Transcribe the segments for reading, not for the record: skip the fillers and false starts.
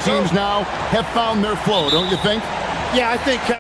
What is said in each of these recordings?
Teams now have found their flow, don't you think? Yeah, I think...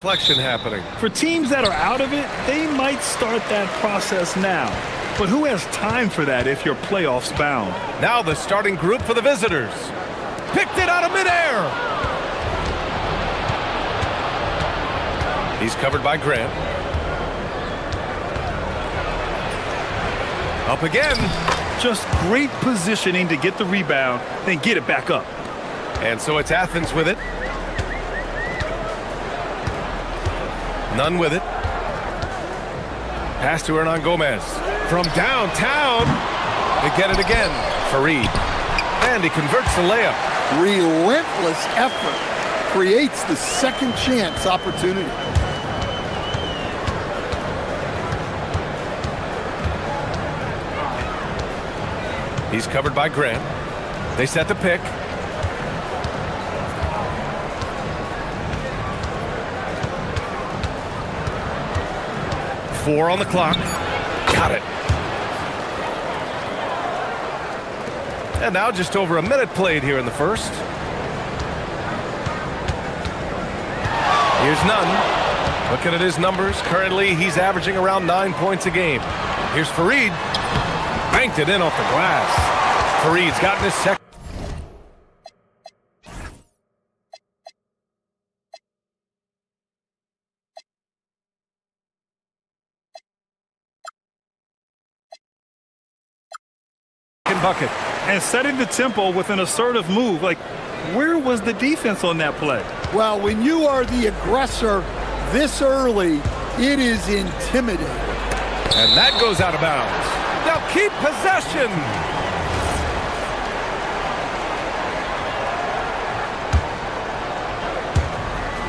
Reflection happening. For teams that are out of it, they might start that process now. But who has time for that if you're playoffs bound? Now the starting group for the visitors. Picked it out of midair. He's covered by Grant. Up again. Just great positioning to get the rebound, then get it back up. And so it's Athens with it. None with it. Pass to Hernan Gomez. From downtown. They get it again. Fareed. And he converts the layup. Relentless effort creates the second chance opportunity. He's covered by Grant. They set the pick. Four on the clock. Got it. And now just over a minute played here in the first. Here's Nunn. Looking at his numbers, currently he's averaging around 9 points a game. Here's Fareed. Banked it in off the glass. Fareed's gotten his second. Bucket. And setting the tempo with an assertive move. Like, where was the defense on that play? Well, when you are the aggressor this early, it is intimidating. And that goes out of bounds. They'll keep possession.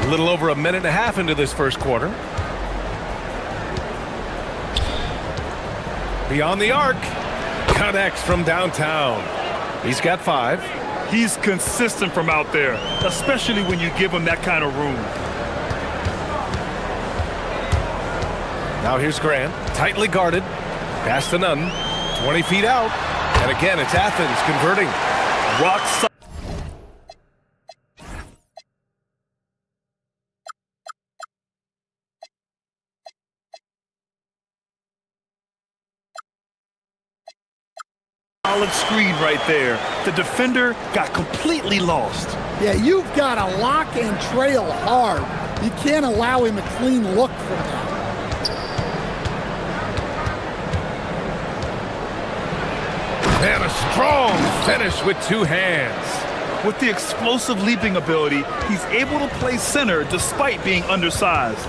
A little over a minute and a half into this first quarter. Beyond the arc. Connects from downtown. He's got 5. He's consistent from out there, especially when you give him that kind of room. Now here's Grant, tightly guarded. Pass to none. 20 feet out. And again, it's Athens converting. Rock solid. Solid screen right there. The defender got completely lost. Yeah, you've got to lock and trail hard. You can't allow him a clean look from that. And a strong finish with 2 hands. With the explosive leaping ability, he's able to play center despite being undersized.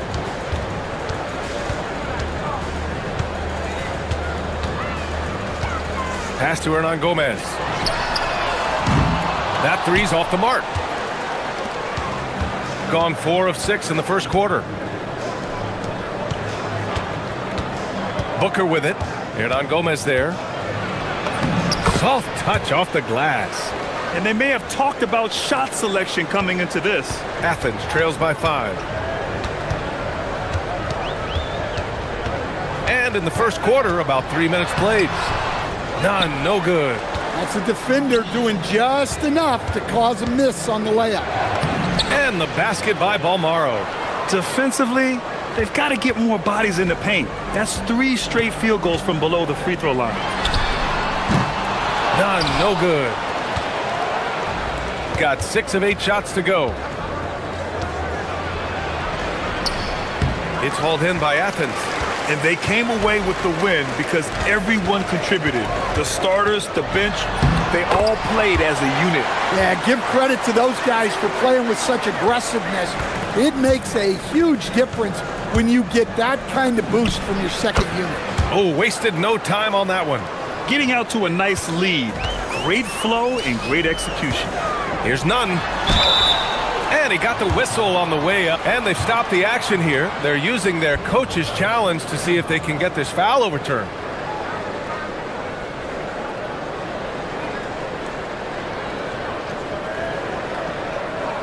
Pass to Hernan Gomez. That three's off the mark. Gone 4 of 6 in the first quarter. Booker with it. Hernan Gomez there. Soft touch off the glass. And they may have talked about shot selection coming into this. Athens trails by 5. And in the first quarter, about 3 minutes played. None, no good. That's a defender doing just enough to cause a miss on the layup. And the basket by Balmaro. Defensively, they've got to get more bodies in the paint. That's 3 straight field goals from below the free throw line. None, no good. Got 6 of 8 shots to go. It's hauled in by Athens. And they came away with the win because everyone contributed. The starters, the bench, they all played as a unit. Yeah, give credit to those guys for playing with such aggressiveness. It makes a huge difference when you get that kind of boost from your second unit. Oh, wasted no time on that one. Getting out to a nice lead. Great flow and great execution. Here's Nunn. And he got the whistle on the way up. And they've stopped the action here. They're using their coach's challenge to see if they can get this foul overturned.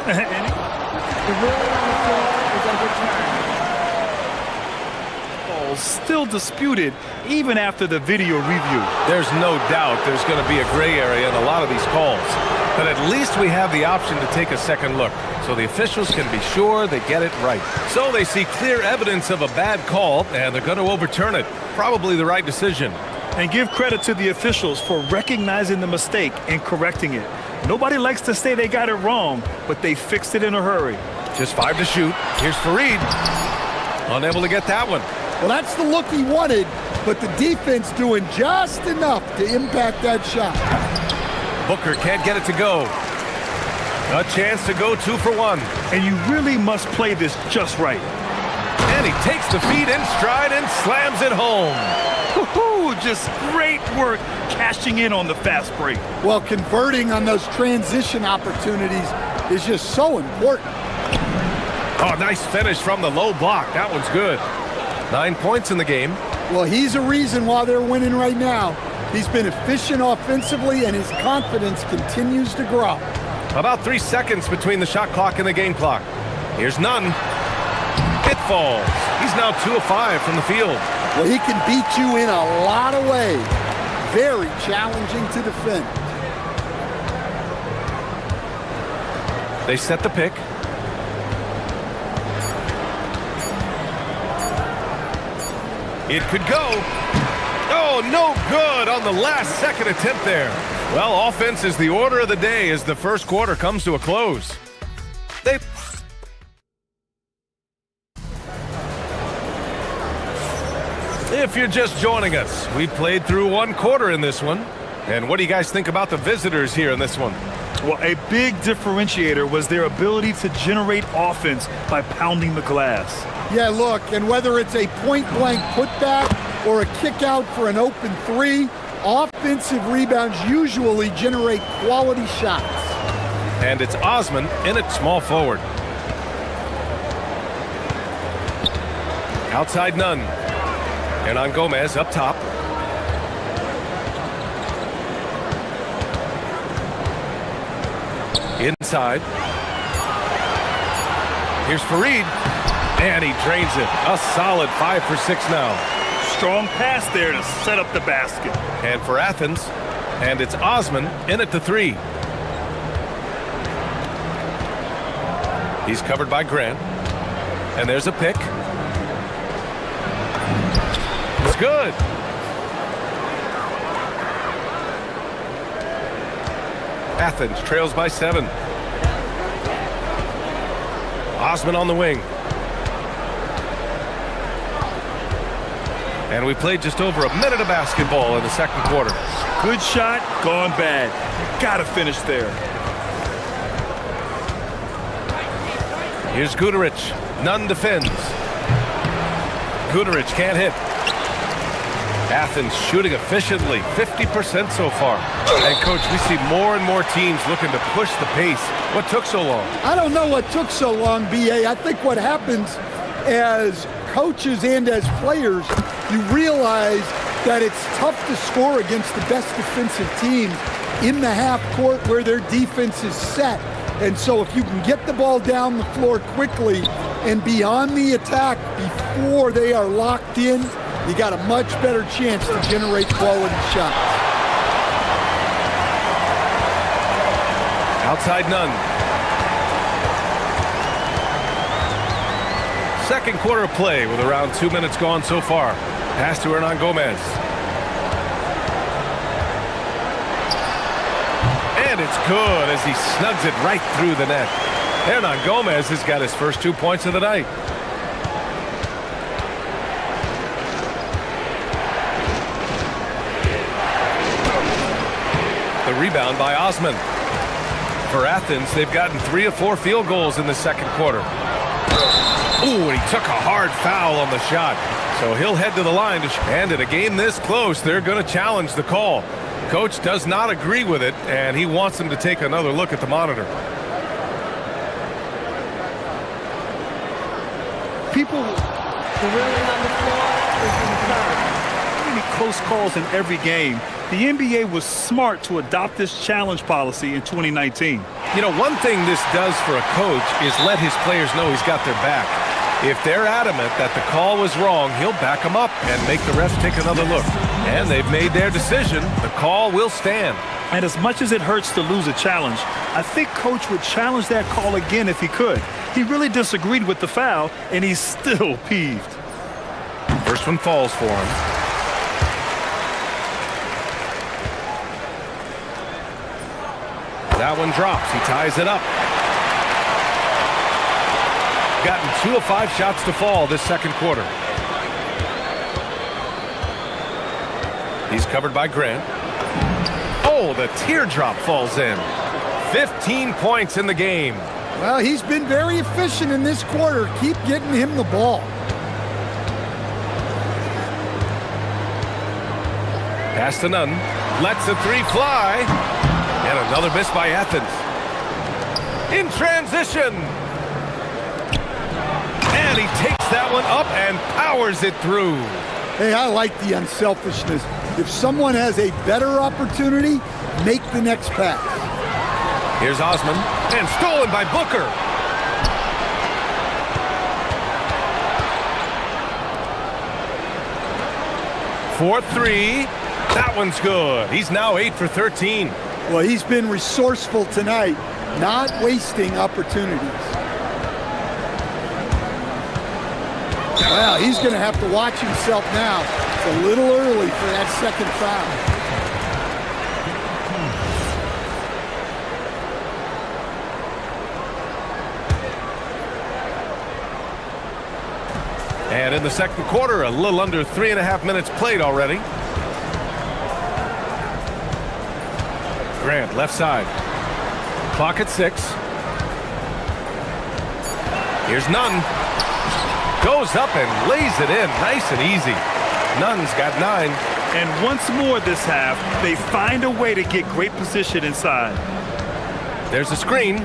The rule on the floor is overturned. Still disputed even after the video review. There's no doubt there's going to be a gray area in a lot of these calls. But at least we have the option to take a second look, so the officials can be sure they get it right. So they see clear evidence of a bad call, and they're going to overturn it. Probably the right decision. And give credit to the officials for recognizing the mistake and correcting it. Nobody likes to say they got it wrong, but they fixed it in a hurry. Just 5 to shoot. Here's Fareed. Unable to get that one. Well, that's the look he wanted, but the defense doing just enough to impact that shot. Booker can't get it to go. A chance to go 2 for 1. And you really must play this just right. And he takes the feed in stride and slams it home. Woohoo! Just great work cashing in on the fast break. Well, converting on those transition opportunities is just so important. Oh, nice finish from the low block. That one's good. 9 points in the game. Well, he's a reason why they're winning right now. He's been efficient offensively, and his confidence continues to grow. About 3 seconds between the shot clock and the game clock. Here's Nunn. It falls. He's now 2 of 5 from the field. Well, he can beat you in a lot of ways. Very challenging to defend. They set the pick. It could go. Oh, no good on the last second attempt there. Well, offense is the order of the day as the first quarter comes to a close. If you're just joining us, we played through one quarter in this one. And what do you guys think about the visitors here in this one? Well, a big differentiator was their ability to generate offense by pounding the glass. Yeah, look, and whether it's a point-blank putback or a kick out for an open three, offensive rebounds usually generate quality shots. And it's Osman in at small forward. Outside none. And on Gomez up top. Inside. Here's Fareed. And he drains it. A solid 5 for 6 now. Strong pass there to set up the basket. And for Athens. And it's Osman in at the 3. He's covered by Grant. And there's a pick. It's good. Athens trails by 7. Osman on the wing. And we played just over a minute of basketball in the second quarter. Good shot, gone bad. Gotta finish there. Here's Guduric. None defends. Guduric can't hit. Athens shooting efficiently, 50% so far. And, Coach, we see more and more teams looking to push the pace. What took so long? I don't know what took so long, B.A. I think what happens as coaches and as players, you realize that it's tough to score against the best defensive teams in the half court where their defense is set. And so if you can get the ball down the floor quickly and be on the attack before they are locked in, you got a much better chance to generate quality shots. Outside none. Second quarter play with around 2 minutes gone so far. Pass to Hernan Gomez. And it's good as he snugs it right through the net. Hernan Gomez has got his first 2 points of the night. The rebound by Osman. For Athens, they've gotten 3 of 4 field goals in the second quarter. Ooh, and he took a hard foul on the shot. So he'll head to the line. And in a game this close, they're going to challenge the call. Coach does not agree with it, and he wants them to take another look at the monitor. People really on the floor is concerned. Many close calls in every game. The NBA was smart to adopt this challenge policy in 2019. You know, one thing this does for a coach is let his players know he's got their back. If they're adamant that the call was wrong, he'll back them up and make the refs take another look. And they've made their decision. The call will stand. And as much as it hurts to lose a challenge, I think Coach would challenge that call again if he could. He really disagreed with the foul, and he's still peeved. First one falls for him. That one drops. He ties it up. Gotten 2 of 5 shots to fall this second quarter. He's covered by Grant. Oh, the teardrop falls in. 15 points in the game. Well, he's been very efficient in this quarter. Keep getting him the ball. Pass to none. Lets the 3 fly. And another miss by Athens. In transition. And he takes that one up and powers it through. Hey, I like the unselfishness. If someone has a better opportunity, make the next pass. Here's Osman. And stolen by Booker. For 3. That one's good. He's now 8 for 13. Well, he's been resourceful tonight, not wasting opportunities. Well, he's going to have to watch himself now. It's a little early for that second foul. And in the second quarter, a little under 3.5 minutes played already. Grant, left side. Clock at 6. Here's Nunn. Goes up and lays it in, nice and easy. Nunn's got 9. And once more this half, they find a way to get great position inside. There's a screen.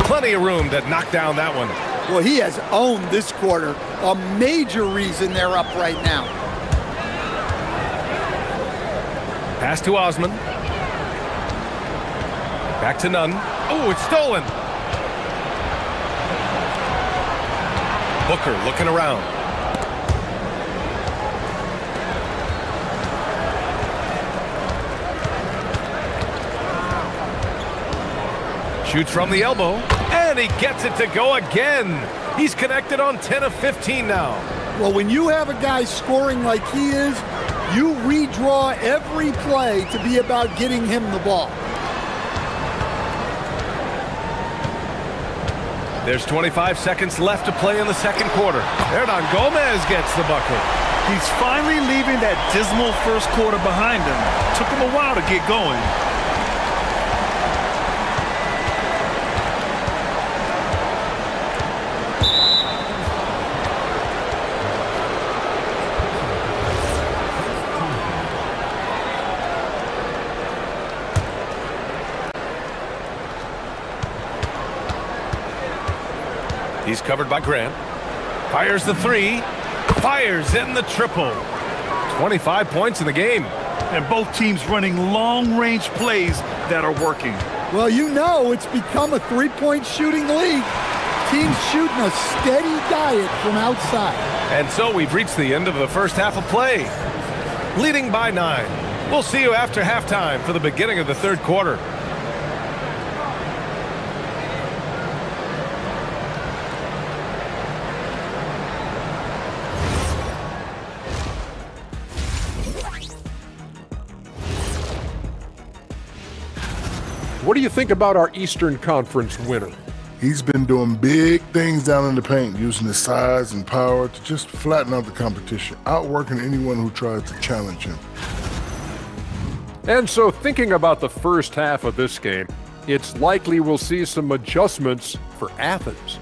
Plenty of room to knock down that one. Well, he has owned this quarter. A major reason they're up right now. Pass to Osman. Back to Nunn. Oh, it's stolen. Booker looking around. Shoots from the elbow, and he gets it to go again. He's connected on 10 of 15 now. Well, when you have a guy scoring like he is, you redraw every play to be about getting him the ball. There's 25 seconds left to play in the second quarter. Gomez gets the bucket. He's finally leaving that dismal first quarter behind him. Took him a while to get going. He's covered by Grant. Fires the 3. Fires in the triple. 25 points in the game. And both teams running long-range plays that are working. Well, you know it's become a three-point shooting league. Teams shooting a steady diet from outside. And so we've reached the end of the first half of play. Leading by 9. We'll see you after halftime for the beginning of the third quarter. What do you think about our Eastern Conference winner? He's been doing big things down in the paint, using his size and power to just flatten out the competition, outworking anyone who tries to challenge him. And so thinking about the first half of this game, it's likely we'll see some adjustments for Athens.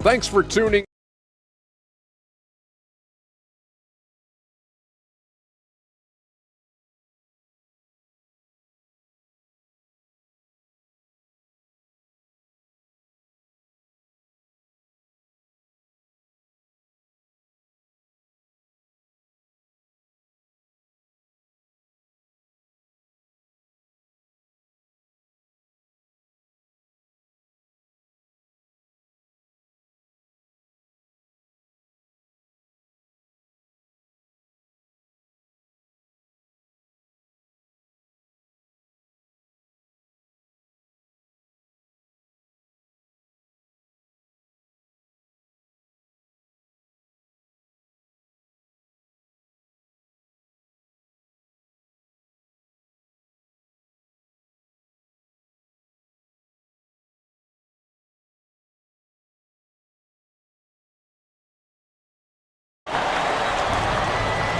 Thanks for tuning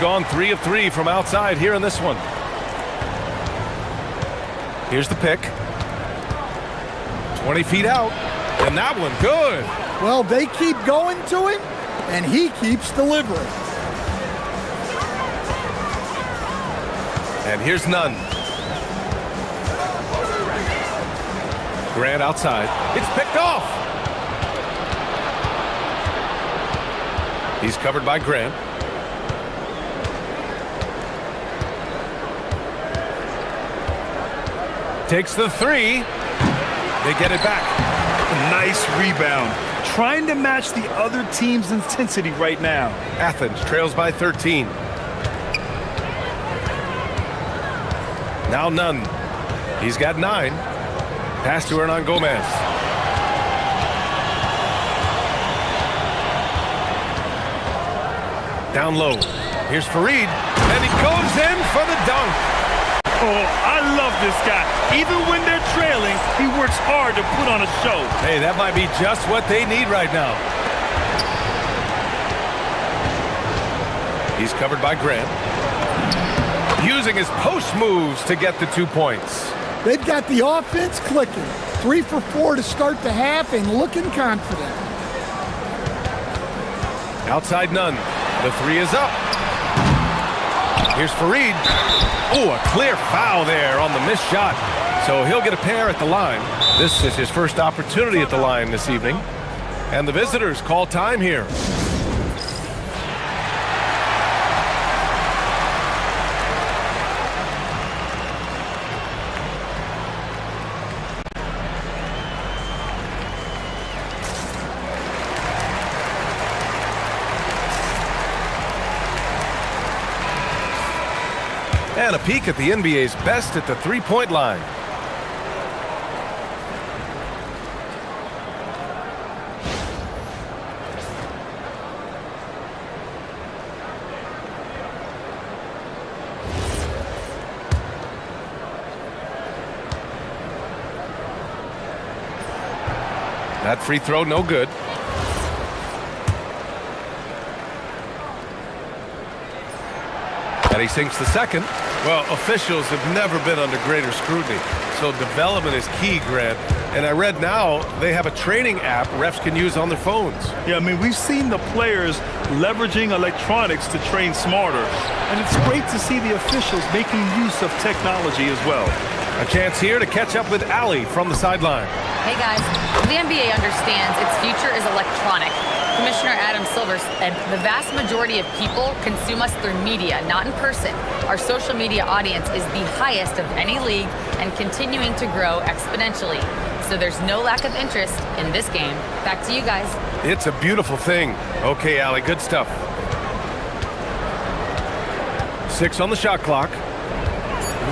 Gone 3 of 3 from outside here in this one. Here's the pick. 20 feet out. And that one, good. Well, they keep going to him, and he keeps delivering. And here's Nunn. Grant outside. It's picked off. He's covered by Grant. Takes the 3. They get it back. Nice rebound. Trying to match the other team's intensity right now. Athens trails by 13. Now Nunn. He's got 9. Pass to Gomez. Down low. Here's Fareed, and he goes in for the dunk. Oh, I love this guy. Even when they're trailing, he works hard to put on a show. Hey, that might be just what they need right now. He's covered by Grant. Using his post moves to get the 2 points. They've got the offense clicking. 3 for 4 to start the half and looking confident. Outside none. The 3 is up. Here's Fareed. Oh, a clear foul there on the missed shot. So he'll get a pair at the line. This is his first opportunity at the line this evening. And the visitors call time here. And a peek at the NBA's best at the three-point line. That free throw no good. And he sinks the second. Well, officials have never been under greater scrutiny, so development is key, Grant. And I read now they have a training app refs can use on their phones. Yeah, I mean, we've seen the players leveraging electronics to train smarter, and it's great to see the officials making use of technology as well. A chance here to catch up with Allie from the sideline. Hey guys, the NBA understands its future is electronic. Commissioner Adam Silver said the vast majority of people consume us through media, not in person. Our social media audience is the highest of any league and continuing to grow exponentially. So there's no lack of interest in this game. Back to you guys. It's a beautiful thing. Okay, Allie, good stuff. 6 on the shot clock.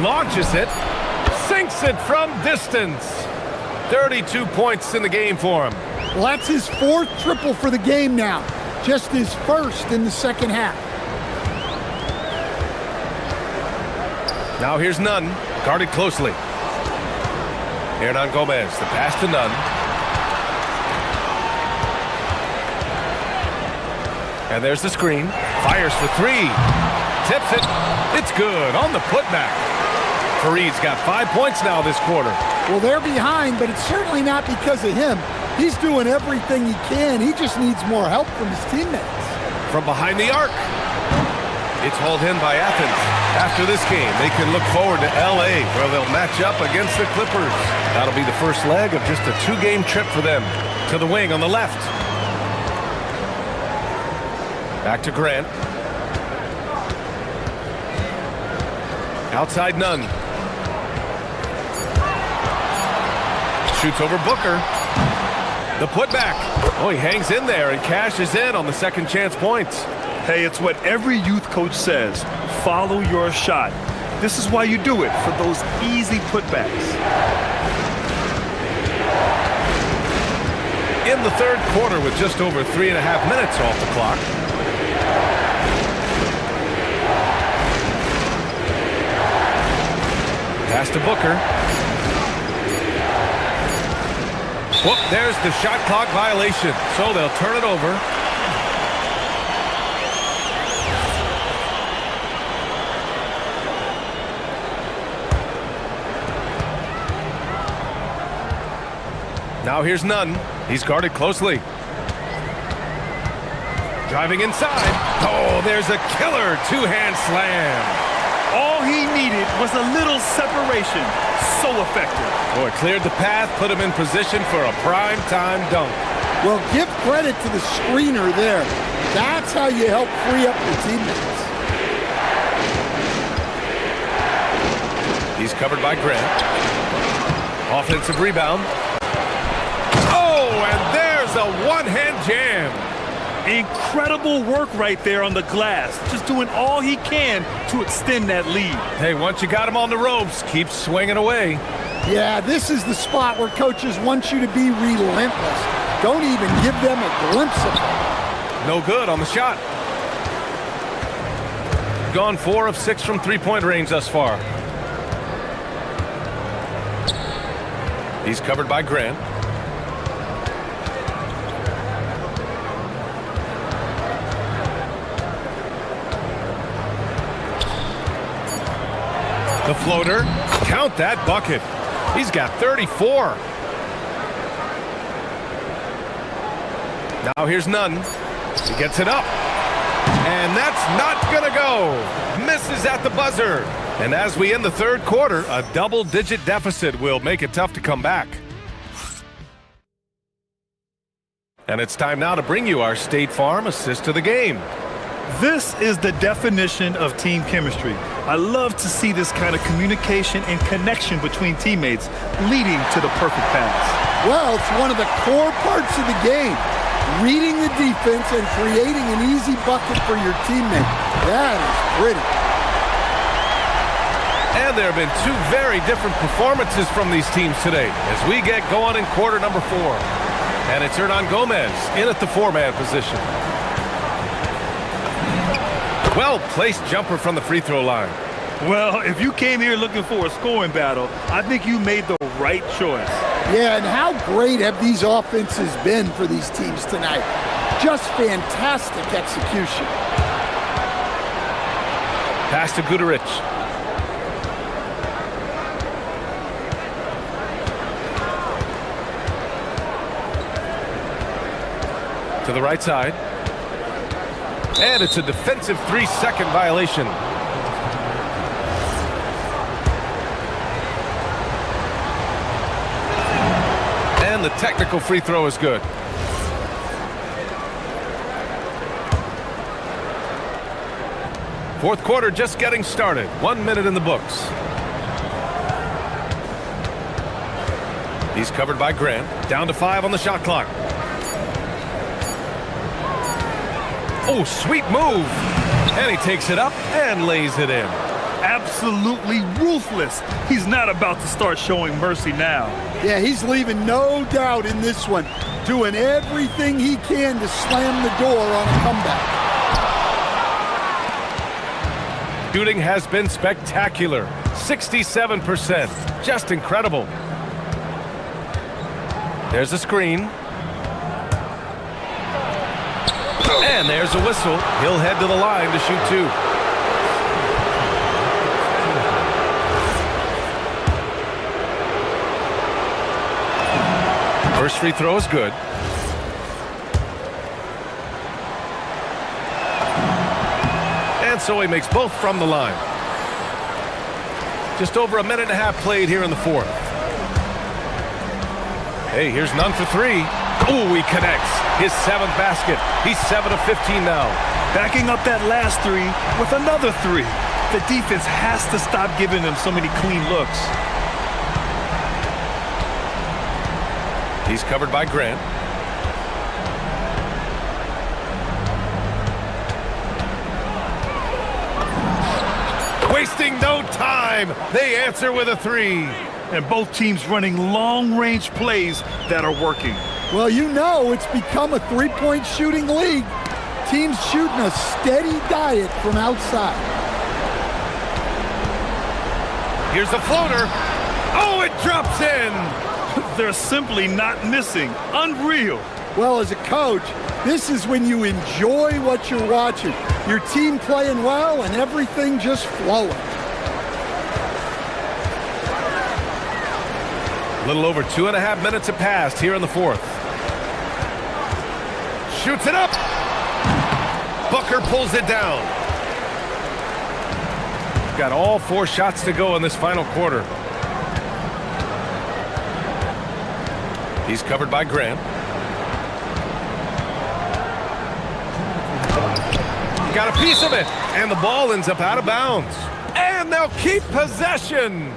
Launches it. Sinks it from distance. 32 points in the game for him. Well, that's his 4th triple for the game now. Just his 1st in the second half. Now here's Nunn, guarded closely. Hernan Gomez, the pass to Nunn. And there's the screen. Fires for 3. Tips it. It's good on the putback. Fareed's got 5 points now this quarter. Well, they're behind, but it's certainly not because of him. He's doing everything he can. He just needs more help from his teammates. From behind the arc. It's hauled in by Athens. After this game, they can look forward to L.A., where they'll match up against the Clippers. That'll be the first leg of just a 2-game trip for them. To the wing on the left. Back to Grant. Outside Nunn. Shoots over Booker. The putback. Oh, he hangs in there and cashes in on the second chance points. Hey, it's what every youth coach says. Follow your shot. This is why you do it, for those easy putbacks. In the third quarter with just over 3.5 minutes off the clock. Pass to Booker. Whoop, there's the shot clock violation, so they'll turn it over. Now here's Nunn. He's guarded closely. Driving inside. Oh, there's a killer two-hand slam. All he needed was a little separation. So effective. Oh, it cleared the path, put him in position for a prime-time dunk. Well, give credit to the screener there. That's how you help free up your teammates. He's covered by Grant. Offensive rebound. Oh, and there's a one-hand jam. Incredible work right there on the glass. Just doing all he can to extend that lead. Hey, once you got him on the ropes, keep swinging away. Yeah, this is the spot where coaches want you to be relentless. Don't even give them a glimpse of it. No good on the shot. gone 4 of 6 from three-point range thus far. He's covered by Grant. The floater. Count that bucket. He's got 34. Now here's Nunn. He gets it up. And that's not going to go. Misses at the buzzer. And as we end the third quarter, a double-digit deficit will make it tough to come back. And it's time now to bring you our State Farm assist of the game. This is the definition of team chemistry. I love to see this kind of communication and connection between teammates leading to the perfect pass. Well, it's one of the core parts of the game. Reading the defense and creating an easy bucket for your teammate. That is pretty. And there have been two very different performances from these teams today as we get going in quarter number 4. And it's Hernan Gomez in at the 4-man position. Well-placed jumper from the free throw line. Well, if you came here looking for a scoring battle, I think you made the right choice. Yeah, and how great have these offenses been for these teams tonight? Just fantastic execution. Pass to Guduric. To the right side. And it's a defensive 3-second violation. And the technical free throw is good. Fourth quarter just getting started. 1 minute in the books. He's covered by Grant. Down to 5 on the shot clock. Oh, sweet move. And he takes it up and lays it in. Absolutely ruthless. He's not about to start showing mercy now. Yeah, he's leaving no doubt in this one, doing everything he can to slam the door on a comeback. Shooting has been spectacular. 67%. Just incredible. There's a screen. And there's a whistle. He'll head to the line to shoot 2. First free throw is good. And so he makes both from the line. Just over a minute and a half played here in the fourth. Hey, here's Nunn for 3. Oh, he connects. His 7th basket. He's 7 of 15 now. Backing up that last 3 with another 3. The defense has to stop giving them so many clean looks. He's covered by Grant. Wasting no time. They answer with a 3. And both teams running long-range plays that are working. Well, you know it's become a three-point shooting league. Teams shooting a steady diet from outside. Here's the floater. Oh, it drops in. They're simply not missing. Unreal. Well, as a coach, this is when you enjoy what you're watching. Your team playing well and everything just flowing. A little over 2.5 minutes have passed here in the fourth. Shoots it up. Booker pulls it down. Got all 4 shots to go in this final quarter. He's covered by Grant. Got a piece of it, and the ball ends up out of bounds. And they'll keep possession.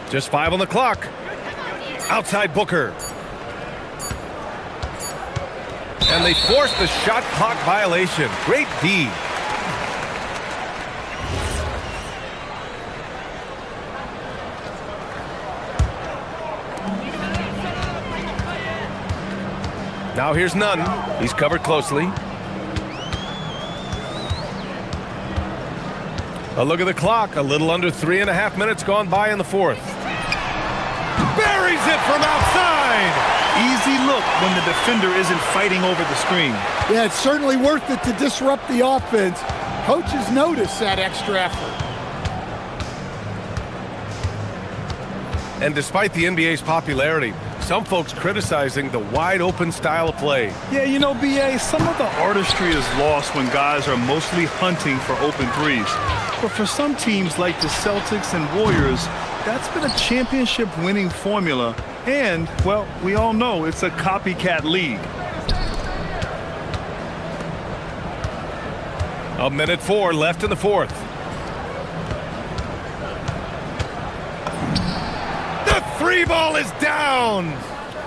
Just 5 on the clock. Outside Booker. And they force the shot clock violation. Great D. Now here's Nunn. He's covered closely. A look at the clock. A little under 3.5 minutes gone by in the fourth. Buries it from outside. Easy look when the defender isn't fighting over the screen. Yeah, it's certainly worth it to disrupt the offense. Coaches notice that extra effort. And despite the NBA's popularity, some folks criticizing the wide-open style of play. Yeah, you know, BA, some of the artistry is lost when guys are mostly hunting for open threes. But for some teams like the Celtics and Warriors, that's been a championship-winning formula. And, well, we all know it's a copycat league. A minute 4 left in the fourth. The three ball is down.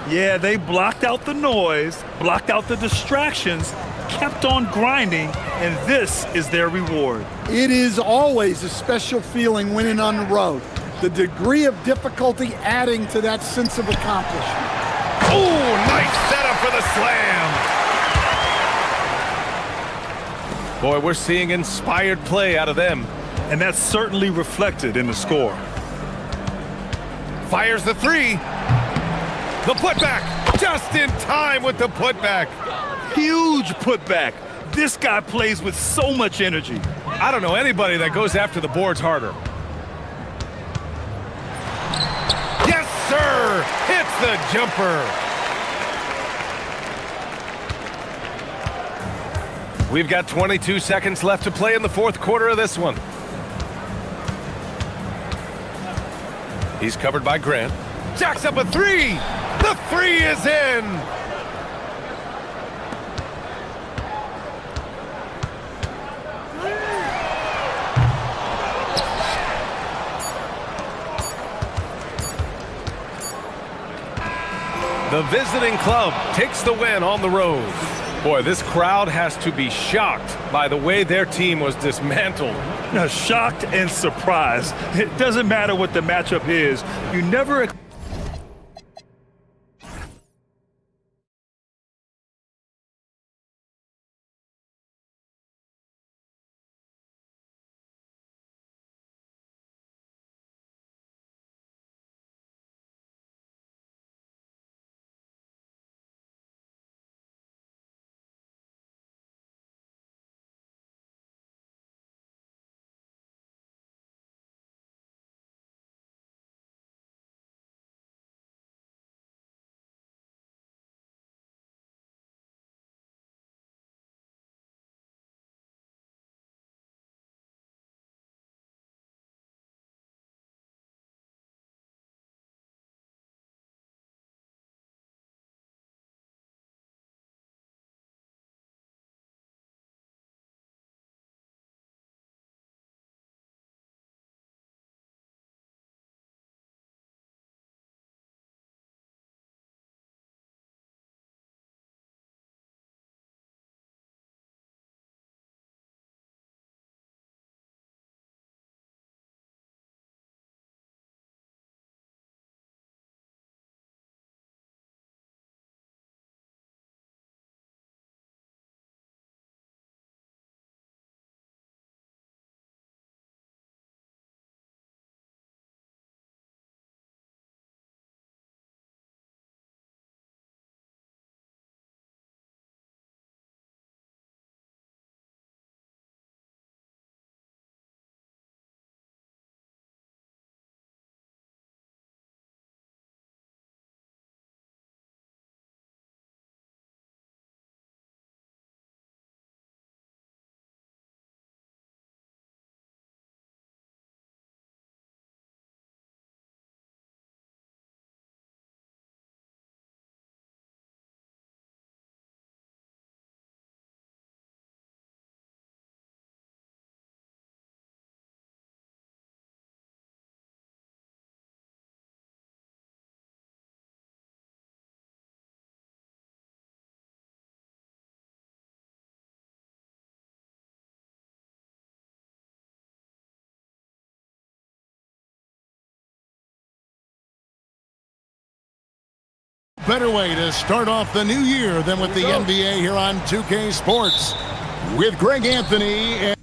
Yeah, they blocked out the noise, blocked out the distractions, kept on grinding, and this is their reward. It is always a special feeling winning on the road. The degree of difficulty adding to that sense of accomplishment. Oh, nice setup for the slam. Boy, we're seeing inspired play out of them. And that's certainly reflected in the score. Fires the three. The putback. Just in time with the putback. Huge putback. This guy plays with so much energy. I don't know anybody that goes after the boards harder. Yes, sir. Hits the jumper. We've got 22 seconds left to play in the fourth quarter of this one. He's covered by Grant. Jacks up a three. The three is in. The visiting club takes the win on the road. Boy, this crowd has to be shocked by the way their team was dismantled. Now, shocked and surprised. It doesn't matter what the matchup is. You never better way to start off the new year than with the NBA here on 2K Sports with Greg Anthony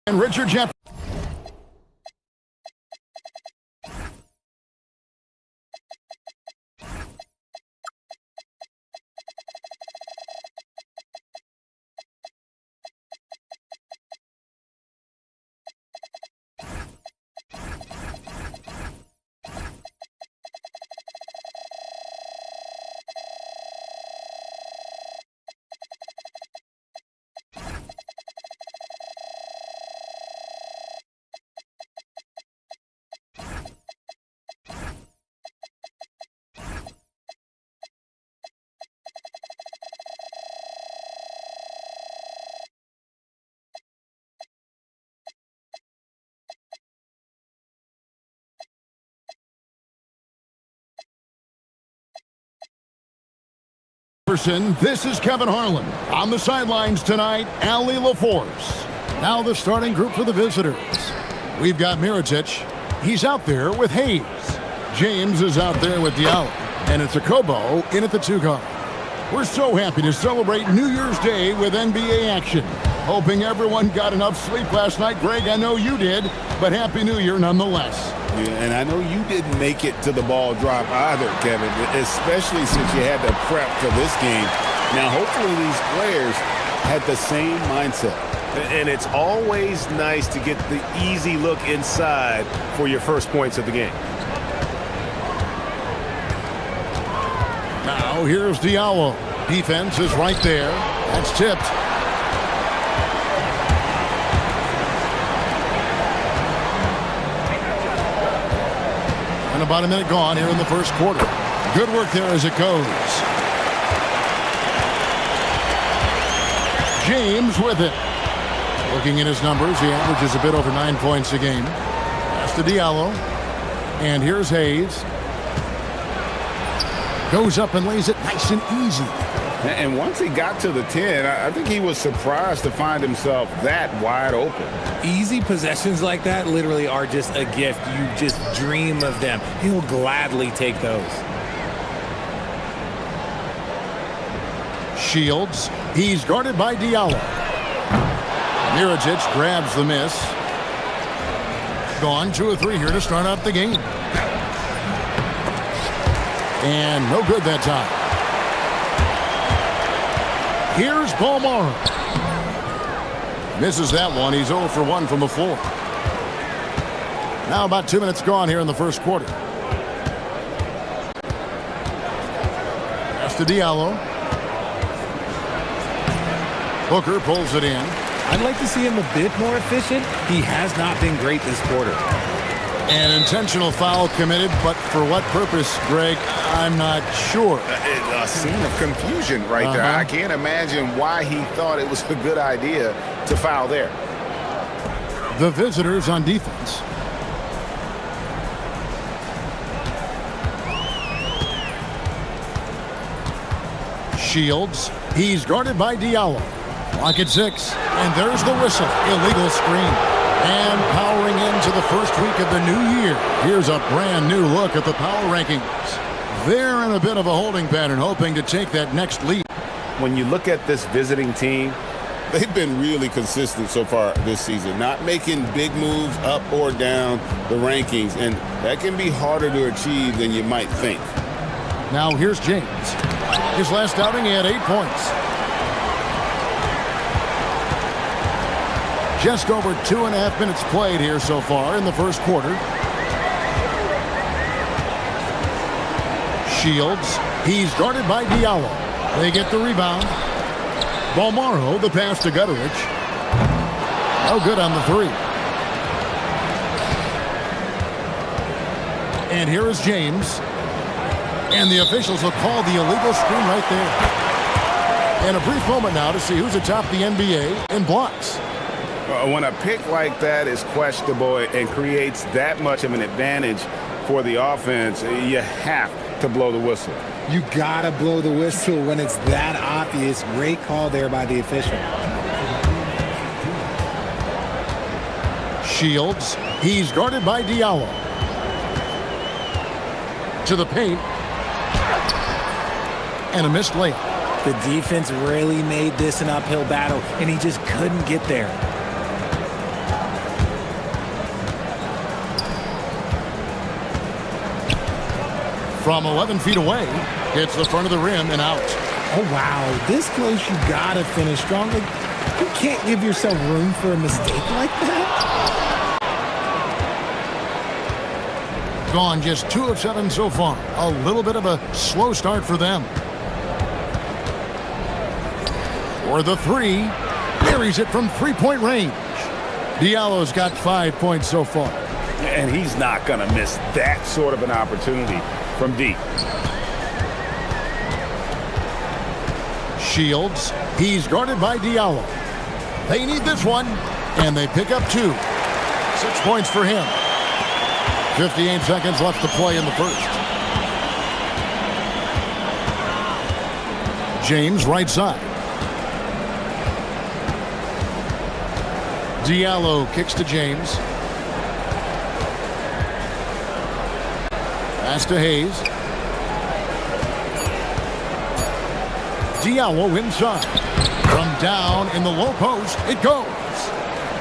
and Richard Jeff. This is Kevin Harlan. On the sidelines tonight, Ali LaForce. Now the starting group for the visitors. We've got Mirotic. He's out there with Hayes. James is out there with Diallo. And it's Akobo in at the 2 guard. We're so happy to celebrate New Year's Day with NBA action. Hoping everyone got enough sleep last night. Greg, I know you did, but Happy New Year nonetheless. Yeah, and I know you didn't make it to the ball drop either, Kevin, especially since you had to prep for this game. Now, hopefully these players had the same mindset. And it's always nice to get the easy look inside for your first points of the game. Now, here's Diallo. Defense is right there. That's tipped. And about a minute gone here in the first quarter. Good work there as it goes. James with it. Looking at his numbers, he averages a bit over 9 points a game. That's to Diallo. And here's Hayes. Goes up and lays it nice and easy. And once he got to the 10, I think he was surprised to find himself that wide open. Easy possessions like that literally are just a gift. You just dream of them. He'll gladly take those. Shields. He's guarded by Diallo. Mirotic grabs the miss. Gone 2 of 3 here to start out the game. And no good that time. Here's Ballmore. Misses that one. He's 0 for 1 from the floor. Now about 2 minutes gone here in the first quarter. That's to Diallo. Booker pulls it in. I'd like to see him a bit more efficient. He has not been great this quarter. An intentional foul committed, but for what purpose, Greg? I'm not sure. A scene of confusion right there. I can't imagine why he thought it was a good idea to foul there. The visitors on defense. Shields. He's guarded by Diallo. Clock at 6. And there's the whistle. Illegal screen. And powering into the first week of the new year. Here's a brand new look at the power rankings. They're in a bit of a holding pattern, hoping to take that next lead. When you look at this visiting team, they've been really consistent so far this season, not making big moves up or down the rankings, and that can be harder to achieve than you might think. Now here's James. His last outing, he had 8 points. Just over 2.5 minutes played here so far in the first quarter. Shields, he's guarded by Diallo. They get the rebound. Balmaro, the pass to Gutterich. No good on the three. And here is James. And the officials will call the illegal screen right there. And a brief moment now to see who's atop the NBA in blocks. When a pick like that is questionable and creates that much of an advantage for the offense, you have to blow the whistle. You gotta blow the whistle when it's that obvious. Great call there by the official. Shields, he's guarded by Diallo. To the paint. And a missed layup. The defense really made this an uphill battle, and he just couldn't get there. From 11 feet away, hits the front of the rim and out. Oh, wow. This close, you gotta finish strong. Like, you can't give yourself room for a mistake like that. Gone just 2 of 7 so far. A little bit of a slow start for them. For the three, buries it from three-point range. Diallo's got 5 points so far. And he's not going to miss that sort of an opportunity from deep. Shields, he's guarded by Diallo. They need this one, and they pick up 2. 6 points for him. 58 seconds left to play in the first. James, right side. Diallo kicks to James. Pass to Hayes. Diallo inside. From down in the low post, it goes.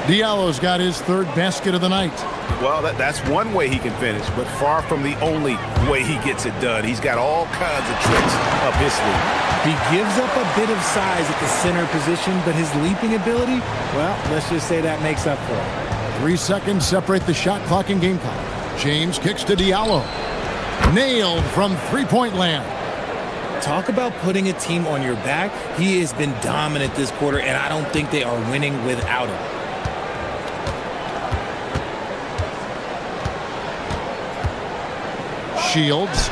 Diallo's got his 3rd basket of the night. Well, that's one way he can finish, but far from the only way he gets it done. He's got all kinds of tricks up his sleeve. He gives up a bit of size at the center position, but his leaping ability, well, let's just say that makes up for it. 3 seconds separate the shot clock and game clock. James kicks to Diallo. Nailed from three-point land. Talk about putting a team on your back. He has been dominant this quarter, and I don't think they are winning without him. Shields.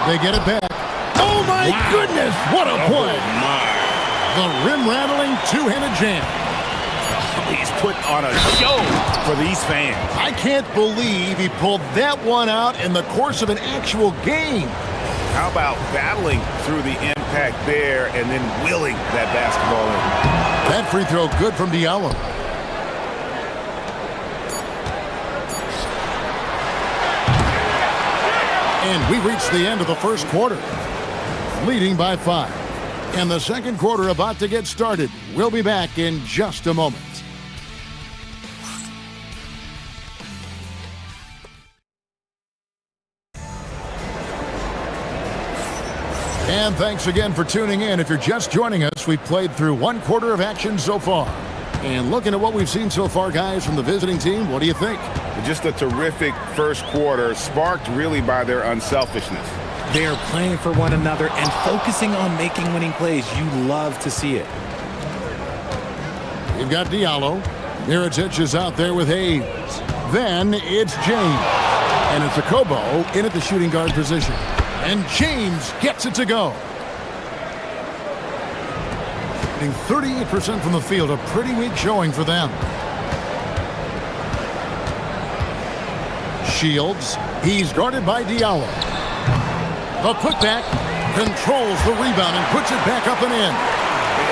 They get it back. Oh, my goodness. What a play. Oh, my. The rim-rattling two-handed jam. He's put on a show for these fans. I can't believe he pulled that one out in the course of an actual game. How about battling through the impact there and then willing that basketball in? That free throw good from Diallo. And we reach the end of the first quarter, leading by 5. And the second quarter about to get started. We'll be back in just a moment. And thanks again for tuning in. If you're just joining us, we've played through 1 quarter of action so far. And looking at what we've seen so far, guys, from the visiting team, what do you think? Just a terrific first quarter, sparked really by their unselfishness. They are playing for one another and focusing on making winning plays. You love to see it. You've got Diallo. Mirotic is out there with Hayes. Then it's James. And it's Akobo in at the shooting guard position. And James gets it to go. 38% from the field, a pretty weak showing for them. Shields, he's guarded by Diallo. The putback, controls the rebound and puts it back up and in.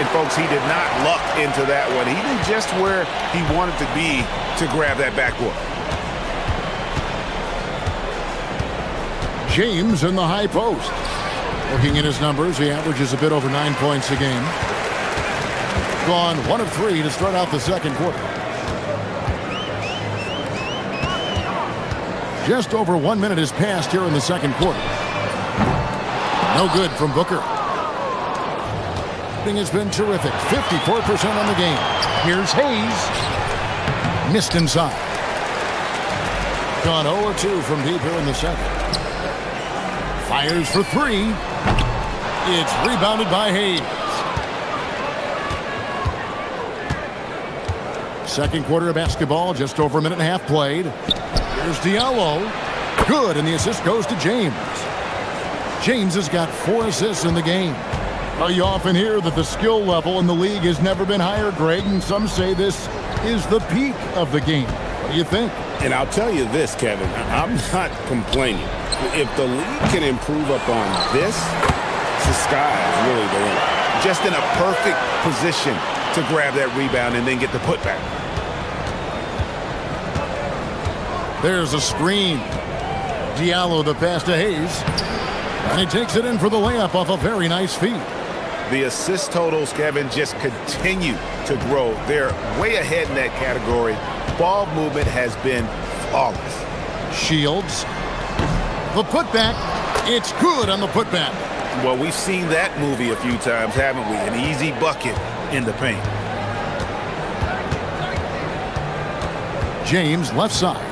And folks, he did not luck into that one. He knew just where he wanted to be to grab that backboard. James in the high post. Looking at his numbers, he averages a bit over 9 points a game. Gone 1 of 3 to start out the second quarter. Just over 1 minute has passed here in the second quarter. No good from Booker. Has been terrific. 54% on the game. Here's Hayes. Missed inside. Gone 0-2 from deep here in the second. Fires for 3. It's rebounded by Hayes. Second quarter of basketball, just over a minute and a half played. Here's Diallo. Good, and the assist goes to James. James has got 4 assists in the game. You often hear that the skill level in the league has never been higher, Greg, and some say this is the peak of the game. What do you think? And I'll tell you this, Kevin, I'm not complaining. If the league can improve upon this, the sky is really the limit. Just in a perfect position to grab that rebound and then get the putback. There's a screen. Diallo the pass to Hayes. And he takes it in for the layup off a very nice feed. The assist totals, Kevin, just continue to grow. They're way ahead in that category. Ball movement has been flawless. Shields. The putback. It's good on the putback. Well, we've seen that movie a few times, haven't we? An easy bucket in the paint. James left side.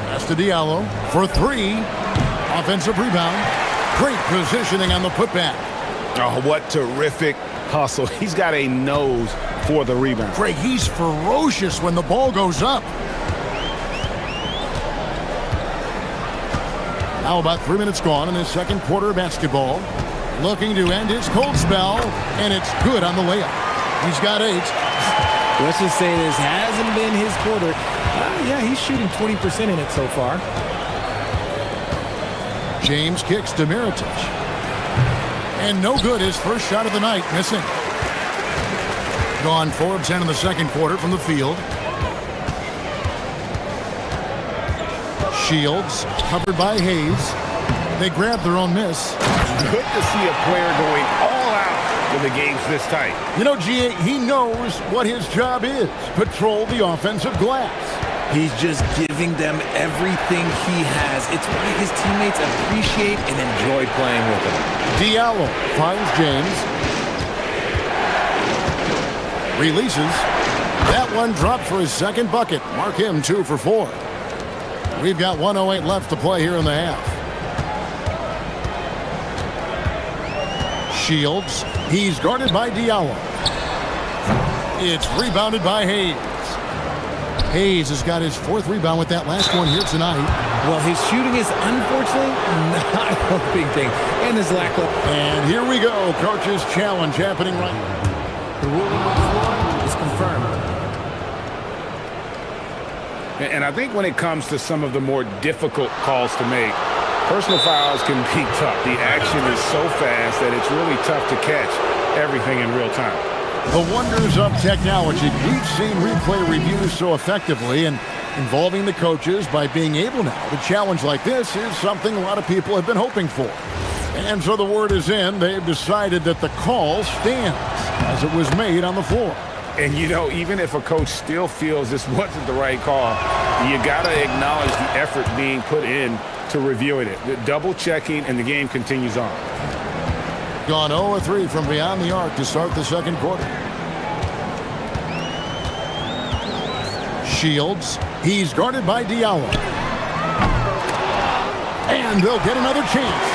Pass to Diallo for 3. Offensive rebound. Great positioning on the putback. Oh, what terrific hustle. He's got a nose for the rebound. Greg, he's ferocious when the ball goes up. Now about 3 minutes gone in his second quarter of basketball. Looking to end his cold spell, and it's good on the layup. He's got 8. Let's just say this hasn't been his quarter. Yeah, he's shooting 20% in it so far. James kicks to Mirotic. And no good, his first shot of the night, missing. Gone 4 of 10 in the second quarter from the field. Shields, covered by Hayes. They grab their own miss. Good to see a player going all out when the game's this tight. You know, G.A., he knows what his job is. Patrol the offensive glass. He's just giving them everything he has. It's why his teammates appreciate and enjoy playing with him. Diallo finds James. Releases. That one dropped for his second bucket. Mark him 2 for 4. We've got 1:08 left to play here in the half. Shields. He's guarded by Diallo. It's rebounded by Hayes. Hayes has got his 4th rebound with that last one here tonight. Well, his shooting is unfortunately not a big thing. And his lack of... And here we go. Coach's challenge happening right now. The ruling on the floor is confirmed. And I think when it comes to some of the more difficult calls to make, personal fouls can be tough. The action is so fast that it's really tough to catch everything in real time. The wonders of technology. We've seen replay reviews so effectively, and involving the coaches by being able now to challenge like this is something a lot of people have been hoping for. And so the word is in. They've decided that the call stands as it was made on the floor. And, you know, even if a coach still feels this wasn't the right call, you got to acknowledge the effort being put in to reviewing it. The double checking, and the game continues on. Gone 0-3 from beyond the arc to start the second quarter. Shields. He's guarded by Diallo. And they'll get another chance.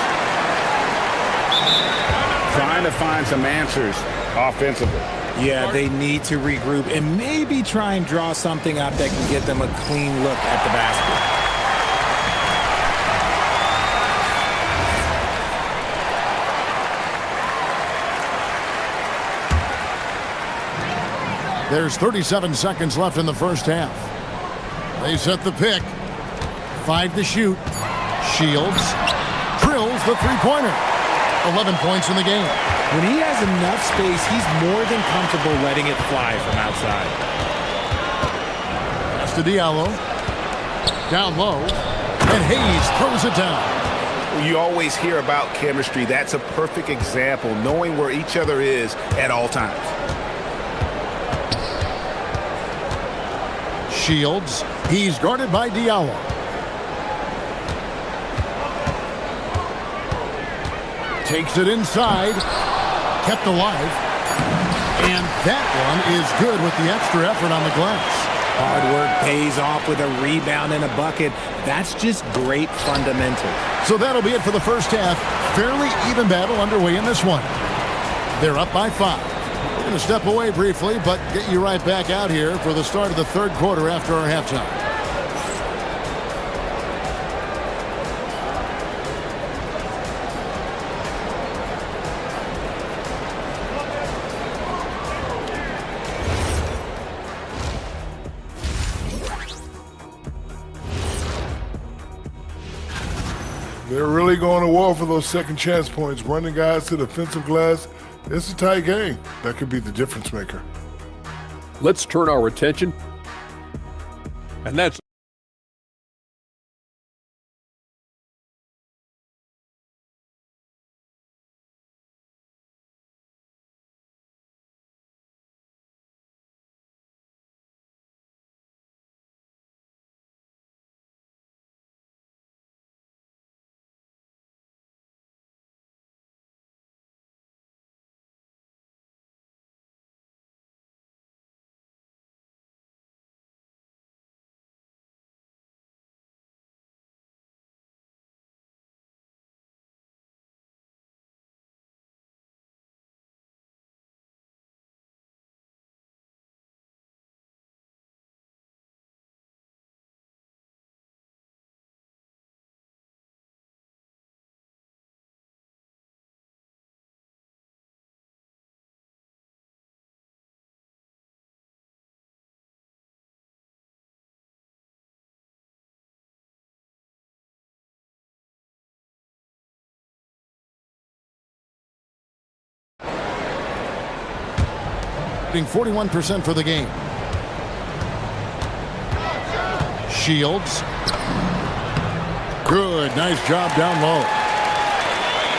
Trying to find some answers offensively. Yeah, they need to regroup and maybe try and draw something up that can get them a clean look at the basket. There's 37 seconds left in the first half. They set the pick. 5 to shoot. Shields drills the three-pointer. 11 points in the game. When he has enough space, he's more than comfortable letting it fly from outside. Pass to Diallo. Down low. And Hayes throws it down. You always hear about chemistry. That's a perfect example, knowing where each other is at all times. Shields. He's guarded by Diallo. Takes it inside. Kept alive. And that one is good with the extra effort on the glass. Hard work pays off with a rebound and a bucket. That's just great fundamentals. So that'll be it for the first half. Fairly even battle underway in this one. They're up by 5. We're going to step away briefly, but get you right back out here for the start of the third quarter after our halftime. They're really going to war for those second chance points, running guys to the offensive glass. It's a tight game. That could be the difference maker. Let's turn our attention. And that's Being 41% for the game. Shields. Good, nice job down low.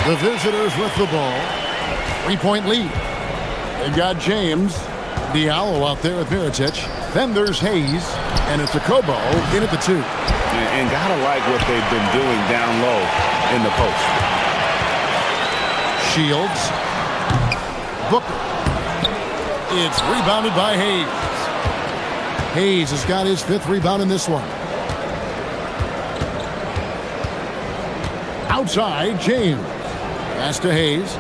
The visitors with the ball. 3-point lead. They've got James. Diallo out there with Mirotic. Then there's Hayes. And it's a Kobo in at the 2. And gotta like what they've been doing down low in the post. Shields. Booker. It's rebounded by Hayes. Hayes has got his 5th rebound in this one. Outside, James. Pass to Hayes.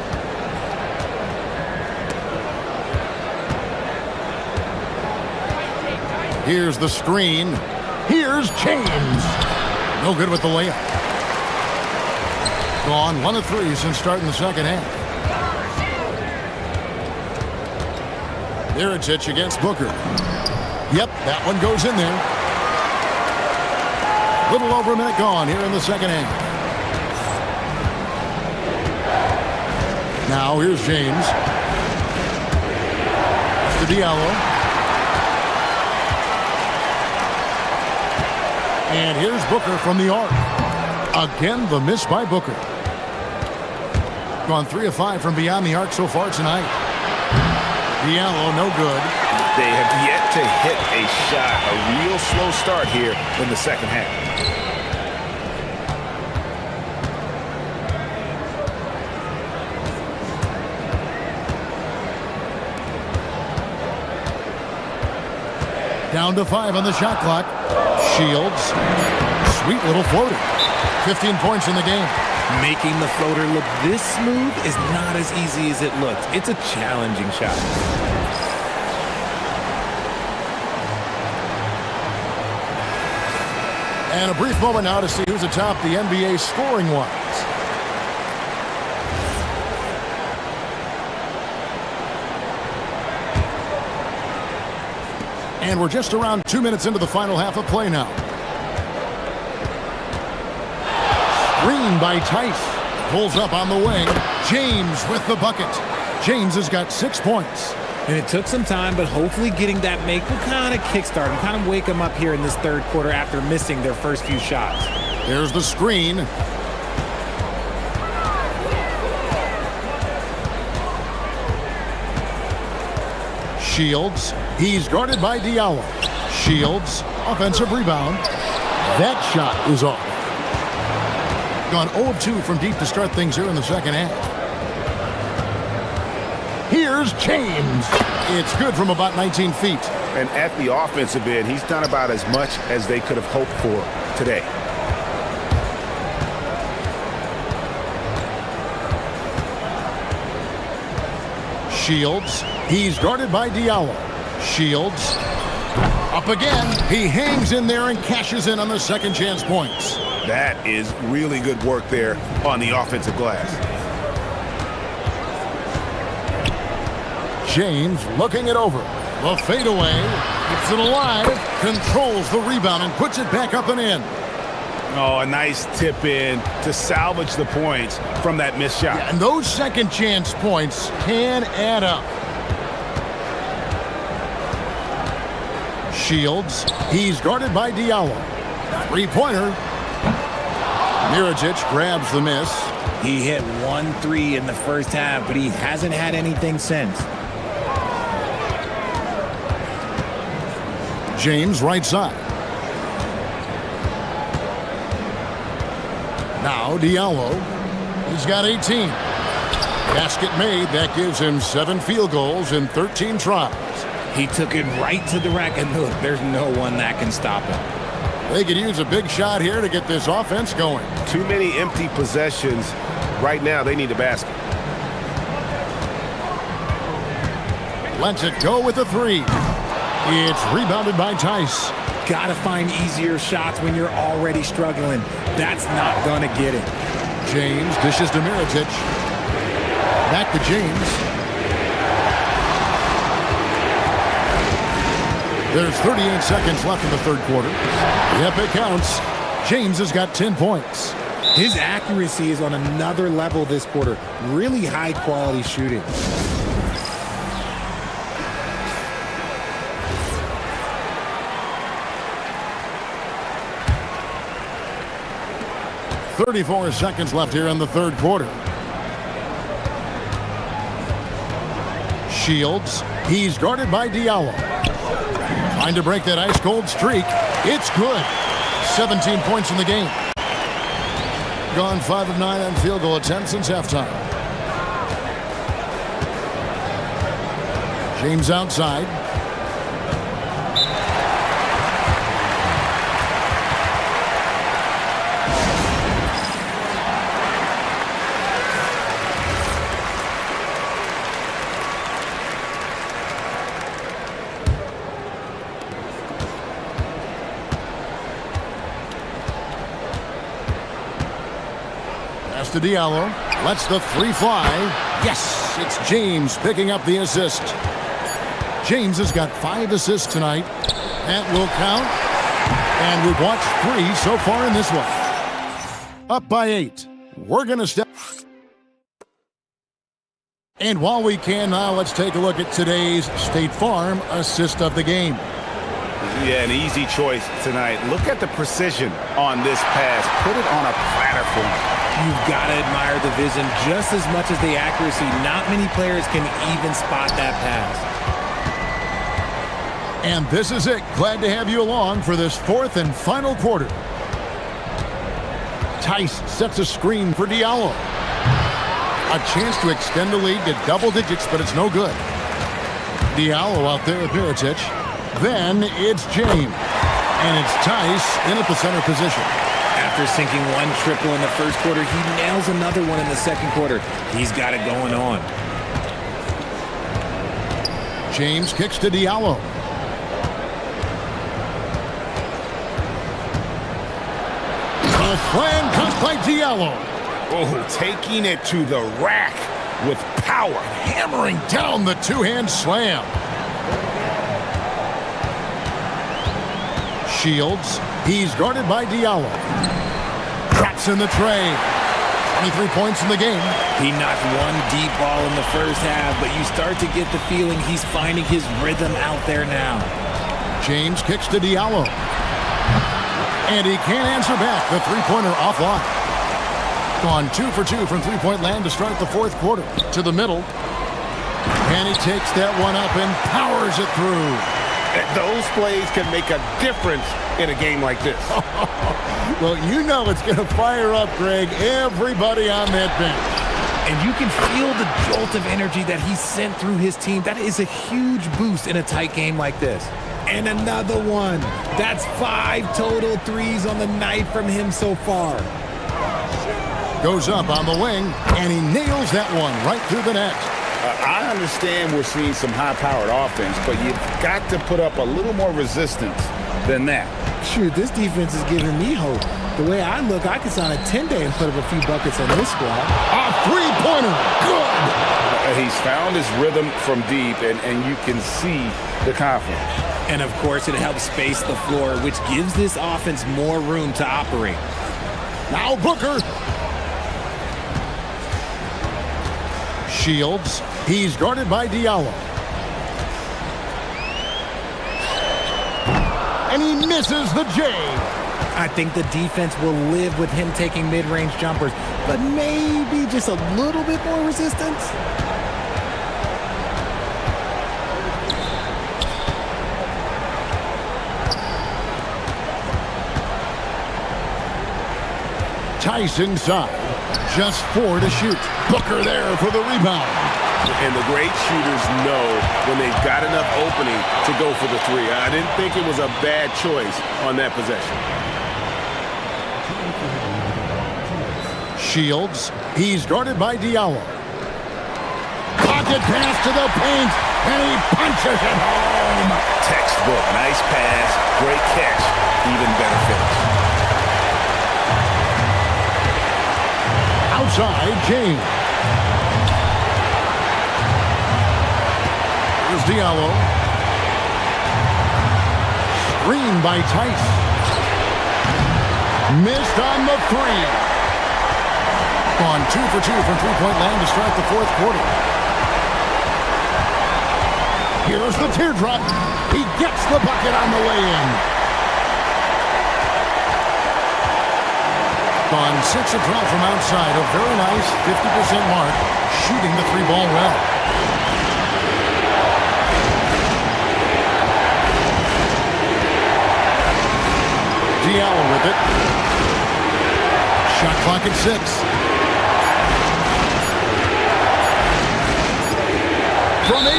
Here's the screen. Here's James. No good with the layup. Gone 1 of 3 since starting the second half. Mirotic against Booker. Yep, that one goes in there. Little over a minute gone here in the second half. Now here's James. To Diallo. And here's Booker from the arc. Again, the miss by Booker. Gone 3 of 5 from beyond the arc so far tonight. Diallo, no good. They have yet to hit a shot. A real slow start here in the second half. Down to 5 on the shot clock. Shields. Sweet little floater. 15 points in the game. Making the floater look this smooth is not as easy as it looks. It's a challenging shot. And a brief moment now to see who's atop the NBA scoring-wise. And we're just around 2 minutes into the final half of play now. Screen by Tice. Pulls up on the wing. James with the bucket. James has got 6 points. And it took some time, but hopefully getting that make will kind of kickstart them, kind of wake them up here in this third quarter after missing their first few shots. There's the screen. Shields. He's guarded by Diallo. Shields. Offensive rebound. That shot is off. Gone 0 of 2 from deep to start things here in the second half. Here's James. It's good from about 19 feet. And at the offensive end, he's done about as much as they could have hoped for today. Shields. He's guarded by Diallo. Shields. Up again. He hangs in there and cashes in on the second chance points. That is really good work there on the offensive glass. James looking it over. The fadeaway. Keeps it alive. Controls the rebound and puts it back up and in. Oh, a nice tip in to salvage the points from that missed shot. Yeah, and those second chance points can add up. Shields. He's guarded by Diallo. Three-pointer. Mirajic grabs the miss. He hit 1 3 in the first half, but he hasn't had anything since. James right side. Now Diallo. He's got 18. Basket made. That gives him 7 field goals in 13 tries. He took it right to the rack, and look, there's no one that can stop him. They could use a big shot here to get this offense going. Too many empty possessions. Right now, they need a basket. Lets it go with a 3. It's rebounded by Tice. Gotta find easier shots when you're already struggling. That's not gonna get it. James dishes to Mirajic. Back to James. There's 38 seconds left in the third quarter. Yep, it counts. James has got 10 points. His accuracy is on another level this quarter. Really high quality shooting. .34 seconds left here in the third quarter. Shields. He's guarded by Diallo. Trying to break that ice-cold streak. It's good. 17 points in the game. Gone 5 of 9 on field goal attempts since halftime. James outside. To Diallo. Lets the 3 fly. Yes, it's James picking up the assist. James has got 5 assists tonight. That will count. And we've watched 3 so far in this one. Up by 8. We're going to step. And while we can now, let's take a look at today's State Farm assist of the game. Yeah, an easy choice tonight. Look at the precision on this pass. Put it on a platter for him. You've got to admire the vision just as much as the accuracy. Not many players can even spot that pass. And this is it. Glad to have you along for this fourth and final quarter. Tice sets a screen for Diallo. A chance to extend the lead to double digits, but it's no good. Diallo out there with Mirajic. Then it's James. And it's Tice in at the center position. After sinking 1 triple in the first quarter, he nails another one in the second quarter. He's got it going on. James kicks to Diallo. A slam cut by Diallo. Oh, taking it to the rack with power. Hammering down the two-hand slam. Shields. He's guarded by Diallo. Drops in the tray. 23 points in the game. He knocked 1 deep ball in the first half, but you start to get the feeling he's finding his rhythm out there now. James kicks to Diallo. And he can't answer back. The three-pointer offline. Gone 2 for 2 from three-point land to start the fourth quarter. To the middle. And he takes that one up and powers it through. Those plays can make a difference in a game like this. Well, you know it's going to fire up, Greg, everybody on that bench. And you can feel the jolt of energy that he sent through his team. That is a huge boost in a tight game like this. And another one. That's 5 total threes on the night from him so far. Goes up on the wing, and he nails that one right through the net. I understand we're seeing some high-powered offense, but you've got to put up a little more resistance than that. Shoot, this defense is giving me hope. The way I look, I could sign a 10-day and put up a few buckets on this squad. A three-pointer. Good. He's found his rhythm from deep, and you can see the confidence. And, of course, it helps space the floor, which gives this offense more room to operate. Now Booker. Shields. He's guarded by Diallo. And he misses the J. I think the defense will live with him taking mid-range jumpers, but maybe just a little bit more resistance. Tice inside. Just 4 to shoot. Booker there for the rebound. And the great shooters know when they've got enough opening to go for the three. I didn't think it was a bad choice on that possession. Shields. He's guarded by Diallo. Pocket pass to the paint, and he punches it home. Textbook. Nice pass. Great catch. Even better finish. Outside, James. Here's Diallo. Screen by Tice. Missed on the 3. On 2 for 2 from three-point land to start the fourth quarter. Here's the teardrop. He gets the bucket on the way in. On 6 of 12 from outside, a very nice 50% mark, shooting the 3-ball well. Diallo with it. Shot clock at 6. From 18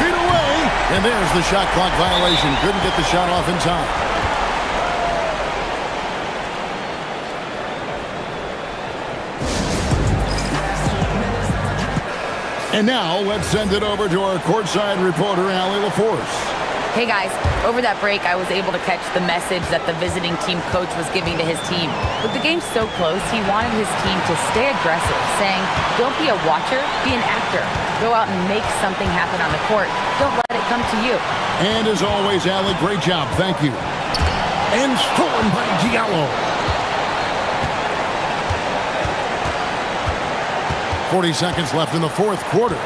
feet away, and there's the shot clock violation. Couldn't get the shot off in time. And now, let's send it over to our courtside reporter, Allie LaForce. Hey guys, over that break, I was able to catch the message that the visiting team coach was giving to his team. With the game so close, he wanted his team to stay aggressive, saying, don't be a watcher, be an actor. Go out and make something happen on the court. Don't let it come to you. And as always, Allie, great job. Thank you. And stolen by Diallo. 40 seconds left in the fourth quarter.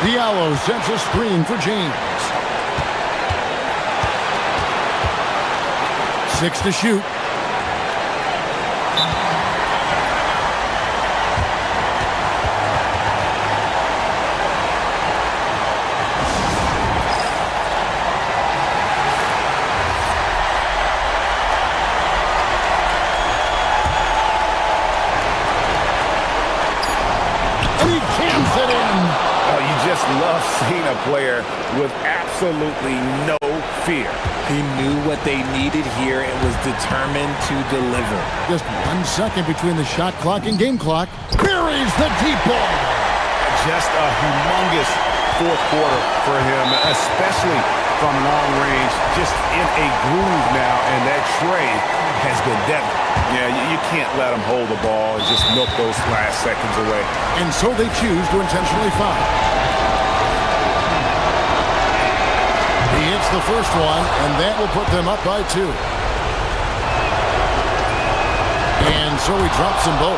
Diallo sets a screen for James. 6 to shoot. Love seeing a player with absolutely no fear. He knew what they needed here and was determined to deliver. Just 1 second between the shot clock and game clock. Buries the deep ball. Just a humongous fourth quarter for him, especially from long range. Just in a groove now, and that tray has been deadly. Yeah, you can't let him hold the ball and just milk those last seconds away. And so they choose to intentionally foul. He hits the first one, and that will put them up by 2. And so he drops them both.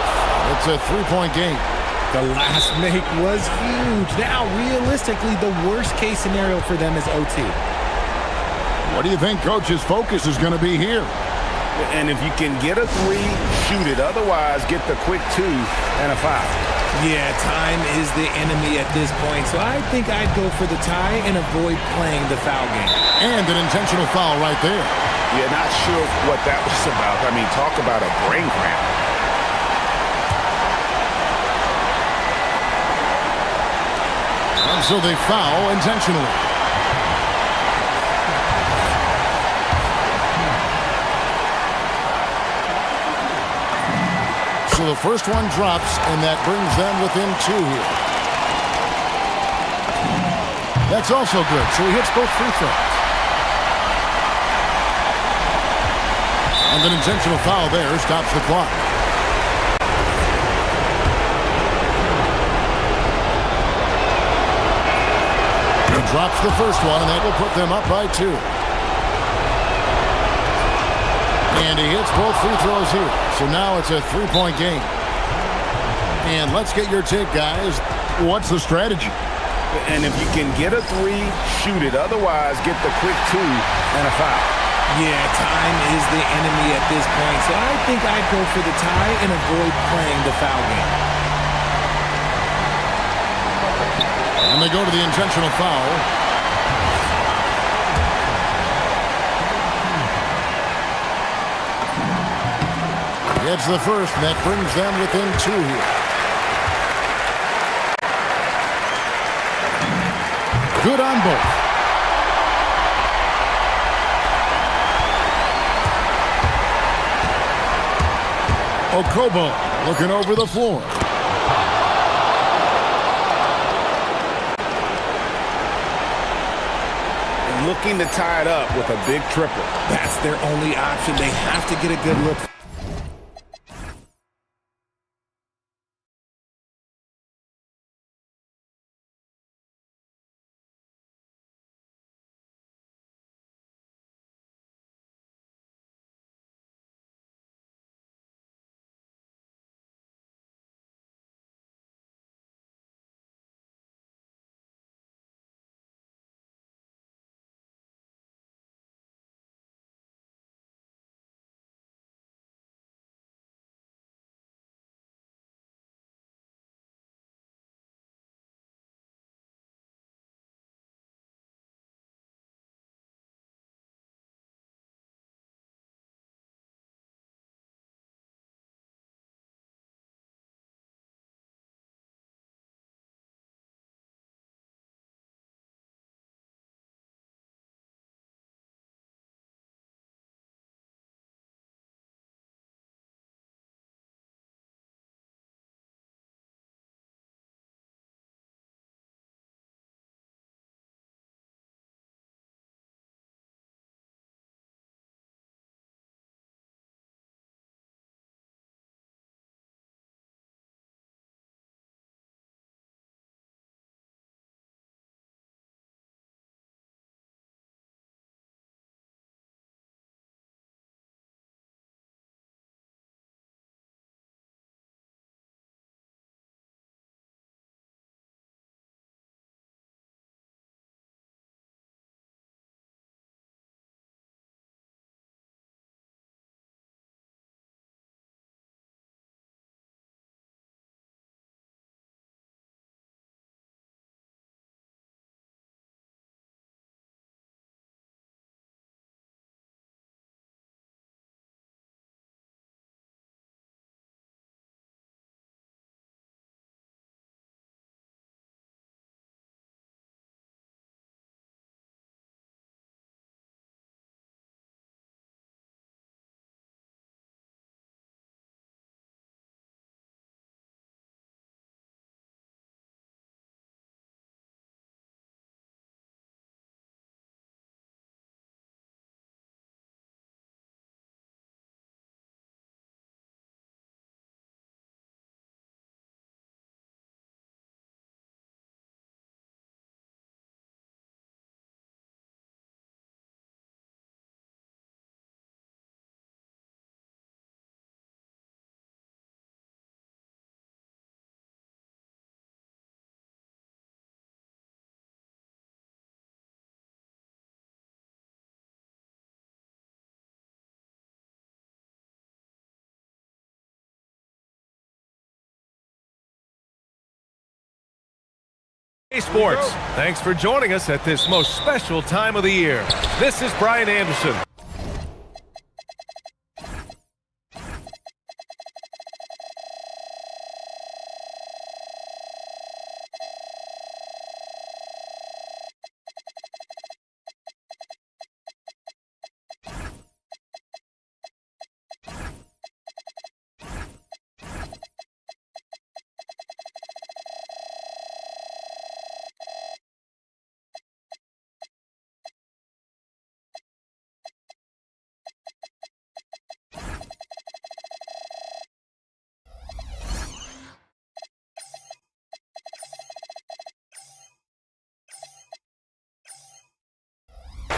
It's a 3-point game. The last make was huge. Now, realistically, the worst-case scenario for them is OT. What do you think Coach's focus is going to be here? And if you can get a 3, shoot it. Otherwise, get the quick 2 and a foul. Yeah, time is the enemy at this point, so I think I'd go for the tie and avoid playing the foul game. And an intentional foul right there. Yeah, not sure what that was about. I mean, talk about a brain cramp. And so they foul intentionally. So the first one drops, and that brings them within 2 here. That's also good, so he hits both free throws. And an intentional foul there stops the clock. He drops the first one, and that will put them up by 2. And he hits both free throws here. So now it's a 3-point game. And let's get your take, guys. What's the strategy? And if you can get a 3, shoot it. Otherwise, get the quick 2 and a foul. Yeah, time is the enemy at this point, so I think I'd go for the tie and avoid playing the foul game. And they go to the intentional foul. It's the first, and that brings them within 2 here. Good on both. Okobo looking over the floor. Looking to tie it up with a big triple. That's their only option. They have to get a good look. Hey Sports, thanks for joining us at this most special time of the year. This is Brian Anderson.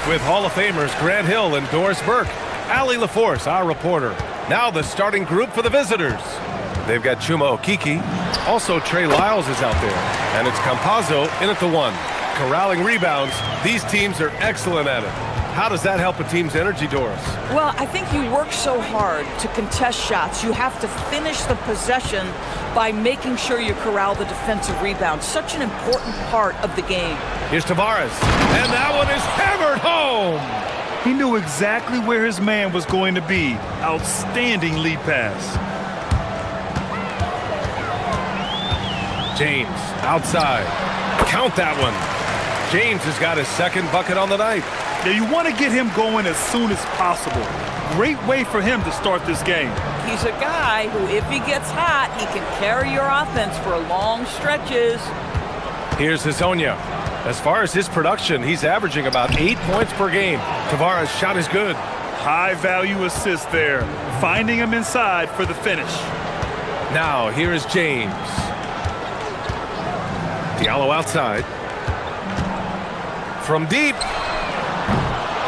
With Hall of Famers Grant Hill and Doris Burke, Allie LaForce, our reporter. Now the starting group for the visitors. They've got Chuma Okiki. Also Trey Lyles is out there. And it's Campazzo in at the one. Corralling rebounds. These teams are excellent at it. How does that help a team's energy, Doris? Well, I think you work so hard to contest shots. You have to finish the possession by making sure you corral the defensive rebound. Such an important part of the game. Here's Tavares, and that one is hammered home! He knew exactly where his man was going to be. Outstanding lead pass. James, outside. Count that one. James has got his second bucket on the night. Now you want to get him going as soon as possible. Great way for him to start this game. He's a guy who, if he gets hot, he can carry your offense for long stretches. Here's Hazonia. As far as his production, he's averaging about 8 points per game. Tavares' shot is good. High value assist there. Finding him inside for the finish. Now, here is James. Diallo outside. From deep.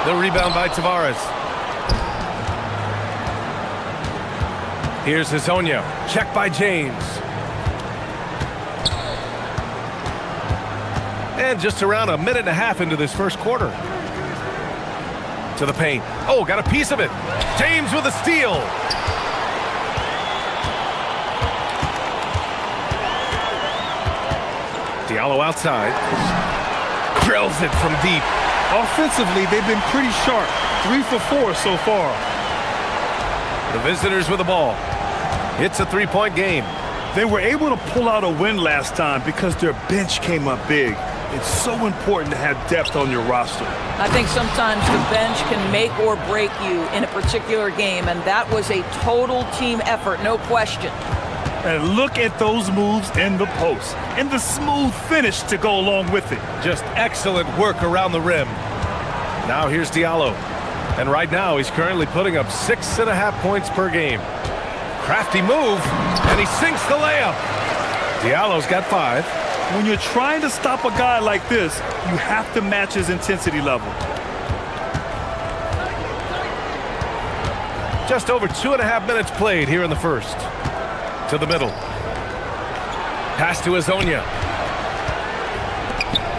The rebound by Tavares. Here's Hazonia. Check by James. And just around a minute and a half into this first quarter. To the paint. Oh, got a piece of it. James with a steal. Diallo outside. Drills it from deep. Offensively, they've been pretty sharp. 3 for 4 so far. The visitors with the ball. It's a three-point game. They were able to pull out a win last time because their bench came up big. It's so important to have depth on your roster. I think sometimes the bench can make or break you in a particular game, and that was a total team effort, no question. And look at those moves in the post and the smooth finish to go along with it. Just excellent work around the rim. Now here's Diallo. And right now he's currently putting up 6.5 points per game. Crafty move, and he sinks the layup. Diallo's got 5. When you're trying to stop a guy like this, you have to match his intensity level. Just over 2.5 minutes played here in the first. To the middle. Pass to Hazonia.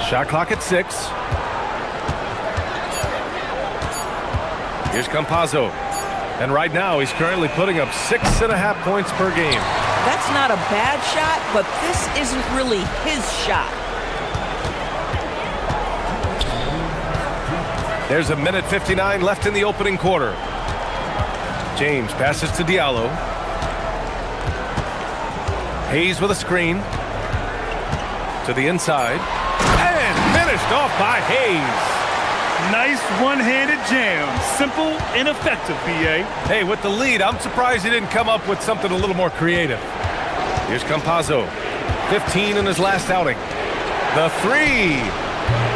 Shot clock at 6. Here's Campazzo. And right now he's currently putting up 6.5 points per game. That's not a bad shot, but this isn't really his shot. There's a minute 59 left in the opening quarter. James passes to Diallo. Hayes with a screen. To the inside. And finished off by Hayes. Nice one-handed jam. Simple and effective, B.A. Hey, with the lead, I'm surprised he didn't come up with something a little more creative. Here's Campazzo. 15 in his last outing. The 3.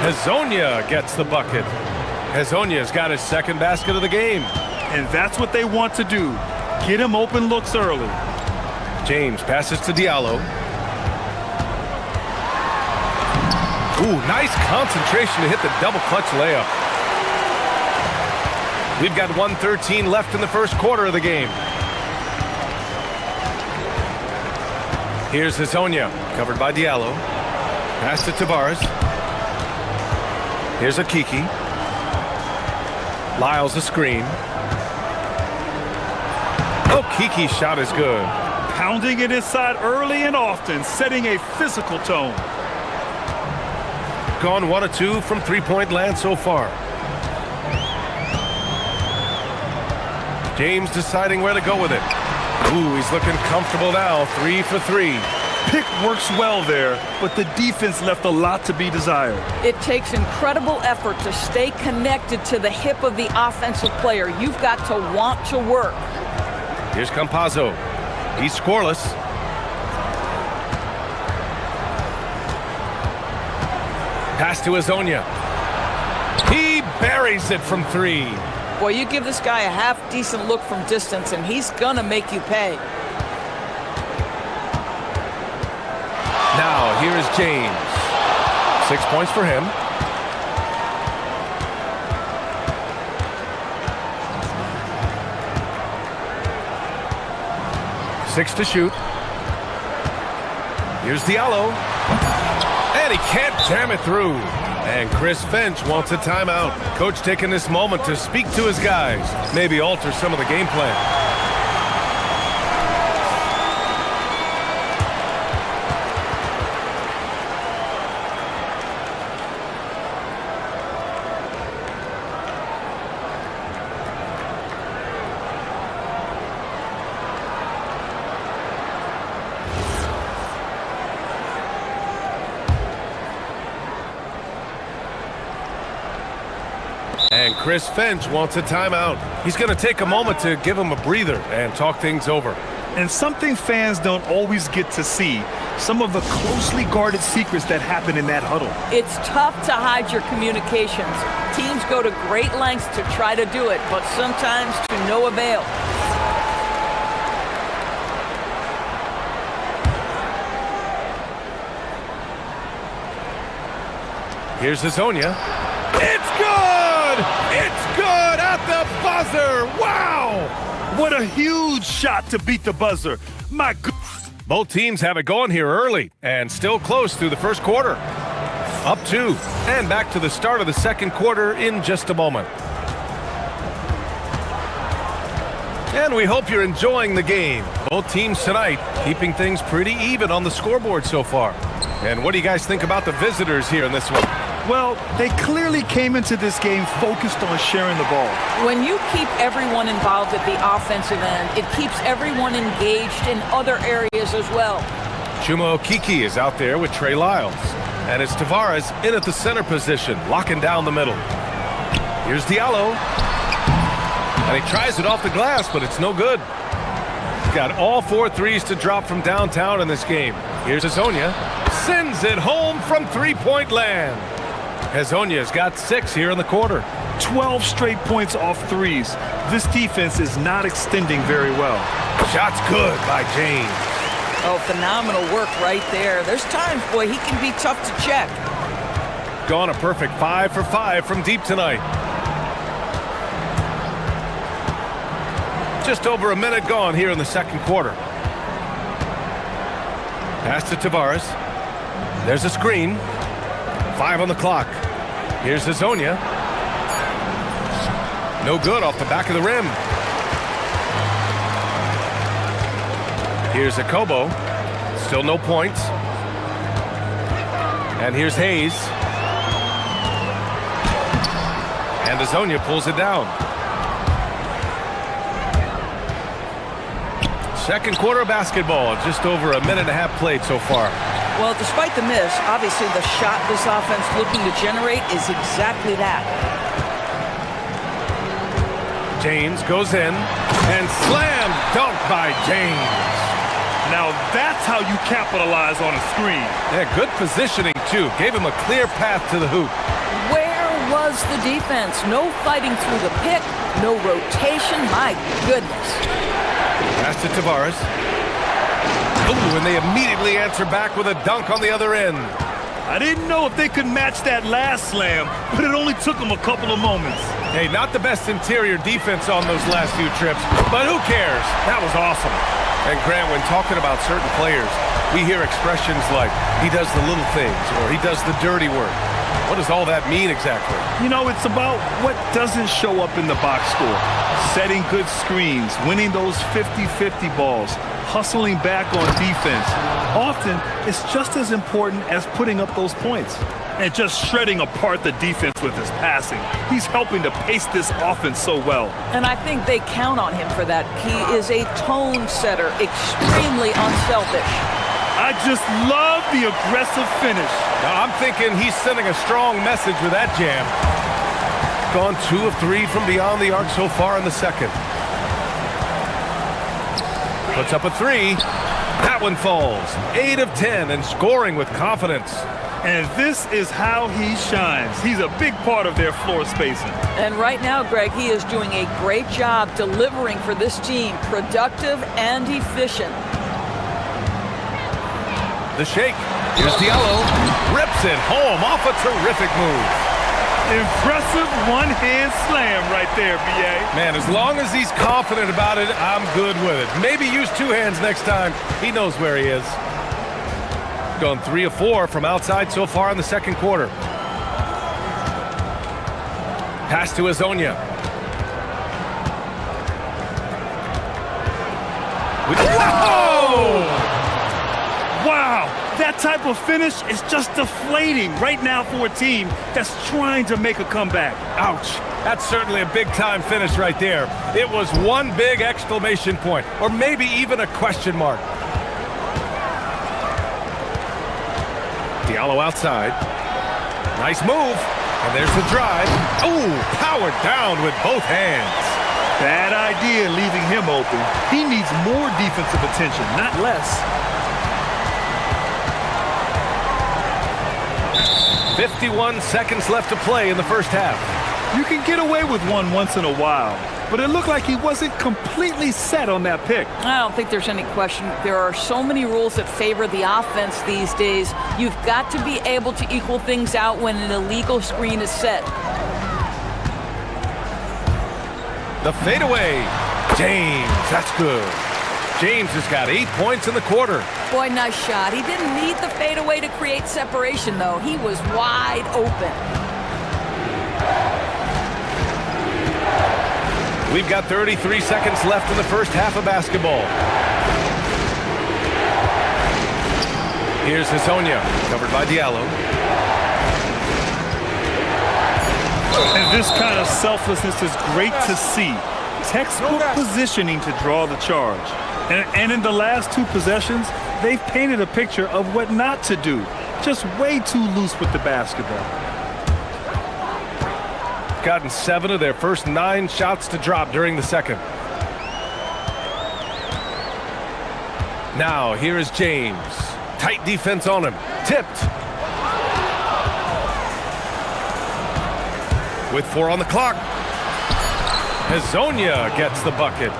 Hazonia gets the bucket. Hazonia's got his second basket of the game. And that's what they want to do. Get him open looks early. James passes to Diallo. Ooh, nice concentration to hit the double clutch layup. We've got 1:13 left in the first quarter of the game. Here's Hazonia, covered by Diallo. Pass to Tavares. Here's Okiki. Lyles a screen. Okiki's shot is good. Pounding it inside early and often, setting a physical tone. gone 1 of 2 from three-point land so far. James deciding where to go with it. Ooh, he's looking comfortable now. 3 for 3. Pick works well there, but the defense left a lot to be desired. It takes incredible effort to stay connected to the hip of the offensive player. You've got to want to work. Here's Campazzo. He's scoreless. Pass to Azonia. He buries it from 3. Boy, you give this guy a half-decent look from distance, and he's gonna make you pay. Now, here is James. 6 points for him. Six to shoot. Here's Diallo. And he can't jam it through. And Chris Finch wants a timeout. Coach taking this moment to speak to his guys. Maybe alter some of the game plan. And Chris Finch wants a timeout. He's going to take a moment to give him a breather and talk things over. And something fans don't always get to see, some of the closely guarded secrets that happen in that huddle. It's tough to hide your communications. Teams go to great lengths to try to do it, but sometimes to no avail. Here's Azonia. It's good! It's good at the buzzer! Wow! What a huge shot to beat the buzzer. My God. Both teams have it going here early and still close through the first quarter. Up 2 and back to the start of the second quarter in just a moment. And we hope you're enjoying the game. Both teams tonight keeping things pretty even on the scoreboard so far. And what do you guys think about the visitors here in this one? Well, they clearly came into this game focused on sharing the ball. When you keep everyone involved at the offensive end, it keeps everyone engaged in other areas as well. Chuma Okiki is out there with Trey Lyles. And it's Tavares in at the center position, locking down the middle. Here's Diallo. And he tries it off the glass, but it's no good. He's got all 4 threes to drop from downtown in this game. Here's Azonia. Sends it home from three-point land. Azonia's got 6 here in the quarter. 12 straight points off threes. This defense is not extending very well. Shot's good by James. Oh, phenomenal work right there. There's times, boy, he can be tough to check. Gone a perfect 5 for 5 from deep tonight. Just over a minute gone here in the second quarter. Pass to Tavares. There's a screen. 5 on the clock. Here's Azonia. No good off the back of the rim. Here's Akobo. Still no points. And here's Hayes. And Azonia pulls it down. Second quarter of basketball. Just over a minute and a half played so far. Well, despite the miss, obviously the shot this offense looking to generate is exactly that. James goes in and slam dunk by James. Now that's how you capitalize on a screen. Yeah, good positioning too. Gave him a clear path to the hoop. Where was the defense? No fighting through the pick, no rotation. My goodness. Pass to Tavares. Ooh, and they immediately answer back with a dunk on the other end. I didn't know if they could match that last slam, but it only took them a couple of moments. Hey, not the best interior defense on those last few trips, but who cares? That was awesome. And Grant, when talking about certain players, we hear expressions like, he does the little things, or he does the dirty work. What does all that mean exactly? You know, it's about what doesn't show up in the box score. Setting good screens, winning those 50-50 balls, hustling back on defense. Often, it's just as important as putting up those points. and just shredding apart the defense with his passing. He's helping to pace this offense so well. And I think they count on him for that. He is a tone setter, extremely unselfish. I just love the aggressive finish. Now, I'm thinking he's sending a strong message with that jam. Gone 2 of 3 from beyond the arc so far in the second. Puts up a 3. That one falls. 8 of 10 and scoring with confidence. And this is how he shines. He's a big part of their floor spacing. And right now, Greg, he is doing a great job delivering for this team, productive and efficient. The shake. Here's Diallo. Rips it home off a terrific move. Impressive one-hand slam right there, B.A. Man, as long as he's confident about it, I'm good with it. Maybe use 2 hands next time. He knows where he is. Gone 3 of 4 from outside so far in the second quarter. Pass to Azonia. Whoa! Wow, that type of finish is just deflating right now for a team that's trying to make a comeback. Ouch. That's certainly a big-time finish right there. It was one big exclamation point, or maybe even a question mark. Diallo outside. Nice move. And there's the drive. Oh, powered down with both hands. Bad idea leaving him open. He needs more defensive attention, not less. 51 seconds left to play in the first half. You can get away with one once in a while, but it looked like he wasn't completely set on that pick. I don't think there's any question. There are so many rules that favor the offense these days. You've got to be able to equal things out when an illegal screen is set. The fadeaway. James, that's good. James has got 8 points in the quarter. Boy, nice shot. He didn't need the fadeaway to create separation, though. He was wide open. We've got 33 seconds left in the first half of basketball. Here's Hazonia, covered by Diallo. And this kind of selflessness is great to see. Textbook positioning to draw the charge. And in the last 2 possessions, they've painted a picture of what not to do. Just way too loose with the basketball. Gotten 7 of their first 9 shots to drop during the second. Now, here is James. Tight defense on him. Tipped. With 4 on the clock. Hazonia gets the bucket.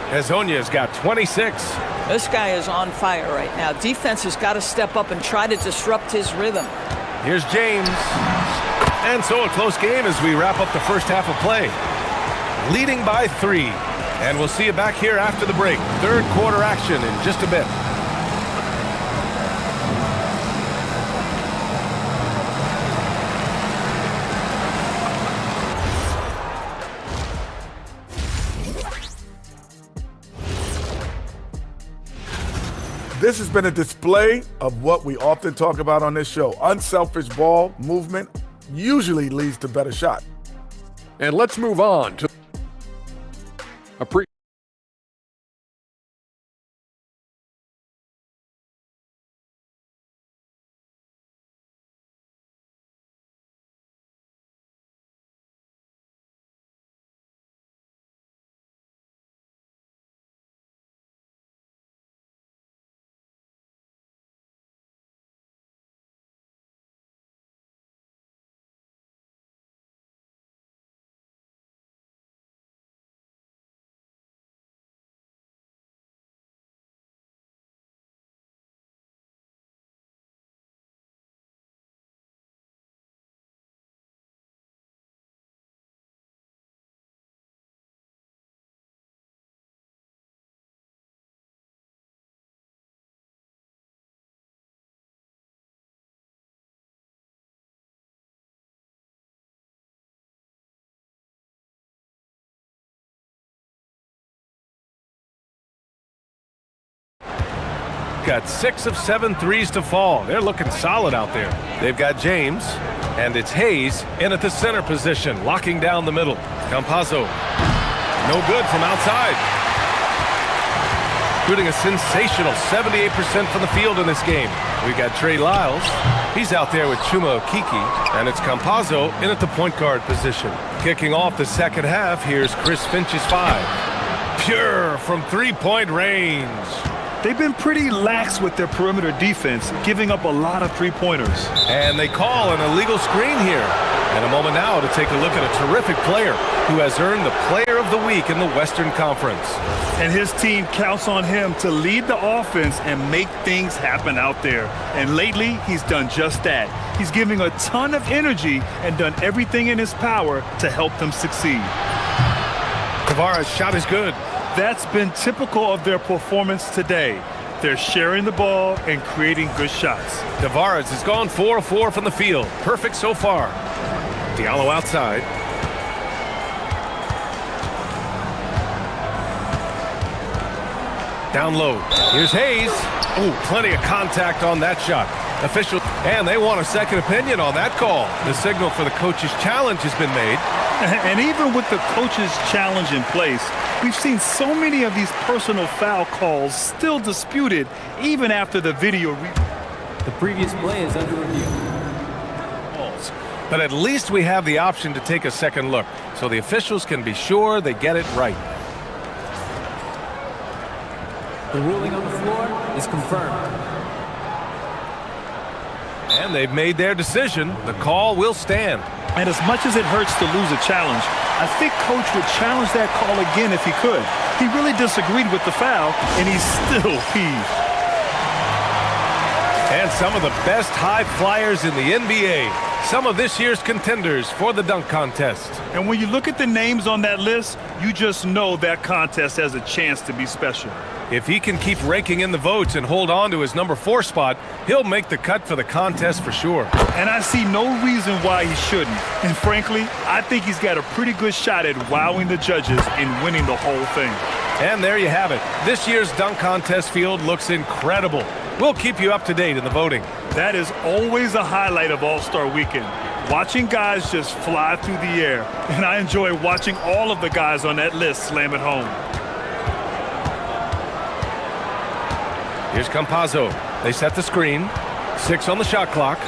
Hazonia's got 26. This guy is on fire right now. Defense has got to step up and try to disrupt his rhythm. Here's James. And so a close game as we wrap up the first half of play. Leading by 3. And we'll see you back here after the break. Third quarter action in just a bit. This has been a display of what we often talk about on this show. Unselfish ball movement usually leads to better shot. And let's move on to a got 6 of 7 threes to fall. They're looking solid out there. They've got James, and it's Hayes in at the center position, locking down the middle. Campazzo, no good from outside. Shooting a sensational 78% from the field in this game. We got Trey Lyles. He's out there with Chuma Okiki, and it's Campazzo in at the point guard position. Kicking off the second half, here's Chris Finch's 5. Pure from three-point range. They've been pretty lax with their perimeter defense, giving up a lot of three-pointers. And they call an illegal screen here. And a moment now to take a look at a terrific player who has earned the Player of the Week in the Western Conference. And his team counts on him to lead the offense and make things happen out there. And lately, he's done just that. He's giving a ton of energy and done everything in his power to help them succeed. Tavares' shot is good. That's been typical of their performance today. They're sharing the ball and creating good shots. Tavares has gone 4 of 4 from the field. Perfect so far. Diallo outside. Down low. Here's Hayes. Oh, plenty of contact on that shot. Official, and they want a second opinion on that call. The signal for the coach's challenge has been made. And even with the coach's challenge in place, we've seen so many of these personal foul calls still disputed even after the video. The previous play is under review. But at least we have the option to take a second look, so the officials can be sure they get it right. The ruling on the floor is confirmed. And they've made their decision. The call will stand. And as much as it hurts to lose a challenge, I think Coach would challenge that call again if he could. He really disagreed with the foul, and he's still peeved. And some of the best high flyers in the NBA. Some of this year's contenders for the dunk contest. And when you look at the names on that list, you just know that contest has a chance to be special. If he can keep raking in the votes and hold on to his number 4 spot, he'll make the cut for the contest for sure. And I see no reason why he shouldn't. And frankly, I think he's got a pretty good shot at wowing the judges and winning the whole thing. And there you have it. This year's dunk contest field looks incredible. We'll keep you up to date in the voting. That is always a highlight of All-Star Weekend. Watching guys just fly through the air. And I enjoy watching all of the guys on that list slam it home. Here's Campazzo. They set the screen. 6 on the shot clock.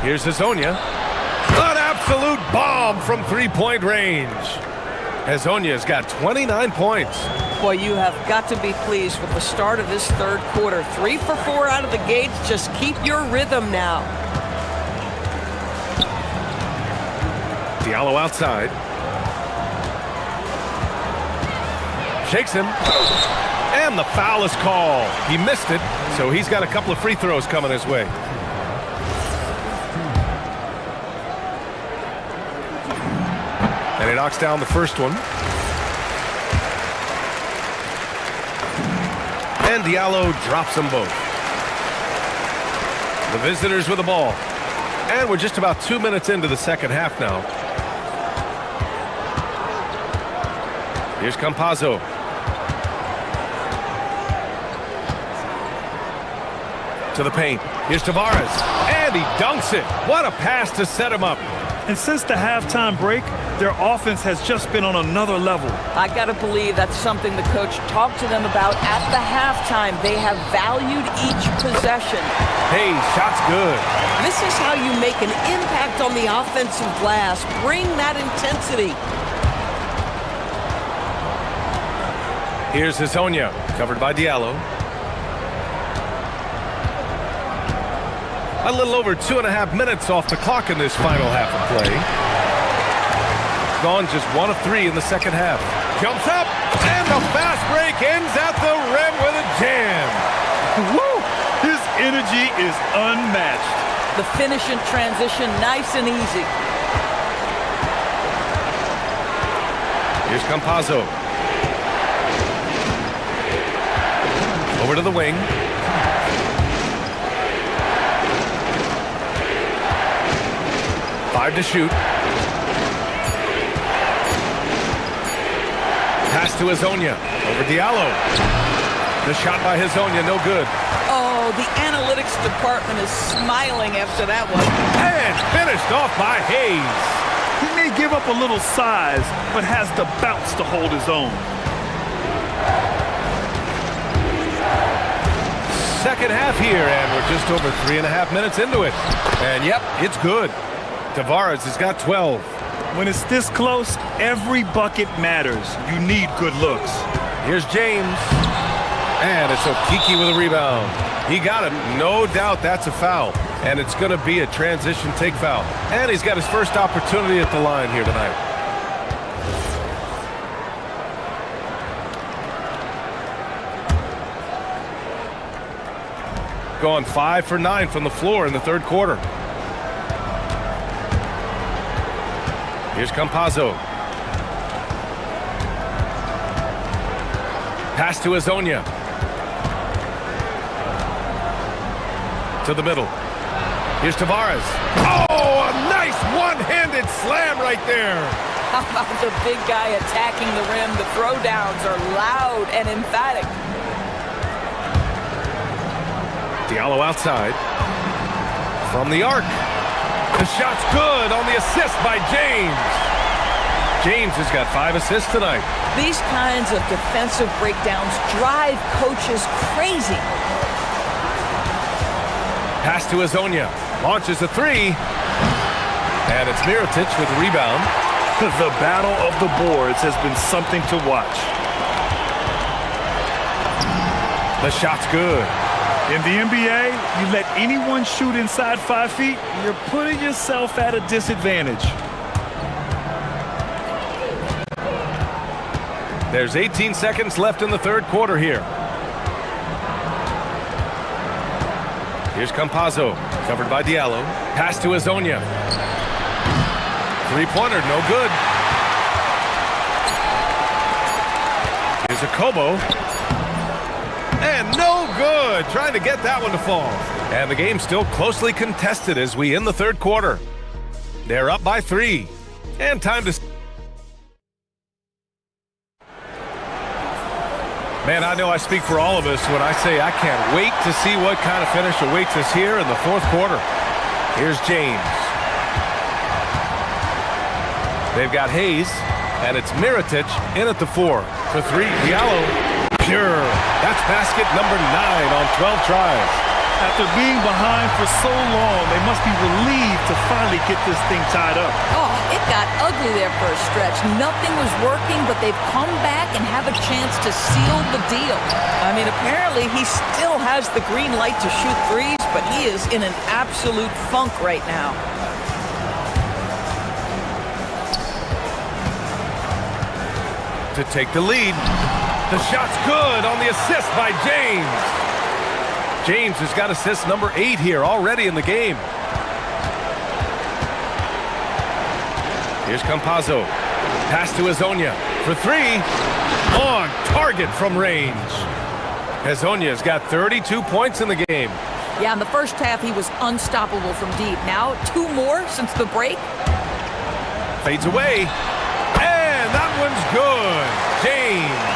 Here's Hezonja. An absolute bomb from three-point range. Hezonja's got 29 points. Boy, you have got to be pleased with the start of this third quarter. 3 for 4 out of the gates. Just keep your rhythm now. Diallo outside. Shakes him. And the foul is called. He missed it, so he's got a couple of free throws coming his way. And he knocks down the first one. And Diallo drops them both. The visitors with the ball. And we're just about 2 minutes into the second half now. Here's Campazzo. To the paint. Here's Tavares. And he dunks it. What a pass to set him up. And since the halftime break, their offense has just been on another level. I got to believe that's something the coach talked to them about at the halftime. They have valued each possession. Hey, shot's good. This is how you make an impact on the offensive glass. Bring that intensity. Here's Hezonja, covered by Diallo. A little over 2.5 minutes off the clock in this final half of play. Gone just 1 of 3 in the second half. Jumps up, and the fast break ends at the rim with a jam. Woo! His energy is unmatched. The finish in transition, nice and easy. Here's Campazzo. Over to the wing. Pass to Hazonia. Over Diallo. The shot by Hazonia, no good. Oh, the analytics department is smiling after that one. And finished off by Hayes. He may give up a little size, but has the bounce to hold his own. Second half here, and we're just over 3.5 minutes into it. And yep, it's good. Tavares has got 12. When it's this close, every bucket matters. You need good looks. Here's James. And it's Okiki with a rebound. He got him. No doubt that's a foul. And it's going to be a transition take foul. And he's got his first opportunity at the line here tonight. Going 5 for 9 from the floor in the third quarter. Here's Campazzo. Pass to Hazonia. To the middle. Here's Tavares. Oh, a nice one-handed slam right there. How about the big guy attacking the rim? The throwdowns are loud and emphatic. Diallo outside. From the arc. The shot's good on the assist by James. James has got 5 assists tonight. These kinds of defensive breakdowns drive coaches crazy. Pass to Hazonia. Launches a 3. And it's Mirotic with the rebound. The battle of the boards has been something to watch. The shot's good. In the NBA, you let anyone shoot inside 5 feet, you're putting yourself at a disadvantage. There's 18 seconds left in the third quarter here. Here's Campazzo, covered by Diallo. Pass to Hazonia. Three-pointer, no good. Here's a Kobo. And no good. Trying to get that one to fall. And the game's still closely contested as we end the third quarter. They're up by 3. And time to... Man, I know I speak for all of us when I say I can't wait to see what kind of finish awaits us here in the fourth quarter. Here's James. They've got Hayes, and it's Mirotic in at the 4. For 3, Diallo. Pure. That's basket number 9 on 12 tries. After being behind for so long, they must be relieved to finally get this thing tied up. Oh, it got ugly there for a stretch. Nothing was working, but they've come back and have a chance to seal the deal. I mean, apparently he still has the green light to shoot threes, but he is in an absolute funk right now. To take the lead. The shot's good on the assist by James. James has got assist number 8 here already in the game. Here's Campazzo. Pass to Hazonia for 3. On target from range. Hazonia's got 32 points in the game. Yeah, in the first half he was unstoppable from deep. Now 2 more since the break. Fades away. And that one's good. James.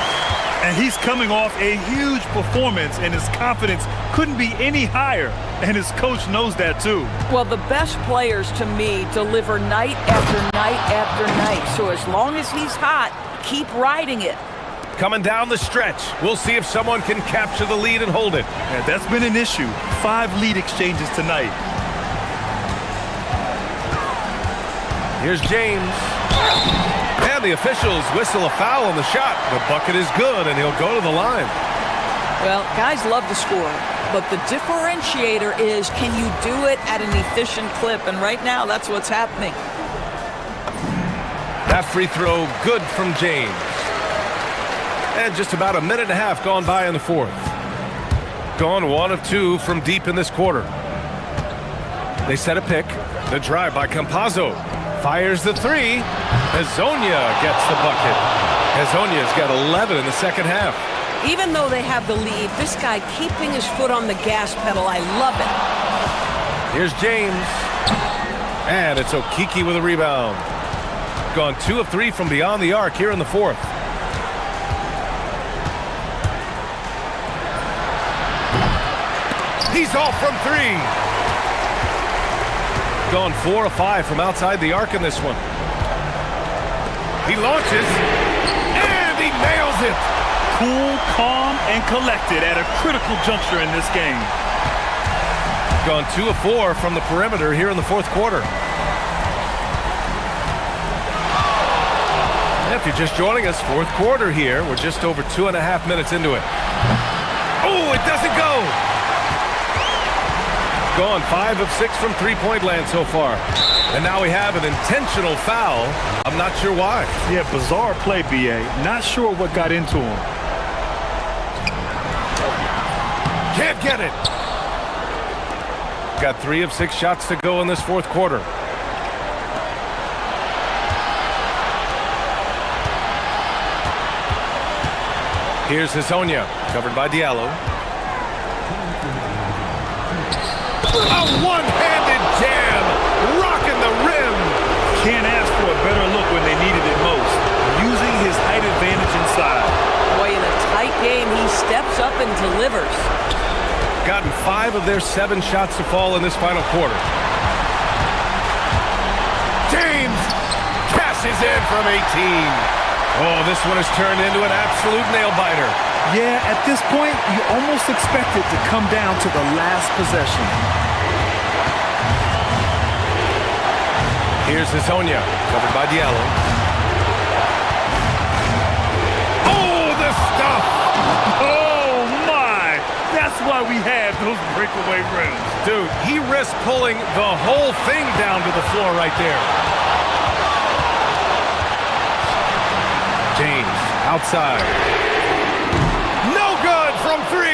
And he's coming off a huge performance, and his confidence couldn't be any higher. And his coach knows that, too. Well, the best players, to me, deliver night after night after night. So as long as he's hot, keep riding it. Coming down the stretch. We'll see if someone can capture the lead and hold it. Yeah, that's been an issue. 5 lead exchanges tonight. Here's James. And the officials whistle a foul on the shot. The bucket is good, and he'll go to the line. Well, guys love to score, but the differentiator is, can you do it at an efficient clip? And right now, that's what's happening. That free throw good from James. And just about a minute and a half gone by in the fourth. Gone 1 of 2 from deep in this quarter. They set a pick. The drive by Campazzo. Fires the 3. Hazonia gets the bucket. Hazonia's got 11 in the second half. Even though they have the lead, this guy keeping his foot on the gas pedal, I love it. Here's James. And it's Okiki with a rebound. Gone 2 of 3 from beyond the arc here in the fourth. He's off from three. Gone 4 of 5 from outside the arc in this one. He launches, and he nails it. Cool, calm, and collected at a critical juncture in this game. Gone 2 of 4 from the perimeter here in the fourth quarter. If you're just joining us, fourth quarter here. We're just over 2.5 minutes into it. Oh, it doesn't go. Gone 5 of 6 from three-point land so far. And now we have an intentional foul. I'm not sure why. Yeah, bizarre play, B.A. Not sure what got into him. Can't get it. Got 3 of 6 shots to go in this fourth quarter. Here's Hazonia, covered by Diallo. A one-handed jam, rocking the rim. Can't ask for a better look when they needed it most. Using his height advantage inside. Boy, in a tight game, he steps up and delivers. Gotten 5 of their 7 shots to fall in this final quarter. James cashes in from 18. Oh, this one has turned into an absolute nail-biter. Yeah, at this point, you almost expect it to come down to the last possession. Here's Hazonia, covered by Diallo. Oh, the stuff! Oh, my! That's why we have those breakaway rims. Dude, he risked pulling the whole thing down to the floor right there. James, outside. No good from 3!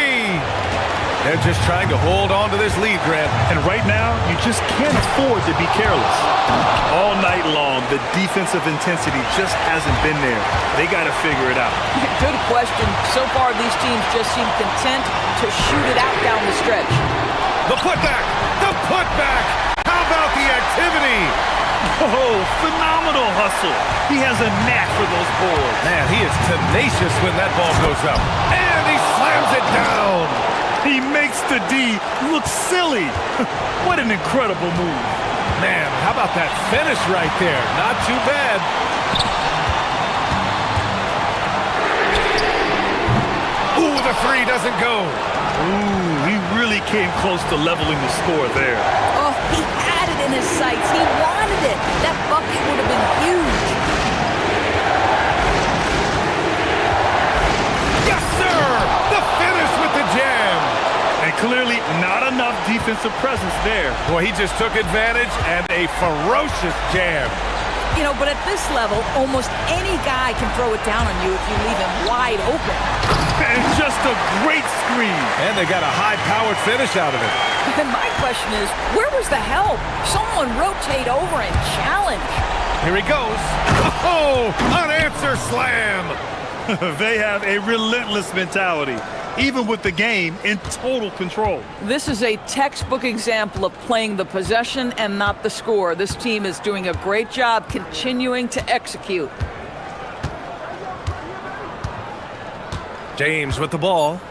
They're just trying to hold on to this lead, Grant. And right now, you just can't afford to be careless. All night long, the defensive intensity just hasn't been there. They got to figure it out. Good question. So far, these teams just seem content to shoot it out down the stretch. The putback! The putback! How about the activity? Oh, phenomenal hustle. He has a knack for those boards. Man, he is tenacious when that ball goes up. And he slams it down. He makes the D look silly. What an incredible move. Man, how about that finish right there? Not too bad. Ooh, the 3 doesn't go. Ooh, he really came close to leveling the score there. Oh, he had it in his sights. He wanted it. That bucket would have been huge. Yes, sir! The finish with the jam. And clearly not enough defensive presence there. Boy, he just took advantage and a ferocious jam. You know, but at this level, almost any guy can throw it down on you if you leave him wide open. And just a great screen. And they got a high-powered finish out of it. And my question is, where was the help? Someone rotate over and challenge. Here he goes. Oh, unanswered slam. They have a relentless mentality, even with the game in total control. This is a textbook example of playing the possession and not the score. This team is doing a great job continuing to execute. James with the ball.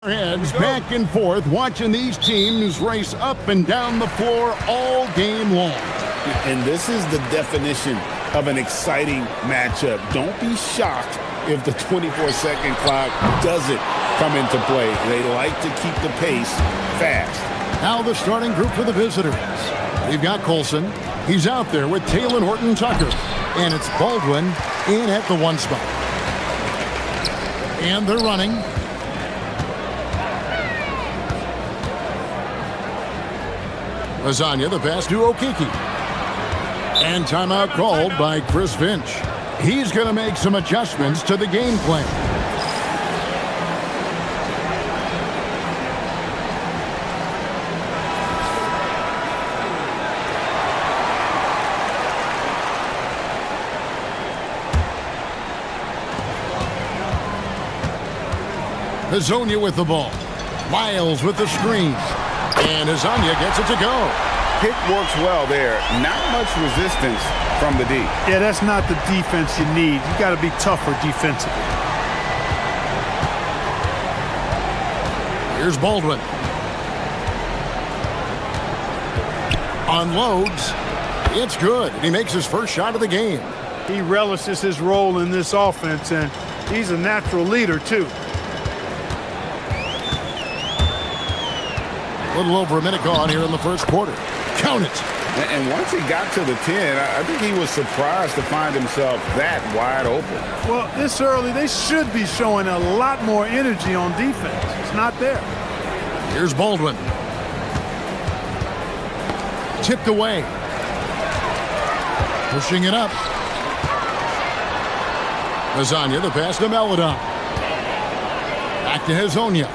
Heads back and forth, watching these teams race up and down the floor all game long. And this is the definition of an exciting matchup. Don't be shocked if the 24-second clock doesn't come into play. They like to keep the pace fast. Now the starting group for the visitors. We've got Colson. He's out there with Taylor Horton Tucker. And it's Baldwin in at the 1 spot. And they're running. Lasagna, the pass to Okiki. And timeout called by Chris Finch. He's going to make some adjustments to the game plan. Hazonia with the ball. Miles with the screen. And Hazonia gets it to go. Pick works well there. Not much resistance from the D. Yeah, that's not the defense you need. You got to be tougher defensively. Here's Baldwin. Unloads. It's good. He makes his first shot of the game. He relishes his role in this offense, and he's a natural leader, too. A little over a minute gone here in the first quarter. Count it. And once he got to the 10, I think he was surprised to find himself that wide open. Well, this early, they should be showing a lot more energy on defense. It's not there. Here's Baldwin. Tipped away. Pushing it up. Lasagna, the pass to Meladon. Back to Hazonia.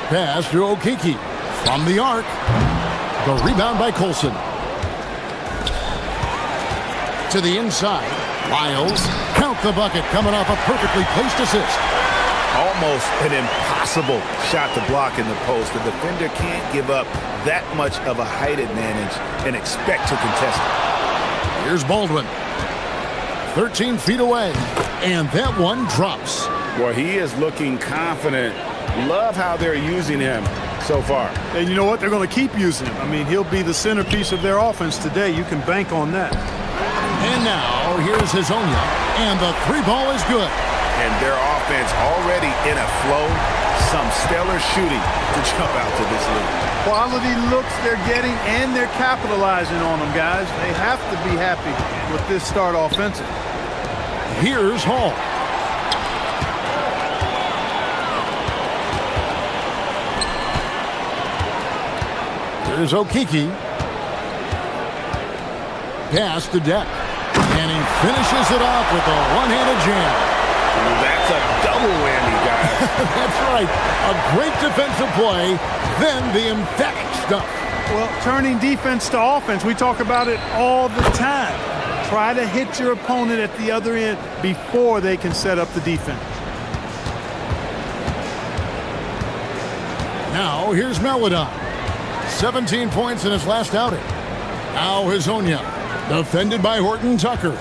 Pass to Okiki. From the arc. The rebound by Colson. To the inside. Miles. Count the bucket coming off a perfectly placed assist. Almost an impossible shot to block in the post. The defender can't give up that much of a height advantage and expect to contest it. Here's Baldwin. 13 feet away. And that one drops. Well, he is looking confident. Love how they're using him so far. And you know what? They're going to keep using him. I mean, he'll be the centerpiece of their offense today. You can bank on that. And now, here's Hazonia. And the 3-ball is good. And their offense already in a flow. Some stellar shooting to jump out to this lead. Quality looks they're getting, and they're capitalizing on them, guys. They have to be happy with this start offensive. Here's Hall. Here's Okiki. Pass to Deck. And he finishes it off with a one-handed jam. That's a double whammy, guys. That's right. A great defensive play, then the emphatic stuff. Well, turning defense to offense, we talk about it all the time. Try to hit your opponent at the other end before they can set up the defense. Now, here's Meladon. 17 points in his last outing. Now Hazonia, defended by Horton Tucker.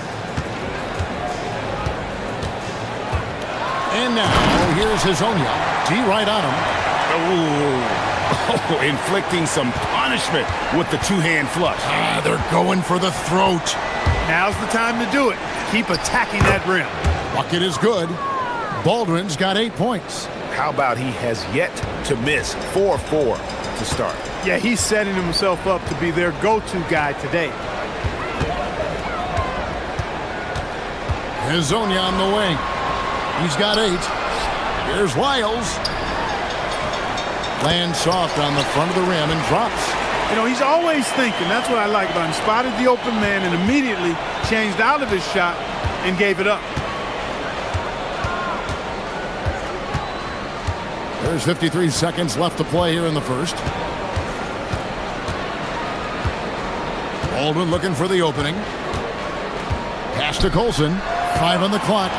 And now here's Hazonia. D right on him. Oh, inflicting some punishment with the two-hand flush. They're going for the throat. Now's the time to do it. Keep attacking that rim. Bucket is good. Baldwin's got 8 points. How about he has yet to miss 4-4 to start? Yeah, he's setting himself up to be their go-to guy today. Hazonia on the wing. He's got 8. Here's Wiles. Lands soft on the front of the rim and drops. You know, he's always thinking. That's what I like about him. Spotted the open man and immediately changed out of his shot and gave it up. There's 53 seconds left to play here in the first. Baldwin looking for the opening. Pass to Colson. 5 on the clock.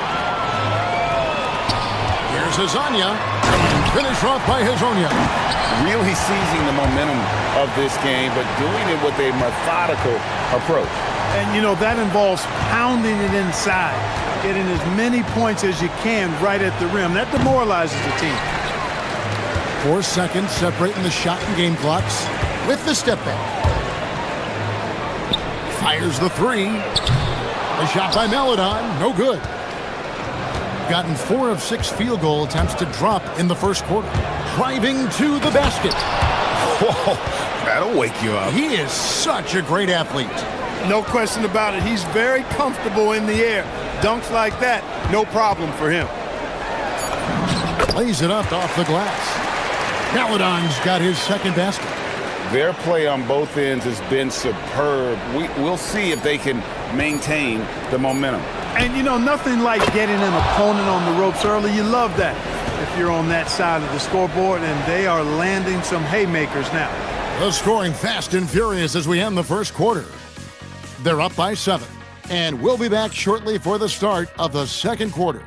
Here's Hazonia. Finished off by Hazonia. Really seizing the momentum of this game, but doing it with a methodical approach. And, you know, that involves pounding it inside. getting as many points as you can right at the rim. That demoralizes the team. 4 seconds separating the shot and game clocks with the step back. Fires the three. A shot by Maledon, no good. Gotten 4 of 6 field goal attempts to drop in the first quarter. Driving to the basket. Whoa, that'll wake you up. He is such a great athlete. No question about it. He's very comfortable in the air. Dunks like that, no problem for him. Plays it up off the glass. Maledon's got his second basket. Their play on both ends has been superb. We'll see if they can maintain the momentum. And, you know, nothing like getting an opponent on the ropes early. You love that if you're on that side of the scoreboard, and they are landing some haymakers now. The scoring fast and furious as we end the first quarter. They're up by 7, and we'll be back shortly for the start of the second quarter.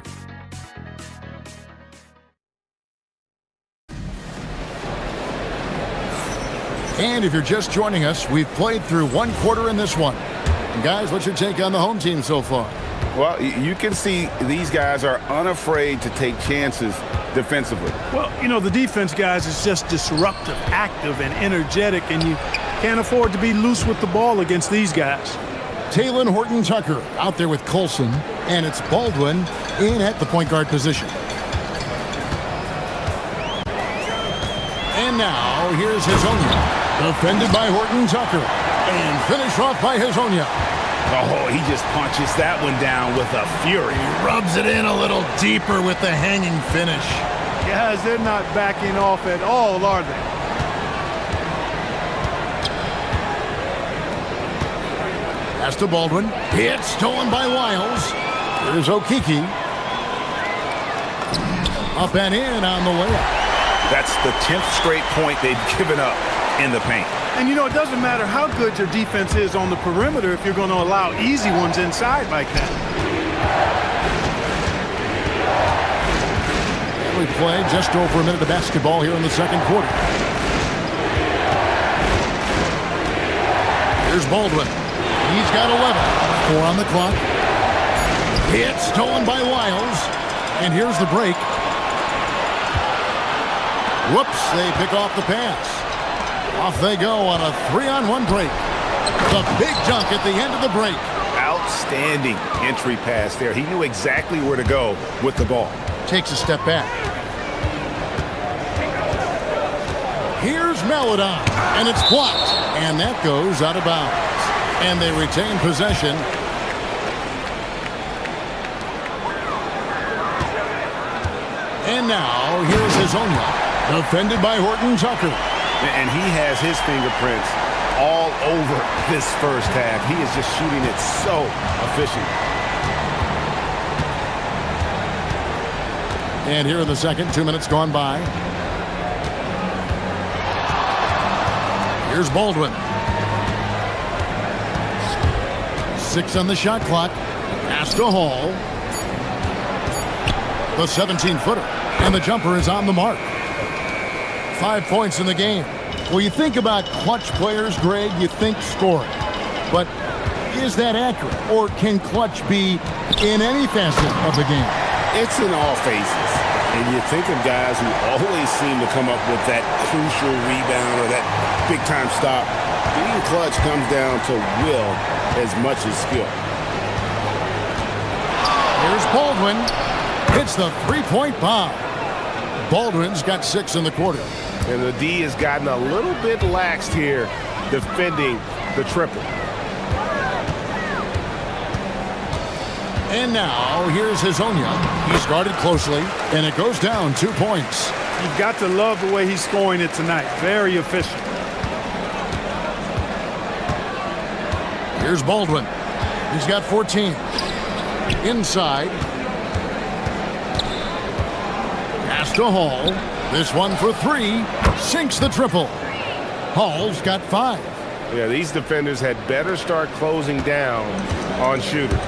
And if you're just joining us, we've played through one quarter in this one. And guys, what's your take on the home team so far? Well, you can see these guys are unafraid to take chances defensively. Well, you know, the defense, guys, is just disruptive, active, and energetic, and you can't afford to be loose with the ball against these guys. Taylor Horton-Tucker out there with Colson, and it's Baldwin in at the point guard position. And now, here's Hazonia. Defended by Horton-Tucker, and finished off by Hazonia. Oh, he just punches that one down with a fury. He rubs it in a little deeper with the hanging finish. Guys, they're not backing off at all, are they? Pass to Baldwin. It's stolen by Wiles. Here's Okiki. Up and in on the layup. That's the 10th straight point they've given up in the paint. And you know, it doesn't matter how good your defense is on the perimeter if you're going to allow easy ones inside like that. And we played just over a minute of basketball here in the second quarter. Here's Baldwin. He's got 11. 4 on the clock. It's stolen by Wiles. And here's the break. Whoops, they pick off the pass. Off they go on a 3-on-1 break. The big dunk at the end of the break. Outstanding entry pass there. He knew exactly where to go with the ball. Takes a step back. Here's Maledon, and it's blocked. And that goes out of bounds. And they retain possession. And now, here's Hazonia. Defended by Horton-Tucker. And he has his fingerprints all over this first half. He is just shooting it so efficient. And here in the second, 2 minutes gone by. Here's Baldwin. 6 on the shot clock. Pass to Hall. The 17-footer. And the jumper is on the mark. 5 points in the game. Well, you think about clutch players, Greg, you think scoring. But is that accurate? Or can clutch be in any facet of the game? It's in all phases. And you think of guys who always seem to come up with that crucial rebound or that big-time stop. Being clutch comes down to will as much as skill. Here's Baldwin. Hits the three-point bomb. Baldwin's got 6 in the quarter. And the D has gotten a little bit laxed here defending the triple. And now, here's Hazonia. He's guarded closely, and it goes down 2 points. You've got to love the way he's scoring it tonight. Very efficient. Here's Baldwin. He's got 14. Inside. Pass to Hall. This one for 3. Sinks the triple. Hall's got 5. Yeah, these defenders had better start closing down on shooters.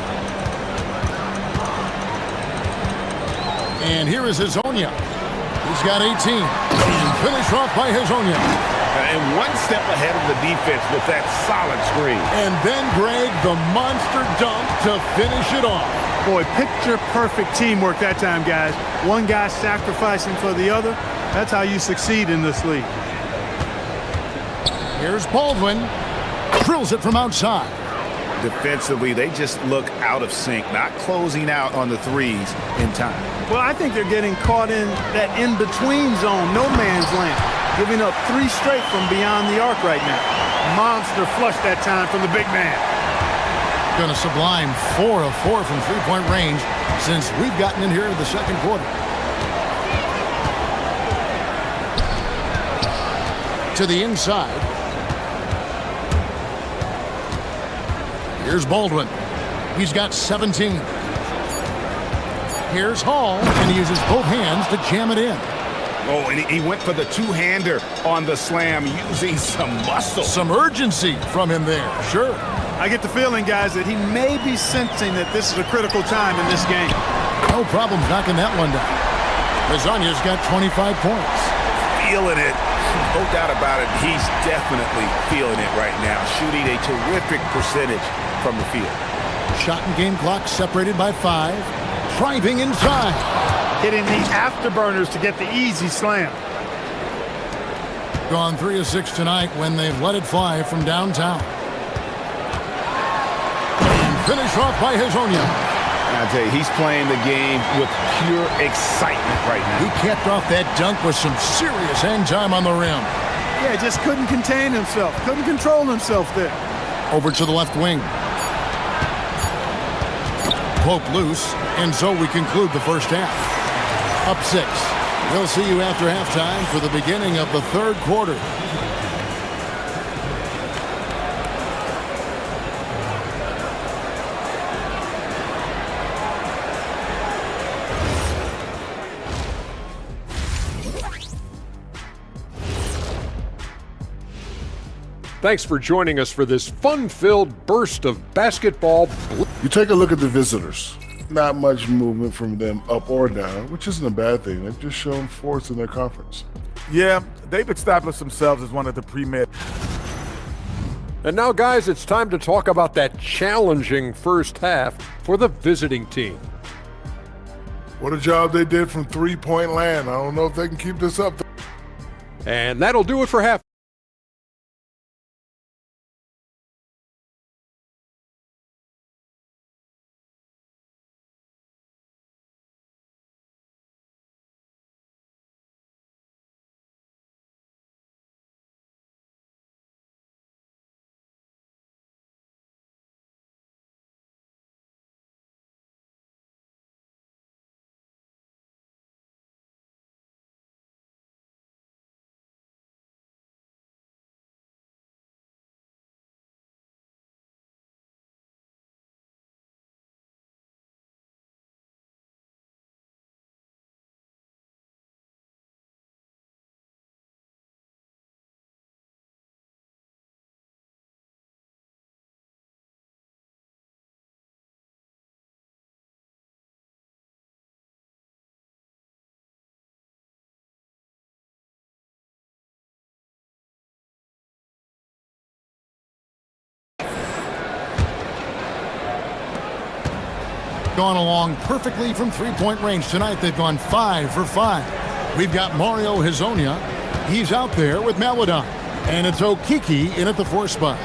And here is Hazonia. He's got 18. And finished off by Hazonia. And one step ahead of the defense with that solid screen. And then, Greg, the monster dunk to finish it off. Boy, picture-perfect teamwork that time, guys. One guy sacrificing for the other. That's how you succeed in this league. Here's Baldwin. Drills it from outside. Defensively, they just look out of sync, not closing out on the threes in time. Well, I think they're getting caught in that in-between zone, no man's land, giving up 3 straight from beyond the arc right now. Monster flush that time from the big man. Been a sublime 4 of 4 from three-point range since we've gotten in here in the second quarter. To the inside. Here's Baldwin. He's got 17. Here's Hall, and he uses both hands to jam it in. Oh, and he went for the two-hander on the slam, using some muscle. Some urgency from him there, sure. I get the feeling, guys, that he may be sensing that this is a critical time in this game. No problem knocking that one down. Lasagna's got 25 points. Feeling it. No doubt about it. He's definitely feeling it right now, shooting a terrific percentage from the field. Shot and game clock separated by 5. Driving inside. Hitting the afterburners to get the easy slam. Gone 3 of 6 tonight when they've let it fly from downtown. And finished off by Hazonia. I'll tell you, he's playing the game with pure excitement right now. He capped off that dunk with some serious hang time on the rim. Yeah, just couldn't contain himself. Couldn't control himself there. Over to the left wing. Pope loose, and so we conclude the first half. Up 6. We'll see you after halftime for the beginning of the third quarter. Thanks for joining us for this fun-filled burst of basketball. You take a look at the visitors. Not much movement from them up or down, which isn't a bad thing. They've just shown force in their conference. Yeah, they've established themselves as one of the premier. And now, guys, it's time to talk about that challenging first half for the visiting team. What a job they did from three-point land. I don't know if they can keep this up. And that'll do it for half. Gone along perfectly from three-point range tonight. They've gone 5 for 5. We've got Mario Hazonia. He's out there with Maladon. And it's Okiki in at the 4 spot.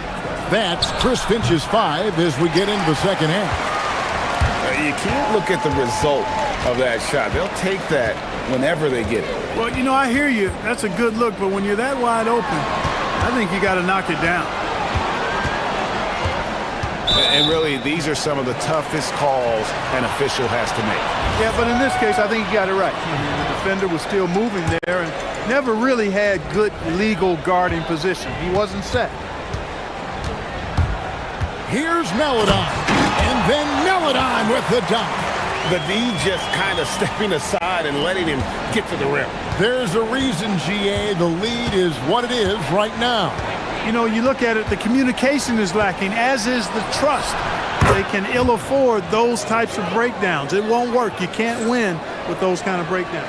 That's Chris Finch's 5 as we get into the second half. You can't look at the result of that shot. They'll take that whenever they get it. Well, you know, I hear you. That's a good look, but when you're that wide open, I think you got to knock it down. And really, these are some of the toughest calls an official has to make. Yeah, but in this case, I think you got it right. The defender was still moving there and never really had good legal guarding position. He wasn't set. Here's Maladon. And then Maladon with the dunk. The D just kind of stepping aside and letting him get to the rim. There's a reason, GA. The lead is what it is right now. You know, you look at it, the communication is lacking, as is the trust. They can ill afford those types of breakdowns. It won't work. You can't win with those kind of breakdowns.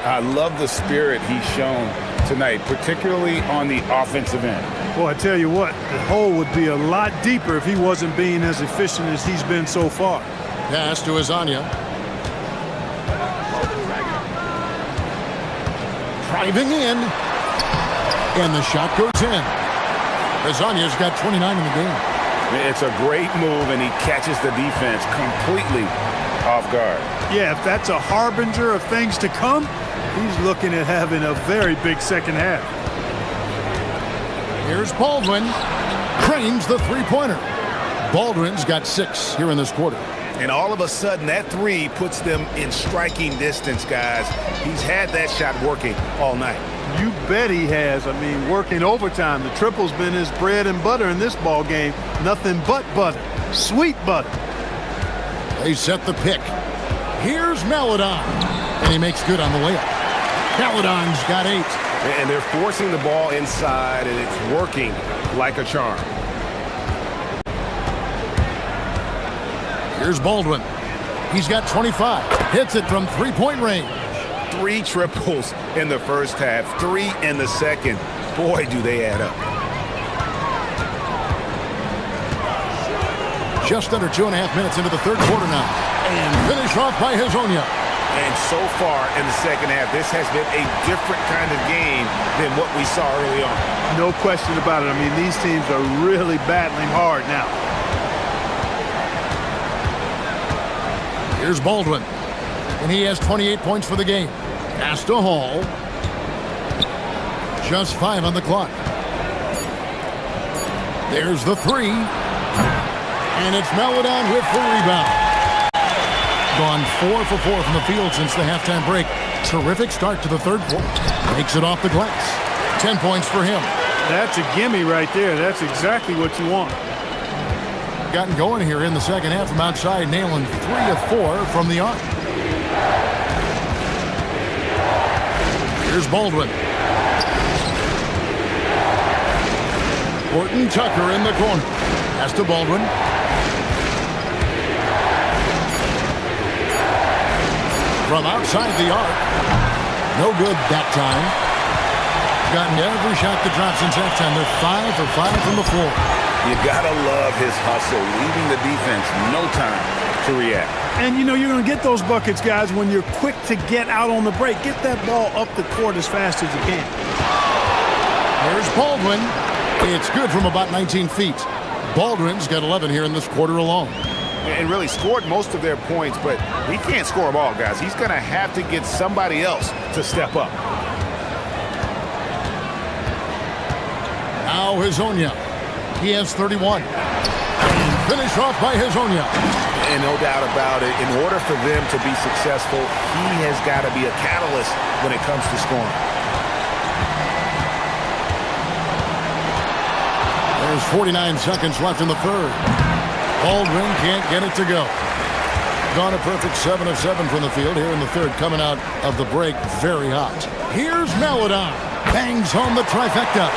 I love the spirit he's shown tonight, particularly on the offensive end. Well, I tell you what, the hole would be a lot deeper if he wasn't being as efficient as he's been so far. Pass to Azania. Driving in. And the shot goes in. Azania's got 29 in the game. It's a great move, and he catches the defense completely off guard. Yeah, if that's a harbinger of things to come, he's looking at having a very big second half. Here's Baldwin. Cranes the three-pointer. Baldwin's got 6 here in this quarter. And all of a sudden, that three puts them in striking distance, guys. He's had that shot working all night. You bet he has. I mean, working overtime. The triple's been his bread and butter in this ball game. Nothing but butter. Sweet butter. They set the pick. Here's Maladon. And he makes good on the layup. Maladon's got 8. And they're forcing the ball inside, and it's working like a charm. Here's Baldwin. He's got 25. Hits it from three-point range. 3 triples in the first half, 3 in the second. Boy, do they add up. Just under 2.5 minutes into the third quarter now. And finish off by Hazonia. And so far in the second half, this has been a different kind of game than what we saw early on. No question about it. I mean, these teams are really battling hard now. Here's Baldwin. And he has 28 points for the game. Pass to Hall. Just 5 on the clock. There's the 3. And it's Maladon with the rebound. Gone 4 for 4 from the field since the halftime break. Terrific start to the third quarter. Makes it off the glass. 10 points for him. That's a gimme right there. That's exactly what you want. Gotten going here in the second half from outside, nailing 3 of 4 from the arc. Here's Baldwin. Horton Tucker in the corner. Pass to Baldwin. From outside the arc. No good that time. Gotten every shot that drops since halftime. They're 5 for 5 from the floor. You gotta love his hustle, leaving the defense no time to react. And you know you're going to get those buckets, guys, when you're quick to get out on the break. Get that ball up the court as fast as you can. There's Baldwin. It's good from about 19 feet. Baldwin's got 11 here in this quarter alone. And really scored most of their points, but he can't score them all, guys. He's going to have to get somebody else to step up. Now Hazonia. He has 31. And finished off by Hazonia. And no doubt about it, in order for them to be successful, he has got to be a catalyst when it comes to scoring. There's 49 seconds left in the third. Baldwin can't get it to go. Gone a perfect 7 of 7 from the field here in the third, coming out of the break very hot. Here's Maladon. Bangs home the trifecta.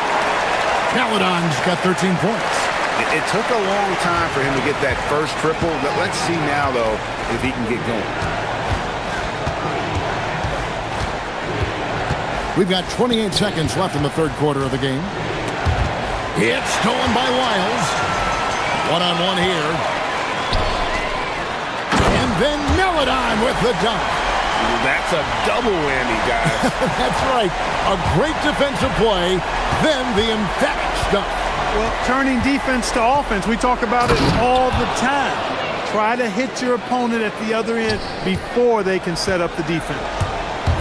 Maladon's got 13 points. It took a long time for him to get that first triple. But let's see now, though, if he can get going. We've got 28 seconds left in the third quarter of the game. It's stolen by Wiles. One-on-one here. And then Maladon with the dunk. That's a double whammy, guys. That's right. A great defensive play, then the emphatic stuff. Well, turning defense to offense, we talk about it all the time. Try to hit your opponent at the other end before they can set up the defense.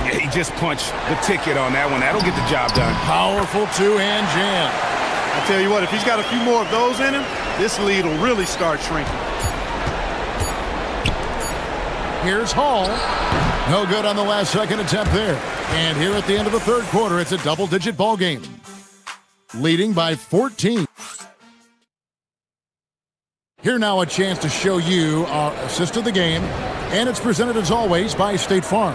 Yeah, he just punched the ticket on that one. That'll get the job done. Powerful two-hand jam. I tell you what, if he's got a few more of those in him, this lead will really start shrinking. Here's Hall. No good on the last second attempt there. And here at the end of the third quarter, it's a double-digit ball game. Leading by 14. Here now a chance to show you our assist of the game. And it's presented as always by State Farm.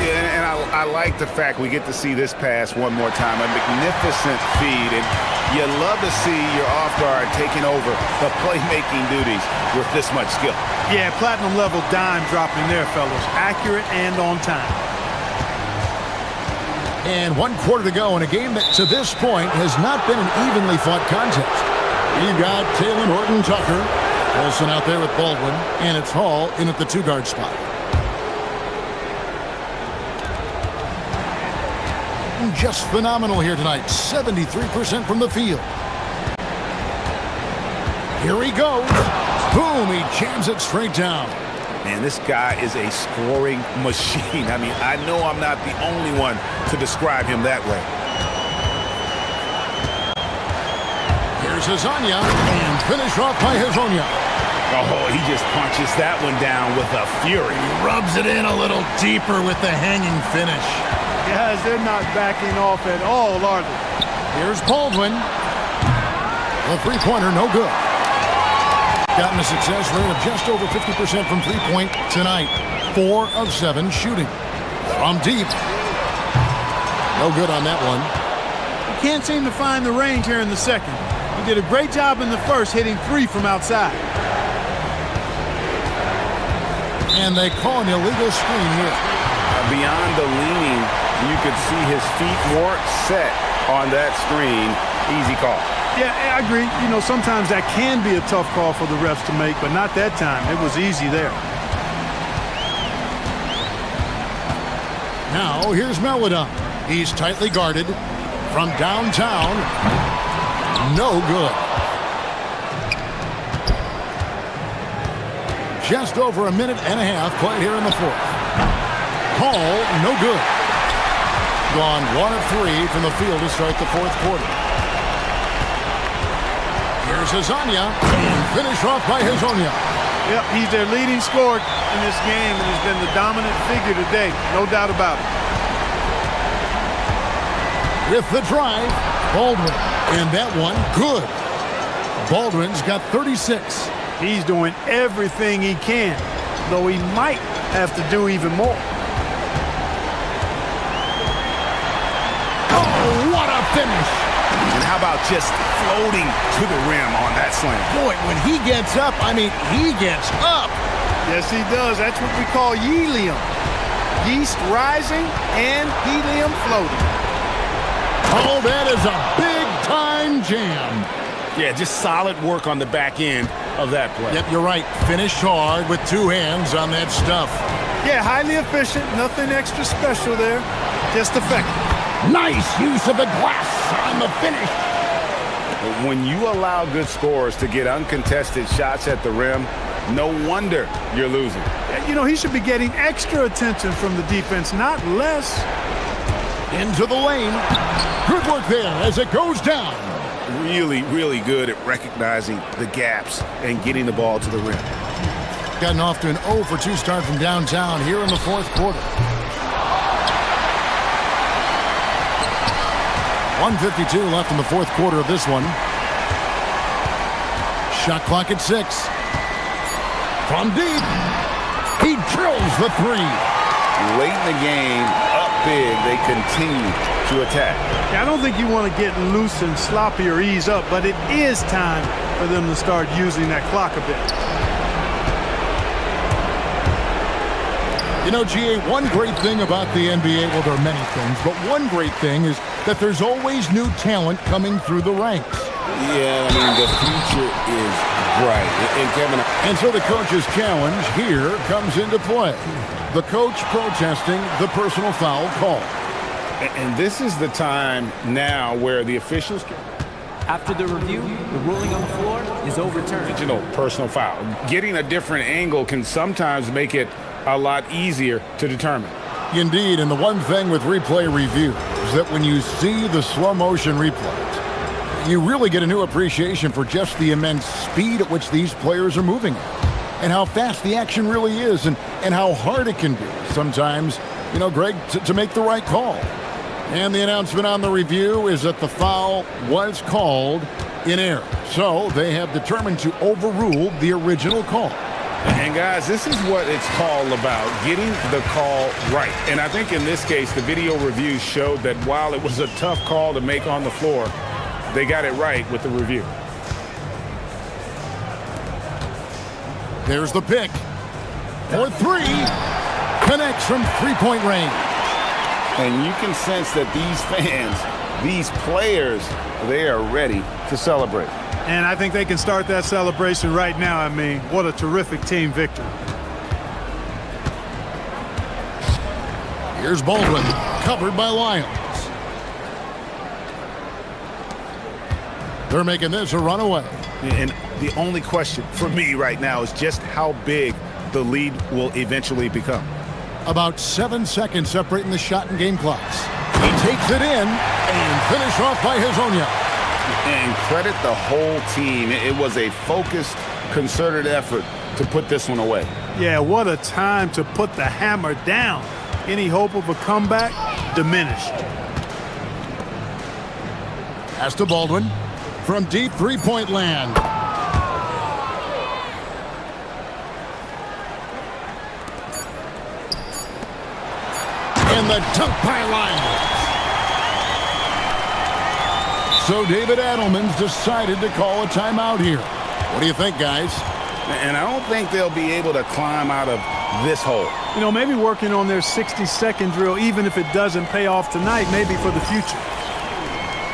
Yeah, and I like the fact we get to see this pass one more time. A magnificent feed. And you love to see your off guard taking over the playmaking duties with this much skill. Yeah, platinum level dime dropping there, fellas. Accurate and on time. And 1 quarter to go in a game that to this point has not been an evenly fought contest. You got Taylor Horton Tucker Wilson out there with Baldwin, and it's Hall in at the 2-guard spot. Just phenomenal here tonight. 73% from the field. Here he goes. Boom, he jams it straight down. Man, this guy is a scoring machine. I mean, I know I'm not the only one to describe him that way. Here's Hezonja, and finish off by Hezonja. Oh, he just punches that one down with a fury. He rubs it in a little deeper with the hanging finish. Guys, they're not backing off at all, are they? Here's Baldwin. The three-pointer, no good. Gotten a success rate of just over 50% from three-point tonight. 4 of 7 shooting. From deep. No good on that one. Can't seem to find the range here in the second. He did a great job in the first, hitting 3 from outside. And they call an illegal screen here. Beyond the leaning, you could see his feet weren't set on that screen. Easy call. Yeah, I agree. You know, sometimes that can be a tough call for the refs to make, but not that time. It was easy there. Now, here's Meledon. He's tightly guarded from downtown. No good. Just over a minute and a half played here in the fourth. Hall, no good. Gone 1 of 3 from the field to start the fourth quarter. Here's Hezonja, and finish off by Hezonja. Yep, he's their leading scorer in this game and has been the dominant figure today. No doubt about it. With the drive, Baldwin. And that one, good. Baldwin's got 36. He's doing everything he can, though he might have to do even more. Oh, what a finish. And how about just floating to the rim on that slam? Boy, when he gets up, I mean, he gets up. Yes, he does. That's what we call helium. Yeast rising and helium floating. Oh, that is a big-time jam. Yeah, just solid work on the back end of that play. Yep, you're right. Finished hard with 2 hands on that stuff. Yeah, highly efficient. Nothing extra special there. Just effective. Nice use of the glass on the finish. When you allow good scorers to get uncontested shots at the rim, no wonder you're losing. You know, he should be getting extra attention from the defense, not less. Into the lane. Good work there as it goes down. Really, really good at recognizing the gaps and getting the ball to the rim. Gotten off to an 0 for 2 start from downtown here in the fourth quarter. 1:52 left in the fourth quarter of this one. Shot clock at 6. From deep, he drills the 3. Late in the game, up big, they continue to attack. Yeah, I don't think you want to get loose and sloppy or ease up, but it is time for them to start using that clock a bit. You know, GA, one great thing about the NBA, well, there are many things, but one great thing is that there's always new talent coming through the ranks. Yeah, I mean, the future is bright. And Kevin, and so the coach's challenge here comes into play. The coach protesting the personal foul call. And this is the time now where the officials can... After the review, the ruling on the floor is overturned. You know, personal foul. Getting a different angle can sometimes make it a lot easier to determine. Indeed, and the one thing with replay review is that when you see the slow motion replays, you really get a new appreciation for just the immense speed at which these players are moving at, and how fast the action really is, and how hard it can be sometimes, you know, Greg, to make the right call. And the announcement on the review is that the foul was called in error. So they have determined to overrule the original call. And guys, this is what it's called about, getting the call right. And I think in this case, the video review showed that while it was a tough call to make on the floor, they got it right with the review. There's the pick. For 3. Connects from three-point range. And you can sense that these fans, these players, they are ready to celebrate. And I think they can start that celebration right now. I mean, what a terrific team victory. Here's Baldwin, covered by Lyons. They're making this a runaway. And the only question for me right now is just how big the lead will eventually become. About 7 seconds separating the shot and game clocks. He takes it in and finished off by Hezonja. And credit the whole team. It was a focused, concerted effort to put this one away. Yeah, what a time to put the hammer down. Any hope of a comeback diminished. Pass to Baldwin from deep three-point land. And the dunk by Lyons. So David Adelman's decided to call a timeout here. What do you think, guys? And I don't think they'll be able to climb out of this hole. You know, maybe working on their 60-second drill, even if it doesn't pay off tonight, maybe for the future.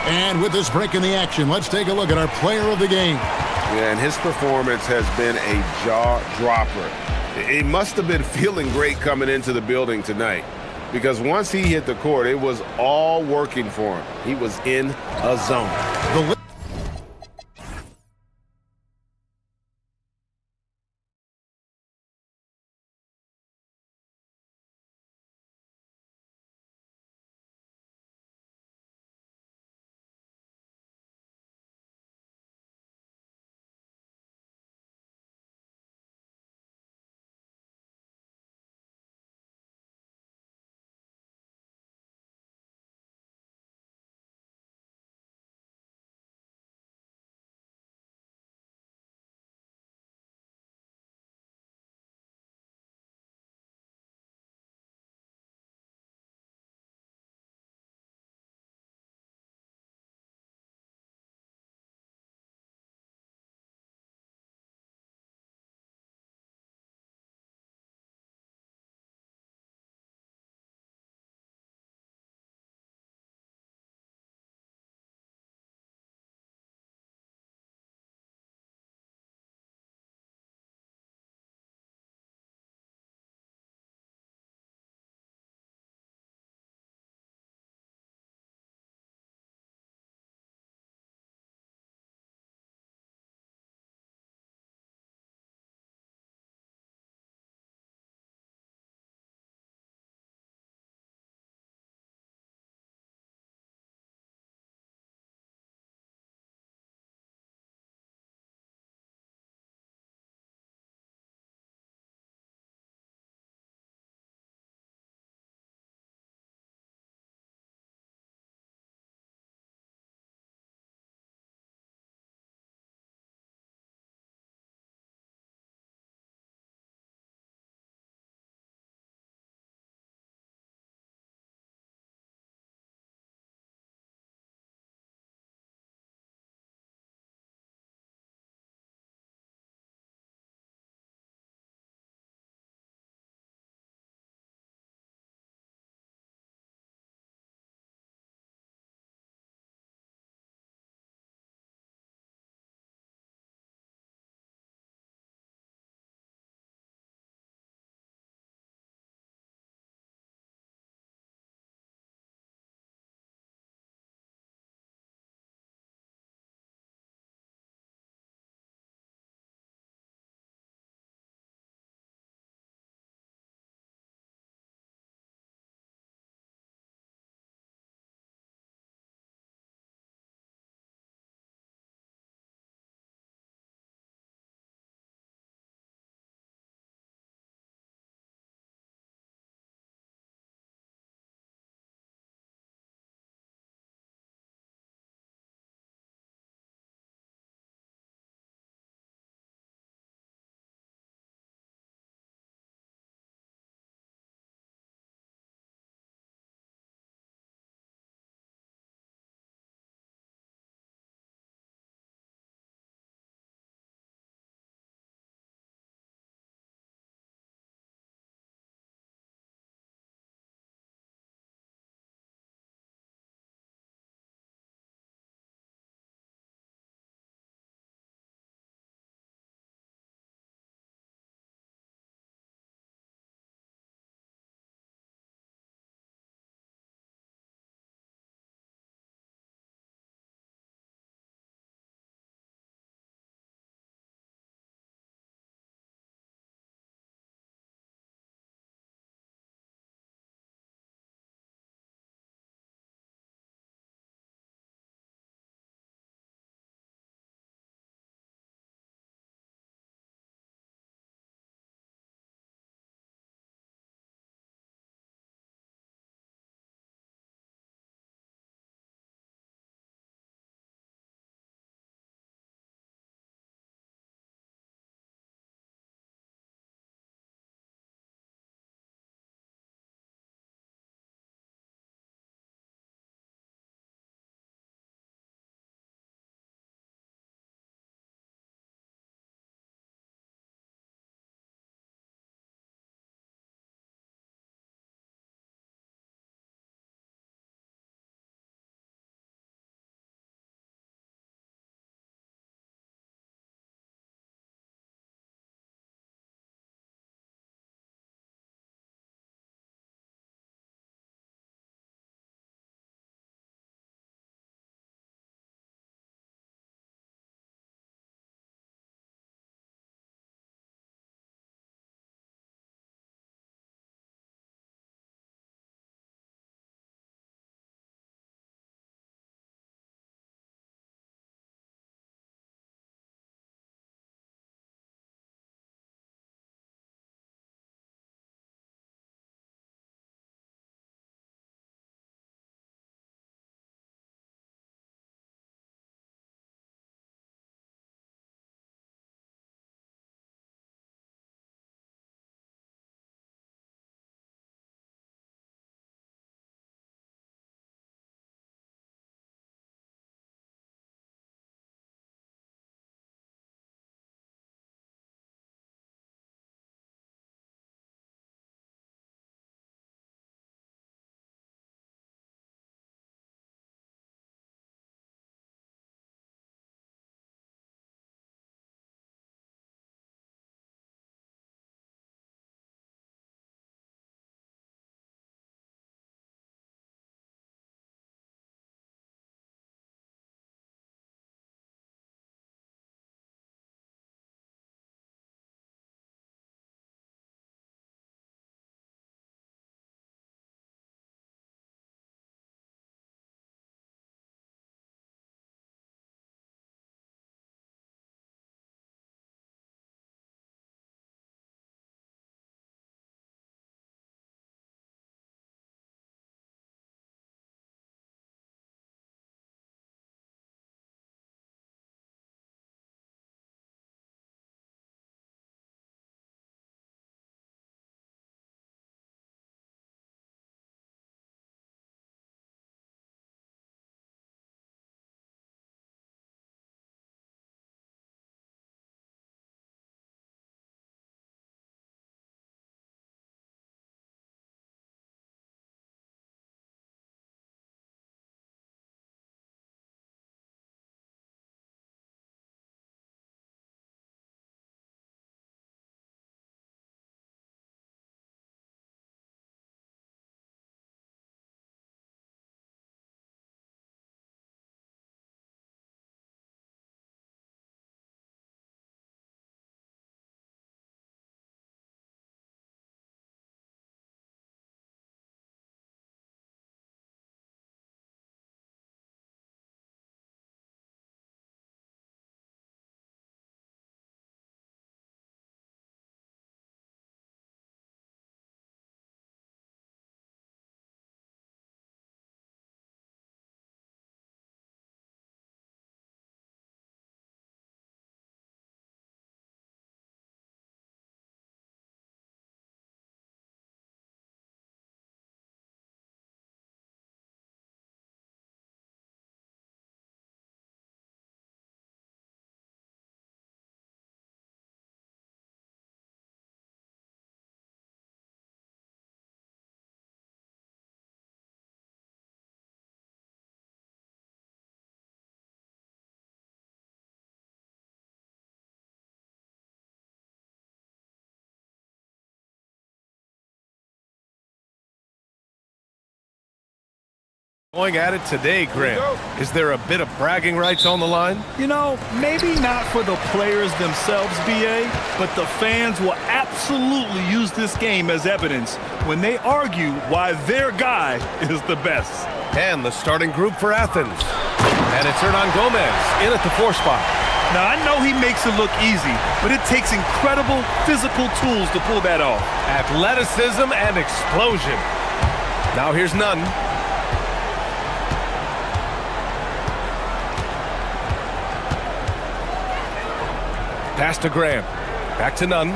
And with this break in the action, let's take a look at our player of the game. Yeah, and his performance has been a jaw-dropper. He must have been feeling great coming into the building tonight, because once he hit the court, it was all working for him. He was in a zone. The Going at it today, Grant. Is there a bit of bragging rights on the line? You know, maybe not for the players themselves, BA, but the fans will absolutely use this game as evidence when they argue why their guy is the best. And the starting group for Athens. And it's Hernan Gomez in at the 4 spot. Now, I know he makes it look easy, but it takes incredible physical tools to pull that off. Athleticism and explosion. Now here's Nunn. Pass to Grant. Back to Nunn.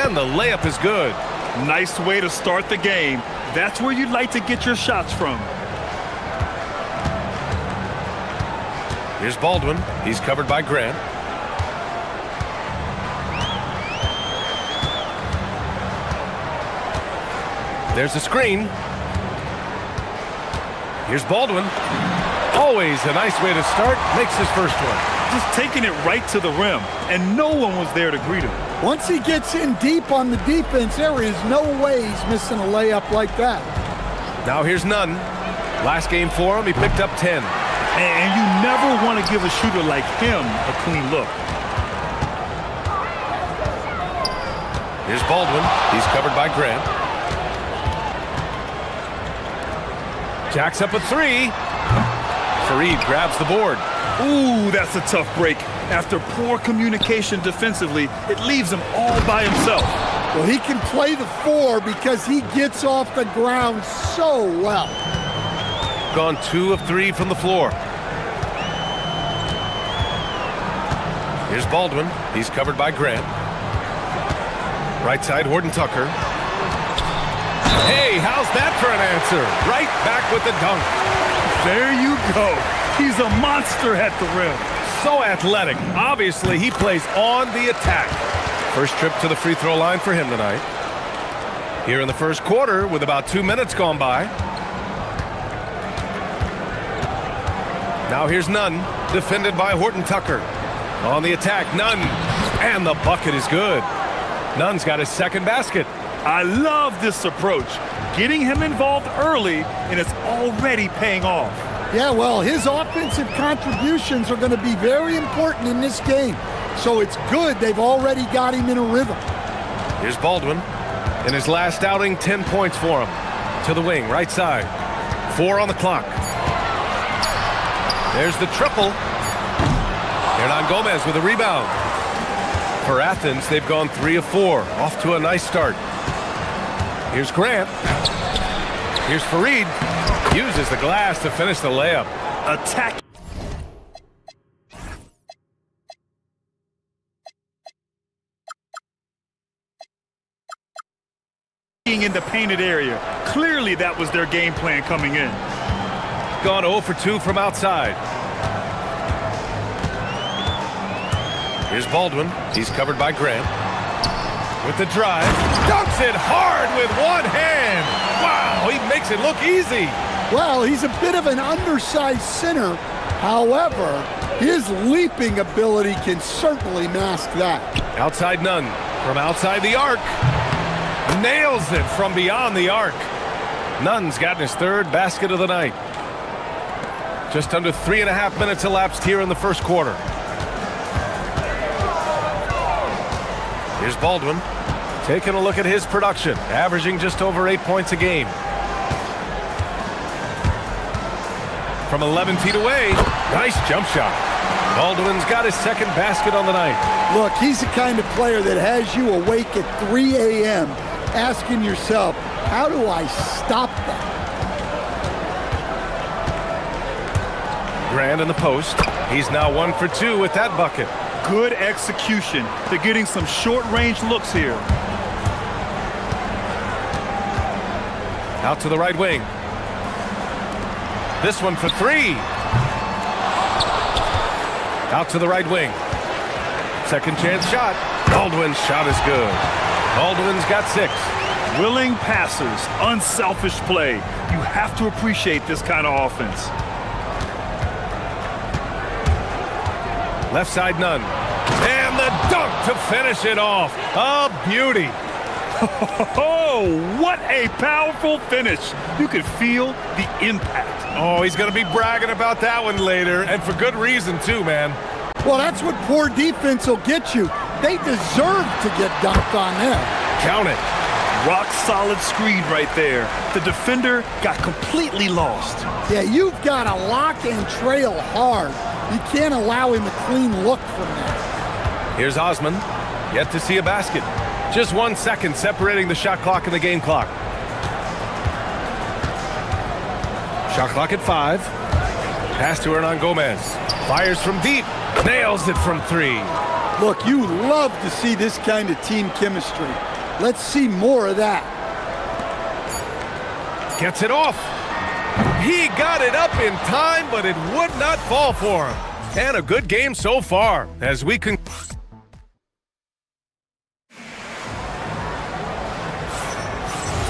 And the layup is good. Nice way to start the game. That's where you'd like to get your shots from. Here's Baldwin. He's covered by Grant. There's a screen. Here's Baldwin. Always a nice way to start. Makes his first one. Just taking it right to the rim, and no one was there to greet him. Once he gets in deep on the defense, there is no way he's missing a layup like that. Now here's Nunn. Last game for him, he picked up 10. And you never want to give a shooter like him a clean look. Here's Baldwin. He's covered by Grant. Jacks up a 3. Fareed grabs the board. Ooh, that's a tough break. After poor communication defensively, it leaves him all by himself. Well, he can play the 4 because he gets off the ground so well. Gone 2 of 3 from the floor. Here's Baldwin. He's covered by Grant. Right side, Horton Tucker. Hey, how's that for an answer? Right back with the dunk. There you go. He's a monster at the rim. So athletic. Obviously, he plays on the attack. First trip to the free throw line for him tonight. Here in the first quarter with about 2 minutes gone by. Now here's Nunn, defended by Horton Tucker. On the attack, Nunn. And the bucket is good. Nunn's got his second basket. I love this approach. Getting him involved early, and it's already paying off. Yeah, well, his offensive contributions are going to be very important in this game. So it's good they've already got him in a rhythm. Here's Baldwin. In his last outing, 10 points for him. To the wing, right side. 4 on the clock. There's the triple. Hernan Gomez with a rebound. For Athens, they've gone 3 of 4. Off to a nice start. Here's Grant. Here's Fareed. Uses the glass to finish the layup. Attack. In the painted area. Clearly that was their game plan coming in. Gone 0 for 2 from outside. Here's Baldwin. He's covered by Grant. With the drive. Dunks it hard with one hand. Wow, he makes it look easy. Well, he's a bit of an undersized center. However, his leaping ability can certainly mask that. Outside Nunn. From outside the arc. Nails it from beyond the arc. Nunn's gotten his 3rd basket of the night. Just under 3.5 minutes elapsed here in the first quarter. Here's Baldwin. Taking a look at his production. Averaging just over 8 points a game. From 11 feet away. Nice jump shot. Baldwin's got his 2nd basket on the night. Look, he's the kind of player that has you awake at 3 a.m. asking yourself, how do I stop that? Grant in the post. He's now 1 for 2 with that bucket. Good execution. They're getting some short-range looks here. Out to the right wing. This one for 3. Out to the right wing. Second chance shot. Baldwin's shot is good. Baldwin's got 6. Willing passers, unselfish play. You have to appreciate this kind of offense. Left side Nunn. And the dunk to finish it off. A beauty. Oh, what a powerful finish. You could feel the impact. Oh, he's going to be bragging about that one later, and for good reason too, man. Well, that's what poor defense will get you. They deserve to get dunked on there. Count it. Rock solid screen right there. The defender got completely lost. Yeah, you've got to lock and trail hard. You can't allow him a clean look from there. Here's Osman, yet to see a basket. Just 1 second separating the shot clock and the game clock. Shot clock at 5. Pass to Hernan Gomez. Fires from deep. Nails it from 3. Look, you love to see this kind of team chemistry. Let's see more of that. Gets it off. He got it up in time, but it would not fall for him. And a good game so far as we can.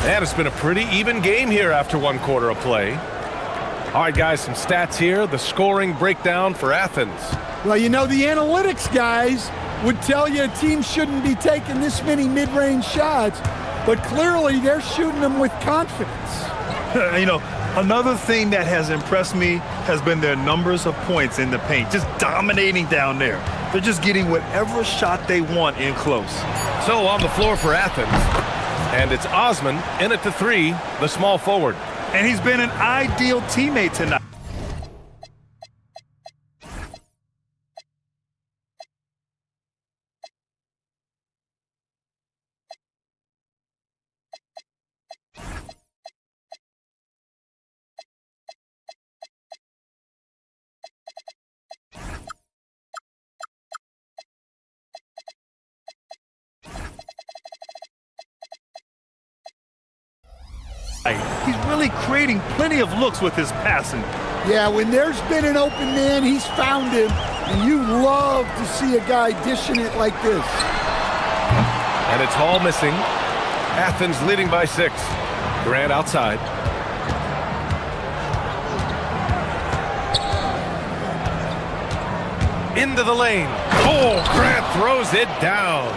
And it's been a pretty even game here after 1 quarter of play. All right, guys, some stats here. The scoring breakdown for Athens. Well, you know, the analytics guys would tell you a team shouldn't be taking this many mid-range shots, but clearly they're shooting them with confidence. You know, another thing that has impressed me has been their numbers of points in the paint, just dominating down there. They're just getting whatever shot they want in close. So on the floor for Athens, and it's Osman in at the 3, the small forward. And he's been an ideal teammate tonight. He's really creating plenty of looks with his passing. Yeah, when there's been an open man, he's found him, and you love to see a guy dishing it like this. And it's Hall missing. Athens leading by 6. Grant outside. Into the lane. Oh, Grant throws it down.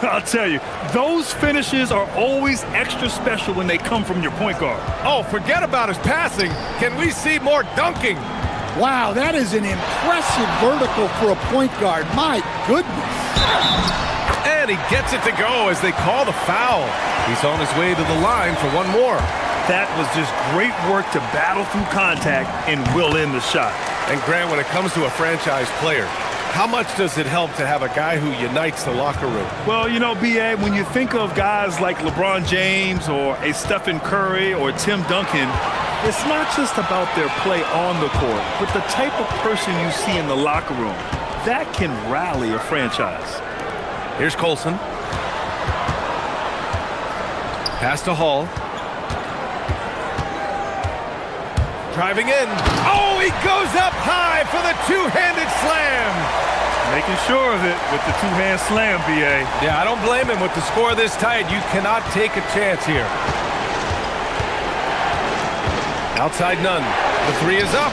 I'll tell you, those finishes are always extra special when they come from your point guard. Oh, forget about his passing. Can we see more dunking? Wow, that is an impressive vertical for a point guard. My goodness. And he gets it to go as they call the foul. He's on his way to the line for one more. That was just great work to battle through contact and will in the shot. And Grant, when it comes to a franchise player, how much does it help to have a guy who unites the locker room? Well, you know, B.A., when you think of guys like LeBron James or a Stephen Curry or Tim Duncan, it's not just about their play on the court, but the type of person you see in the locker room. That can rally a franchise. Here's Colson. Pass to Hall. Driving in. Oh, he goes up high for the two-handed slam. Making sure of it with the two-hand slam, B.A. Yeah, I don't blame him. With the score this tight, you cannot take a chance here. Outside Nunn. The 3 is up.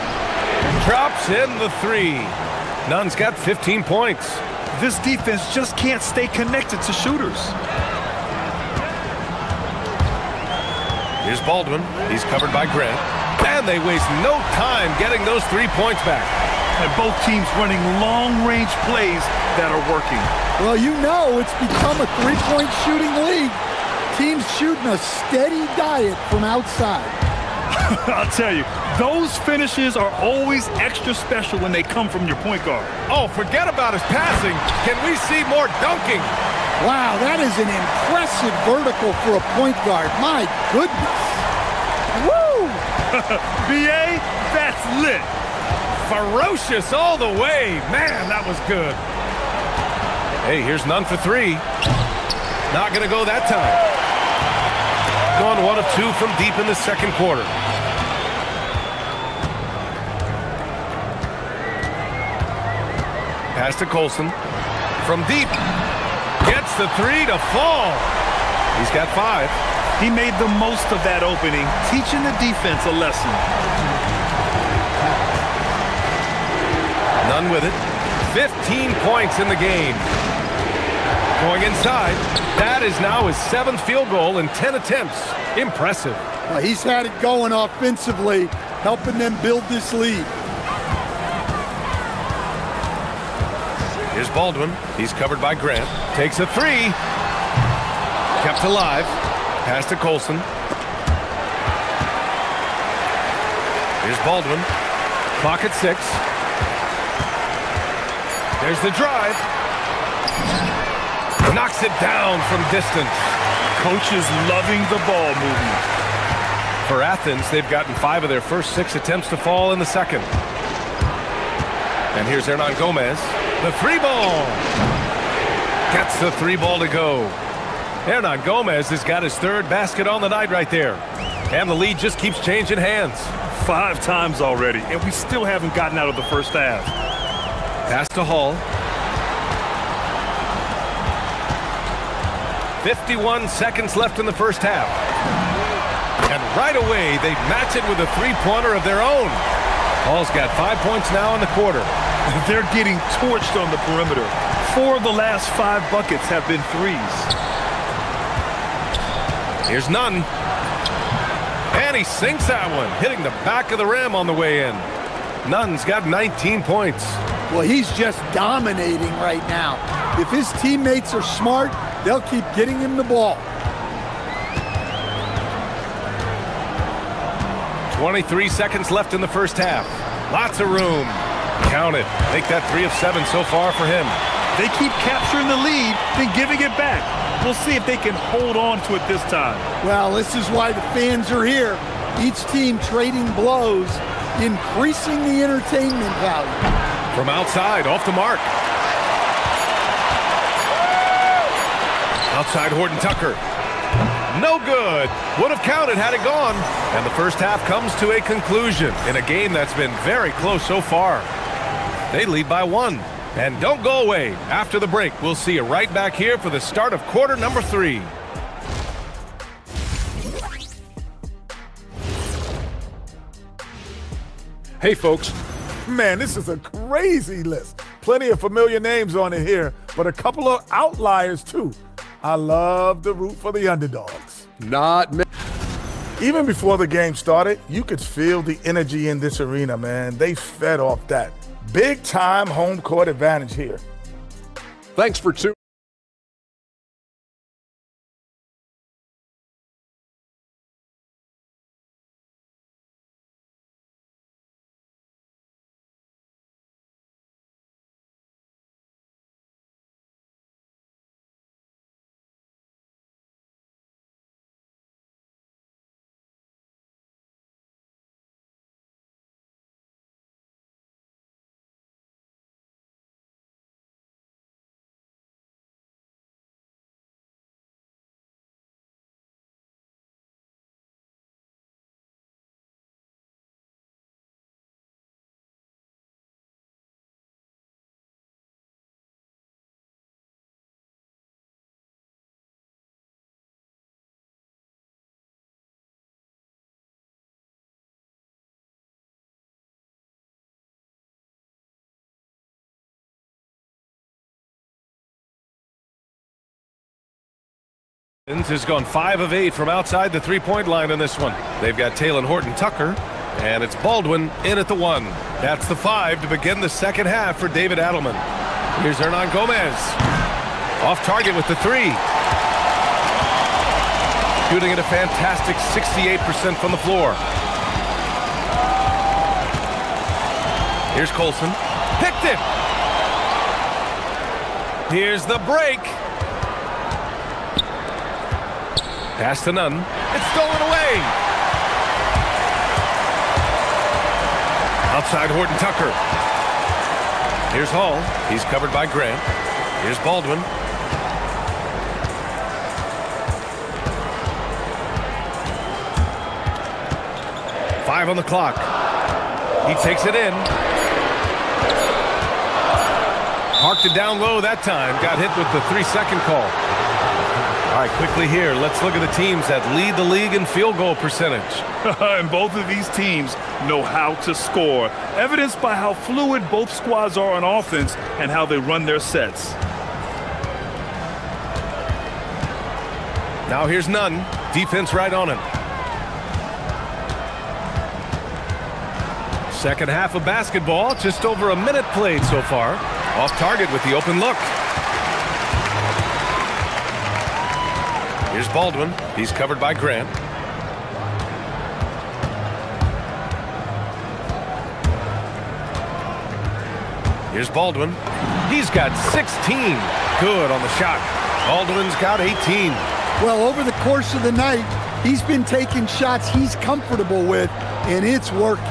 Drops in the 3. Nunn's got 15 points. This defense just can't stay connected to shooters. Here's Baldwin. He's covered by Grant. And they waste no time getting those 3 points back. And both teams running long-range plays that are working. Well, you know it's become a three-point shooting league. Teams shooting a steady diet from outside. I'll tell you, those finishes are always extra special when they come from your point guard. Oh, forget about his passing. Can we see more dunking? Wow, that is an impressive vertical for a point guard. My goodness. Woo! B.A., that's lit. Ferocious all the way. Man, that was good. Hey, here's Nunn for 3. Not going to go that time. Gone 1 of 2 from deep in the second quarter. Pass to Colson. From deep. Gets the 3 to fall. He's got 5. He made the most of that opening, teaching the defense a lesson. Nunn with it. 15 points in the game. Going inside. That is now his 7th field goal in 10 attempts. Impressive. Well, he's had it going offensively, helping them build this lead. Here's Baldwin. He's covered by Grant. Takes a 3. Kept alive. Pass to Colson. Here's Baldwin. Clock at 6. There's the drive. Knocks it down from distance. Coaches loving the ball movement. For Athens, they've gotten 5 of their first 6 attempts to fall in the second. And here's Hernan Gomez. The 3 ball. Gets the 3 ball to go. Hernan Gomez has got his 3rd basket on the night right there. And the lead just keeps changing hands. 5 times already, and we still haven't gotten out of the first half. Pass to Hall. 51 seconds left in the first half. And right away, they match it with a 3-pointer of their own. Hall's got 5 points now in the quarter. They're getting torched on the perimeter. 4 of the last 5 buckets have been threes. Here's Nunn. And he sinks that one, hitting the back of the rim on the way in. Nunn's got 19 points. Well, he's just dominating right now. If his teammates are smart, they'll keep getting him the ball. 23 seconds left in the first half. Lots of room. Count it. Make that 3 of 7 so far for him. They keep capturing the lead, then giving it back. We'll see if they can hold on to it this time. Well, this is why the fans are here. Each team trading blows, increasing the entertainment value. From outside, off the mark. Outside Horton Tucker. No good. Would have counted had it gone. And the first half comes to a conclusion in a game that's been very close so far. They lead by 1. And don't go away. After the break, we'll see you right back here for the start of quarter number 3. Hey, folks. Man, this is a crazy list. Plenty of familiar names on it here, but a couple of outliers too. I love to root for the underdogs. Not me. Even before the game started, you could feel the energy in this arena, man. They fed off that. Big time home court advantage here. Thanks for tuning. Has gone 5 of 8 from outside the 3-point line in this one. They've got Talon Horton Tucker, and it's Baldwin in at the 1. That's the 5 to begin the second half for David Adelman. Here's Hernan Gomez. Off target with the 3. Shooting at a fantastic 68% from the floor. Here's Colson. Picked it! Here's the break. Pass to Nunn. It's stolen away. Outside Horton Tucker. Here's Hall. He's covered by Grant. Here's Baldwin. Five on the clock. He takes it in. Marked it down low that time. Got hit with the 3-second call. All right, quickly here, let's look at the teams that lead the league in field goal percentage. And both of these teams know how to score, evidenced by how fluid both squads are on offense and how they run their sets. Now here's Nunn. Defense right on him. Second half of basketball, just over a minute played so far. Off target with the open look. Here's Baldwin. He's covered by Grant. Here's Baldwin. He's got 16. Good on the shot. Baldwin's got 18. Well, over the course of the night, he's been taking shots he's comfortable with, and it's working.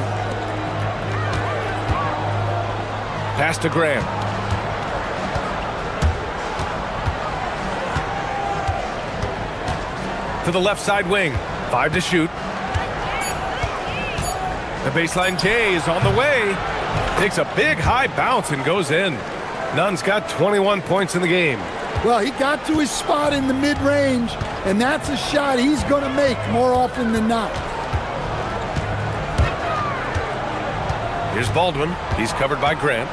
Pass to Graham. To the left side wing. 5 to shoot. The baseline J is on the way. Takes a big high bounce and goes in. Nunn's got 21 points in the game. Well, he got to his spot in the mid-range, and that's a shot he's going to make more often than not. Here's Baldwin. He's covered by Grant.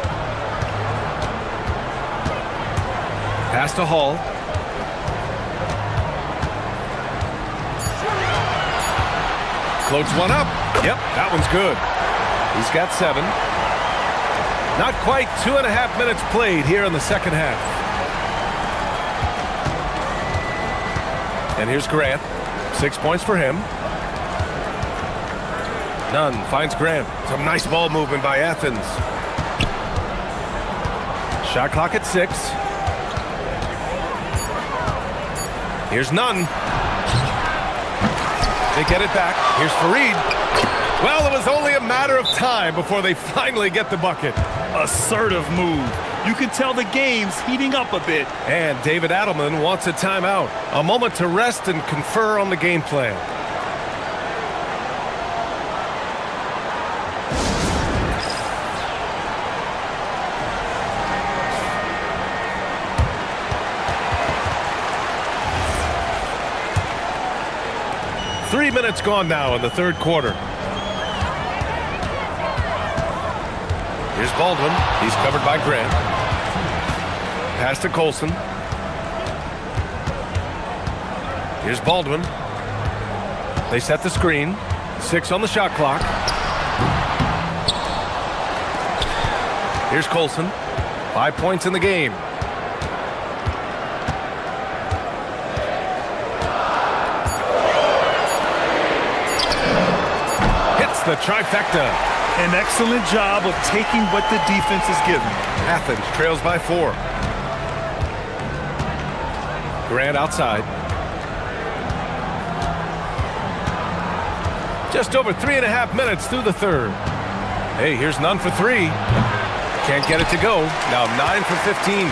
Pass to Hall. Floats one up. Yep, that one's good. He's got 7. Not quite 2.5 minutes played here in the second half. And here's Grant. 6 points for him. Nunn finds Grant. Some nice ball movement by Athens. Shot clock at 6. Here's Nunn. They get it back. Here's Fareed. Well, it was only a matter of time before they finally get the bucket. Assertive move. You can tell the game's heating up a bit. And David Adelman wants a timeout. A moment to rest and confer on the game plan. Three minutes gone now in the third quarter. Here's Baldwin. He's covered by Grant. Pass to Colson. Here's Baldwin. They set the screen. 6 on the shot clock. Here's Colson. 5 points in the game. Hits the trifecta. An excellent job of taking what the defense is given. Athens trails by 4. Grant outside. Just over 3.5 minutes through the third. Hey, here's Nunn for 3. Can't get it to go. Now 9 for 15.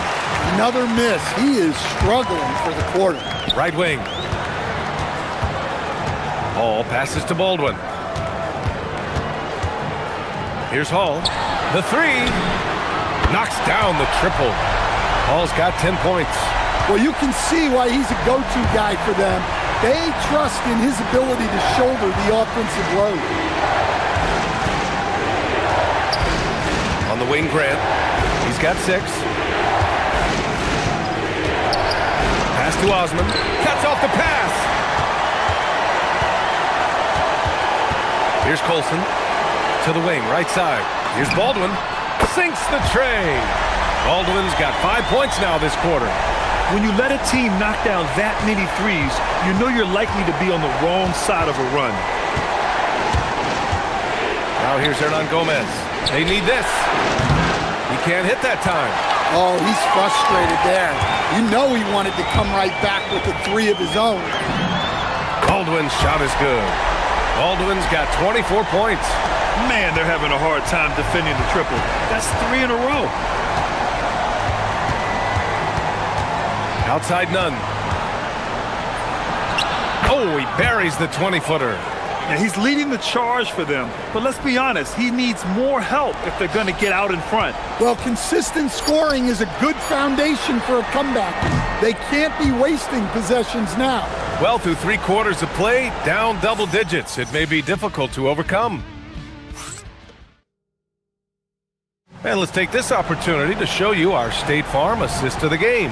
Another miss. He is struggling for the quarter. Right wing. Hall passes to Baldwin. Here's Hall. The 3. Knocks down the triple. Hall's got 10 points. Well, you can see why he's a go-to guy for them. They trust in his ability to shoulder the offensive load. On the wing, Grant. He's got 6. Pass to Osman. Cuts off the pass. Here's Colson. To the wing, right side. Here's Baldwin. Sinks the tray. Baldwin's got 5 points now this quarter. When you let a team knock down that many threes, you know you're likely to be on the wrong side of a run. Now here's Hernan Gomez. They need this. He can't hit that time. Oh, he's frustrated there. You know he wanted to come right back with a 3 of his own. Baldwin's shot is good. Baldwin's got 24 points. Man, they're having a hard time defending the triple. That's 3 in a row. Outside Nunn. Oh, he buries the 20-footer. Yeah, he's leading the charge for them. But let's be honest, he needs more help if they're going to get out in front. Well, consistent scoring is a good foundation for a comeback. They can't be wasting possessions now. Well, through 3 quarters of play, down double digits. It may be difficult to overcome. And let's take this opportunity to show you our State Farm assist to the game.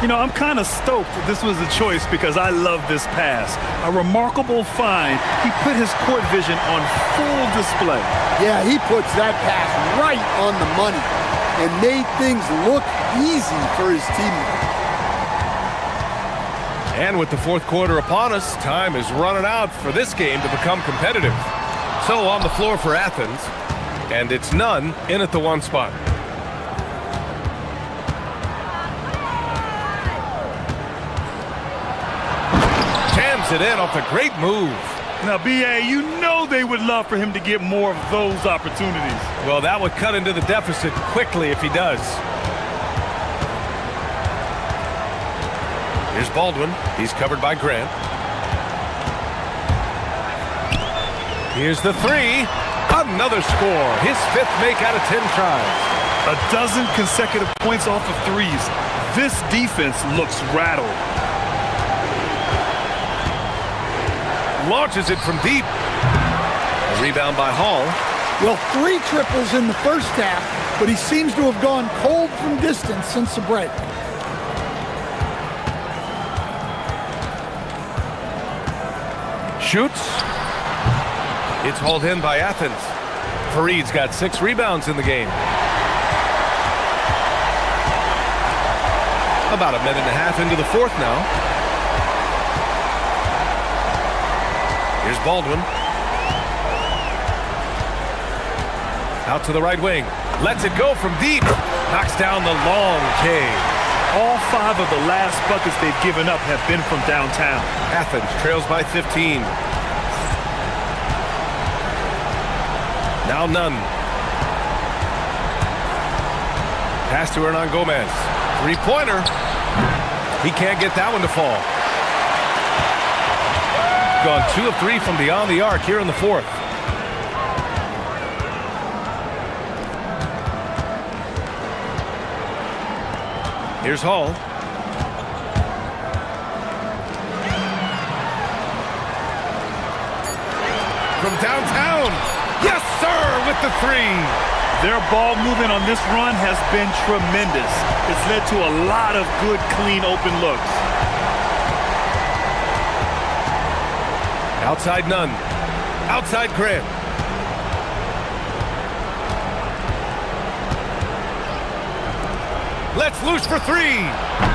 You know, I'm kind of stoked this was a choice because I love this pass. A remarkable find. He put his court vision on full display. Yeah, he puts that pass right on the money and made things look easy for his teammate. And with the fourth quarter upon us, time is running out for this game to become competitive. So on the floor for Athens, and it's none in at the one spot. Jams it in off a great move. Now, B.A., you know they would love for him to get more of those opportunities. Well, that would cut into the deficit quickly if he does. Here's Baldwin. He's covered by Grant. Here's the three. Another score. His fifth make out of 10 tries. A dozen consecutive points off of threes. This defense looks rattled. Launches it from deep. A rebound by Hall. Well, 3 triples in the first half, but he seems to have gone cold from distance since the break. Shoots. It's hauled in by Athens. Fareed's got 6 rebounds in the game. About a minute and a half into the fourth now. Here's Baldwin. Out to the right wing. Lets it go from deep. Knocks down the long K. All 5 of the last buckets they've given up have been from downtown. Athens trails by 15. Now none. Pass to Hernan Gomez. 3-pointer. He can't get that one to fall. Gone 2 of 3 from beyond the arc here in the fourth. Here's Hall. From downtown. Yes, sir, with the 3. Their ball movement on this run has been tremendous. It's led to a lot of good, clean, open looks. Outside none. Outside Grant. Let's loose for 3.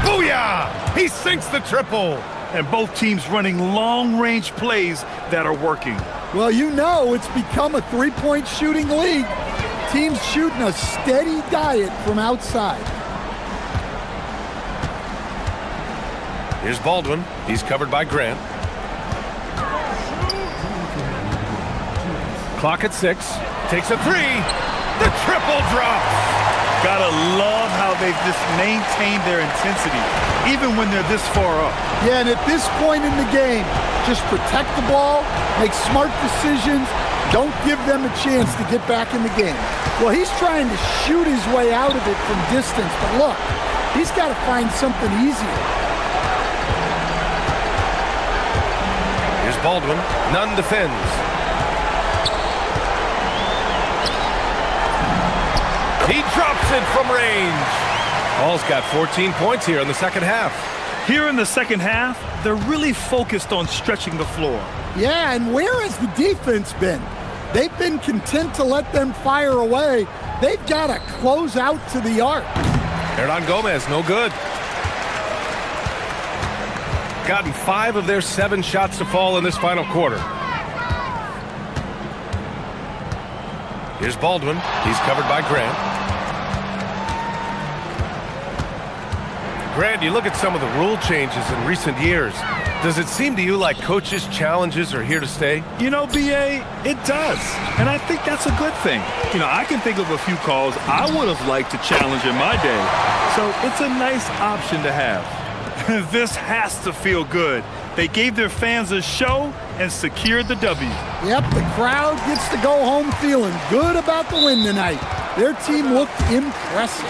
Booyah! He sinks the triple. And both teams running long-range plays that are working. Well, you know it's become a 3-point shooting league. Teams shooting a steady diet from outside. Here's Baldwin. He's covered by Grant. Clock at 6. Takes a 3. The triple drops. Gotta love how they've just maintained their intensity, even when they're this far up. Yeah, and at this point in the game, just protect the ball, make smart decisions, don't give them a chance to get back in the game. Well, he's trying to shoot his way out of it from distance, but look, he's got to find something easier. Here's Baldwin. None defends. He drops it from range. Hall's got 14 points here in the second half. Here in the second half, they're really focused on stretching the floor. Yeah, and where has the defense been? They've been content to let them fire away. They've got to close out to the arc. Hernan Gomez, no good. Gotten 5 of their 7 shots to fall in this final quarter. Here's Baldwin. He's covered by Grant. Grant, you look at some of the rule changes in recent years. Does it seem to you like coaches' challenges are here to stay? You know, B.A., it does. And I think that's a good thing. You know, I can think of a few calls I would have liked to challenge in my day. So it's a nice option to have. This has to feel good. They gave their fans a show and secured the W. Yep, the crowd gets to go home feeling good about the win tonight. Their team looked impressive.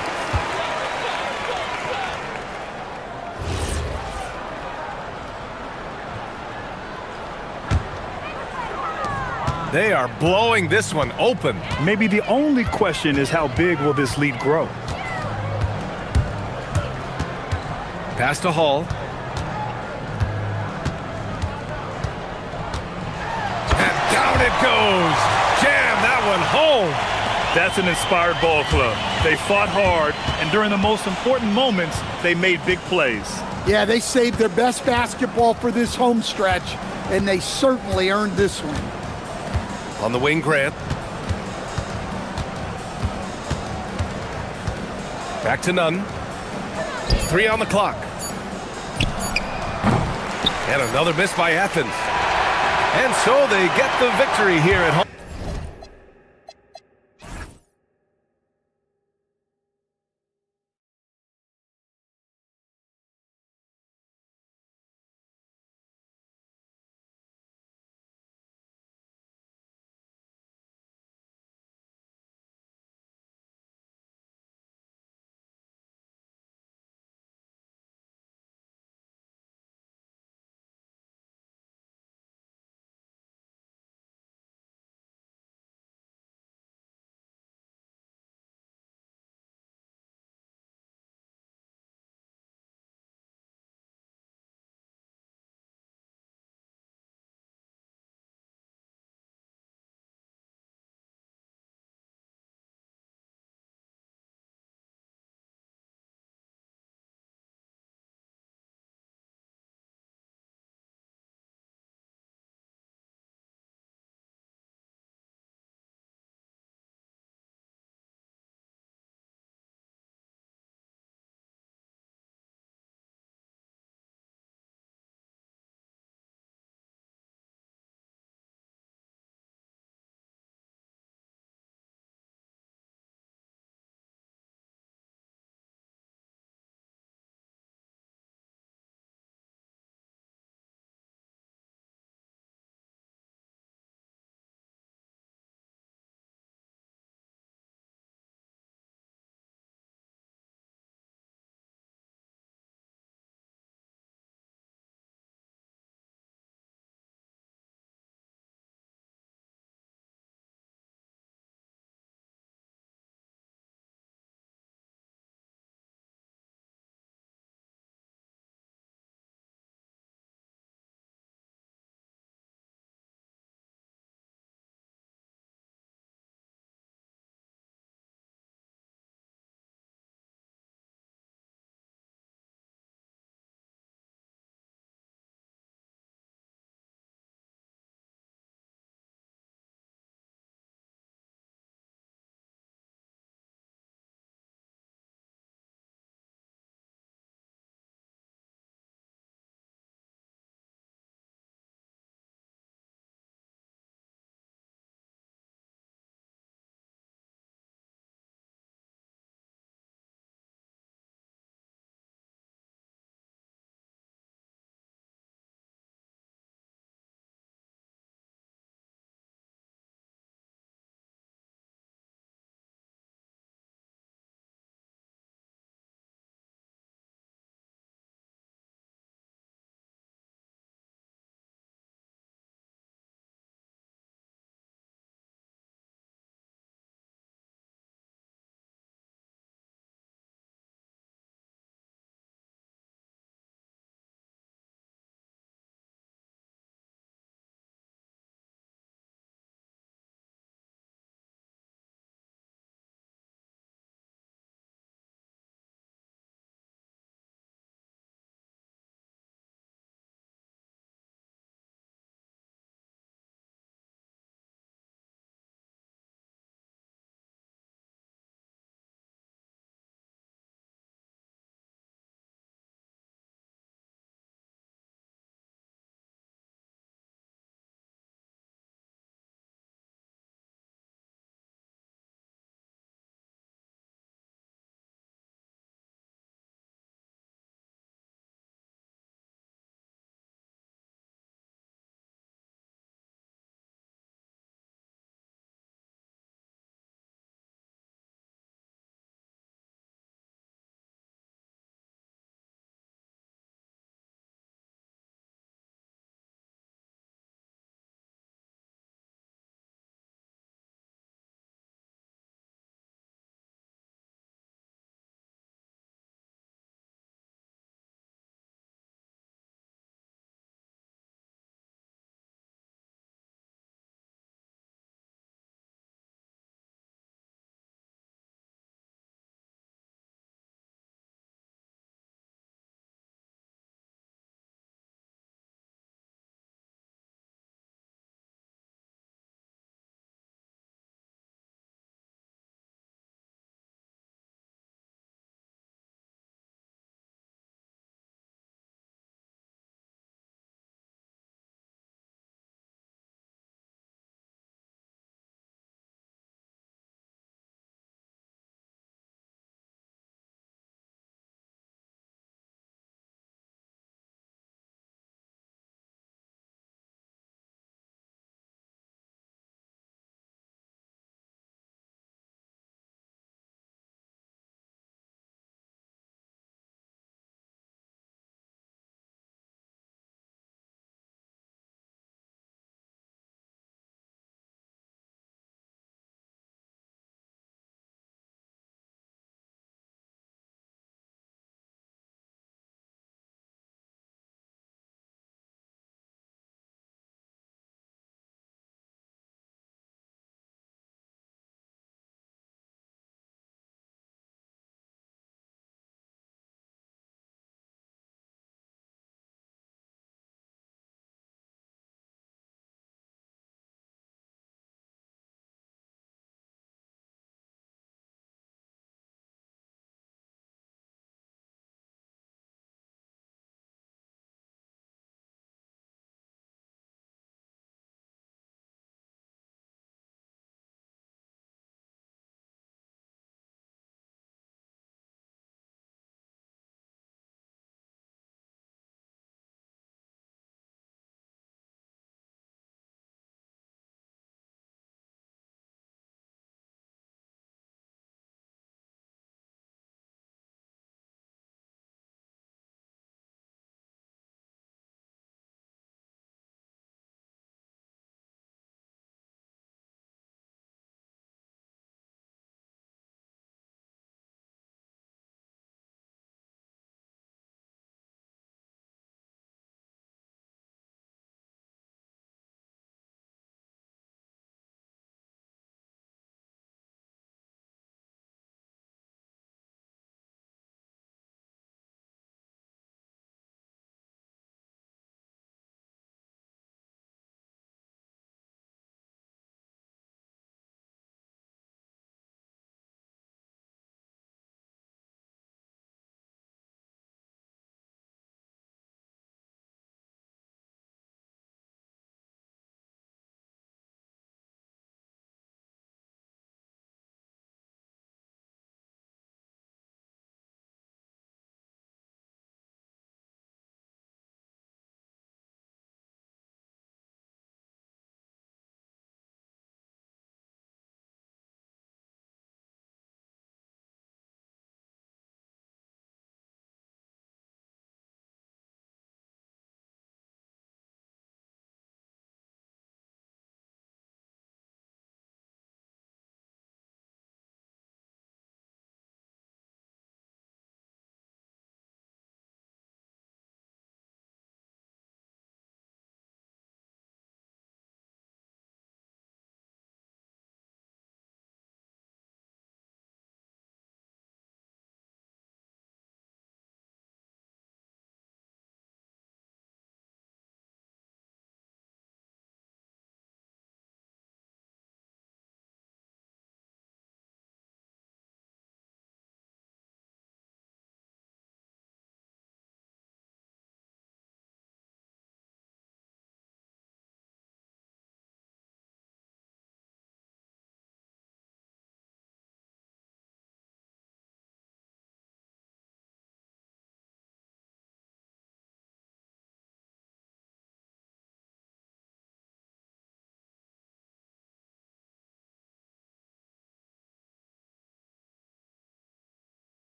They are blowing this one open. Maybe the only question is how big will this lead grow? Pass to Hall. And down it goes. Jam that one home. That's an inspired ball club. They fought hard, and during the most important moments, they made big plays. Yeah, they saved their best basketball for this home stretch, and they certainly earned this one. On the wing, Grant. Back to Nunn. 3 on the clock. And another miss by Athens. And so they get the victory here at home.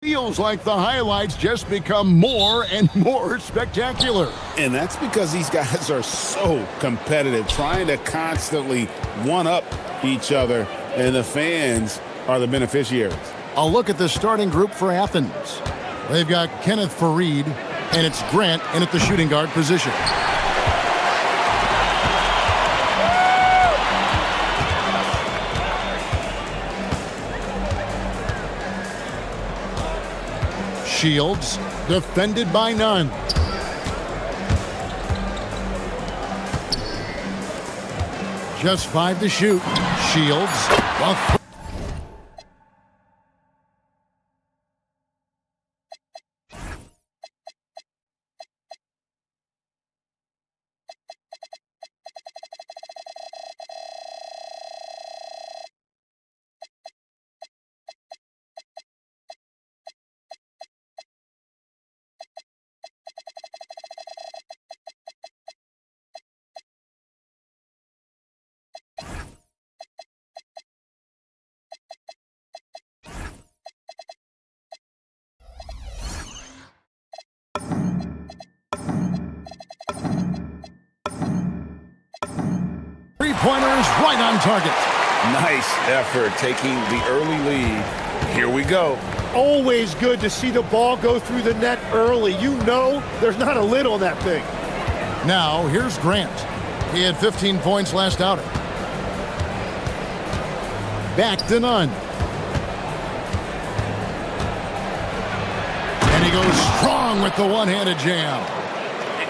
Feels like the highlights just become more and more spectacular. And that's because these guys are so competitive, trying to constantly one-up each other, and the fans are the beneficiaries. A look at the starting group for Athens. They've got Kenneth Fareed, and it's Grant in at the shooting guard position. Shields, defended by none. Just 5 to shoot. Shields. Three-pointers right on target. Nice effort taking the early lead. Here we go. Always good to see the ball go through the net early. You know there's not a lid on that thing. Now, here's Grant. He had 15 points last outing. Back to none. And he goes strong with the one-handed jam.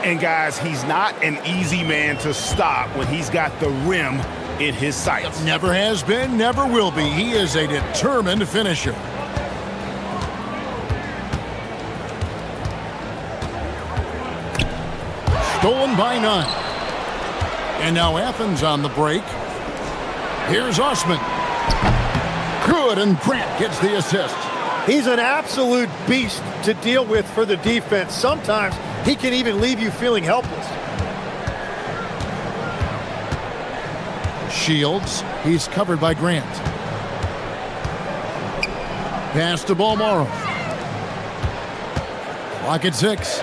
And guys, he's not an easy man to stop when he's got the rim in his sights. Never has been, never will be. He is a determined finisher. Stolen by none. And now Athens on the break. Here's Osman. Good, and Grant gets the assist. He's an absolute beast to deal with for the defense. Sometimes he can even leave you feeling helpless. Shields, he's covered by Grant. Pass to Balmaro. Clock at 6.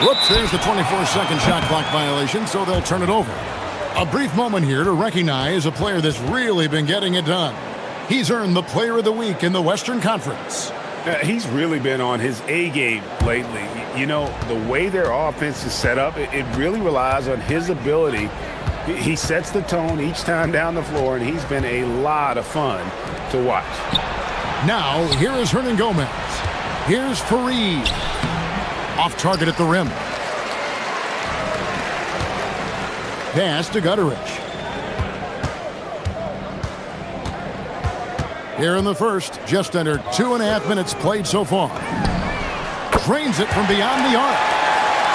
Whoops, there's the 24-second shot clock violation, so they'll turn it over. A brief moment here to recognize a player that's really been getting it done. He's earned the Player of the Week in the Western Conference. He's really been on his A game lately. You know, the way their offense is set up, it really relies on his ability. He sets the tone each time down the floor, and he's been a lot of fun to watch. Now, here is Hernan Gomez. Here's Fareed. Off target at the rim. Pass to Gutteridge. Here in the first, just under 2.5 minutes played so far. Drains it from beyond the arc.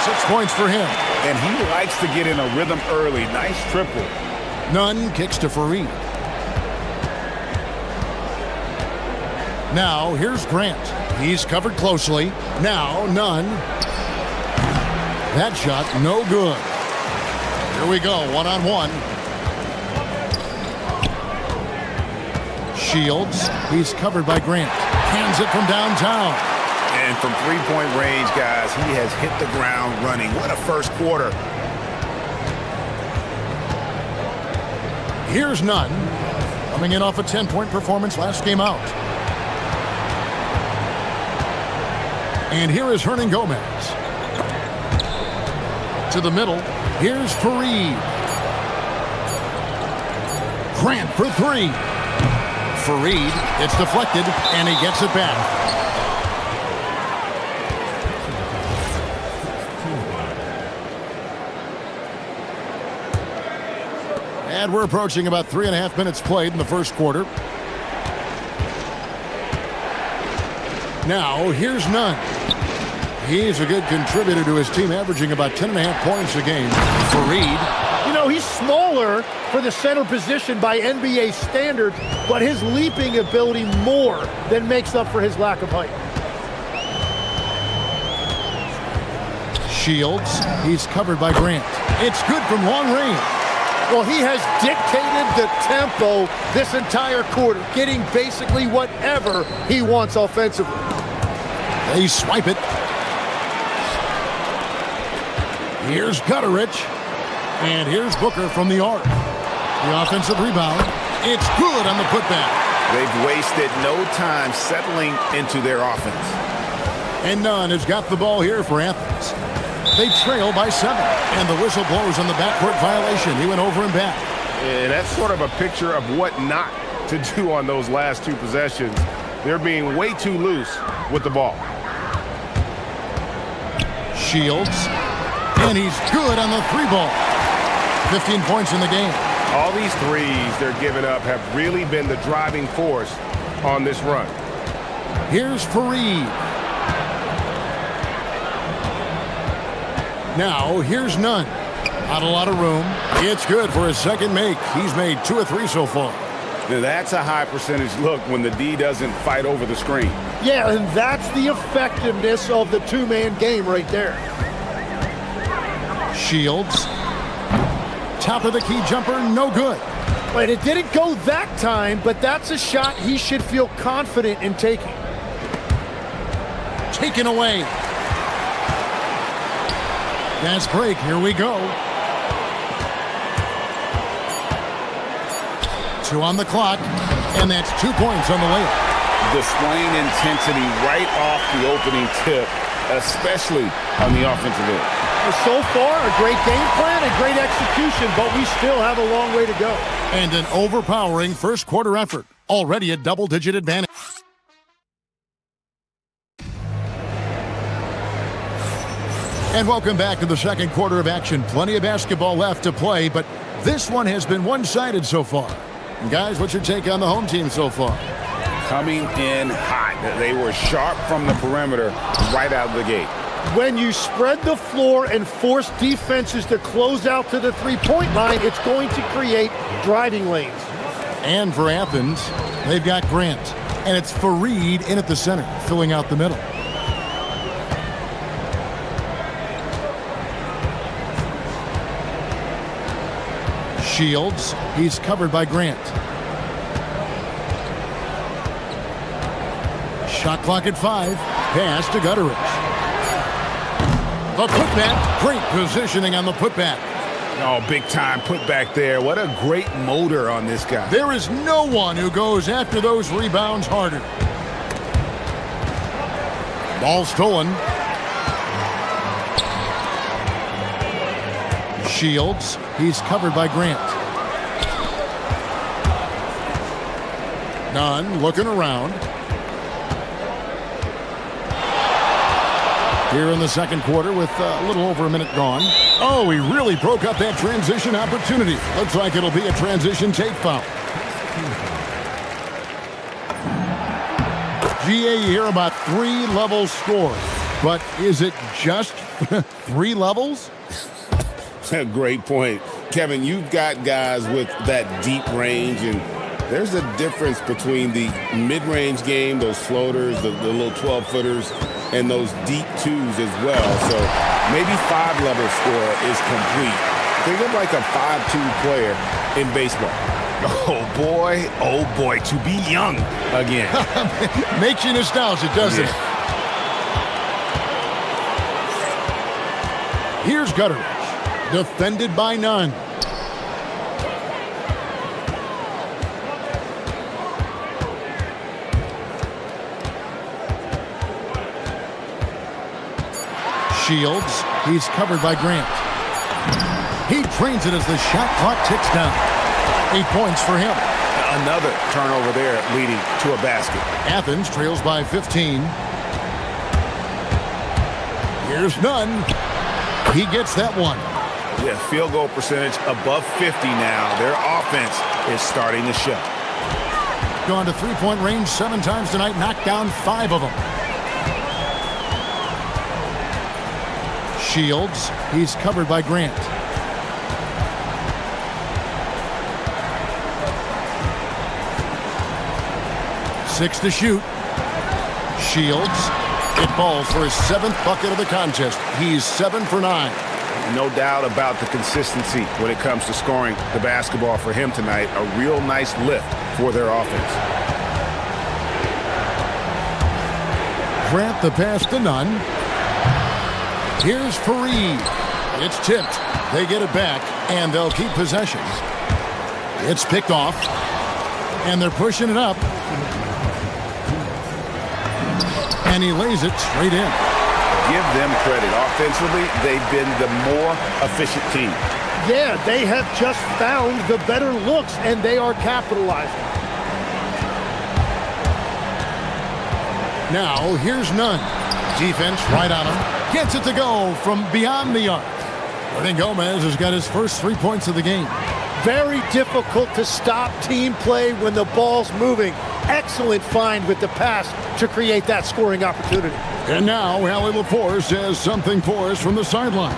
6 points for him. And he likes to get in a rhythm early. Nice triple. Nunn kicks to Fareed. Now, here's Grant. He's covered closely. Now, Nunn. That shot, no good. Here we go, one-on-one. Shields, he's covered by Grant. Hands it from downtown. And from three-point range, guys, he has hit the ground running. What a first quarter. Here's Nunn, coming in off a 10-point performance last game out. And here is Hernan Gomez. To the middle, here's Fareed. Grant for 3. Fareed, it's deflected, and he gets it back. And we're approaching about 3.5 minutes played in the first quarter. Now, here's Nunn. He's a good contributor to his team, averaging about 10.5 points a game. Fareed. You know, he's smaller for the center position by NBA standards, but his leaping ability more than makes up for his lack of height. Shields, he's covered by Grant. It's good from long range. Well, he has dictated the tempo this entire quarter, getting basically whatever he wants offensively. They swipe it. Here's Gutterich. And here's Booker from the arc. The offensive rebound. It's good on the putback. They've wasted no time settling into their offense. And Nunn has got the ball here for Athens. They trail by 7. And the whistle blows on the backcourt violation. He went over and back. And that's sort of a picture of what not to do on those last two possessions. They're being way too loose with the ball. Shields. And he's good on the 3-ball. 15 points in the game. All these threes they're giving up have really been the driving force on this run. Here's Fareed. Now, here's Nunn. Not a lot of room. It's good for his second make. He's made 2 of 3 so far. Now that's a high percentage look when the D doesn't fight over the screen. Yeah, and that's the effectiveness of the two-man game right there. Shields. Top of the key jumper, no good. But it didn't go that time, but that's a shot he should feel confident in taking. Taken away. Fast break, here we go. 2 on the clock, and that's 2 points on the layup. Displaying intensity right off the opening tip, especially on the offensive end. So far, a great game plan and great execution, but we still have a long way to go. And an overpowering first quarter effort. Already a double-digit advantage. And welcome back to the second quarter of action. Plenty of basketball left to play, but this one has been one-sided so far. And guys, what's your take on the home team so far? Coming in hot. They were sharp from the perimeter right out of the gate. When you spread the floor and force defenses to close out to the three-point line, it's going to create driving lanes. And for Athens, they've got Grant. And it's Fareed in at the center, filling out the middle. Shields, he's covered by Grant. Shot clock at 5. Pass to Gutterich. The putback, great positioning on the putback. Oh, big time putback there. What a great motor on this guy. There is no one who goes after those rebounds harder. Ball stolen. Shields, he's covered by Grant. Nunn looking around. Here in the second quarter with a little over a minute gone. Oh, he really broke up that transition opportunity. Looks like it'll be a transition take foul. GA, you hear about 3-level score. But is it just 3 levels? Great point. Kevin, you've got guys with that deep range, and there's a difference between the mid-range game, those floaters, the little 12-footers, and those deep 2s as well. So maybe 5-level score is complete. Think of like a 5-2 player in baseball. Oh boy, to be young again. Makes you nostalgic, doesn't it? Here's Gutterich, defended by Nunn. Shields, he's covered by Grant. He trains it as the shot clock ticks down. 8 points for him. Another turnover there leading to a basket. Athens trails by 15. Here's Nunn. He gets that one. Yeah, field goal percentage above 50 now. Their offense is starting to show. Gone to three-point range 7 times tonight, knocked down 5 of them. Shields, he's covered by Grant. Six to shoot. Shields, it falls for his 7th bucket of the contest. He's 7 for 9. No doubt about the consistency when it comes to scoring the basketball for him tonight. A real nice lift for their offense. Grant the pass to Nunn. Here's Fareed. It's tipped. They get it back, and they'll keep possession. It's picked off, and they're pushing it up. And he lays it straight in. Give them credit. Offensively, they've been the more efficient team. Yeah, they have just found the better looks, and they are capitalizing. Now, here's Nunn. Defense right on him. Gets it to go from beyond the arc. Ernie Gomez has got his first 3 points of the game. Very difficult to stop team play when the ball's moving. Excellent find with the pass to create that scoring opportunity. And now, Allie LaForce has something for us from the sideline.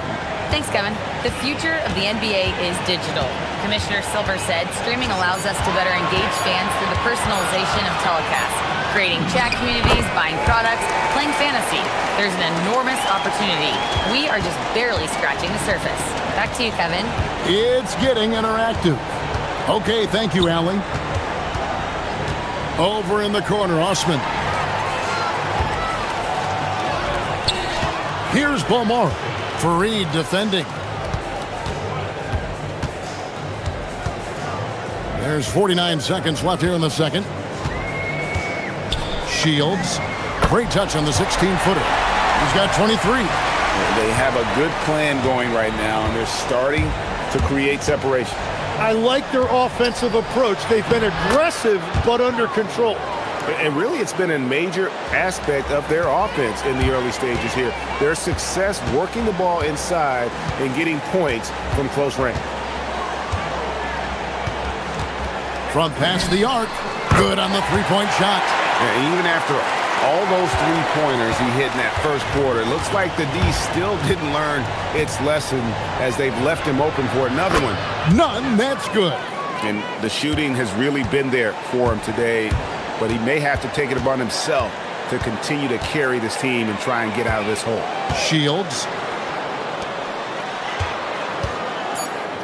Thanks, Kevin. The future of the NBA is digital. Commissioner Silver said streaming allows us to better engage fans through the personalization of telecasts, creating chat communities, buying products, playing fantasy. There's an enormous opportunity. We are just barely scratching the surface. Back to you, Kevin. It's getting interactive. Okay, thank you, Allie. Over in the corner, Osman. Here's Bomar. Fareed defending. There's 49 seconds left here in the second. Shields. Great touch on the 16-footer. He's got 23. They have a good plan going right now, and they're starting to create separation. I like their offensive approach. They've been aggressive, but under control. And really, it's been a major aspect of their offense in the early stages here. Their success working the ball inside and getting points from close range. Front pass the arc. Good on the three-point shot. And even after all those three-pointers he hit in that first quarter, it looks like the D still didn't learn its lesson as they've left him open for another one. None, that's good. And the shooting has really been there for him today, but he may have to take it upon himself to continue to carry this team and try and get out of this hole. Shields.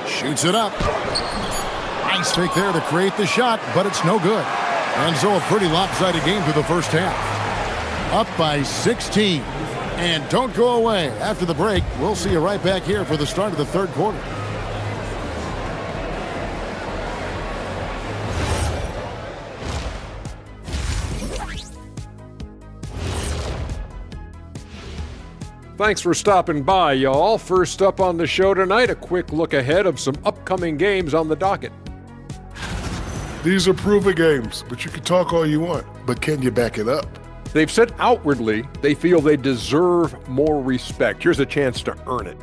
Shoots it up. Nice fake there to create the shot, but it's no good. And so a pretty lopsided game for the first half. Up by 16. And don't go away. After the break, we'll see you right back here for the start of the third quarter. Thanks for stopping by, y'all. First up on the show tonight, a quick look ahead of some upcoming games on the docket. These are proven games, but you can talk all you want. But can you back it up? They've said outwardly they feel they deserve more respect. Here's a chance to earn it.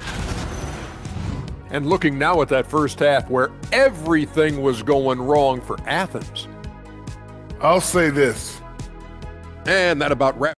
And looking now at that first half where everything was going wrong for Athens. I'll say this. And that about wraps.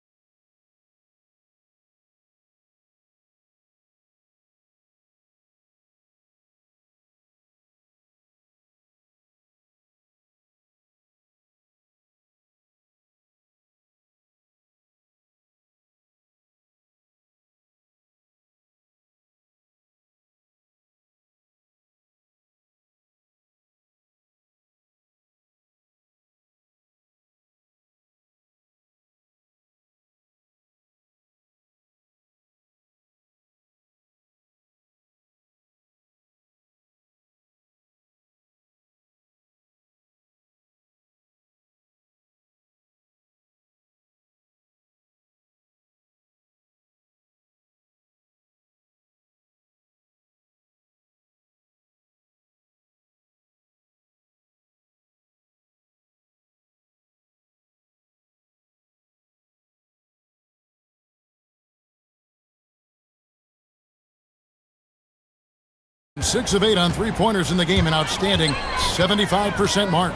Six of 8 on three-pointers in the game, an outstanding 75% mark.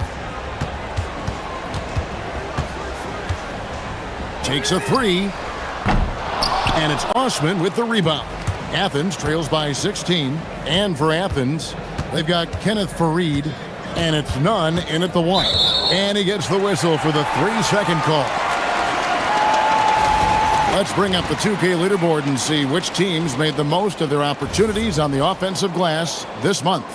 Takes a three, and it's Osman with the rebound. Athens trails by 16, and for Athens, they've got Kenneth Fareed, and it's Nunn in at the one. And he gets the whistle for the 3-second call. Let's bring up the 2K leaderboard and see which teams made the most of their opportunities on the offensive glass this month.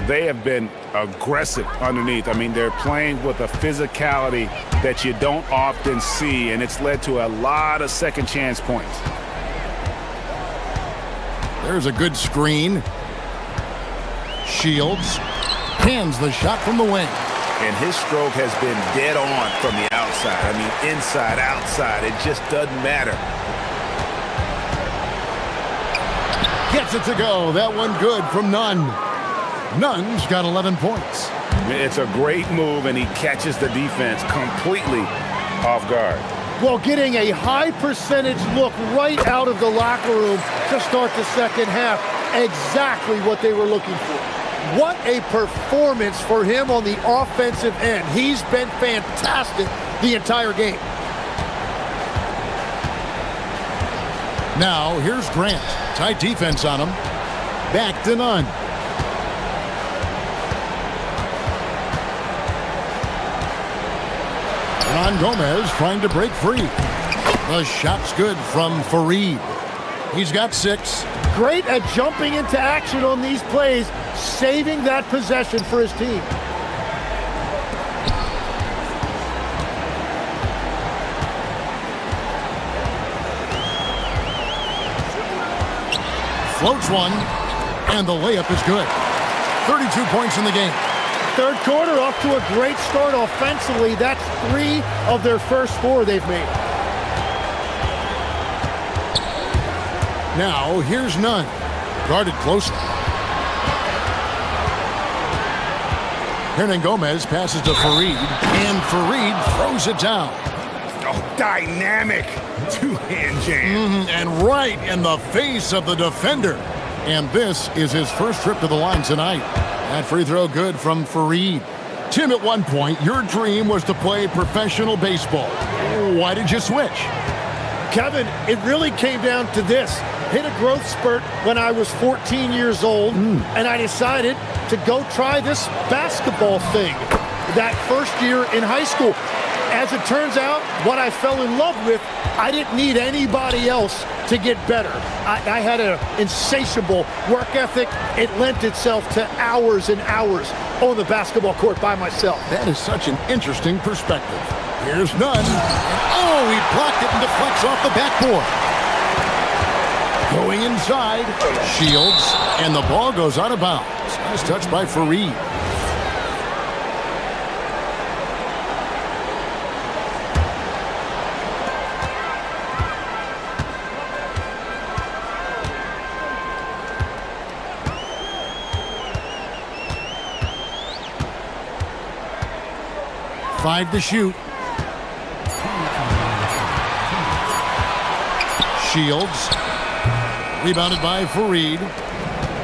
They have been aggressive underneath. I mean, they're playing with a physicality that you don't often see, and it's led to a lot of second chance points. There's a good screen. Shields hands the shot from the wing. And his stroke has been dead on from the outside. I mean, inside, outside, it just doesn't matter. Gets it to go. That one good from Nunn. Nunn's got 11 points. It's a great move, and he catches the defense completely off guard. Well, getting a high percentage look right out of the locker room to start the second half. Exactly what they were looking for. What a performance for him on the offensive end. He's been fantastic the entire game. Now, here's Grant. Tight defense on him. Back to Nunn. Ron Gomez trying to break free. The shot's good from Fareed. He's got 6. Great at jumping into action on these plays, saving that possession for his team. Floats one, and the layup is good. 32 points in the game. Third quarter off to a great start offensively. That's 3 of their first 4 they've made. Now, here's Nunn. Guarded closely. Hernan Gomez passes to Fareed, and Fareed throws it down. Oh, dynamic two-hand jam. And right in the face of the defender. And this is his first trip to the line tonight. That free throw good from Fareed. Tim, at one point, your dream was to play professional baseball. Why did you switch? Kevin, it really came down to this. Hit a growth spurt when I was 14 years old, and I decided to go try this basketball thing that first year in high school. As it turns out, what I fell in love with, I didn't need anybody else to get better. I had an insatiable work ethic. It lent itself to hours and hours on the basketball court by myself. That is such an interesting perspective. Here's Nunn. Oh, he blocked it and deflects off the backboard. Going inside, Shields, and the ball goes out of bounds. Nice touch by Fareed. Five to shoot. Shields. Rebounded by Fareed.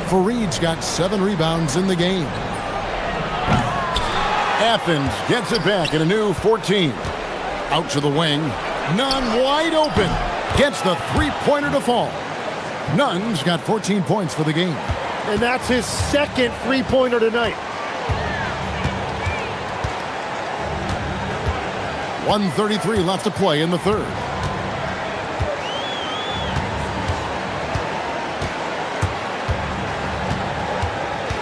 Fareed's got 7 rebounds in the game. Athens gets it back in a new 14. Out to the wing. Nunn wide open. Gets the three-pointer to fall. Nunn's got 14 points for the game. And that's his second three-pointer tonight. 1:33 left to play in the third.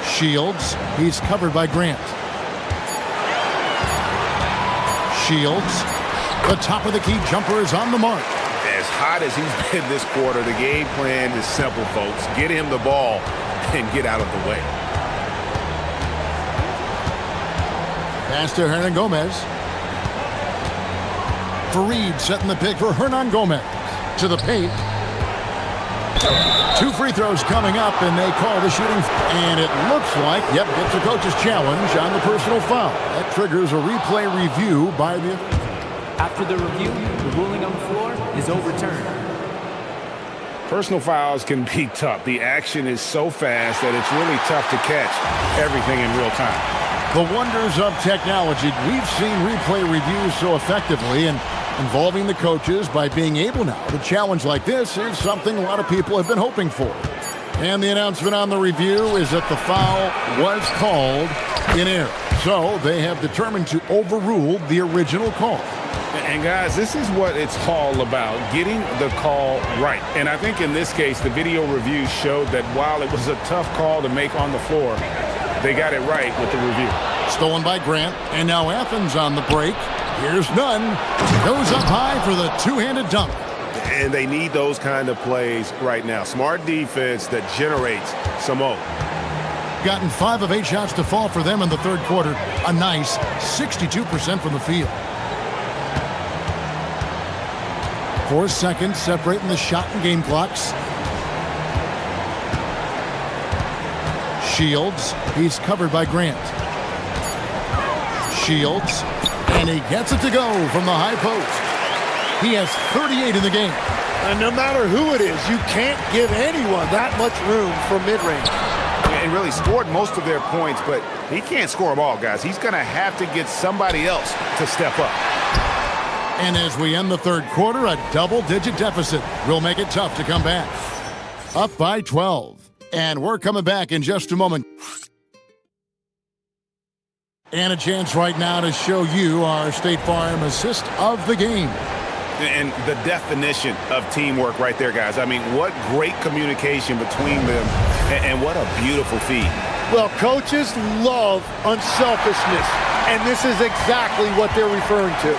Shields, he's covered by Grant. Shields, the top of the key jumper is on the mark. As hot as he's been this quarter, the game plan is simple, folks. Get him the ball and get out of the way. Pass to Hernan Gomez. Fareed setting the pick for Hernan Gomez. To the paint. 2 free throws coming up, and they call the shooting. And it looks like, gets the coach's challenge on the personal foul. That triggers a replay review by the... After the review, the ruling on the floor is overturned. Personal fouls can be tough. The action is so fast that it's really tough to catch everything in real time. The wonders of technology. We've seen replay reviews so effectively, and involving the coaches by being able now to challenge like this is something a lot of people have been hoping for. And the announcement on the review is that the foul was called in error. So they have determined to overrule the original call. And guys, this is what it's all about, getting the call right. And I think in this case, the video review showed that while it was a tough call to make on the floor, they got it right with the review. Stolen by Grant, and now Athens on the break. Here's Nunn. Goes up high for the two-handed dunk. And they need those kind of plays right now. Smart defense that generates some O. Gotten 5 of 8 shots to fall for them in the third quarter. A nice 62% from the field. 4 seconds separating the shot and game clocks. Shields, he's covered by Grant. Shields, and he gets it to go from the high post. He has 38 in the game. And no matter who it is, you can't give anyone that much room for mid-range. He really scored most of their points, but he can't score them all, guys. He's going to have to get somebody else to step up. And as we end the third quarter, a double-digit deficit will make it tough to come back. Up by 12. And we're coming back in just a moment. And a chance right now to show you our State Farm assist of the game. And the definition of teamwork right there, guys. I mean, what great communication between them, and what a beautiful feed. Well, coaches love unselfishness, and this is exactly what they're referring to.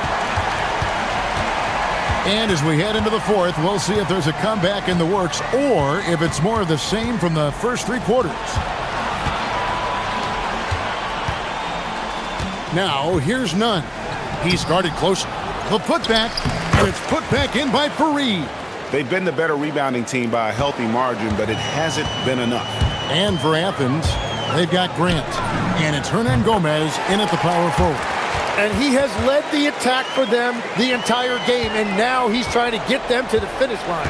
And as we head into the fourth, we'll see if there's a comeback in the works or if it's more of the same from the first 3 quarters. Now, here's Nunn. He started close. The putback, and it's put back in by Fareed. They've been the better rebounding team by a healthy margin, but it hasn't been enough. And for Athens, they've got Grant. And it's Hernan Gomez in at the power forward. And he has led the attack for them the entire game, and now he's trying to get them to the finish line.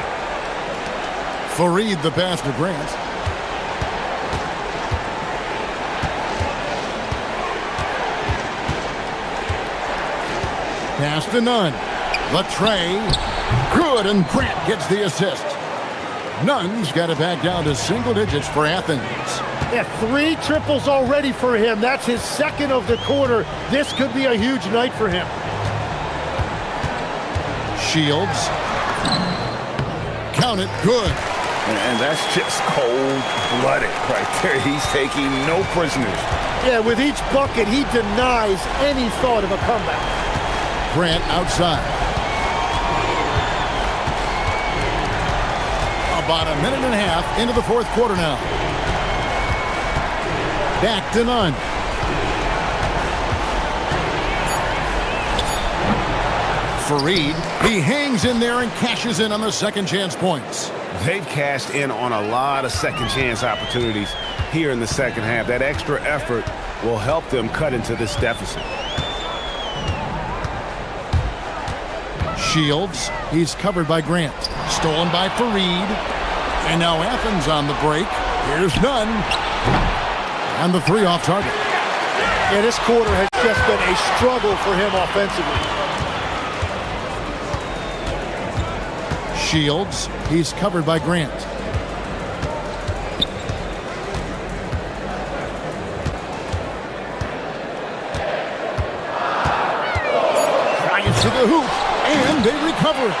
Fareed the pass to Grant. Pass to Nunn. The tray. Good, and Grant gets the assist. Nunn's got it back down to single digits for Athens. Yeah, 3 triples already for him. That's his second of the quarter. This could be a huge night for him. Shields. Count it, good. And that's just cold-blooded right there. He's taking no prisoners. Yeah, with each bucket, he denies any thought of a comeback. Grant outside. About a minute and a half into the fourth quarter now. Back to Nunn. Fareed, he hangs in there and cashes in on the second chance points. They've cashed in on a lot of second chance opportunities here in the second half. That extra effort will help them cut into this deficit. Shields, he's covered by Grant. Stolen by Fareed. And now Athens on the break. Here's Nunn. And the 3 off target. Yeah, this quarter has just been a struggle for him offensively. Shields, he's covered by Grant. Drives to the hoop, and they recover it.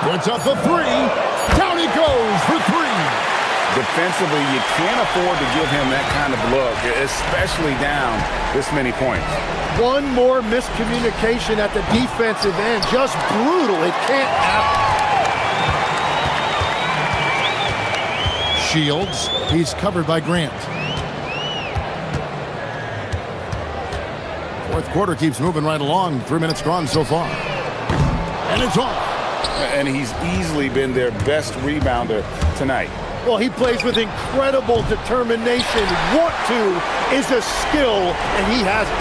Puts up the 3. Down he goes for 3. Defensively, you can't afford to give him that kind of look, especially down this many points. One more miscommunication at the defensive end. Just brutal. It can't happen. Shields, he's covered by Grant. Fourth quarter keeps moving right along. 3 minutes gone so far. And it's off. And he's easily been their best rebounder tonight. Well, he plays with incredible determination. Want to is a skill, and he has it.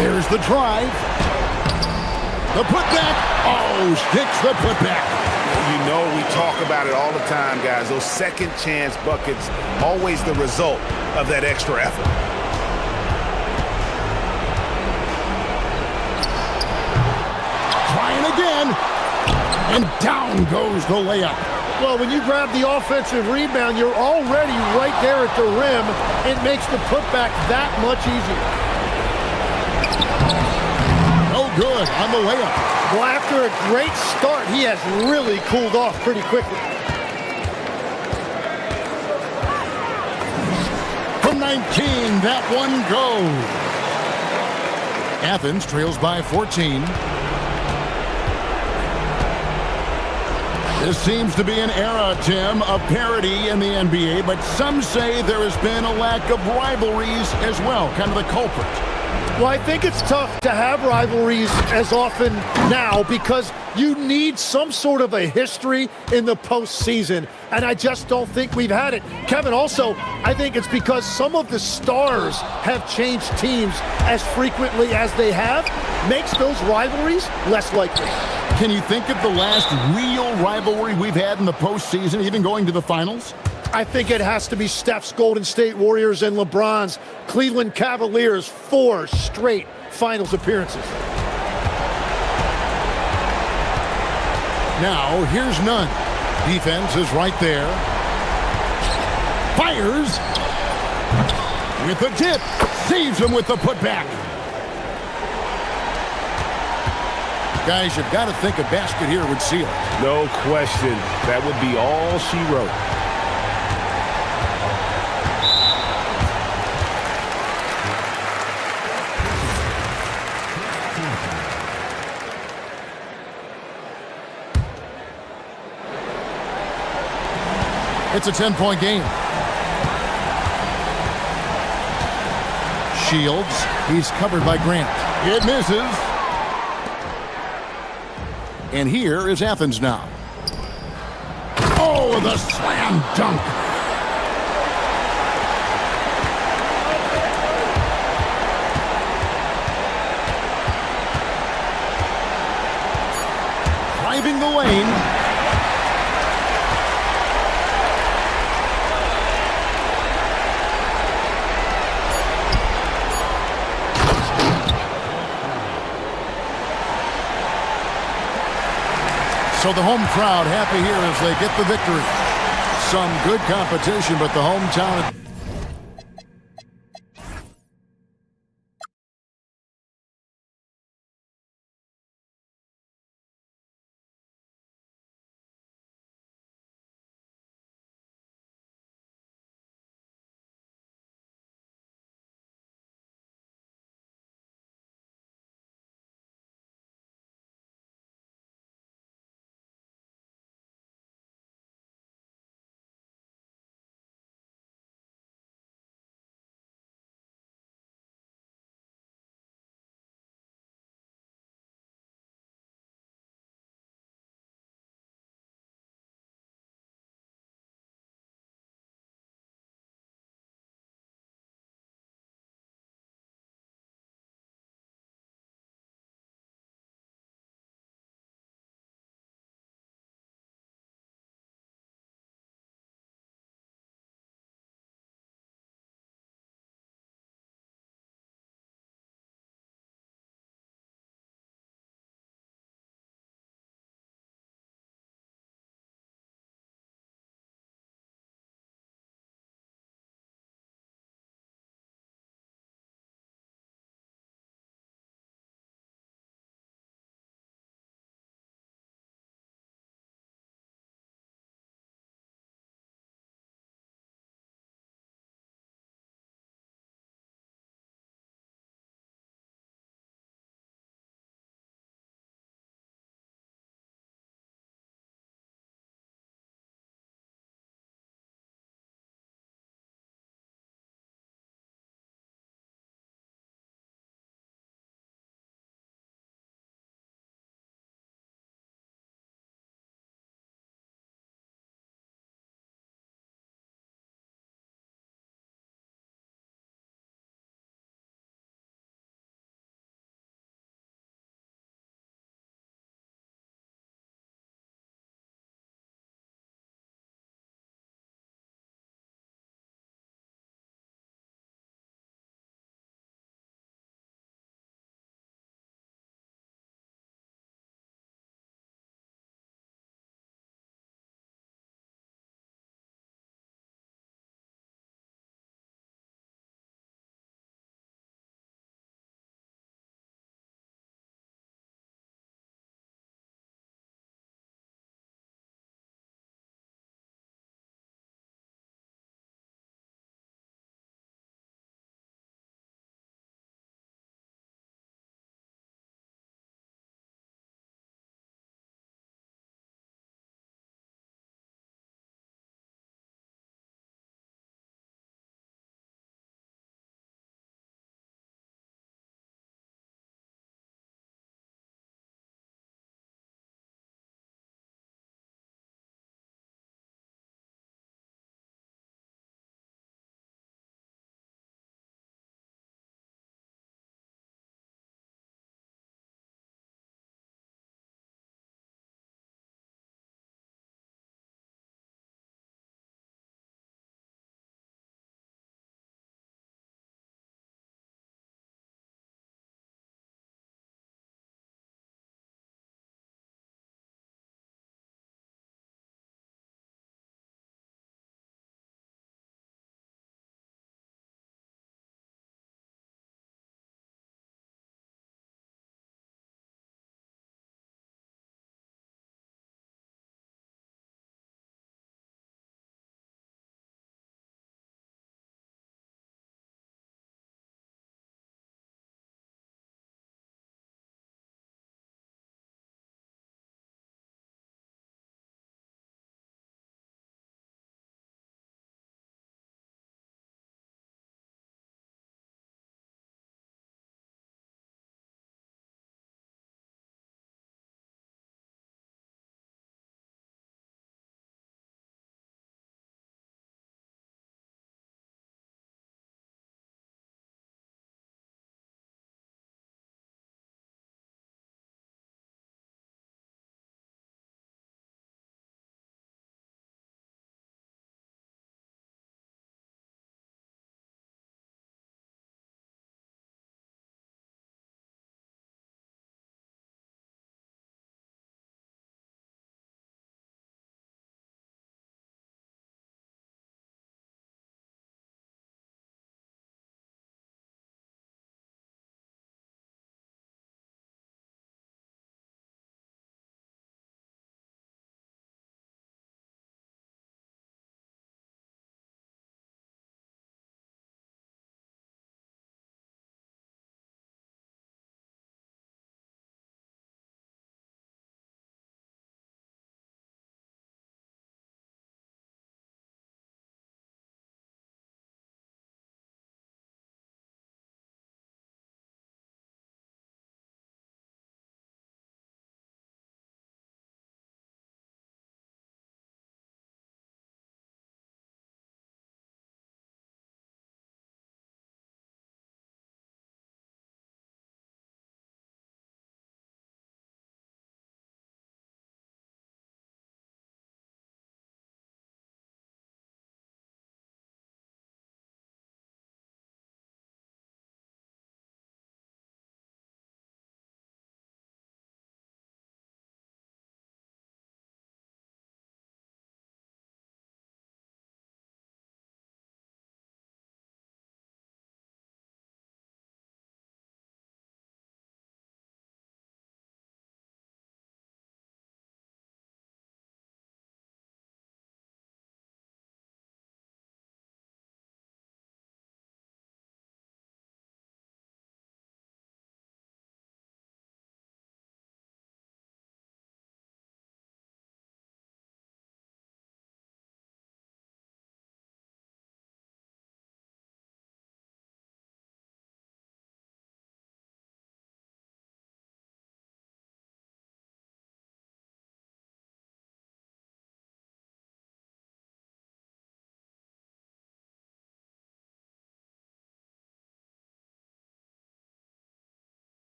There's the drive. The putback. Oh, sticks the putback. You know, we talk about it all the time, guys. Those second chance buckets, always the result of that extra effort. Trying again. And down goes the layup. Well, when you grab the offensive rebound, you're already right there at the rim. It makes the putback that much easier. No good on the layup. Well, after a great start, he has really cooled off pretty quickly. From 19, that one goes. Athens trails by 14. This seems to be an era, Tim, of parity in the NBA, but some say there has been a lack of rivalries as well, kind of the culprit. Well, I think it's tough to have rivalries as often now because you need some sort of a history in the postseason, and I just don't think we've had it. Kevin, also, I think it's because some of the stars have changed teams as frequently as they have, makes those rivalries less likely. Can you think of the last real rivalry we've had in the postseason, even going to the finals? I think it has to be Steph's Golden State Warriors and LeBron's Cleveland Cavaliers' 4 straight finals appearances. Now, here's none. Defense is right there. Fires with the tip. Saves him with the putback. Guys, you've got to think a basket here would seal it. No question. That would be all she wrote. It's a 10-point game. Shields. He's covered by Grant. It misses. And here is Athens now. Oh, the slam dunk. Driving the lane. So the home crowd happy here as they get the victory. Some good competition, but the hometown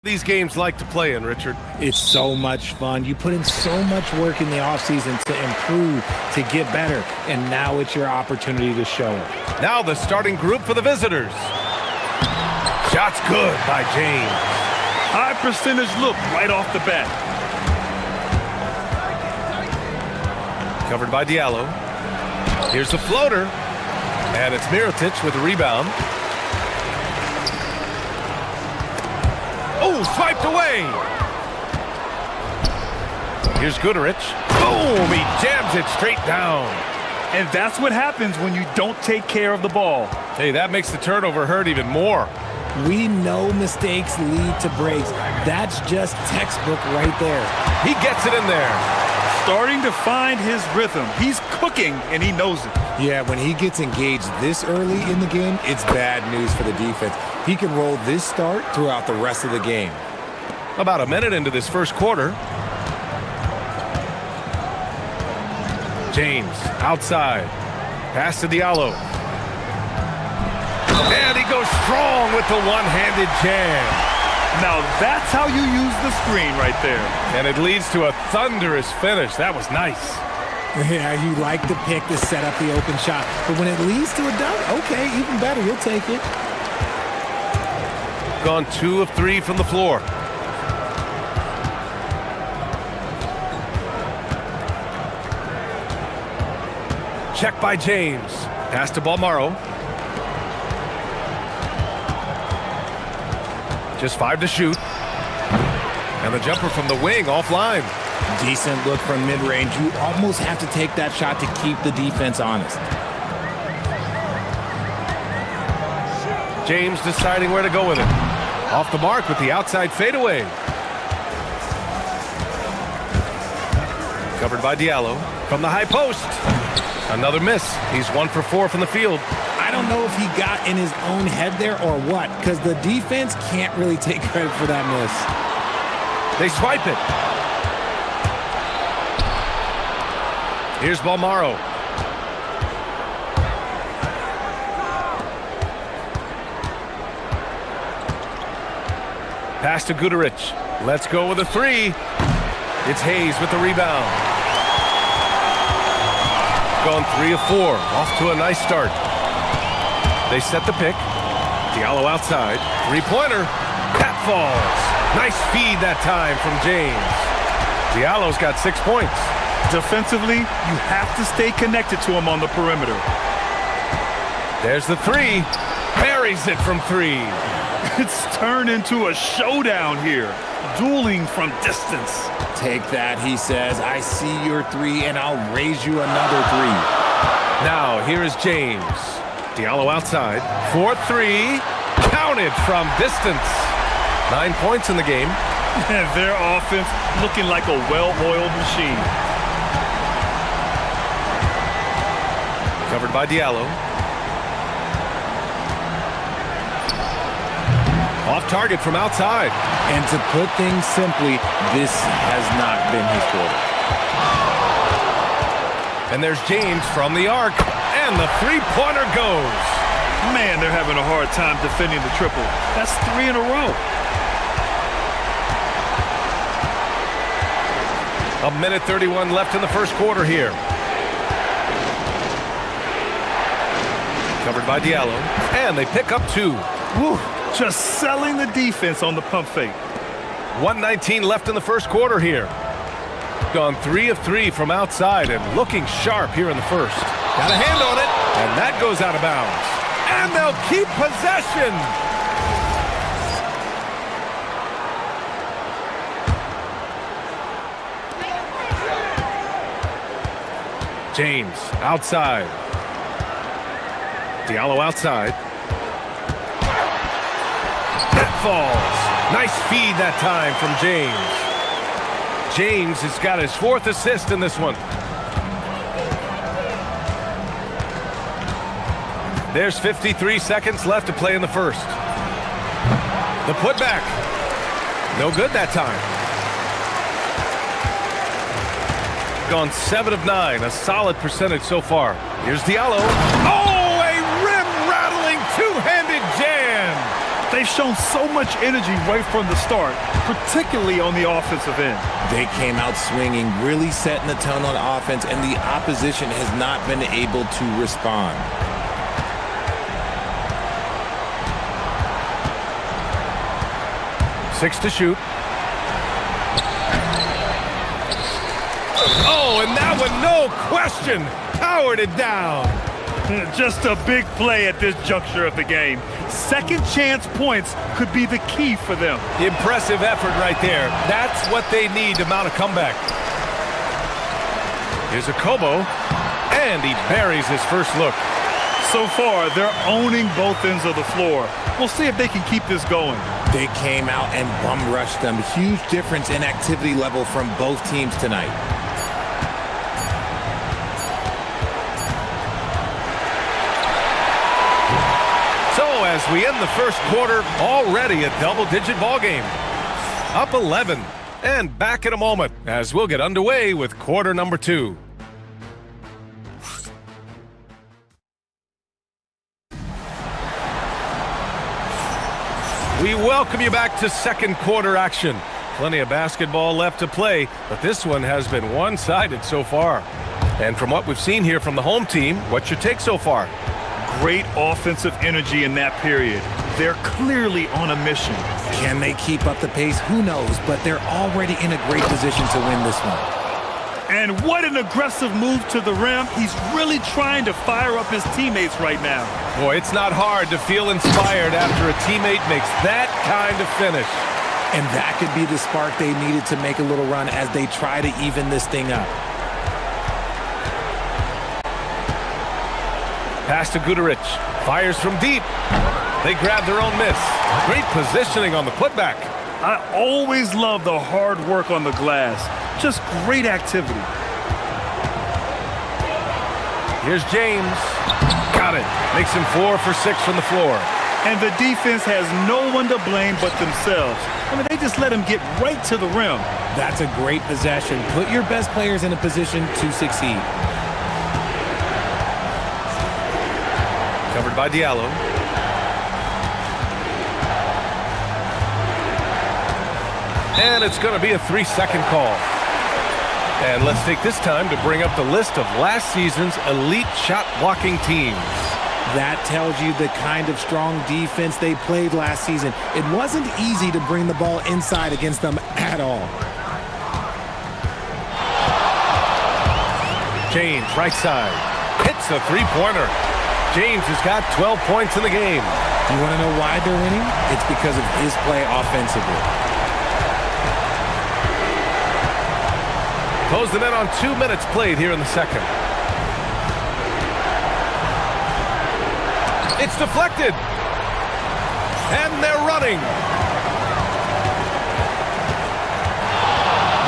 These games like to play in, Richard. It's so much fun. You put in so much work in the offseason to improve, to get better, and now it's your opportunity to show it. Now the starting group for the visitors. Shot's good by James. High percentage look right off the bat. Covered by Diallo. Here's the floater. And it's Mirotic with the rebound. Oh, swiped away. Here's Guduric. Boom, he jams it straight down. And that's what happens when you don't take care of the ball. Hey, that makes the turnover hurt even more. We know mistakes lead to breaks. That's just textbook right there. He gets it in there. Starting to find his rhythm. He's cooking, and he knows it. Yeah, when he gets engaged this early in the game, it's bad news for the defense. He can roll this start throughout the rest of the game. About a minute into this first quarter. James, outside. Pass to Diallo. And he goes strong with the one-handed jam. Now that's how you use the screen right there. And it leads to a thunderous finish. That was nice. Yeah, you like the pick to set up the open shot. But when it leads to a dunk, okay, even better. You'll take it. Gone 2 of 3 from the floor. Check by James. Pass to Balmaro. Just 5 to shoot. And the jumper from the wing offline. Decent look from mid-range. You almost have to take that shot to keep the defense honest. James deciding where to go with it. Off the mark with the outside fadeaway. Covered by Diallo. From the high post. Another miss. He's 1 for 4 from the field. I don't know if he got in his own head there or what, because the defense can't really take credit for that miss. They swipe it. Here's Balmaro. Pass to Guduric. Let's go with a 3. It's Hayes with the rebound. Gone 3 of 4. Off to a nice start. They set the pick. Diallo outside. 3-pointer. That falls. Nice feed that time from James. Diallo's got 6 points. Defensively, you have to stay connected to him on the perimeter. There's the 3. Buries it from 3. It's turned into a showdown here. Dueling from distance. Take that, he says. I see your 3, and I'll raise you another 3. Now, here is James. Diallo outside. 4-3. Counted from distance. 9 points in the game. And their offense looking like a well-oiled machine. Covered by Diallo. Off target from outside. And to put things simply, this has not been his quarter. And there's James from the arc. And the 3-pointer goes. Man, they're having a hard time defending the triple. That's 3 in a row. A minute 31 left in the first quarter here. Covered by Diallo. And they pick up 2. Woo, just selling the defense on the pump fake. 1:19 left in the first quarter here. Gone 3 of 3 from outside and looking sharp here in the first. Got a hand on it, and that goes out of bounds. And they'll keep possession. James outside. Diallo outside. That falls. Nice feed that time from James. James has got his 4th assist in this one. There's 53 seconds left to play in the first. The putback. No good that time. Gone 7 of 9, a solid percentage so far. Here's Diallo. Oh, a rim-rattling two-handed jam. They've shown so much energy right from the start, particularly on the offensive end. They came out swinging, really setting the tone on offense, and the opposition has not been able to respond. Six to shoot. Oh, and that one, no question, powered it down. Just a big play at this juncture of the game. Second chance points could be the key for them. Impressive effort right there. That's what they need to mount a comeback. Here's a Kobo, and he buries his first look. So far, they're owning both ends of the floor. We'll see if they can keep this going. They came out and bum rushed them. Huge difference in activity level from both teams tonight. So as we end the first quarter, already a double-digit ball game. Up 11, and back in a moment as we'll get underway with quarter number 2. We welcome you back to second quarter action. Plenty of basketball left to play, but this one has been one-sided so far. And from what we've seen here from the home team, what's your take so far? Great offensive energy in that period. They're clearly on a mission. Can they keep up the pace? Who knows, but they're already in a great position to win this one. And what an aggressive move to the rim. He's really trying to fire up his teammates right now. Boy, it's not hard to feel inspired after a teammate makes that kind of finish. And that could be the spark they needed to make a little run as they try to even this thing up. Pass to Guterich. Fires from deep. They grab their own miss. Great positioning on the putback. I always love the hard work on the glass. Just great activity. Here's James. Got it. Makes him 4 for 6 from the floor. And the defense has no one to blame but themselves. I mean, they just let him get right to the rim. That's a great possession. Put your best players in a position to succeed. Covered by Diallo. And it's going to be a 3-second call. And let's take this time to bring up the list of last season's elite shot-blocking teams. That tells you the kind of strong defense they played last season. It wasn't easy to bring the ball inside against them at all. James, right side. Hits a three-pointer. James has got 12 points in the game. Do you want to know why they're winning? It's because of his play offensively. Close them in on 2 minutes played here in the second. It's deflected. And they're running.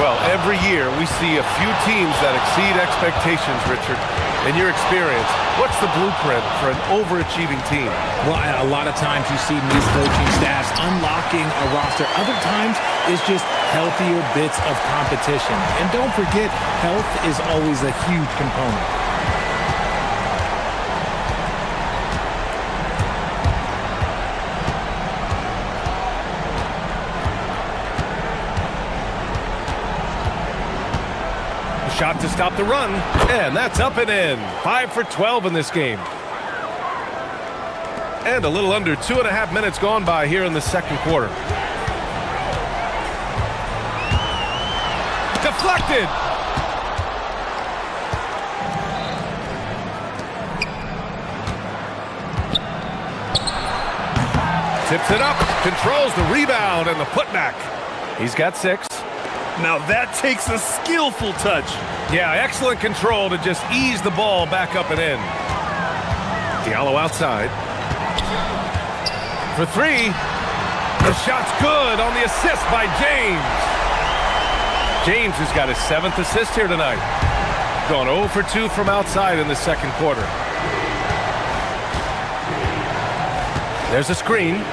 Well, every year we see a few teams that exceed expectations, Richard. In your experience, what's the blueprint for an overachieving team? Well, a lot of times you see new coaching staffs unlocking a roster. Other times it's just healthier bits of competition. And don't forget, health is always a huge component. Shot to stop the run, and that's up and in. 5 for 12 in this game. And a little under 2.5 minutes gone by here in the second quarter. Deflected. Tips it up, controls the rebound and the putback. He's got 6. Now that takes a skillful touch. Yeah, excellent control to just ease the ball back up and in. Diallo outside. For 3. The shot's good on the assist by James. James has got his 7th assist here tonight. Gone 0 for 2 from outside in the second quarter. There's a screen.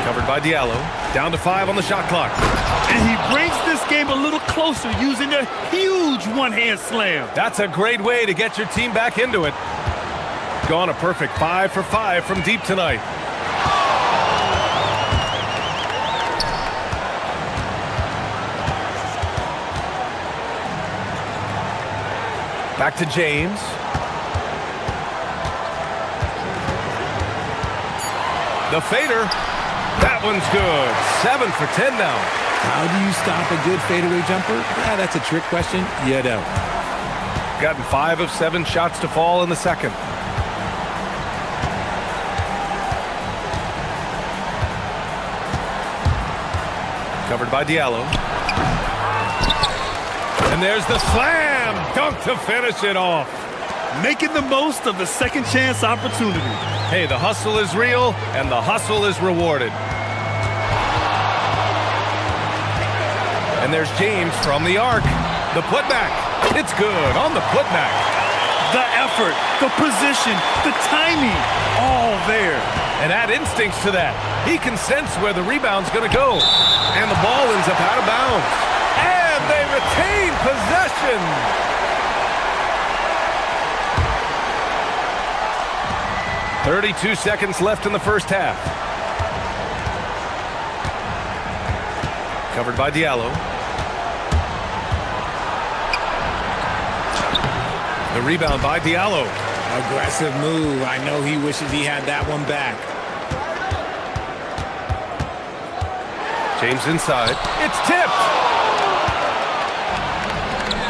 Covered by Diallo. Down to 5 on the shot clock. And he brings this game a little closer using a huge one-hand slam. That's a great way to get your team back into it. Gone a perfect 5 for 5 from deep tonight. Back to James. The fader. That one's good. 7 for 10 now. How do you stop a good fadeaway jumper? Yeah, that's a trick question. You don't. Gotten 5 of 7 shots to fall in the second. Covered by Diallo. And there's the slam dunk to finish it off. Making the most of the second chance opportunity. Hey, the hustle is real and the hustle is rewarded. And there's James from the arc. The putback. It's good on the putback. The effort, the position, the timing, all there. And add instincts to that. He can sense where the rebound's going to go. And the ball ends up out of bounds. And they retain possession. .32 seconds left in the first half. Covered by Diallo. The rebound by Diallo. Aggressive move. I know he wishes he had that one back. James inside. It's tipped.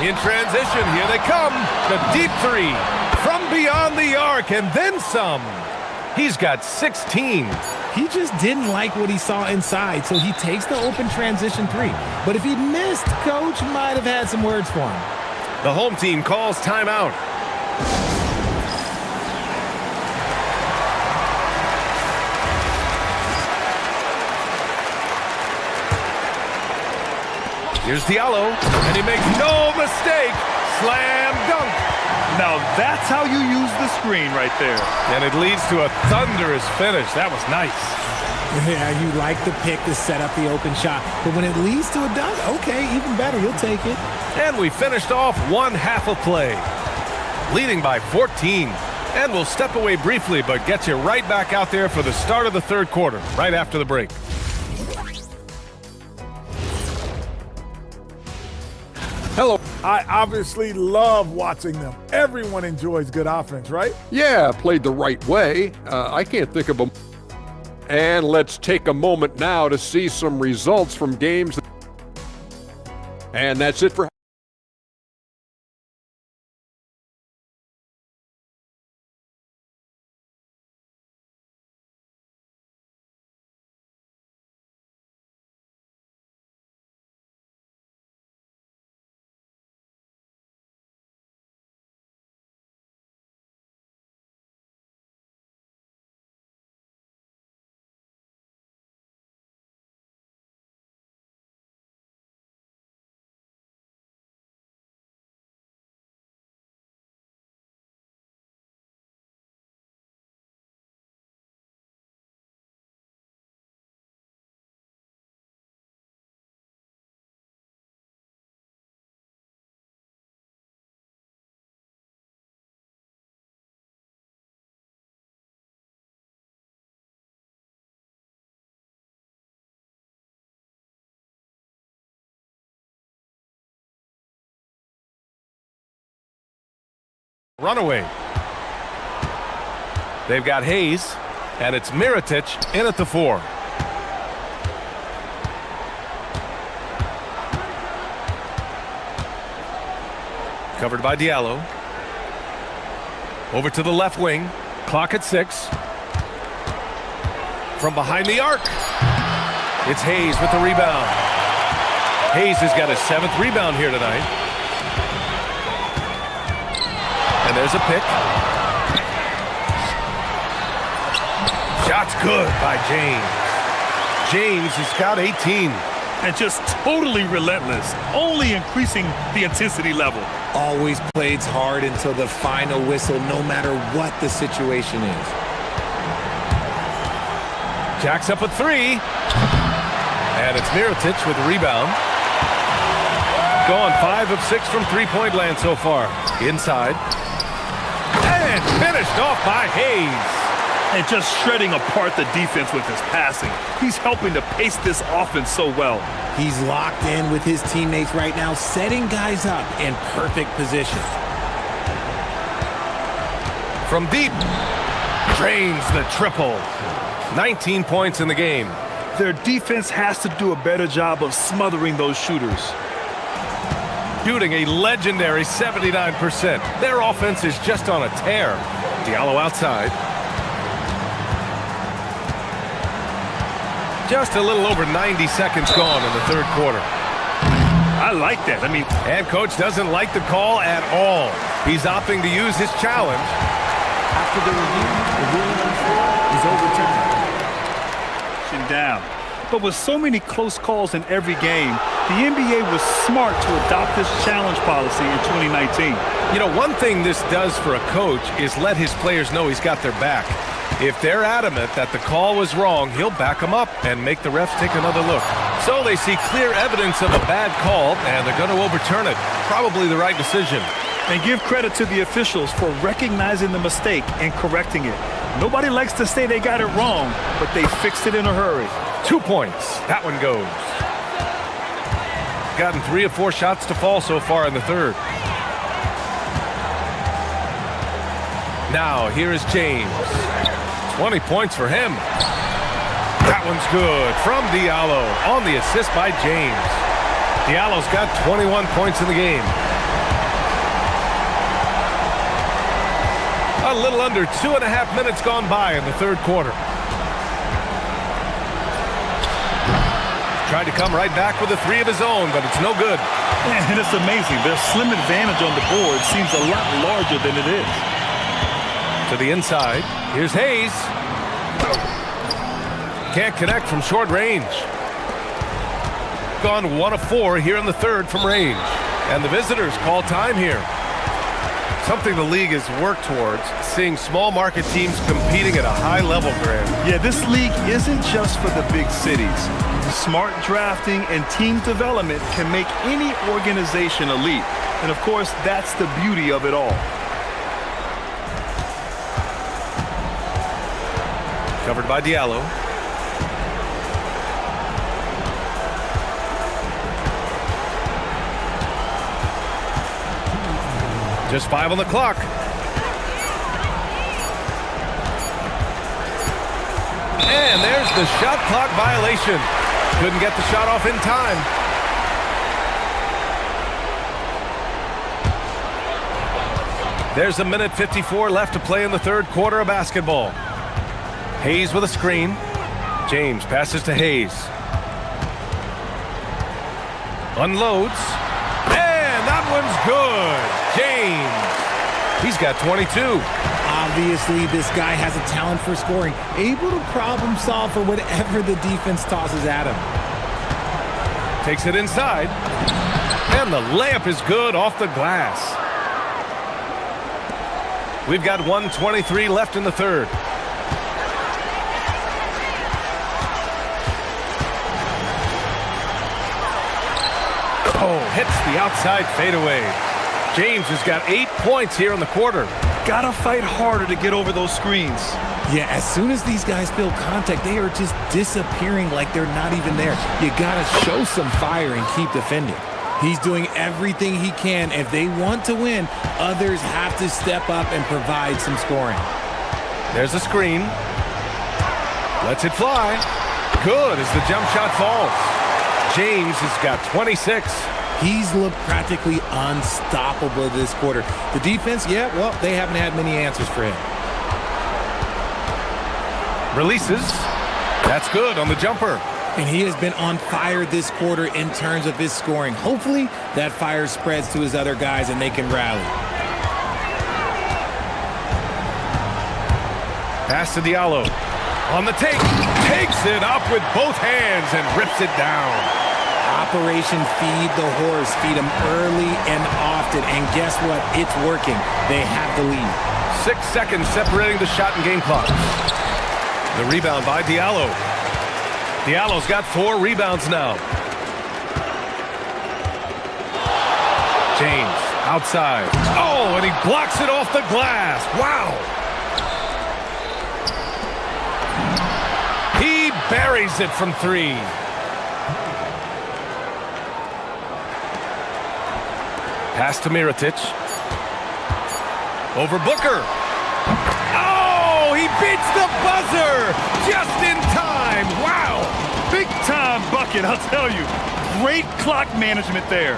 In transition, here they come. The deep three from beyond the arc and then some. He's got 16. He just didn't like what he saw inside, so he takes the open transition three. But if he'd missed, Coach might have had some words for him. The home team calls timeout. Here's Diallo, and he makes no mistake. Slam dunk. Now that's how you use the screen right there. And it leads to a thunderous finish. That was nice. Yeah, you like the pick to set up the open shot. But when it leads to a dunk, okay, even better. You'll take it. And we finished off one half of play, leading by 14. And we'll step away briefly, but get you right back out there for the start of the third quarter, right after the break. Hello. I obviously love watching them. Everyone enjoys good offense, right? Yeah, played the right way. I can't think of them. And let's take a moment now to see some results from games. And that's it for runaway. They've got Hayes, and it's Mirotic in at the 4. Covered by Diallo. Over to the left wing. Clock at 6. From behind the arc. It's Hayes with the rebound. Hayes has got his 7th rebound here tonight. And there's a pick. Shot's good by James. James has got 18. And just totally relentless, only increasing the intensity level. Always plays hard until the final whistle, no matter what the situation is. Jacks up a 3. And it's Mirotic with the rebound. Gone 5 of 6 from three-point land so far. Inside. And finished off by Hayes. And just shredding apart the defense with his passing. He's helping to pace this offense so well. He's locked in with his teammates right now, setting guys up in perfect position. From deep. Drains the triple. 19 points in the game. Their defense has to do a better job of smothering those shooters. Shooting a legendary 79%. Their offense is just on a tear. Diallo outside. Just a little over 90 seconds gone in the third quarter. I like that. And coach doesn't like the call at all. He's opting to use his challenge. After the review, the ruling on the floor is overturned. Down. But with so many close calls in every game, the NBA was smart to adopt this challenge policy in 2019. You know, one thing this does for a coach is let his players know he's got their back. If they're adamant that the call was wrong, he'll back them up and make the refs take another look. So they see clear evidence of a bad call, and they're going to overturn it. Probably the right decision. And give credit to the officials for recognizing the mistake and correcting it. Nobody likes to say they got it wrong, but they fixed it in a hurry. 2 points. That one goes. Gotten 3 of 4 shots to fall so far in the third. Now, here is James. 20 points for him. That one's good from Diallo on the assist by James. Diallo's got 21 points in the game. A little under 2.5 minutes gone by in the third quarter. Tried to come right back with a 3 of his own, but it's no good. And it's amazing. Their slim advantage on the board seems a lot larger than it is. To the inside. Here's Hayes. Can't connect from short range. Gone 1 of 4 here in the third from range. And the visitors call time here. Something the league has worked towards, seeing small market teams competing at a high level, Grant. Yeah, this league isn't just for the big cities. Smart drafting and team development can make any organization elite. And of course, that's the beauty of it all. Covered by Diallo. Just 5 on the clock. And there's the shot clock violation. Couldn't get the shot off in time. There's 1:54 left to play in the third quarter of basketball. Hayes with a screen. James passes to Hayes. Unloads. And that one's good. James. He's got 22. Obviously, this guy has a talent for scoring, able to problem solve for whatever the defense tosses at him. Takes it inside. And the layup is good off the glass. We've got 1:23 left in the third. Oh, hits the outside fadeaway. James has got 8 points here in the quarter. Gotta fight harder to get over those screens. Yeah, as soon as these guys feel contact, they are just disappearing like they're not even there. You gotta show some fire and keep defending. He's doing everything he can. If they want to win, others have to step up and provide some scoring. There's a screen. Lets it fly. Good as the jump shot falls. James has got 26. He's looked practically unstoppable this quarter. The defense, yeah, well, they haven't had many answers for him. Releases. That's good on the jumper. And he has been on fire this quarter in terms of his scoring. Hopefully, that fire spreads to his other guys and they can rally. Pass to Diallo. On the take. Takes it up with both hands and rips it down. Operation Feed the Horse. Feed him early and often. And guess what? It's working. They have the lead. 6 seconds separating the shot and game clock. The rebound by Diallo. Diallo's got 4 rebounds now. James outside. Oh, and he blocks it off the glass. Wow. He buries it from 3. Pass to Mirotic. Over Booker. Oh, he beats the buzzer just in time. Wow. Big time bucket, I'll tell you. Great clock management there.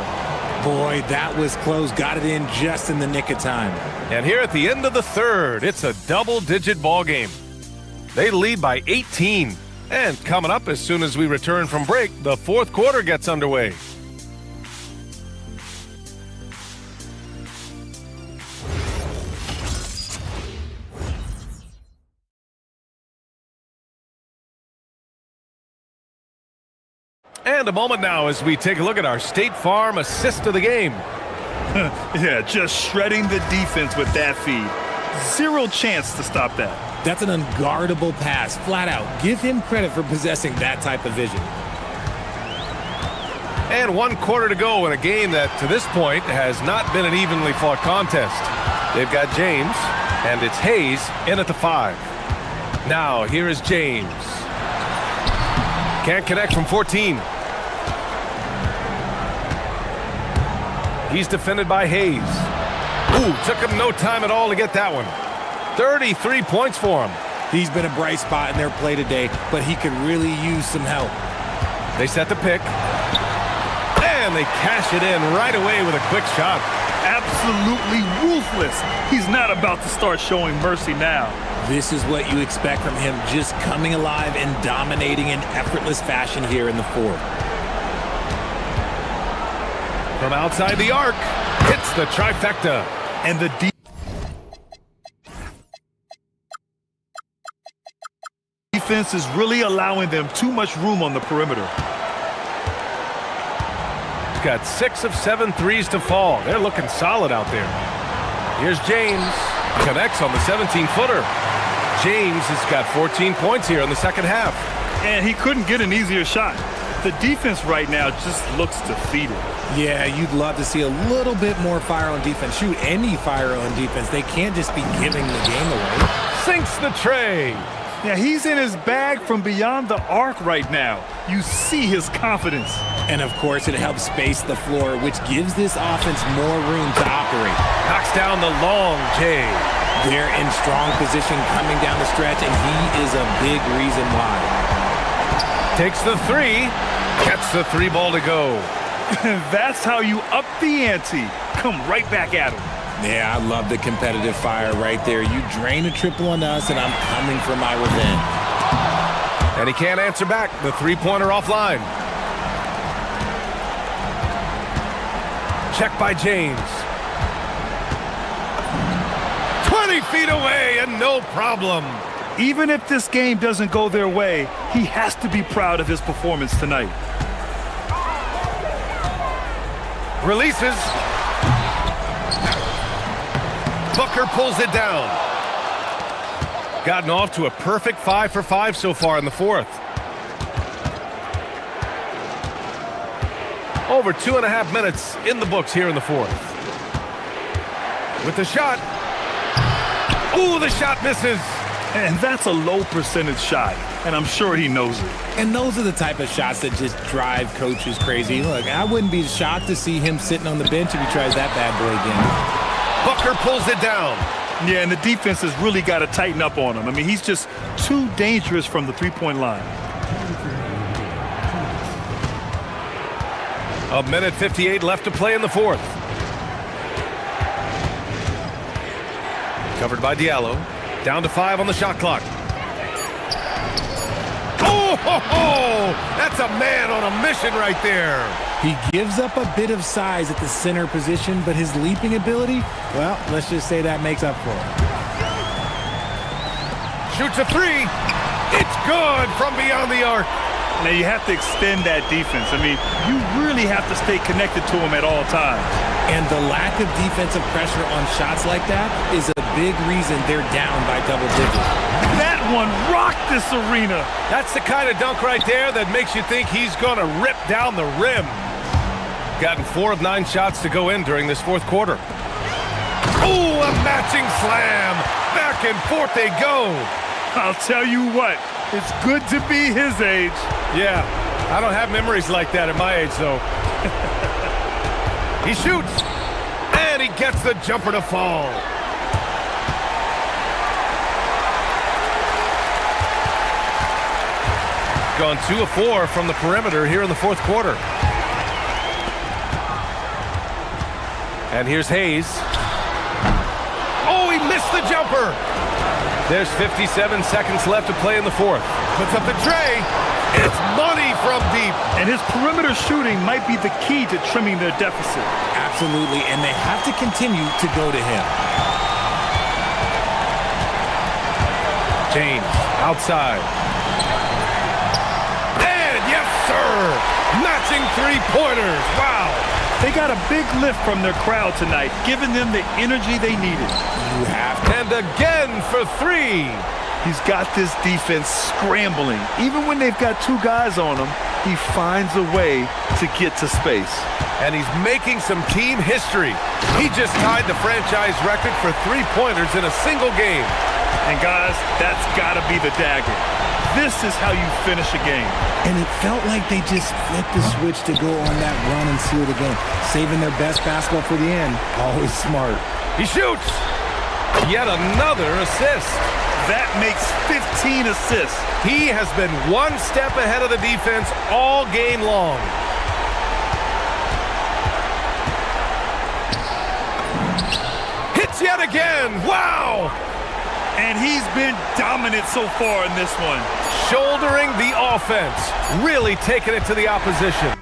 Boy, that was close. Got it in just in the nick of time. And here at the end of the third, it's a double-digit ball game. They lead by 18. And coming up as soon as we return from break, the fourth quarter gets underway. And a moment now as we take a look at our State Farm assist of the game. Yeah, just shredding the defense with that feed. 0 chance to stop that. That's an unguardable pass, flat out. Give him credit for possessing that type of vision. And 1 quarter to go in a game that, to this point, has not been an evenly fought contest. They've got James, and it's Hayes in at the 5. Now, here is James. Can't connect from 14. He's defended by Hayes. Ooh, took him no time at all to get that one. 33 points for him. He's been a bright spot in their play today, but he could really use some help. They set the pick. And they cash it in right away with a quick shot. Absolutely ruthless. He's not about to start showing mercy now. This is what you expect from him, just coming alive and dominating in effortless fashion here in the fourth. From outside the arc, hits the trifecta. And the defense is really allowing them too much room on the perimeter. He's got 6 of 7 threes to fall. They're looking solid out there. Here's James. Connects on the 17-footer. James has got 14 points here in the second half. And he couldn't get an easier shot. The defense right now just looks defeated. Yeah, you'd love to see a little bit more fire on defense. Shoot, any fire on defense. They can't just be giving the game away. Sinks the tray. Yeah, he's in his bag from beyond the arc right now. You see his confidence. And of course, it helps space the floor, which gives this offense more room to operate. Knocks down the long J. They're in strong position coming down the stretch, and he is a big reason why. Takes the 3. Gets the 3 ball to go. That's how you up the ante. Come right back at him. Yeah, I love the competitive fire right there. You drain a triple on us, and I'm coming for my revenge. And he can't answer back. The 3-pointer offline. Check by James. 20 feet away and no problem. Even if this game doesn't go their way, he has to be proud of his performance tonight. Releases. Booker pulls it down. Gotten off to a perfect 5 for 5 so far in the fourth. Over 2.5 minutes in the books here in the fourth. With the shot. Ooh, the shot misses. And that's a low percentage shot, and I'm sure he knows it. And those are the type of shots that just drive coaches crazy. Look, I wouldn't be shocked to see him sitting on the bench if he tries that bad boy again. Booker pulls it down. Yeah, and the defense has really got to tighten up on him. I mean, he's just too dangerous from the three-point line. 1:58 left to play in the fourth. Covered by Diallo. Down to 5 on the shot clock. Oh, ho, ho! That's a man on a mission right there. He gives up a bit of size at the center position, but his leaping ability, well, let's just say that makes up for it. Shoots a 3. It's good from beyond the arc. Now you have to extend that defense. I mean, you really have to stay connected to him at all times. And the lack of defensive pressure on shots like that is a big reason they're down by double digits. That one rocked this arena. That's the kind of dunk right there that makes you think he's going to rip down the rim. Gotten 4 of 9 shots to go in during this fourth quarter. Oh, a matching slam. Back and forth they go. I'll tell you what, it's good to be his age. Yeah, I don't have memories like that at my age, though. He shoots, and he gets the jumper to fall. Gone 2 of 4 from the perimeter here in the fourth quarter. And here's Hayes. Oh, he missed the jumper. There's 57 seconds left to play in the fourth. Puts up the tray. It's money from deep. And his perimeter shooting might be the key to trimming their deficit. Absolutely, and they have to continue to go to him. James, outside. And yes, sir! Matching three-pointers. Wow! They got a big lift from their crowd tonight, giving them the energy they needed. You have to. And again for 3. He's got this defense scrambling. Even when they've got 2 guys on him, he finds a way to get to space. And he's making some team history. He just tied the franchise record for three-pointers in a single game. And guys, that's got to be the dagger. This is how you finish a game. And it felt like they just flipped the switch to go on that run and seal the game. Saving their best basketball for the end. Always smart. He shoots. Yet another assist. That makes 15 assists. He has been one step ahead of the defense all game long. Hits yet again. Wow! And he's been dominant so far in this one. Shouldering the offense. Really taking it to the opposition.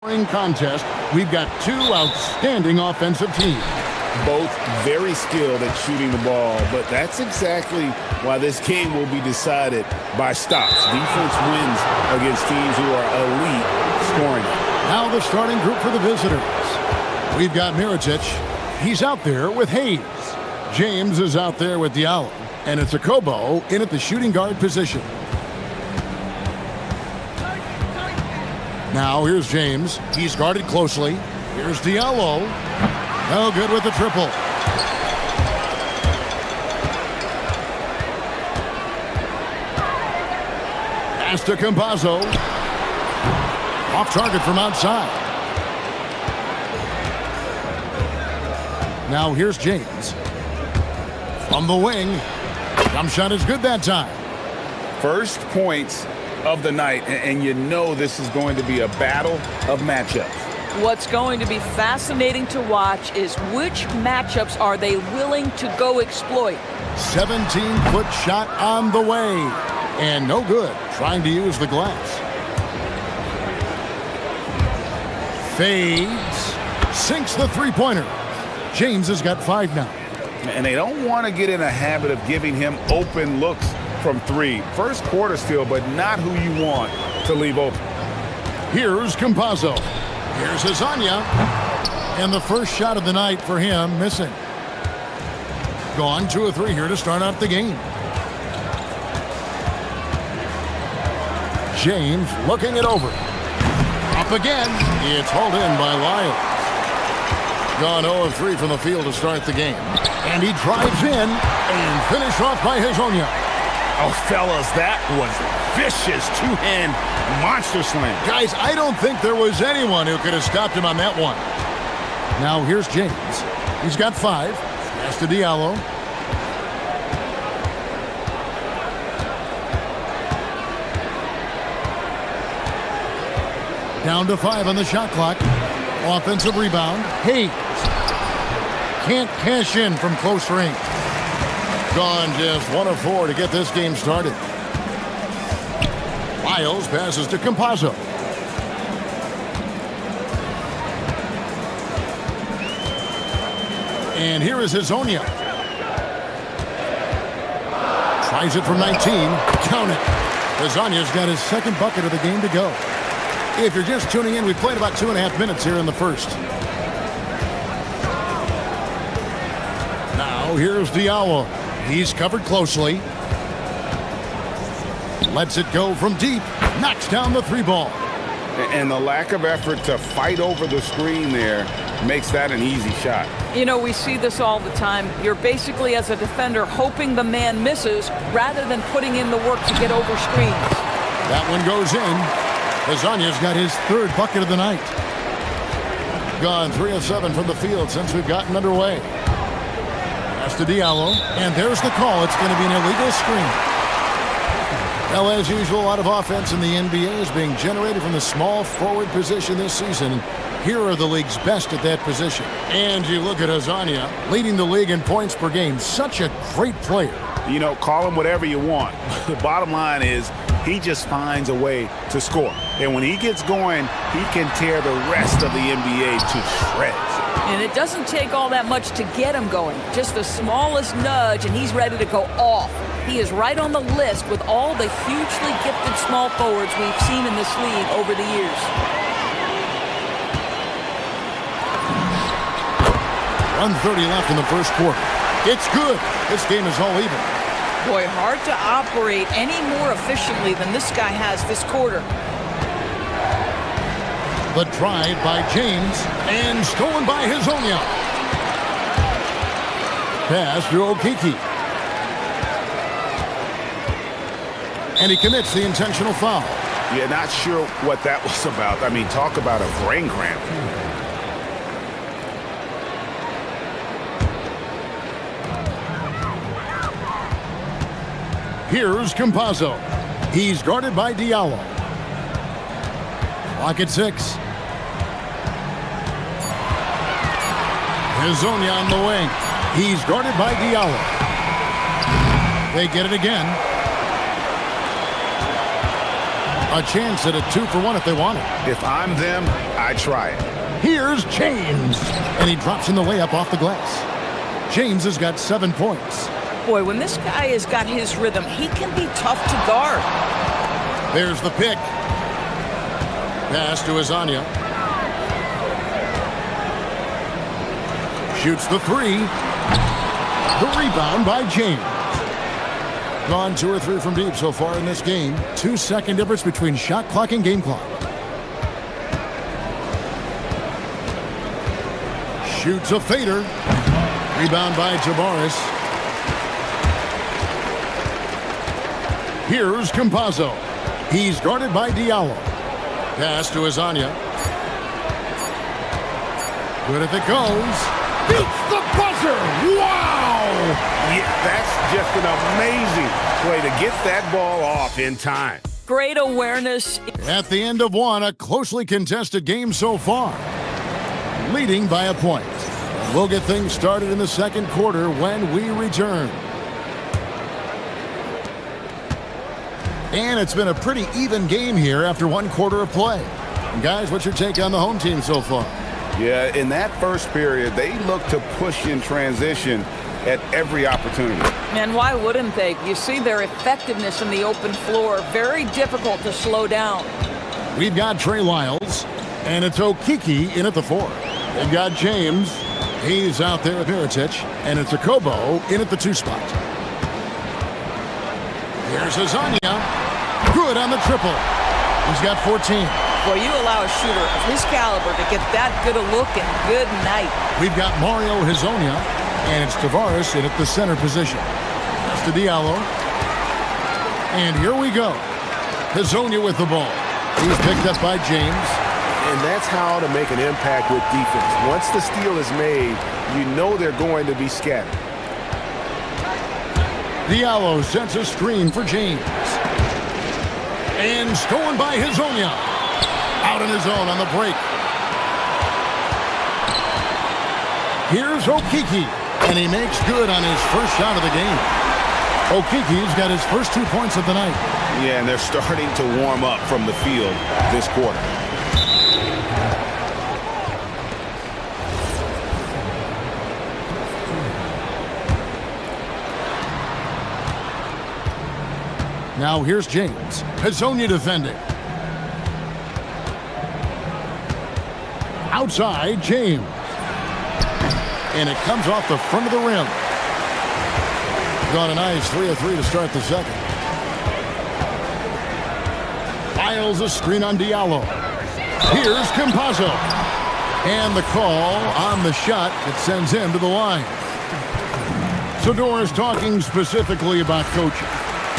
Contest, we've got two outstanding offensive teams. Both very skilled at shooting the ball, but that's exactly why this game will be decided by stops. Defense wins against teams who are elite scoring. Now the starting group for the visitors. We've got Mirotic. He's out there with Hayes. James is out there with Diallo. And it's Akobo in at the shooting guard position. Now here's James. He's guarded closely. Here's Diallo. No good with the triple. Pass to Campazzo. Off target from outside. Now here's James. From the wing. Jump shot is good that time. First points of the night, and you know this is going to be a battle of matchups. What's going to be fascinating to watch is which matchups are they willing to go exploit. 17-foot shot on the way. And no good, trying to use the glass. Fades. Sinks the three-pointer. James has got 5 now. And they don't want to get in a habit of giving him open looks from 3. First quarter still, but not who you want to leave open. Here's Campazzo. Here's Hezonja. And the first shot of the night for him, missing. Gone 2 of 3 here to start out the game. James looking it over. Up again. It's hauled in by Lyles. Gone 0 of 3 from the field to start the game. And he drives in and finished off by Hezonja. Oh, fellas, that was vicious two-hand monster slam. Guys, I don't think there was anyone who could have stopped him on that one. Now here's James. He's got 5. Pass to Diallo. Down to 5 on the shot clock. Offensive rebound. Hayes. Can't cash in from close range. Gone just 1 of 4 to get this game started. Lyles passes to Campazzo. And here is Hezonja. Tries it from 19. Count it. Hezonja's got his second bucket of the game to go. If you're just tuning in, we played about 2.5 minutes here in the first. Now here's Diallo. He's covered closely. Lets it go from deep. Knocks down the 3 ball. And the lack of effort to fight over the screen there makes that an easy shot. You know, we see this all the time. You're basically, as a defender, hoping the man misses rather than putting in the work to get over screens. That one goes in. Hezonja's got his 3rd bucket of the night. Gone 3 of 7 from the field since we've gotten underway. Pass to Diallo, and there's the call. It's going to be an illegal screen. Well, as usual, a lot of offense in the NBA is being generated from the small forward position this season. Here are the league's best at that position. And you look at Hezonja, leading the league in points per game. Such a great player. You know, call him whatever you want. The bottom line is he just finds a way to score. And when he gets going, he can tear the rest of the NBA to shreds. And it doesn't take all that much to get him going. Just the smallest nudge, and he's ready to go off. He is right on the list with all the hugely gifted small forwards we've seen in this league over the years. 1:30 left in the first quarter. It's good. This game is all even. Boy, hard to operate any more efficiently than this guy has this quarter. The drive by James and stolen by Hezonja. Pass to Okiki. And he commits the intentional foul. Yeah, not sure what that was about. I mean, talk about a brain cramp. Here's Campazzo. He's guarded by Diallo. Clock at 6. Hezonja on the wing. He's guarded by Diallo. They get it again. A chance at a 2-for-1 if they want it. If I'm them, I try it. Here's James. And he drops in the layup off the glass. James has got 7 points. Boy, when this guy has got his rhythm, he can be tough to guard. There's the pick. Pass to Azania. Shoots the 3. The rebound by James. Gone 2 or 3 from deep so far in this game. 2-second difference between shot clock and game clock. Shoots a fader. Rebound by Tavares. Here's Campazzo. He's guarded by Diallo. Pass to Azania. Good if it goes. Beats the buzzer. Wow! Yeah, that's just an amazing way to get that ball off in time. Great awareness. At the end of one, a closely contested game so far. Leading by a point. We'll get things started in the second quarter when we return. And it's been a pretty even game here after 1 quarter of play. And guys, what's your take on the home team so far? Yeah, in that first period, they looked to push in transition at every opportunity. And why wouldn't they? You see their effectiveness in the open floor. Very difficult to slow down. We've got Trey Lyles, and it's Okiki in at the 4. They've got James. He's out there with Mirotic, and it's Akobo in at the 2 spot. Here's Azania. Good on the triple. He's got 14. Boy, you allow a shooter of his caliber to get that good a look and good night. We've got Mario Hezonja, and it's Tavares in at the center position. That's to Diallo. And here we go. Hezonja with the ball. He's picked up by James. And that's how to make an impact with defense. Once the steal is made, you know they're going to be scattered. Diallo sets a screen for James. And stolen by Hezonja. Out on his own on the break. Here's Okiki. And he makes good on his first shot of the game. Okiki's got his first 2 points of the night. Yeah, and they're starting to warm up from the field this quarter. Now here's James. Hezonja defending. Outside, James. And it comes off the front of the rim. Got a nice 3 of 3 to start the second. Files a screen on Diallo. Here's Campazzo. And the call on the shot that sends him to the line. So Doris talking specifically about coaching.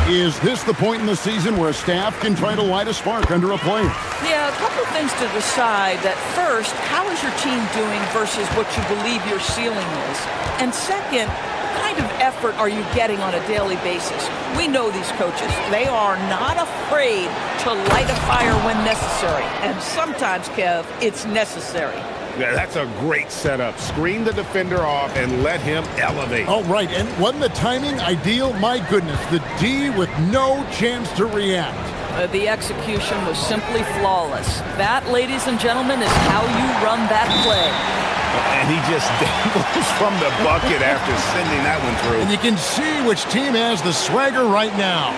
Is this the point in the season where a staff can try to light a spark under a player? Yeah, a couple things to decide. That first, how is your team doing versus what you believe your ceiling is? And second, what kind of effort are you getting on a daily basis? We know these coaches. They are not afraid to light a fire when necessary. And sometimes, Kev, it's necessary. Yeah, that's a great setup. Screen the defender off and let him elevate. Oh, right. And wasn't the timing ideal? My goodness, the D with no chance to react. The execution was simply flawless. That, ladies and gentlemen, is how you run that play. And he just dangles from the bucket after sending that one through. And you can see which team has the swagger right now.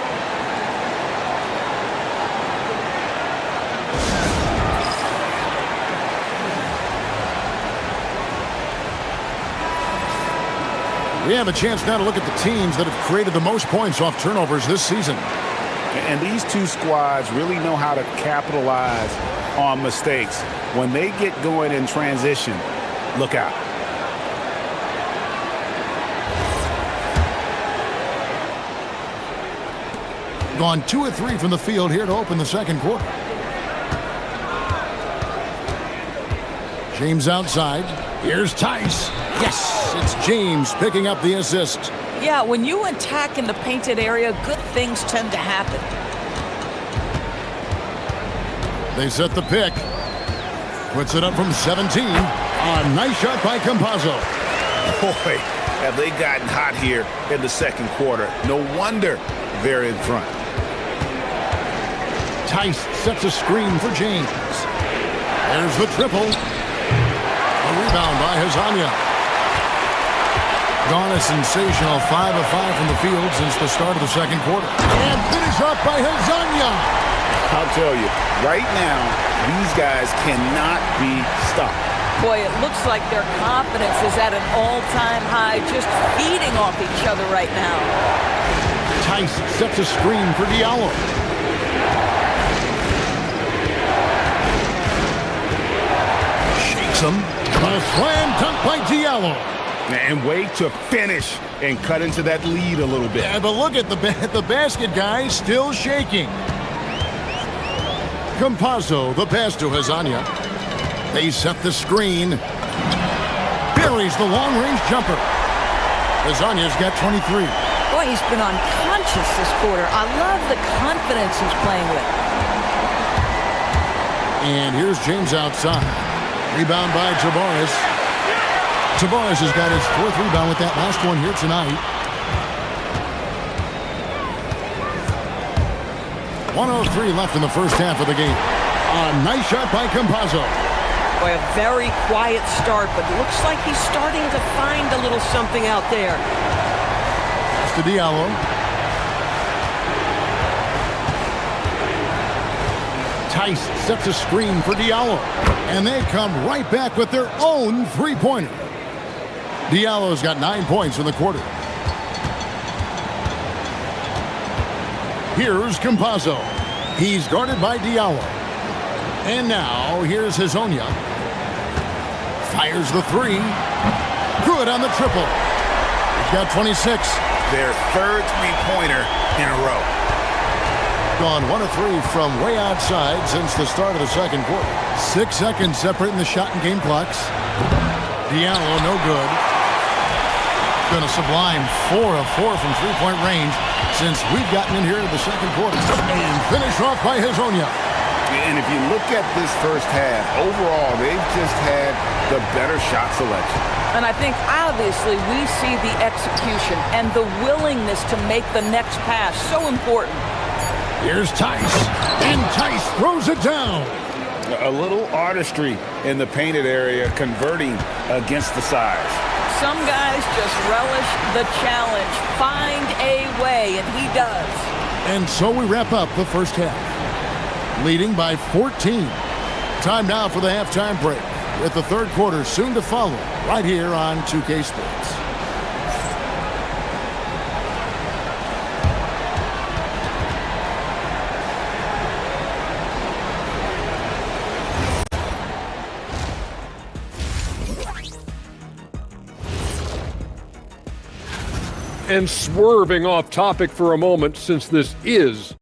We have a chance now to look at the teams that have created the most points off turnovers this season. And these two squads really know how to capitalize on mistakes. When they get going in transition, look out. Gone 2 of 3 from the field here to open the second quarter. James outside. Here's Tice. Yes, it's James picking up the assist. Yeah, when you attack in the painted area, good things tend to happen. They set the pick. Puts it up from 17. A nice shot by Campazzo. Boy, have they gotten hot here in the second quarter. No wonder they're in front. Tice sets a screen for James. There's the triple. A rebound by Hazanya. Gone a sensational 5 of 5 from the field since the start of the second quarter. And finish up by Hazanya. I'll tell you, right now, these guys cannot be stopped. Boy, it looks like their confidence is at an all-time high, just feeding off each other right now. Tice sets a screen for Diallo. Shakes him. A slam dunk by Diallo. And way to finish and cut into that lead a little bit. Yeah, but look at the basket guy still shaking. Campazzo, the pass to Hazanya. They set the screen. Buries the long-range jumper. Hazanya's got 23. Boy, he's been unconscious this quarter. I love the confidence he's playing with. And here's James outside. Rebound by Tavares. Tavares has got his 4th rebound with that last one here tonight. 1:03 left in the first half of the game. A nice shot by Campazzo. Boy, a very quiet start, but it looks like he's starting to find a little something out there. To Diallo. Tice sets a screen for Diallo. And they come right back with their own three-pointer. Diallo's got 9 points in the quarter. Here's Campazzo. He's guarded by Diallo. And now here's Hazanya. Fires the three. Good on the triple. He's got 26. Their 3rd three-pointer in a row. Gone 1 of 3 from way outside since the start of the second quarter. 6 seconds separating the shot and game clocks. Diallo no good. Been a sublime 4 of 4 from three-point range since we've gotten in here to the second quarter. And finish off by Hazanya. And if you look at this first half, overall, they've just had the better shot selection. And I think, obviously, we see the execution and the willingness to make the next pass so important. Here's Tice. And Tice throws it down. A little artistry in the painted area, converting against the size. Some guys just relish the challenge, find a way, and he does. And so we wrap up the first half. Leading by 14. Time now for the halftime break, with the third quarter soon to follow, right here on 2K Sports. And swerving off topic for a moment, since this is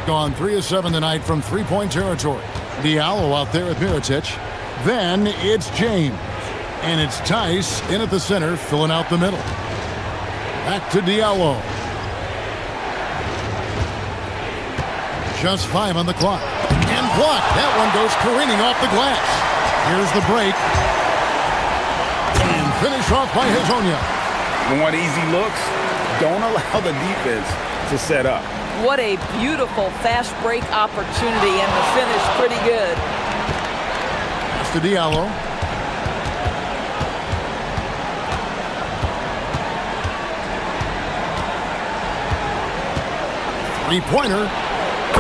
gone 3 of 7 tonight from three-point territory. Diallo out there with Mirotic. Then it's James. And it's Tice in at the center, filling out the middle. Back to Diallo. Just 5 on the clock. And blocked. That one goes careening off the glass. Here's the break. And finish off by Hazanya. Want easy looks? Don't allow the defense to set up. What a beautiful fast break opportunity, and the finish pretty good. pass to Diallo. Three-pointer.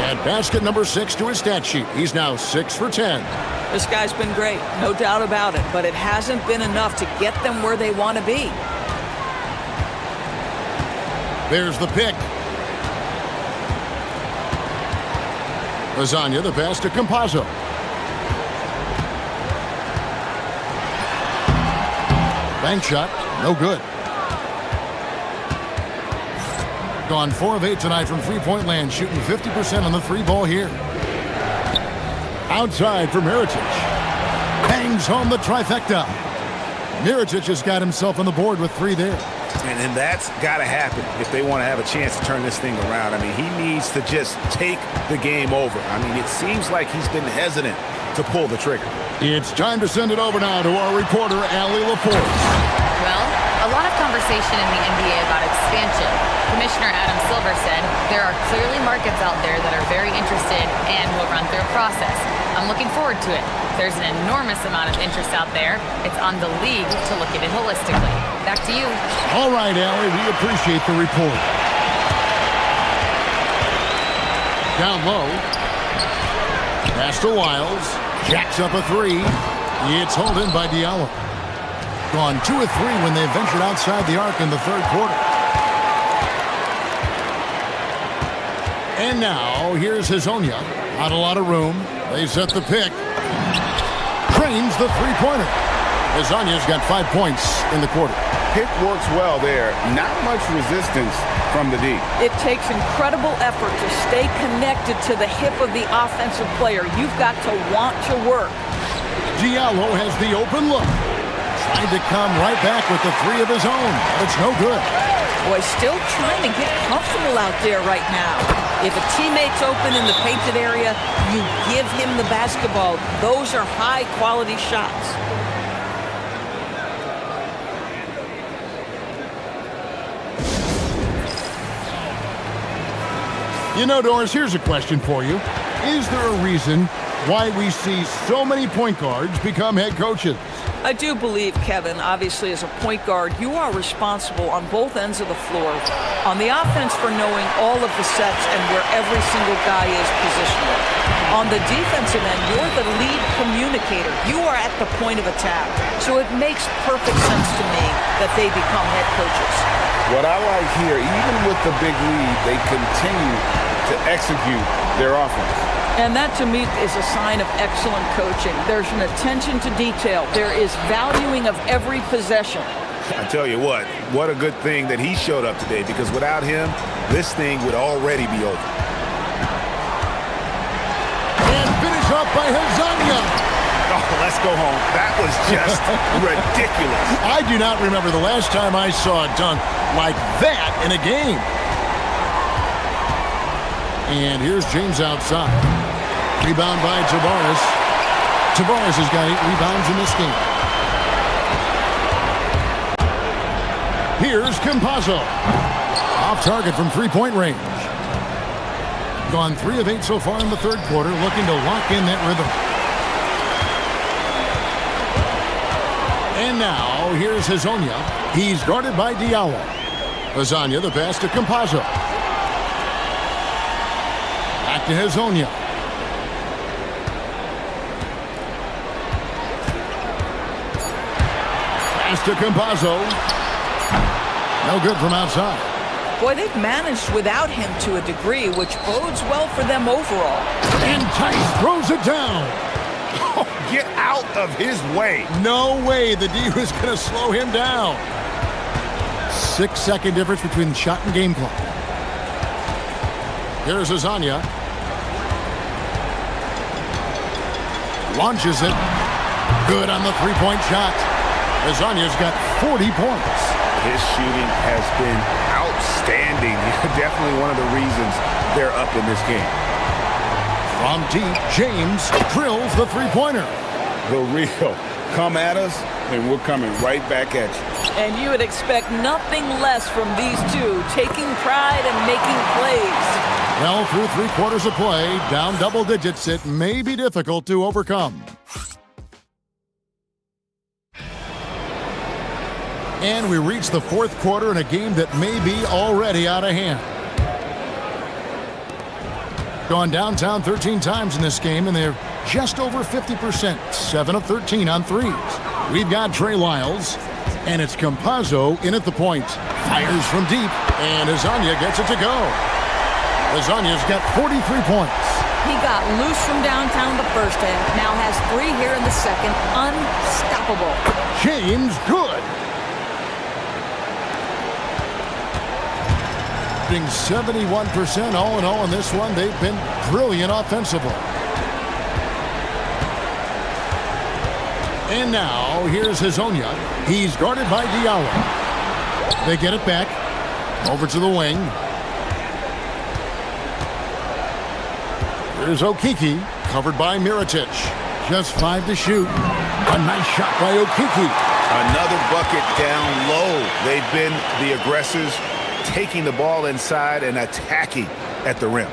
And basket number 6 to his stat sheet. He's now 6 for 10. This guy's been great, no doubt about it, but it hasn't been enough to get them where they want to be. There's the pick. Lasagna, the pass to Campazzo. Bank shot, no good. Gone 4 of 8 tonight from three-point land, shooting 50% on the three ball here. Outside for Mirotic. Bangs home the trifecta. Mirotic has got himself on the board with 3 there. And that's got to happen if they want to have a chance to turn this thing around. I mean, he needs to just take the game over. I mean, it seems like he's been hesitant to pull the trigger. It's time to send it over now to our reporter, Allie LaForce. Well, a lot of conversation in the NBA about expansion. Commissioner Adam Silver said there are clearly markets out there that are very interested and will run through a process. I'm looking forward to it. There's an enormous amount of interest out there. It's on the league to look at it holistically. Back to you. All right, Allie, we appreciate the report. Down low. Pass to Wiles. Jacks up a 3. It's hauled in by Diallo. Gone 2 of 3 when they ventured outside the arc in the third quarter. And now, here's Hezonja. Not a lot of room. They set the pick. Trains the three-pointer. Hezonja's got 5 points in the quarter. Pick works well there. Not much resistance from the D. It takes incredible effort to stay connected to the hip of the offensive player. You've got to want to work. Diallo has the open look. Trying to come right back with the 3 of his own, but it's no good. Boy, still trying to get comfortable out there right now. If a teammate's open in the painted area, you give him the basketball. Those are high-quality shots. You know, Doris, here's a question for you. Is there a reason why we see so many point guards become head coaches? I do believe, Kevin, obviously as a point guard, you are responsible on both ends of the floor. On the offense for knowing all of the sets and where every single guy is positionally. On the defensive end, you're the lead communicator. You are at the point of attack. So it makes perfect sense to me that they become head coaches. What I like here, even with the big lead, they continue to execute their offense. And that, to me, is a sign of excellent coaching. There's an attention to detail. There is valuing of every possession. I tell you what a good thing that he showed up today, because without him, this thing would already be over. And finish up by Hezonja. Oh, let's go home. That was just ridiculous. I do not remember the last time I saw a dunk like that in a game. And here's James outside. Rebound by Tavares. Tavares has got 8 rebounds in this game. Here's Campazzo. Off target from three-point range. Gone 3 of 8 so far in the third quarter, looking to lock in that rhythm. And now, here's Hezonja. He's guarded by Diallo. Lasagna, the pass to Campazzo. Back to Hezonja. Pass to Campazzo. No good from outside. Boy, they've managed without him to a degree, which bodes well for them overall. And Tice throws it down. Oh, get out of his way. No way the D was going to slow him down. 6-second difference between shot and game clock. Here's Hezonja. Launches it. Good on the three-point shot. Hezonja's got 40 points. His shooting has been outstanding. Definitely one of the reasons they're up in this game. From deep, James drills the three-pointer. The real. Come at us, and we're coming right back at you. And you would expect nothing less from these two, taking pride and making plays. Well, through 3 quarters of play, down double digits, it may be difficult to overcome. And we reach the fourth quarter in a game that may be already out of hand. Gone downtown 13 times in this game, and they're just over 50%, 7 of 13 on threes. We've got Trey Lyles, and it's Campazzo in at the point. Fires from deep, and Azania gets it to go. Azania's got 43 points. He got loose from downtown the first half, now has 3 here in the second. Unstoppable. James good. Being 71% all in all in this one. They've been brilliant offensively. And now here's Hazonia. He's guarded by Diallo. They get it back. Over to the wing. Here's Okiki, covered by Mirotic. Just 5 to shoot. A nice shot by Okiki. Another bucket down low. They've been the aggressors, taking the ball inside and attacking at the rim.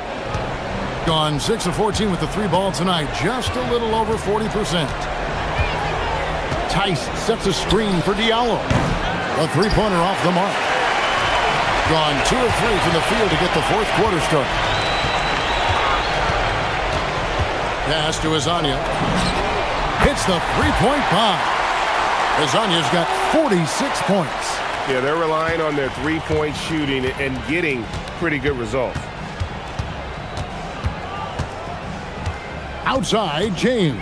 Gone 6 of 14 with the 3 ball tonight. Just a little over 40%. Tice sets a screen for Diallo. A 3-pointer off the mark. Gone 2 of 3 from the field to get the fourth quarter started. Pass to Azania. Hits the 3-point bomb. Azania's got 46 points. Yeah, they're relying on their 3-point shooting and getting pretty good results. Outside, James.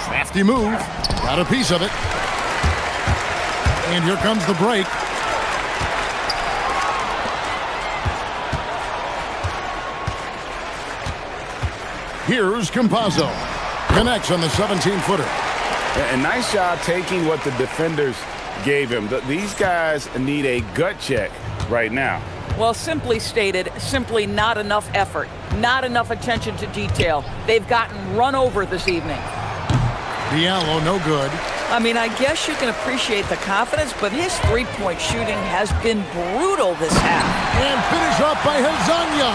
Crafty move. Got a piece of it. And here comes the break. Here's Campazzo. Connects on the 17-footer. A nice job taking what the defenders gave him. These guys need a gut check right now. Well, simply stated, simply not enough effort, not enough attention to detail. They've gotten run over this evening. Diallo, no good. I mean, I guess you can appreciate the confidence, but his 3-point shooting has been brutal this half. And finish up by Hazanya.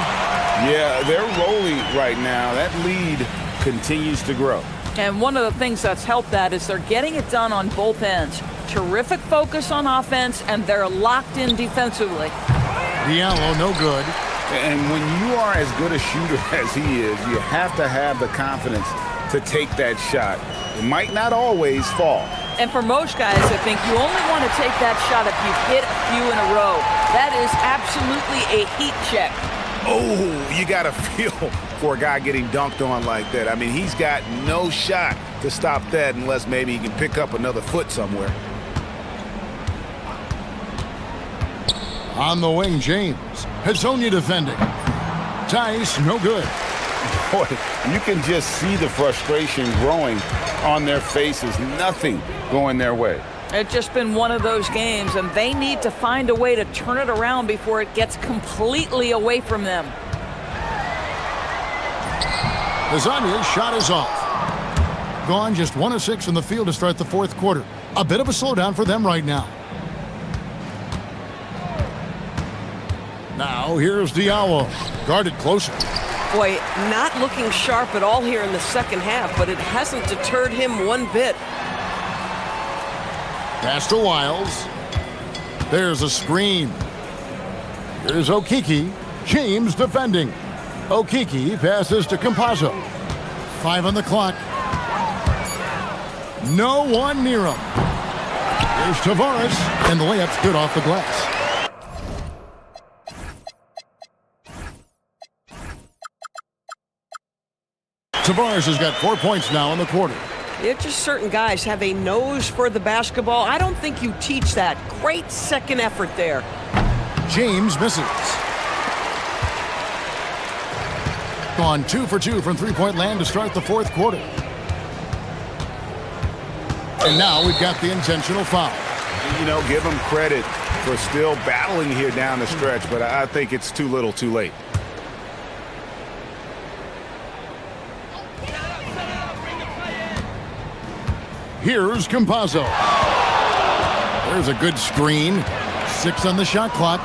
Yeah, they're rolling right now. That lead continues to grow. And one of the things that's helped that is they're getting it done on both ends. Terrific focus on offense, and they're locked in defensively. Diallo, no good. And when you are as good a shooter as he is, you have to have the confidence to take that shot. It might not always fall. And for most guys, I think you only want to take that shot if you've hit a few in a row. That is absolutely a heat check. Oh, you got to feel for a guy getting dunked on like that. I mean, he's got no shot to stop that unless maybe he can pick up another foot somewhere. On the wing, James. Hazonia defending. Tice, no good. Boy, you can just see the frustration growing on their faces. Nothing going their way. It's just been one of those games, and they need to find a way to turn it around before it gets completely away from them. Hazania's shot is off. Gone just 1 of 6 from the field to start the fourth quarter. A bit of a slowdown for them right now. Now here's Diallo. Guarded closer. Boy, not looking sharp at all here in the second half, but it hasn't deterred him one bit. Pass to Wiles. There's a screen. Here's Okiki. James defending. Okiki passes to Campazzo. 5 on the clock. No one near him. Here's Tavares, and the layup's good off the glass. Tavares has got 4 points now in the quarter. It's just certain guys have a nose for the basketball. I don't think you teach that. Great second effort there. James misses. Gone 2 for 2 from three-point land to start the fourth quarter. And now we've got the intentional foul. You know, give them credit for still battling here down the stretch, but I think it's too little too late. Here's Campazzo. There's a good screen. 6 on the shot clock.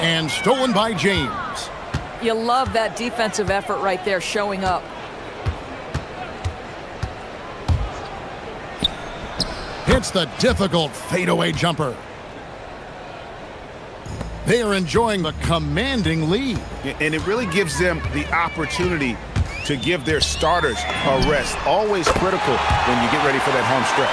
And stolen by James. You love that defensive effort right there showing up. It's the difficult fadeaway jumper. They are enjoying the commanding lead. And it really gives them the opportunity to give their starters a rest. Always critical when you get ready for that home stretch.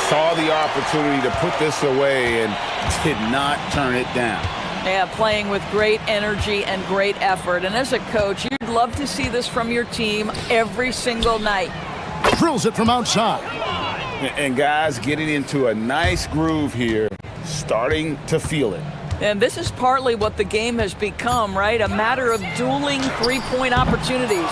Saw the opportunity to put this away and did not turn it down. Yeah, playing with great energy and great effort. And as a coach, you'd love to see this from your team every single night. Drills it from outside. And guys getting into a nice groove here, starting to feel it. And this is partly what the game has become, right? A matter of dueling three-point opportunities.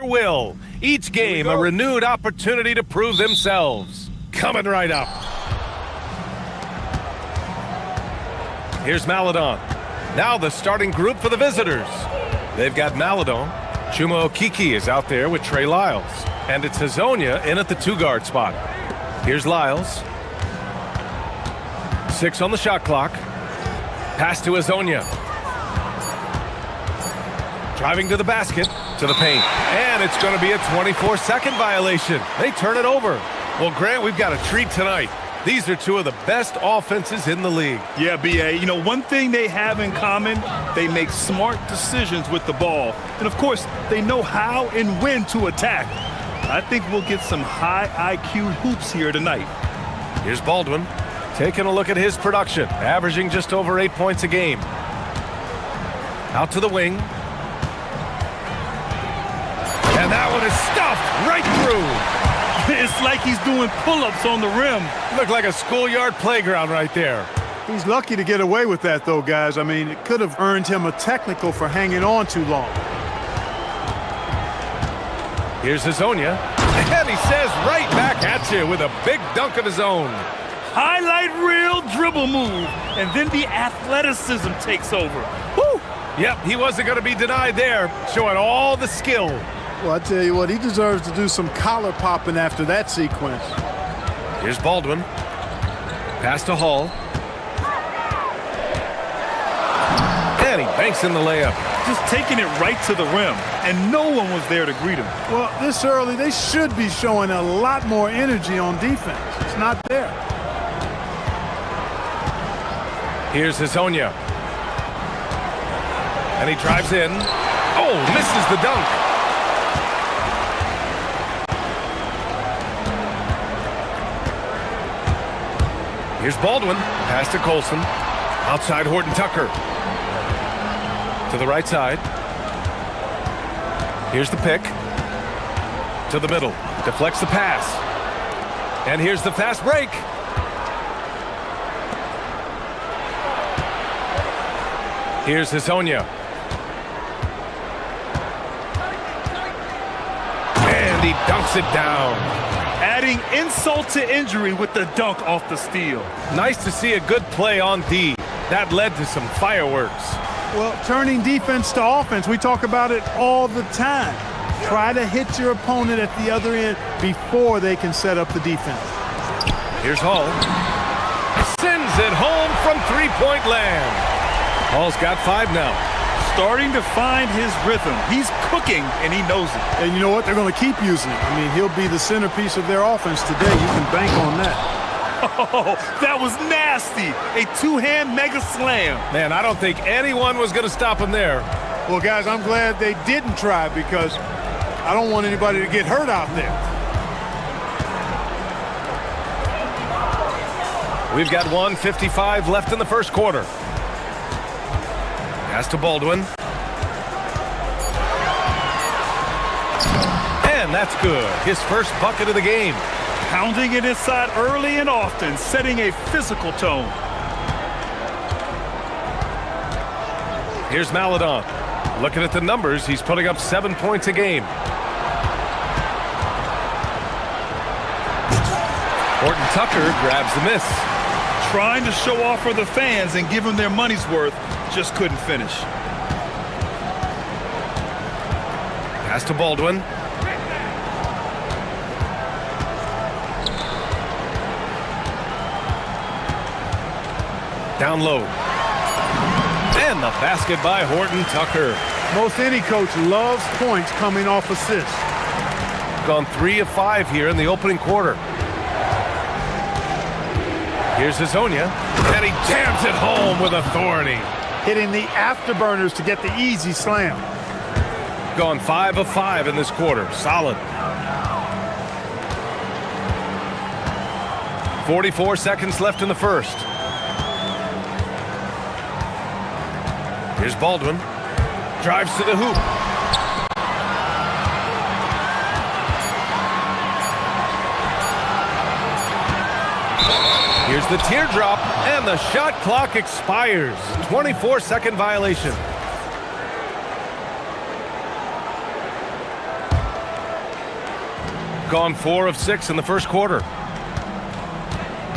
will. Each game a renewed opportunity to prove themselves. Coming right up. Here's Maladon. Now the starting group for the visitors. They've got Maladon. Chuma Okiki is out there with Trey Lyles. And it's Hazonia in at the 2-guard spot. Here's Lyles. 6 on the shot clock. Pass to Hazonia. Driving to the basket, to the paint. And it's going to be a 24-second violation. They turn it over. Well, Grant, we've got a treat tonight. These are two of the best offenses in the league. Yeah, B.A., you know, one thing they have in common, they make smart decisions with the ball. And, of course, they know how and when to attack. I think we'll get some high IQ hoops here tonight. Here's Baldwin, taking a look at his production, averaging just over 8 points a game. Out to the wing. And that one is stuffed right through. It's like he's doing pull-ups on the rim. Looked like a schoolyard playground right there. He's lucky to get away with that, though, guys. I mean, it could have earned him a technical for hanging on too long. Here's Hazonia, and he says right back at you with a big dunk of his own. Highlight reel dribble move, and then the athleticism takes over. Woo! Yep, he wasn't going to be denied there, showing all the skill. Well, I tell you what, he deserves to do some collar popping after that sequence. Here's Baldwin. Pass to Hall. And he banks in the layup. Just taking it right to the rim, and no one was there to greet him. Well, this early, they should be showing a lot more energy on defense. It's not there. Here's Hazonia. And he drives in. Oh, misses the dunk. Here's Baldwin. Pass to Colson. Outside Horton Tucker. To the right side. Here's the pick. To the middle. Deflects the pass. And here's the fast break. Here's Hazonia. And he dunks it down. Adding insult to injury with the dunk off the steal. Nice to see a good play on D. That led to some fireworks. Well, turning defense to offense, we talk about it all the time. Try to hit your opponent at the other end before they can set up the defense. Here's Hall. Sends it home from three-point land. Hall's got 5 now. Starting to find his rhythm. He's cooking, and he knows it. And you know what? They're going to keep using it. I mean, he'll be the centerpiece of their offense today. You can bank on that. Oh, that was nasty. A two-hand mega slam. Man, I don't think anyone was going to stop him there. Well, guys, I'm glad they didn't try because I don't want anybody to get hurt out there. We've got 1:55 left in the first quarter. Pass to Baldwin. And that's good. His first bucket of the game. Pounding it inside early and often, setting a physical tone. Here's Maladon. Looking at the numbers, he's putting up 7 points a game. Horton Tucker grabs the miss. Trying to show off for the fans and give them their money's worth, just couldn't finish. Pass to Baldwin. Down low. And the basket by Horton Tucker. Most any coach loves points coming off assists. Gone 3 of 5 here in the opening quarter. Here's Hazonia, and he jams it home with authority. Hitting the afterburners to get the easy slam. Gone 5 of 5 in this quarter. Solid. 44 seconds left in the first. Here's Baldwin. Drives to the hoop. Here's the teardrop, and the shot clock expires. 24-second violation. Gone 4 of 6 in the first quarter.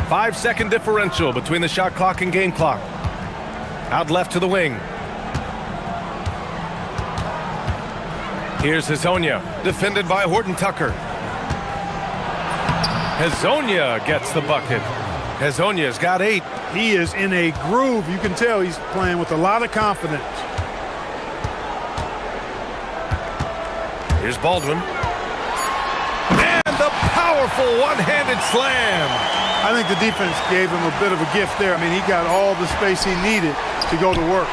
5-second differential between the shot clock and game clock. Out left to the wing. Here's Hezonja, defended by Horton Tucker. Hezonja gets the bucket. Hezonja's got 8. He is in a groove. You can tell he's playing with a lot of confidence. Here's Baldwin. And the powerful one-handed slam. I think the defense gave him a bit of a gift there. I mean, he got all the space he needed to go to work.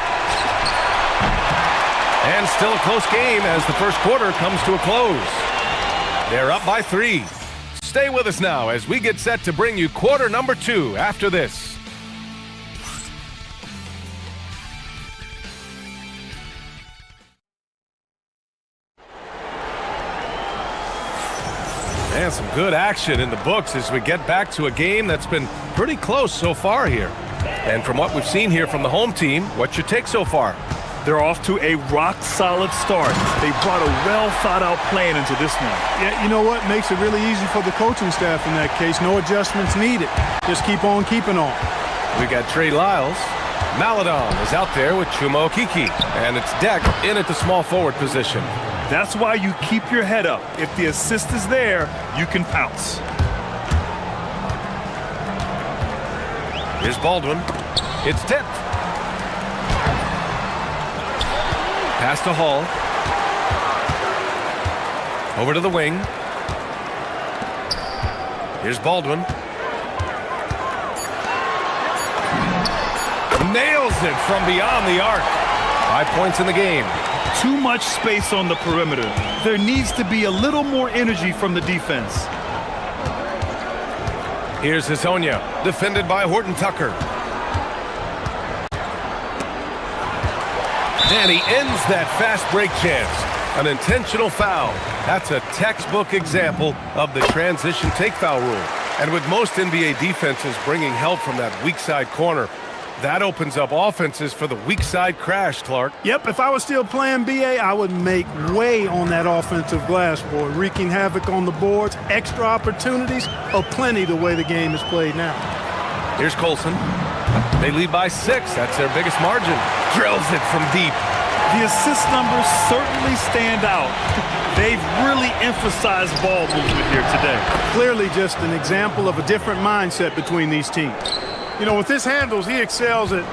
And still a close game as the first quarter comes to a close. They're up by 3. Stay with us now as we get set to bring you quarter number 2 after this. And some good action in the books as we get back to a game that's been pretty close so far here. And from what we've seen here from the home team, what's your take so far? They're off to a rock-solid start. They brought a well-thought-out plan into this one. Yeah, you know what? Makes it really easy for the coaching staff in that case. No adjustments needed. Just keep on keeping on. We got Trey Lyles. Maladon is out there with Chuma Okeke. And it's Deck in at the small forward position. That's why you keep your head up. If the assist is there, you can pounce. Here's Baldwin. It's tipped. Pass to Hall. Over to the wing. Here's Baldwin. Nails it from beyond the arc. 5 points in the game. Too much space on the perimeter. There needs to be a little more energy from the defense. Here's Hezonja, defended by Horton Tucker. And he ends that fast break chance. An intentional foul. That's a textbook example of the transition take foul rule. And with most NBA defenses bringing help from that weak side corner, that opens up offenses for the weak side crash, Clark. Yep, if I was still playing BA, I would make way on that offensive glass, boy. Wreaking havoc on the boards, extra opportunities, plenty the way the game is played now. Here's Colson. They lead by 6. That's their biggest margin. Drills it from deep. The assist numbers certainly stand out. They've really emphasized ball movement here today. Clearly just an example of a different mindset between these teams. You know, with his handles, he excels at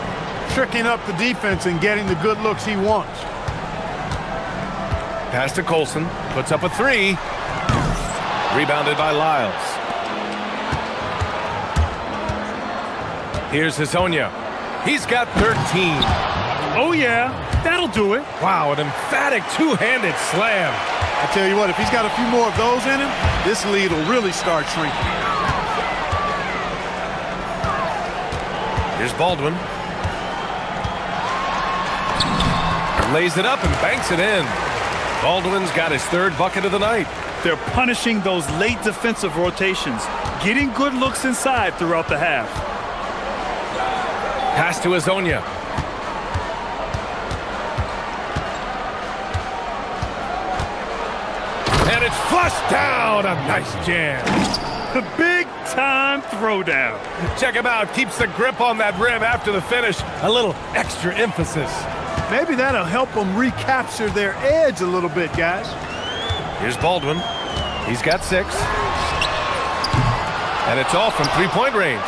tricking up the defense and getting the good looks he wants. Pass to Colson. Puts up a 3. Rebounded by Lyles. Here's Hezonja. He's got 13. Oh, yeah. That'll do it. Wow, an emphatic two-handed slam. I tell you what, if he's got a few more of those in him, this lead will really start shrinking. Here's Baldwin. Lays it up and banks it in. Baldwin's got his 3rd bucket of the night. They're punishing those late defensive rotations, getting good looks inside throughout the half. Pass to Hezonja. And it's flushed down. A nice jam. The big-time throwdown. Check him out. Keeps the grip on that rim after the finish. A little extra emphasis. Maybe that'll help them recapture their edge a little bit, guys. Here's Baldwin. He's got 6. And it's all from 3-point range.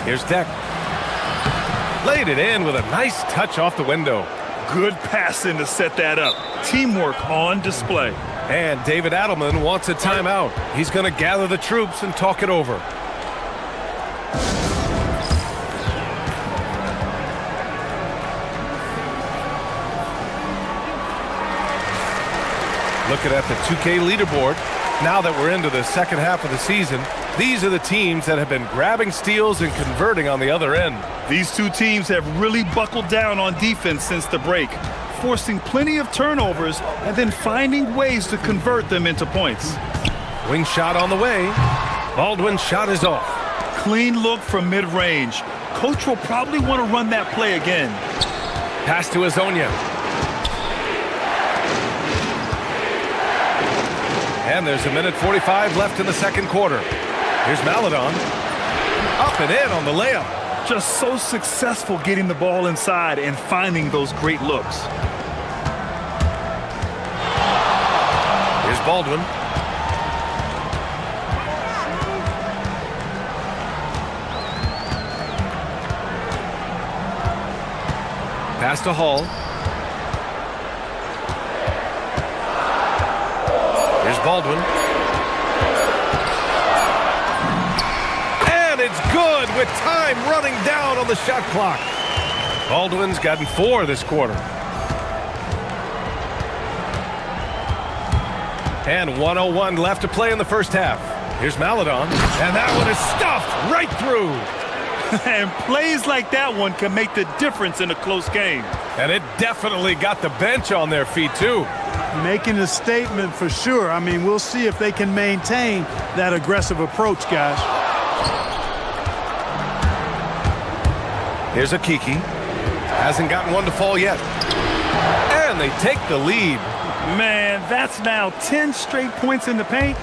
Here's Deck. Laid it in with a nice touch off the window. Good passing to set that up. Teamwork on display. And David Adelman wants a timeout. He's going to gather the troops and talk it over. Looking at the 2K leaderboard, now that we're into the second half of the season, these are the teams that have been grabbing steals and converting on the other end. These two teams have really buckled down on defense since the break, forcing plenty of turnovers and then finding ways to convert them into points. Wing shot on the way. Baldwin's shot is off. Clean look from mid-range. Coach will probably want to run that play again. Pass to Hezonja. And there's a minute 45 left in the second quarter. Here's Maladon. Up and in on the layup. Just so successful getting the ball inside and finding those great looks. Here's Baldwin. Pass to Hall. Here's Baldwin. And it's good with time running down on the shot clock. Baldwin's gotten 4 this quarter. And 1:01 left to play in the first half. Here's Maladon. And that one is stuffed right through. And plays like that one can make the difference in a close game. And it definitely got the bench on their feet, too. Making a statement for sure. I mean, we'll see if they can maintain that aggressive approach, guys. Here's Akiki. Hasn't gotten one to fall yet. And they take the lead. Man, that's now 10 straight points in the paint.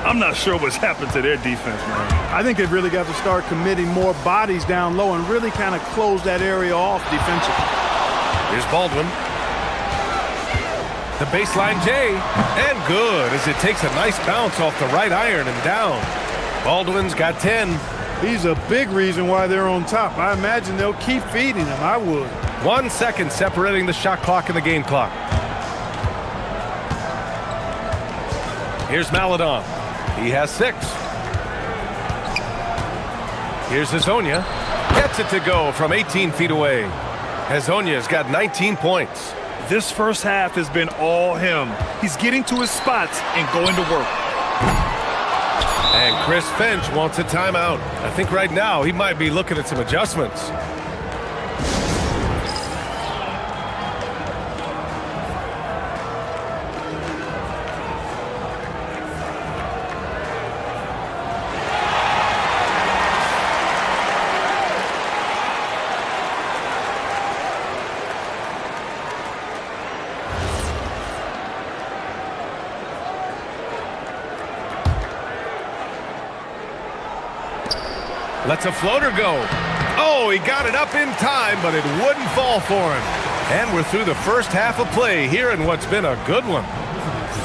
I'm not sure what's happened to their defense, man. I think they've really got to start committing more bodies down low and really kind of close that area off defensively. Here's Baldwin. The baseline J. And good as it takes a nice bounce off the right iron and down. Baldwin's got 10. He's a big reason why they're on top. I imagine they'll keep feeding him. I would. 1 second separating the shot clock and the game clock. Here's Maladon. He has 6. Here's Hazonia. Gets it to go from 18 feet away. Hazonia's got 19 points. This first half has been all him. He's getting to his spots and going to work. And Chris Finch wants a timeout. I think right now he might be looking at some adjustments. Lets a floater go. Oh, he got it up in time, but it wouldn't fall for him. And we're through the first half of play here in what's been a good one.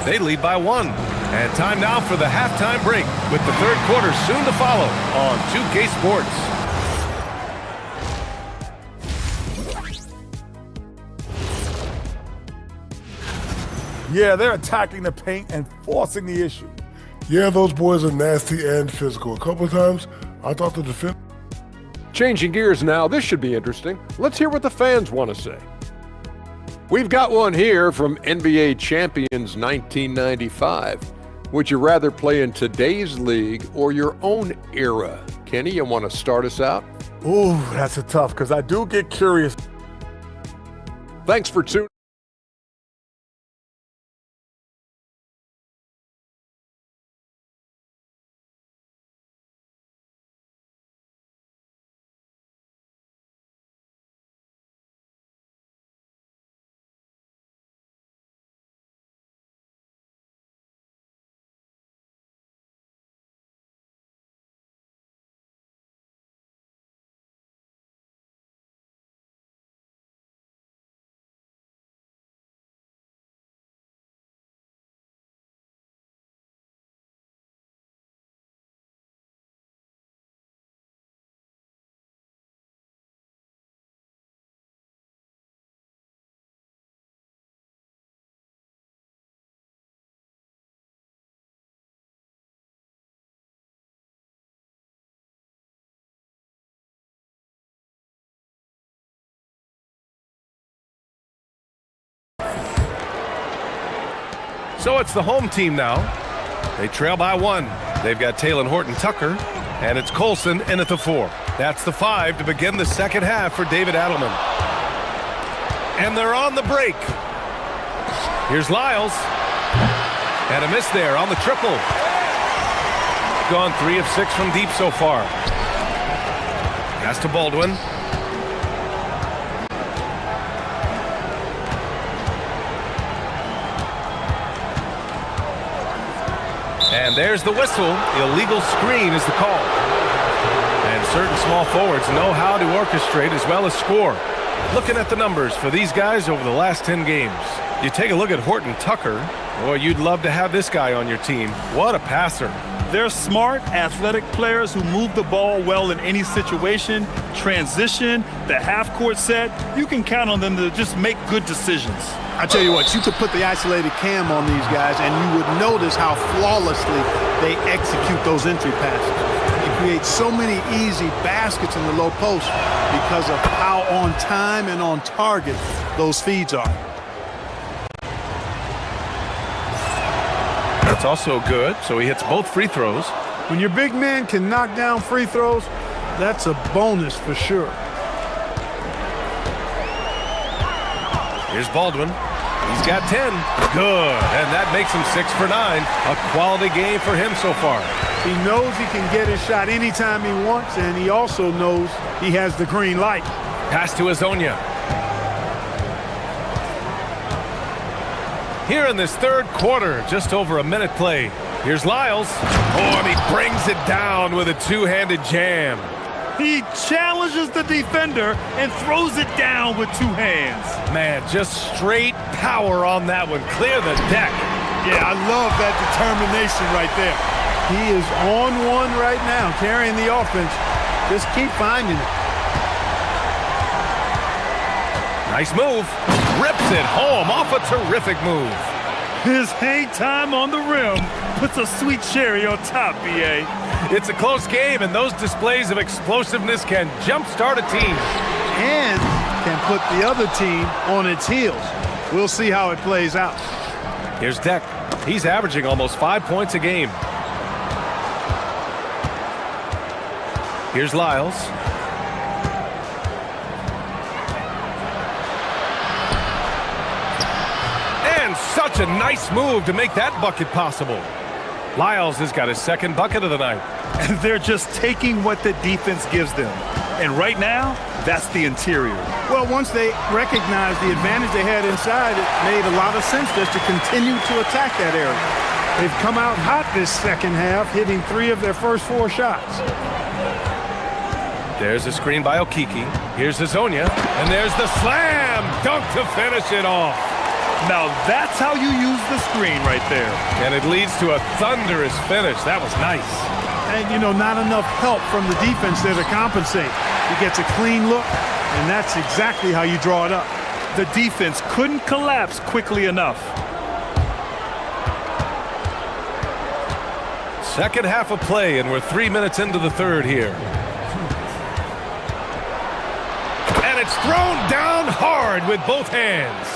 They lead by 1. And time now for the halftime break, with the third quarter soon to follow on 2K Sports. Yeah, they're attacking the paint and forcing the issue. Yeah, those boys are nasty and physical. A couple of times, I thought the defense... Changing gears now, this should be interesting. Let's hear what the fans want to say. We've got one here from NBA Champions 1995. Would you rather play in today's league or your own era? Kenny, you want to start us out? Ooh, that's a tough, because I do get curious. Thanks for tuning. So it's the home team now. They trail by 1. They've got Taylor Horton-Tucker, and it's Colson in at the 4. That's the 5 to begin the second half for David Adelman. And they're on the break. Here's Lyles. And a miss there on the triple. Gone 3 of 6 from deep so far. Pass to Baldwin. And there's the whistle. Illegal screen is the call. And certain small forwards know how to orchestrate as well as score. Looking at the numbers for these guys over the last 10 games. You take a look at Horton Tucker. Boy, you'd love to have this guy on your team. What a passer. They're smart, athletic players who move the ball well in any situation, transition, the half-court set. You can count on them to just make good decisions. I tell you what, you could put the isolated cam on these guys and you would notice how flawlessly they execute those entry passes. They create so many easy baskets in the low post because of how on time and on target those feeds are. That's also good, so he hits both free throws. When your big man can knock down free throws, that's a bonus for sure. Here's Baldwin. He's got 10. Good, and that makes him 6 for 9. A quality game for him so far. He knows he can get his shot anytime he wants, and he also knows he has the green light. Pass to Azonia. Here in this third quarter, just over a minute play. Here's Lyles. Oh, and he brings it down with a two-handed jam. He challenges the defender and throws it down with two hands. Man, just straight power on that one. Clear the deck. Yeah, I love that determination right there. He is on one right now, carrying the offense. Just keep finding it. Nice move. Rips it home off a terrific move. His hang time on the rim puts a sweet cherry on top, B.A. It's a close game, and those displays of explosiveness can jumpstart a team. And can put the other team on its heels. We'll see how it plays out. Here's Deck. He's averaging almost 5 points a game. Here's Lyles. And such a nice move to make that bucket possible. Lyles has got his second bucket of the night. And they're just taking what the defense gives them. And right now, that's the interior. Well, once they recognized the advantage they had inside, it made a lot of sense just to continue to attack that area. They've come out hot this second half, hitting 3 of their first 4 shots. There's a screen by Okiki. Here's Azonia. And there's the slam dunk to finish it off. Now that's how you use the screen right there. And it leads to a thunderous finish. That was nice. And, you know, not enough help from the defense there to compensate. He gets a clean look, and that's exactly how you draw it up. The defense couldn't collapse quickly enough. Second half of play, and we're 3 minutes into the third here. And it's thrown down hard with both hands.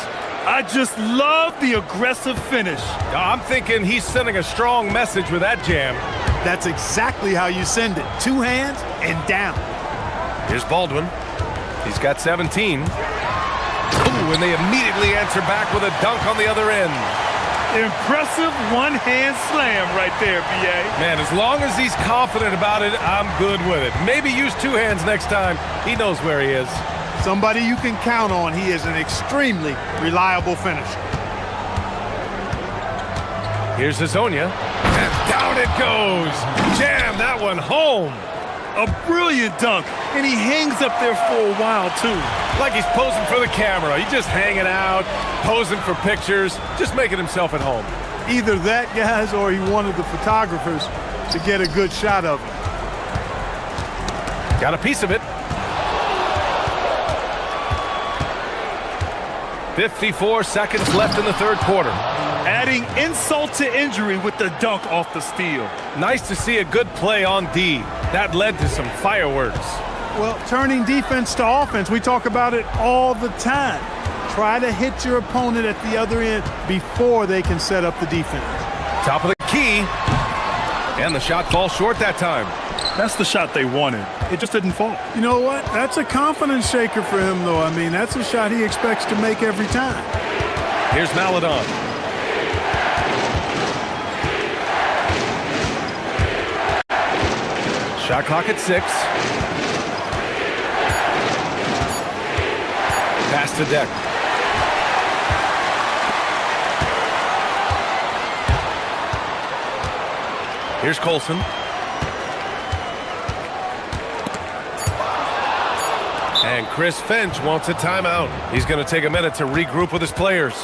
I just love the aggressive finish. I'm thinking he's sending a strong message with that jam. That's exactly how you send it. 2 hands and down. Here's Baldwin. He's got 17. Ooh, and they immediately answer back with a dunk on the other end. Impressive one-hand slam right there, B.A. Man, as long as he's confident about it, I'm good with it. Maybe use 2 hands next time. He knows where he is. Somebody you can count on. He is an extremely reliable finisher. Here's Azonia. And down it goes. Jam that one home. A brilliant dunk, and he hangs up there for a while, too. Like he's posing for the camera. He's just hanging out, posing for pictures, just making himself at home. Either that, guys, or he wanted the photographers to get a good shot of it. Got a piece of it. 54 seconds left in the third quarter. Adding insult to injury with the dunk off the steal. Nice to see a good play on D. That led to some fireworks. Well, turning defense to offense, we talk about it all the time. Try to hit your opponent at the other end before they can set up the defense. Top of the key. And the shot falls short that time. That's the shot they wanted. It just didn't fall. You know what? That's a confidence shaker for him, though. I mean, that's a shot he expects to make every time. Here's Maladon. Shot clock at 6. Pass to Deck. Here's Colson. And Chris Finch wants a timeout. He's going to take a minute to regroup with his players.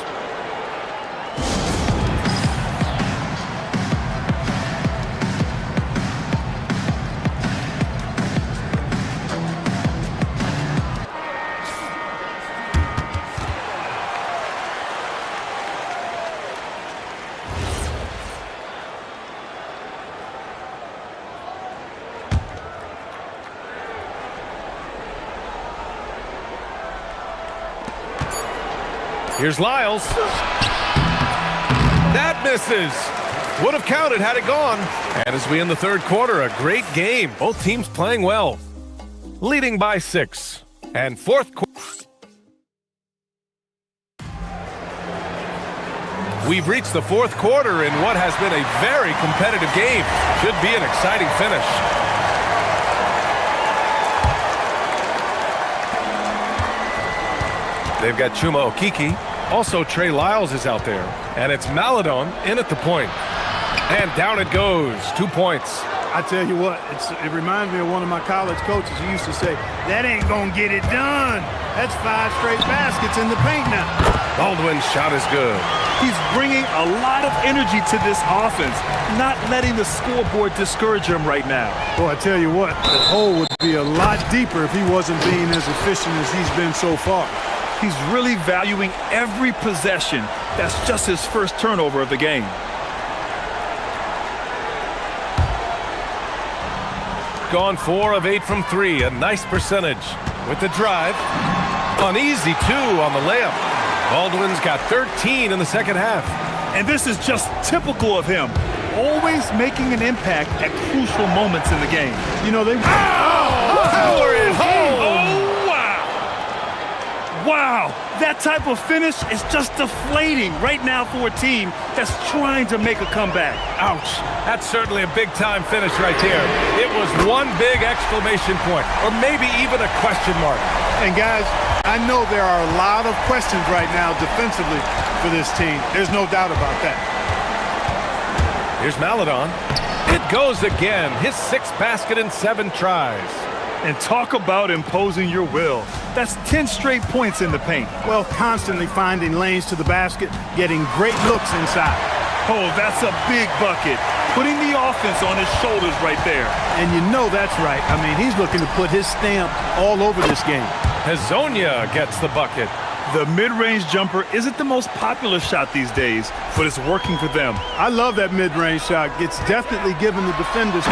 Here's Lyles. That misses. Would have counted had it gone. And as we end the third quarter, a great game. Both teams playing well. Leading by 6. And fourth quarter. We've reached the fourth quarter in what has been a very competitive game. Should be an exciting finish. They've got Chuma Okiki. Also, Trey Lyles is out there. And it's Maladon in at the point. And down it goes. 2 points. I tell you what, it reminds me of one of my college coaches who used to say, that ain't going to get it done. That's 5 straight baskets in the paint now. Baldwin's shot is good. He's bringing a lot of energy to this offense, not letting the scoreboard discourage him right now. Boy, I tell you what, the hole would be a lot deeper if he wasn't being as efficient as he's been so far. He's really valuing every possession. That's just his first turnover of the game. Gone 4 of 8 from 3. A nice percentage. With the drive. Uneasy 2 on the layup. Baldwin's got 13 in the second half. And this is just typical of him. Always making an impact at crucial moments in the game. You know, they... Power is home! Wow, that type of finish is just deflating right now for a team that's trying to make a comeback. Ouch. That's certainly a big-time finish right there. It was one big exclamation point, or maybe even a question mark. And guys, I know there are a lot of questions right now defensively for this team. There's no doubt about that. Here's Maladon. It goes again. His 6th basket in 7 tries. And talk about imposing your will. That's 10 straight points in the paint. Well, constantly finding lanes to the basket, getting great looks inside. Oh, that's a big bucket. Putting the offense on his shoulders right there. And you know that's right. I mean, he's looking to put his stamp all over this game. Hezonja gets the bucket. The mid-range jumper isn't the most popular shot these days, but it's working for them. I love that mid-range shot. It's definitely given the defenders...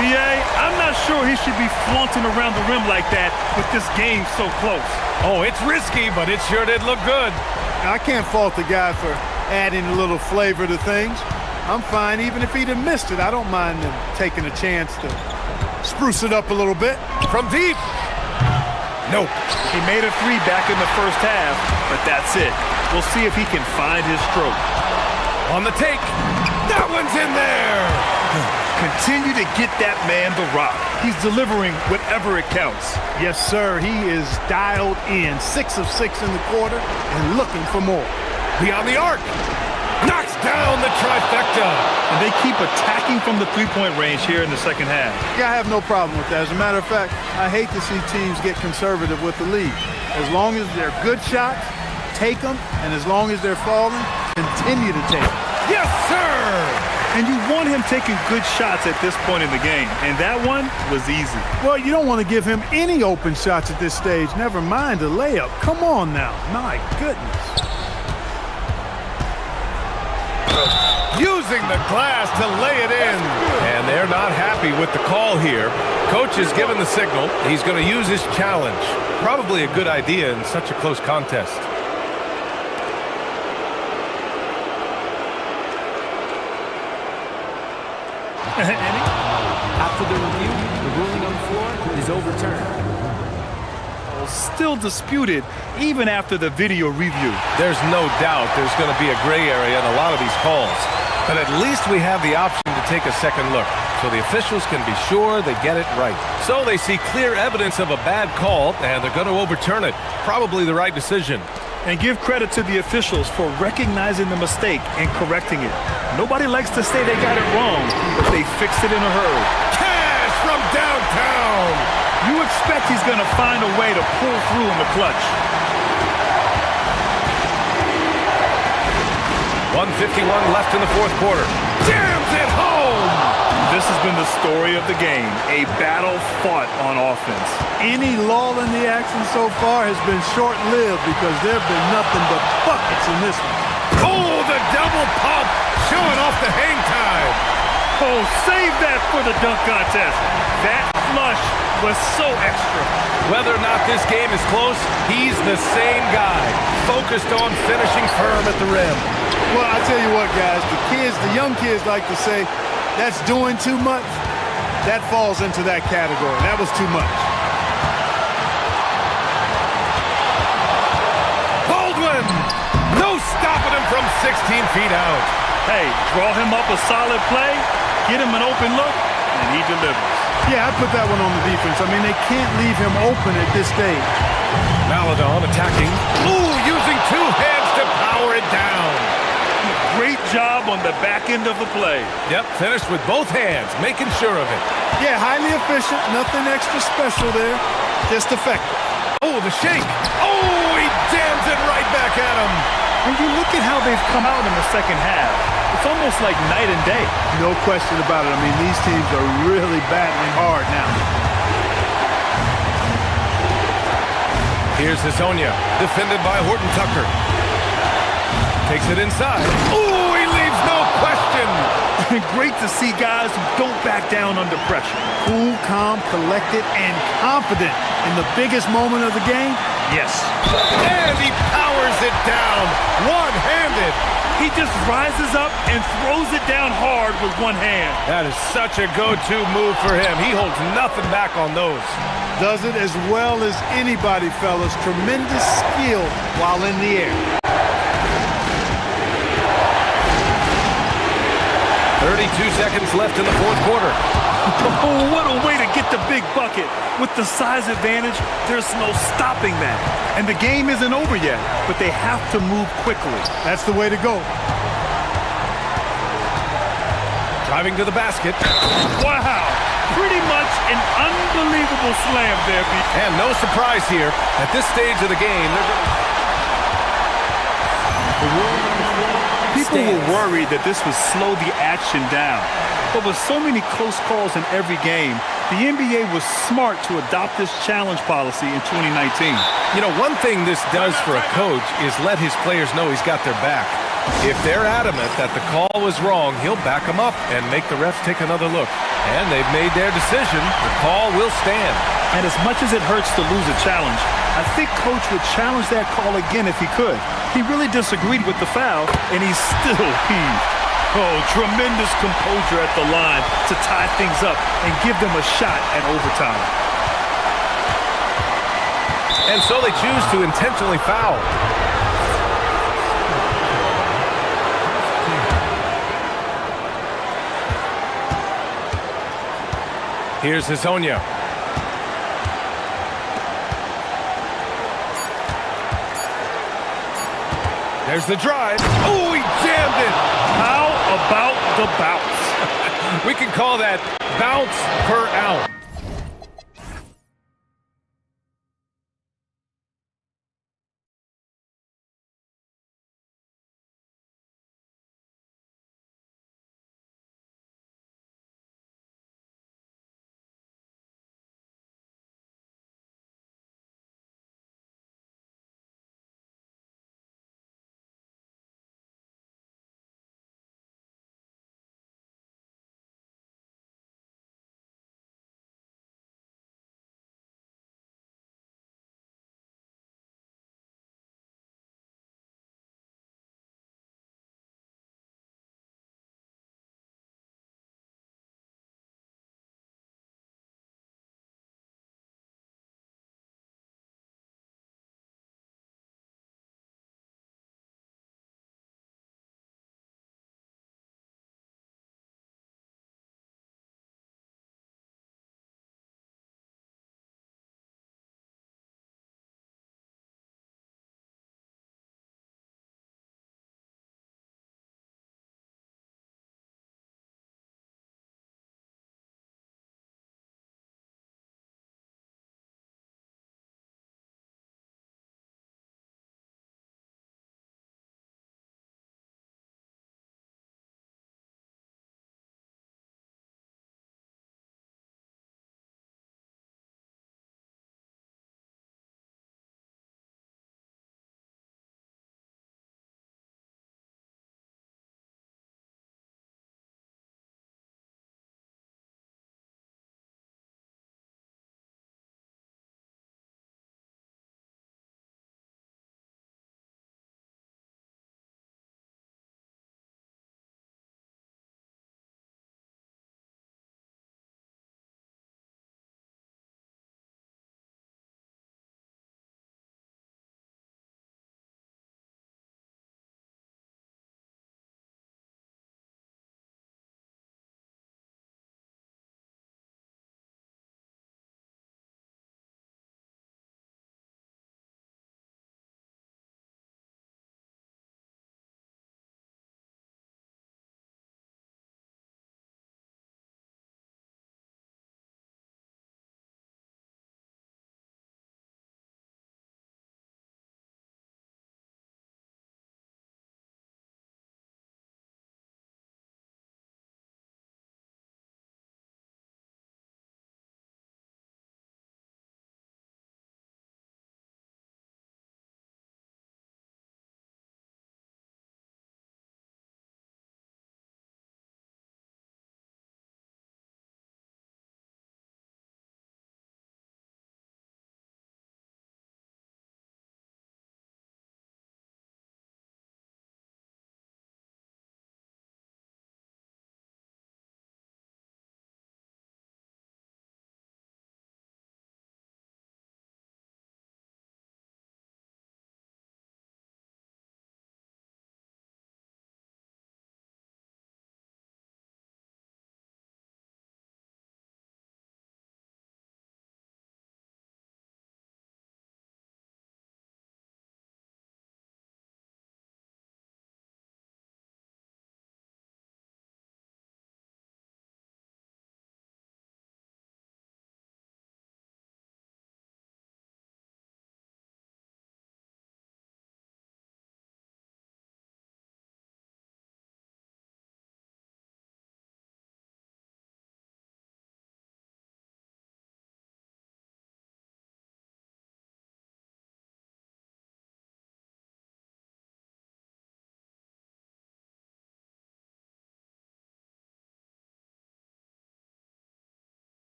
B.A., I'm not sure he should be flaunting around the rim like that with this game so close. Oh, it's risky, but it sure did look good. I can't fault the guy for adding a little flavor to things. I'm fine even if he'd have missed it. I don't mind him taking a chance to spruce it up a little bit. From deep. Nope. He made a 3 back in the first half, but that's it. We'll see if he can find his stroke. On the take. That one's in there. Continue to get that man the rock. He's delivering whatever it counts. Yes, sir. He is dialed in. 6 of 6 in the quarter and looking for more. Beyond the arc. Knocks down the trifecta. And they keep attacking from the three-point range here in the second half. Yeah, I have no problem with that. As a matter of fact, I hate to see teams get conservative with the lead. As long as they're good shots, take them. And as long as they're falling, continue to take them. Yes, sir! And you want him taking good shots at this point in the game. And that one was easy. Well, you don't want to give him any open shots at this stage. Never mind a layup. Come on now. My goodness. Using the glass to lay it in. And they're not happy with the call here. Coach has given the signal. He's going to use his challenge. Probably a good idea in such a close contest. After the review, the ruling on the floor is overturned. Still disputed even after the video review. There's no doubt there's going to be a gray area in a lot of these calls. But at least we have the option to take a second look, so the officials can be sure they get it right. So they see clear evidence of a bad call, and they're going to overturn it. Probably the right decision. And give credit to the officials for recognizing the mistake and correcting it. Nobody likes to say they got it wrong, but they fixed it in a hurry. Cash from downtown. You expect he's going to find a way to pull through in the clutch. 1:51 left in the fourth quarter. Jams it home. This has been the story of the game, a battle fought on offense. Any lull in the action so far has been short-lived because there have been nothing but buckets in this one. Oh, the double pump, showing off the hang time. Oh, save that for the dunk contest. That flush was so extra. Whether or not this game is close, he's the same guy, focused on finishing firm at the rim. Well, I tell you what, guys, the young kids like to say, that's doing too much. That falls into that category. That was too much. Baldwin! No stopping him from 16 feet out. Hey, draw him up a solid play, get him an open look, and he delivers. Yeah, I put that one on the defense. I mean, they can't leave him open at this stage. Maladon attacking. Ooh, using two hands to power it down. Great job on the back end of the play. Yep, finished with both hands, making sure of it. Yeah, highly efficient, nothing extra special there, just effective. Oh, the shake. Oh, he jams it right back at him. When you look at how they've come out in the second half, it's almost like night and day. No question about it. I mean, these teams are really battling hard now. Here's Hasonia, defended by Horton Tucker. Takes it inside. Ooh, he leaves no question. Great to see guys who don't back down under pressure. Cool, calm, collected, and confident in the biggest moment of the game. Yes. And he powers it down, one-handed. He just rises up and throws it down hard with one hand. That is such a go-to move for him. He holds nothing back on those. Does it as well as anybody, fellas. Tremendous skill while in the air. 32 seconds left in the fourth quarter. Oh, what a way to get the big bucket. With the size advantage, there's no stopping that. And the game isn't over yet, but they have to move quickly. That's the way to go. Driving to the basket. Wow. Pretty much an unbelievable slam there. And no surprise here. At this stage of the game, people were worried that this would slow the action down. But with so many close calls in every game, the NBA was smart to adopt this challenge policy in 2019. You know, one thing this does for a coach is let his players know he's got their back. If they're adamant that the call was wrong, he'll back them up and make the refs take another look. And they've made their decision. The call will stand. And as much as it hurts to lose a challenge, I think Coach would challenge that call again if he could. He really disagreed with the foul, and he's still heaved. Oh, tremendous composure at the line to tie things up and give them a shot at overtime. And so they choose to intentionally foul. Here's Hasonia. There's the drive. Oh, he jammed it. How about the bounce? We can call that bounce per ounce.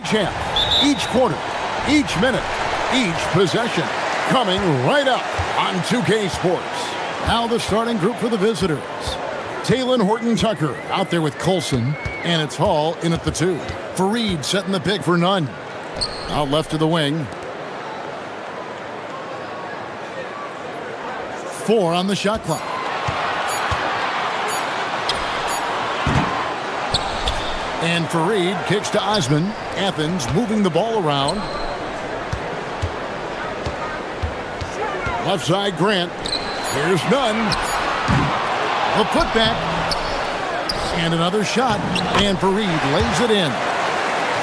Each half, each quarter, each minute, each possession. Coming right up on 2K Sports. Now the starting group for the visitors. Taylor Horton-Tucker out there with Colson. And it's Hall in at the 2. Fareed setting the pick for Nunn. Out left to the wing. 4 on the shot clock. And Fareed kicks to Osman. Athens moving the ball around. Left side, Grant. Here's Nunn. The putback. And another shot. And Fareed lays it in.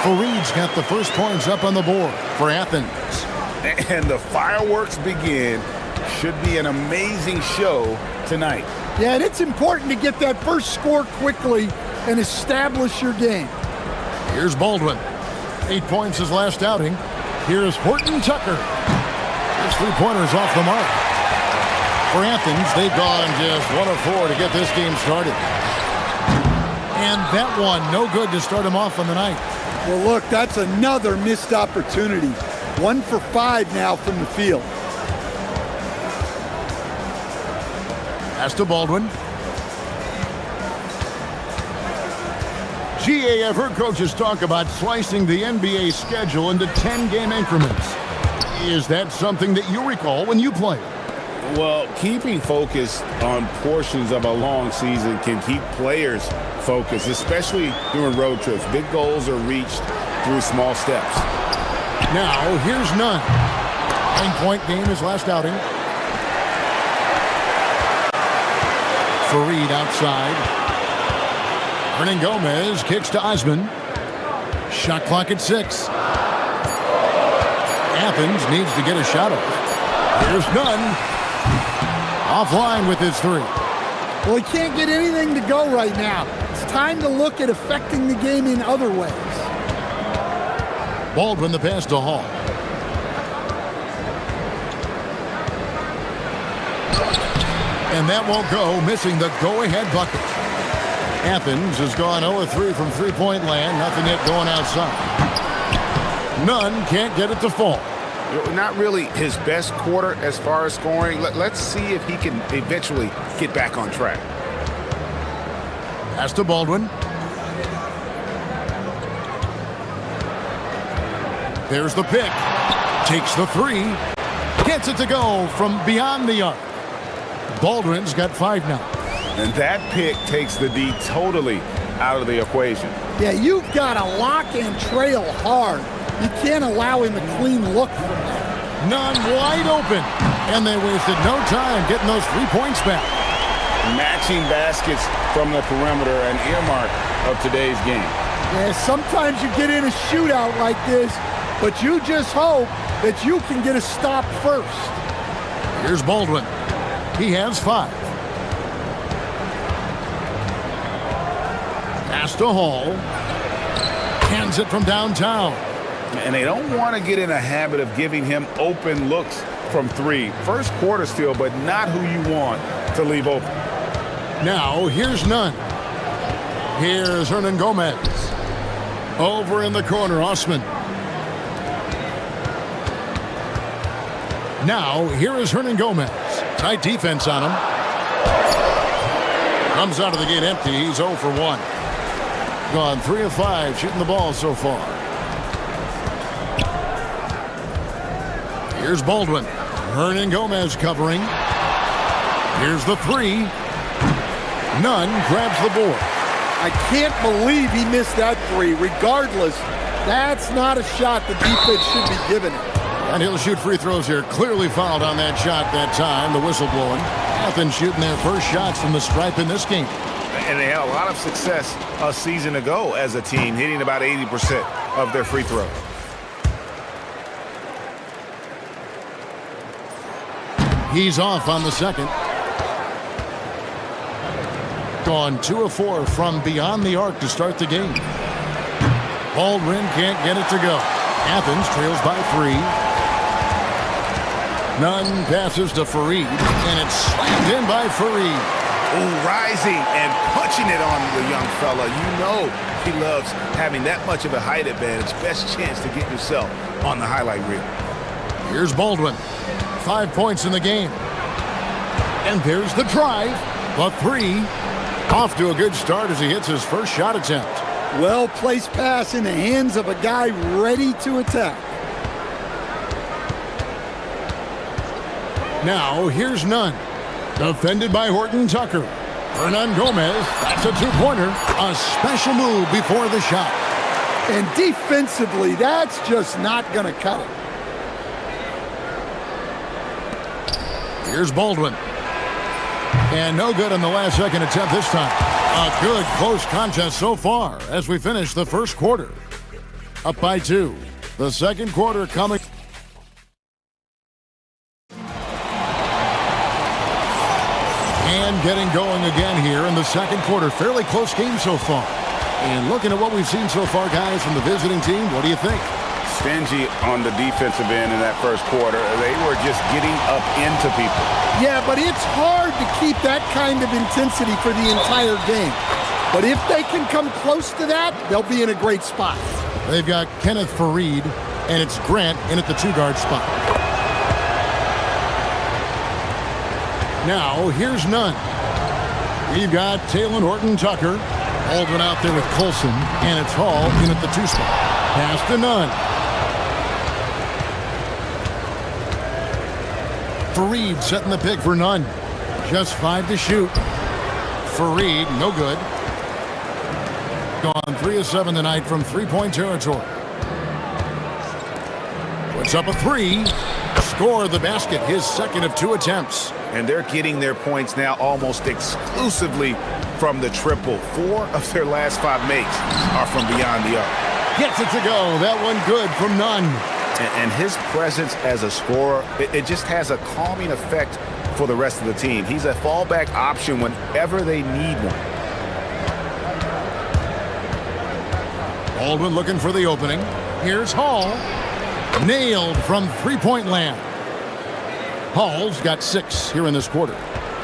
Fareed's got the first points up on the board for Athens. And the fireworks begin. Should be an amazing show tonight. Yeah, and it's important to get that first score quickly and establish your game. Here's Baldwin. 8 points his last outing. Here's Horton-Tucker. His three-pointers off the mark. For Athens, they've gone just 1 of 4 to get this game started. And that one, no good to start him off on the night. Well, look, that's another missed opportunity. 1 for 5 now from the field. Pass to Baldwin. GA, I've heard coaches talk about slicing the NBA schedule into 10-game increments. Is that something that you recall when you played? Well, keeping focus on portions of a long season can keep players focused, especially during road trips. Big goals are reached through small steps. Now, here's Nunn. 9-point game his last outing. Fareed outside. Hernan Gomez kicks to Osman. Shot clock at 6. Athens needs to get a shot off. Here's Nunn. Offline with his 3. Well, he can't get anything to go right now. It's time to look at affecting the game in other ways. Baldwin the pass to Hall. And that won't go, missing the go-ahead bucket. Athens has gone 0-3 from three-point land. Nothing yet going outside. Nunn can't get it to fall. Not really his best quarter as far as scoring. Let's see if he can eventually get back on track. Pass to Baldwin. There's the pick. Takes the 3. Gets it to go from beyond the arc. Baldwin's got 5 now. And that pick takes the D totally out of the equation. Yeah, you've got to lock and trail hard. You can't allow him a clean look from there. Nunn wide open. And they wasted no time getting those 3 points back. Matching baskets from the perimeter, an earmark of today's game. Yeah, sometimes you get in a shootout like this, but you just hope that you can get a stop first. Here's Baldwin. He has 5. Pass to Hall. Hands it from downtown. And they don't want to get in a habit of giving him open looks from 3. First quarter still, but not who you want to leave open. Now, here's Nunn. Here's Hernan Gomez. Over in the corner, Osman. Now, here is Hernan Gomez. Tight defense on him. Comes out of the gate empty. He's 0 for 1. Gone 3 of 5 shooting the ball so far. Here's Baldwin. Hernan Gomez covering. Here's the 3. Nunn grabs the board. I can't believe he missed that 3. Regardless, that's not a shot the defense should be giving him. And he'll shoot free throws here. Clearly fouled on that shot that time. The whistle blowing. Athens shooting their first shots from the stripe in this game. And they had a lot of success a season ago as a team, hitting about 80% of their free throws. He's off on the second. Gone 2 of 4 from beyond the arc to start the game. Baldwin can't get it to go. Athens trails by 3. Nunn passes to Fareed, and it's slammed in by Fareed. Oh, rising and punching it on the young fella. You know he loves having that much of a height advantage. Best chance to get yourself on the highlight reel. Here's Baldwin. 5 points in the game. And there's the drive. The three. Off to a good start as he hits his first shot attempt. Well-placed pass in the hands of a guy ready to attack. Now, here's Nunn. Defended by Horton Tucker. Hernan Gomez, that's a two-pointer. A special move before the shot. And defensively, that's just not going to cut it. Here's Baldwin. And no good on the last second attempt this time. A good close contest so far as we finish the first quarter. Up by 2. The second quarter coming. And getting going again here in the second quarter. Fairly close game so far. And looking at what we've seen so far, guys, from the visiting team, what do you think? Stingy on the defensive end in that first quarter. They were just getting up into people. Yeah, but it's hard to keep that kind of intensity for the entire game. But if they can come close to that, they'll be in a great spot. They've got Kenneth Fareed, and it's Grant in at the two-guard spot. Now, here's Nunn. We've got Taylor Horton Tucker. Baldwin out there with Colson, and it's Hall in at the two spot. Pass to Nunn. Fareed setting the pick for Nunn. Just 5 to shoot. Fareed, no good. Gone 3 of 7 tonight from three-point territory. Puts up a 3. Score the basket, his second of 2 attempts. And they're getting their points now almost exclusively from the triple. 4 of their last 5 makes are from beyond the arc. Gets it to go. That one good from Nunn. And his presence as a scorer, it just has a calming effect for the rest of the team. He's a fallback option whenever they need one. Baldwin looking for the opening. Here's Hall. Nailed from three-point land. Hall's got 6 here in this quarter.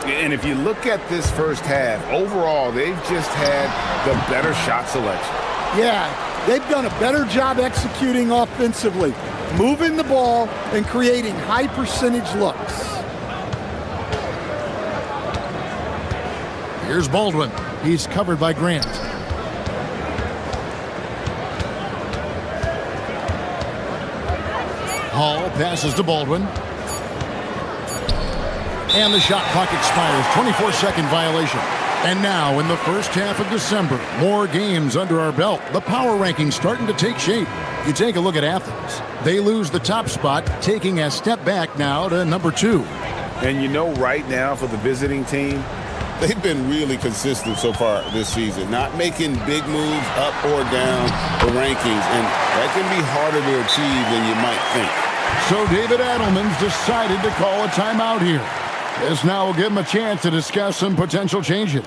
And if you look at this first half, overall, they've just had the better shot selection. Yeah, they've done a better job executing offensively, moving the ball and creating high percentage looks. Here's Baldwin. He's covered by Grant. Hall passes to Baldwin. And the shot clock expires. 24-second violation. And now, in the first half of December, more games under our belt. The power rankings starting to take shape. You take a look at Athens. They lose the top spot, taking a step back now to number 2. And you know, right now for the visiting team, they've been really consistent so far this season, not making big moves up or down the rankings, and that can be harder to achieve than you might think. So David Adelman's decided to call a timeout here. This now will give him a chance to discuss some potential changes.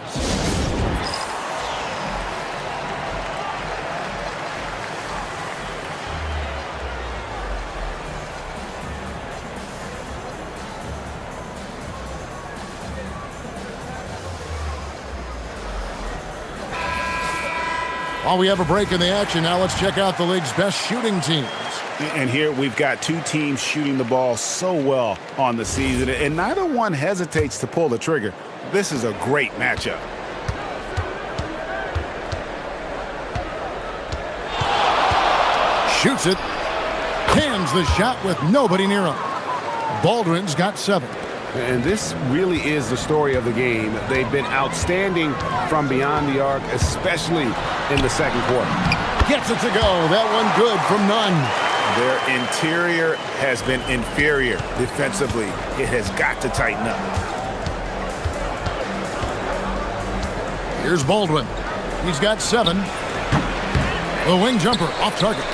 While we have a break in the action, now let's check out the league's best shooting teams. And here we've got 2 teams shooting the ball so well on the season, and neither one hesitates to pull the trigger. This is a great matchup. Shoots it. Cans the shot with nobody near him. Baldwin's got 7. And this really is the story of the game. They've been outstanding from beyond the arc, especially in the second quarter. Gets it to go. That one good from Nunn. Their interior has been inferior defensively. It has got to tighten up. Here's Baldwin. He's got 7. The wing jumper off target.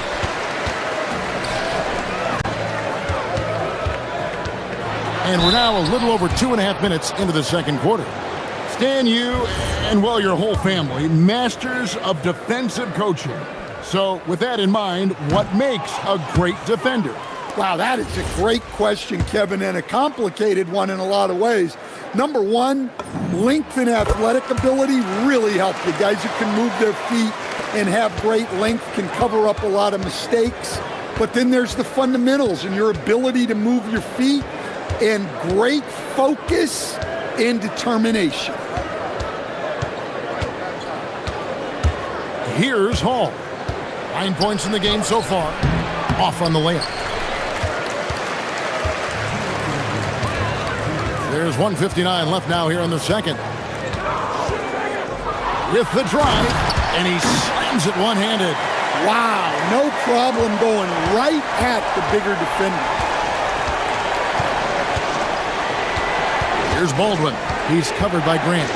And we're now a little over 2.5 minutes into the second quarter. Stan, you and, well, your whole family, masters of defensive coaching. So with that in mind, what makes a great defender? Wow, that is a great question, Kevin, and a complicated one in a lot of ways. Number one, length and athletic ability really help you. Guys who can move their feet and have great length can cover up a lot of mistakes. But then there's the fundamentals and your ability to move your feet and great focus and determination. Here's Hall. 9 points in the game so far. Off on the layup. There's 1:59 left now here in the second. With the drive, and he slams it one-handed. Wow, no problem going right at the bigger defender. Here's Baldwin. He's covered by Grant.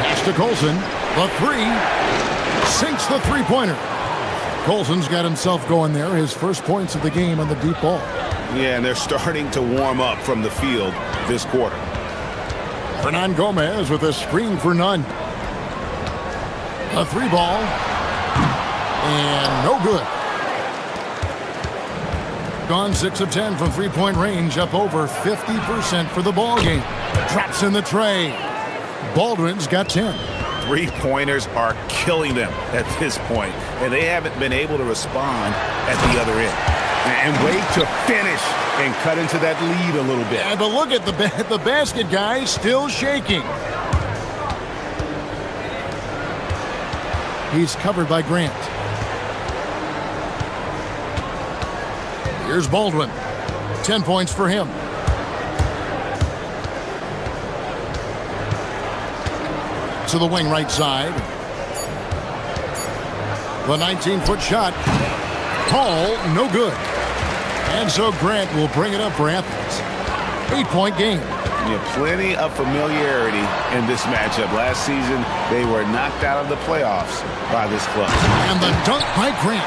Pass to Colson. The three. Sinks the three-pointer. Colson's got himself going there. His first points of the game on the deep ball. Yeah, and they're starting to warm up from the field this quarter. Hernan Gomez with a screen for none. A three ball. And no good. Gone 6 of 10 from three-point range, up over 50% for the ball game. Drops in the tray. Baldwin's got 10. Three-pointers are killing them at this point, and they haven't been able to respond at the other end. And wait to finish and cut into that lead a little bit. Yeah, but look at the basket guy still shaking. He's covered by Grant. Here's Baldwin. 10 points for him. To the wing right side. The 19-foot shot. Tall, no good. And so Grant will bring it up for Athens. 8-point game. Yeah, plenty of familiarity in this matchup. Last season, they were knocked out of the playoffs by this club. And the dunk by Grant.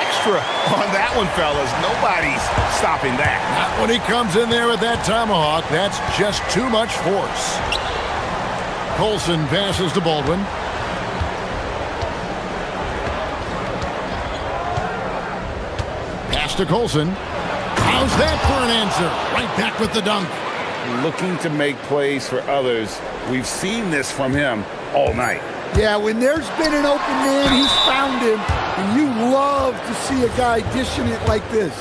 Extra on that one, fellas. Nobody's stopping that. Not when he comes in there with that tomahawk. That's just too much force. Colson passes to Baldwin. Pass to Colson. How's that for an answer? Right back with the dunk. Looking to make plays for others. We've seen this from him all night. Yeah, when there's been an open man, he's found him. And you love to see a guy dishing it like this.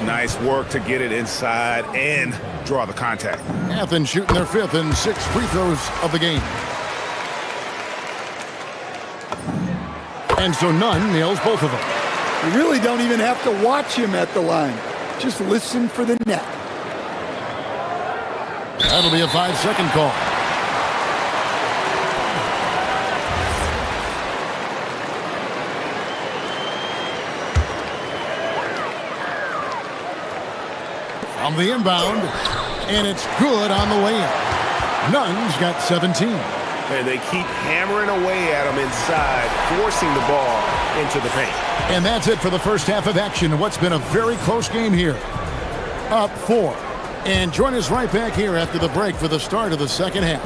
Nice work to get it inside and draw the contact. Athens shooting their 5th and 6th free throws of the game. And so Nunn nails both of them. You really don't even have to watch him at the line. Just listen for the net. That'll be a 5-second call. From the inbound, and it's good on the way in. Nunn's got 17. And they keep hammering away at him inside, forcing the ball into the paint. And that's it for the first half of action. What's been a very close game here. Up 4. And join us right back here after the break for the start of the second half.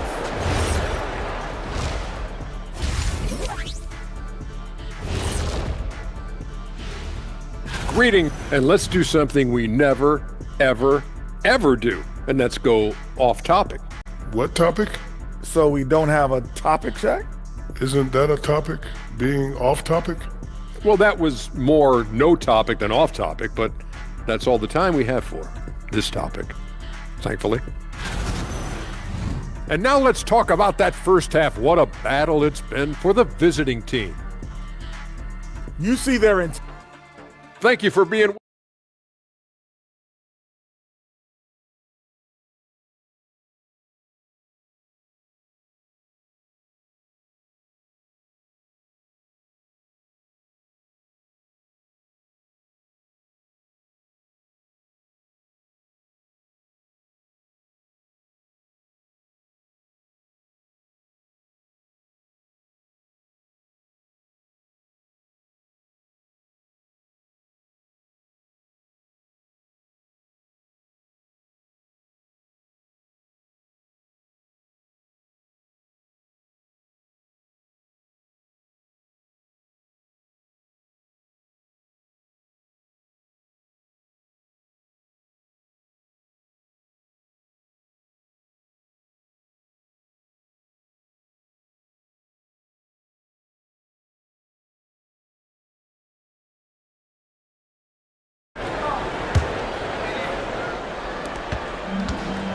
Greeting, and let's do something we never, ever, ever do, and that's go off topic. What topic? So we don't have a topic, Shaq? Isn't that a topic? Being off topic? Well, that was more no topic than off topic, but that's all the time we have for this topic, thankfully. And now let's talk about that first half. What a battle it's been for the visiting team. You see their Thank you for being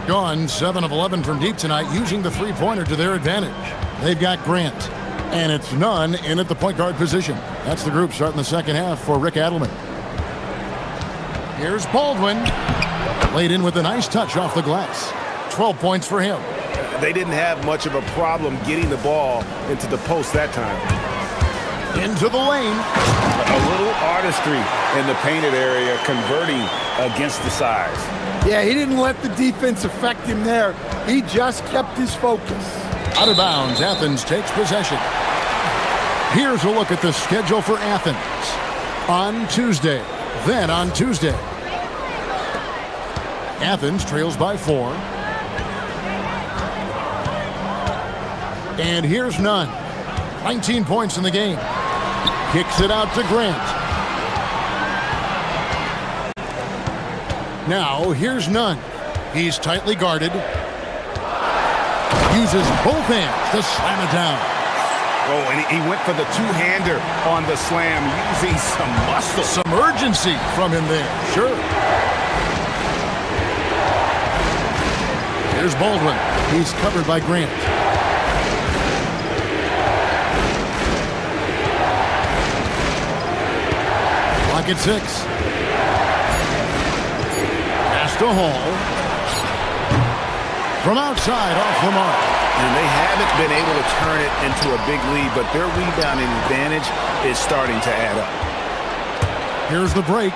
Gone 7 of 11 from deep tonight, using the three-pointer to their advantage. They've got Grant, and it's Nunn in at the point guard position. That's the group starting the second half for Rick Adelman. Here's Baldwin. Laid in with a nice touch off the glass. 12 points for him. They didn't have much of a problem getting the ball into the post that time. Into the lane. A little artistry in the painted area, converting against the size. Yeah, he didn't let the defense affect him there. He just kept his focus. Out of bounds, Athens takes possession. Here's a look at the schedule for Athens. On Tuesday, then on Tuesday. Athens trails by 4. And here's Nunn. 19 points in the game. Kicks it out to Grant. Now, here's Nunn. He's tightly guarded. Uses both hands to slam it down. Oh, and he went for the two-hander on the slam, using some muscle. Some urgency from him there, sure. Here's Baldwin. He's covered by Grant. Clock at 6. Pass to Hall. From outside, off the mark. And they haven't been able to turn it into a big lead, but their rebounding advantage is starting to add up. Here's the break.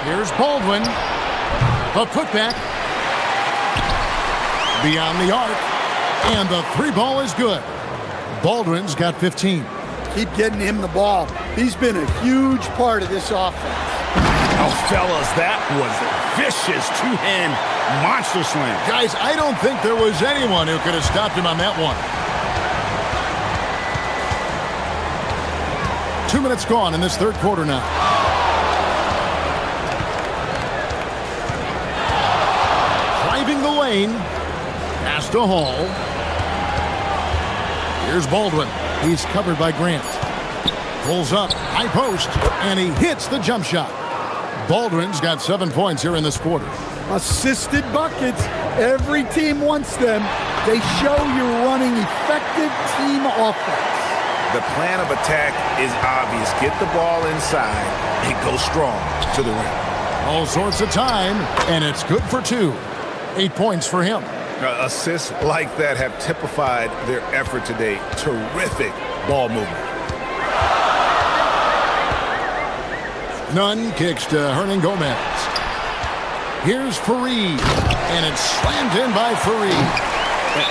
Here's Baldwin. The putback. Beyond the arc. And the three ball is good. Baldwin's got 15. Keep getting him the ball. He's been a huge part of this offense. Oh, fellas, that was a vicious two-hand monster slam. Guys, I don't think there was anyone who could have stopped him on that one. 2 minutes gone in this third quarter now. Driving the lane. Pass to Hall. Here's Baldwin. He's covered by Grant. Pulls up, high post, and he hits the jump shot. Baldwin's got 7 points here in this quarter. Assisted buckets. Every team wants them. They show you're running effective team offense. The plan of attack is obvious. Get the ball inside and go strong to the rim. All sorts of time, and it's good for 2. 8 points for him. Assists like that have typified their effort today. Terrific ball movement. Nunn kicks to Hernan Gomez. Here's Fareed, and it's slammed in by Fareed.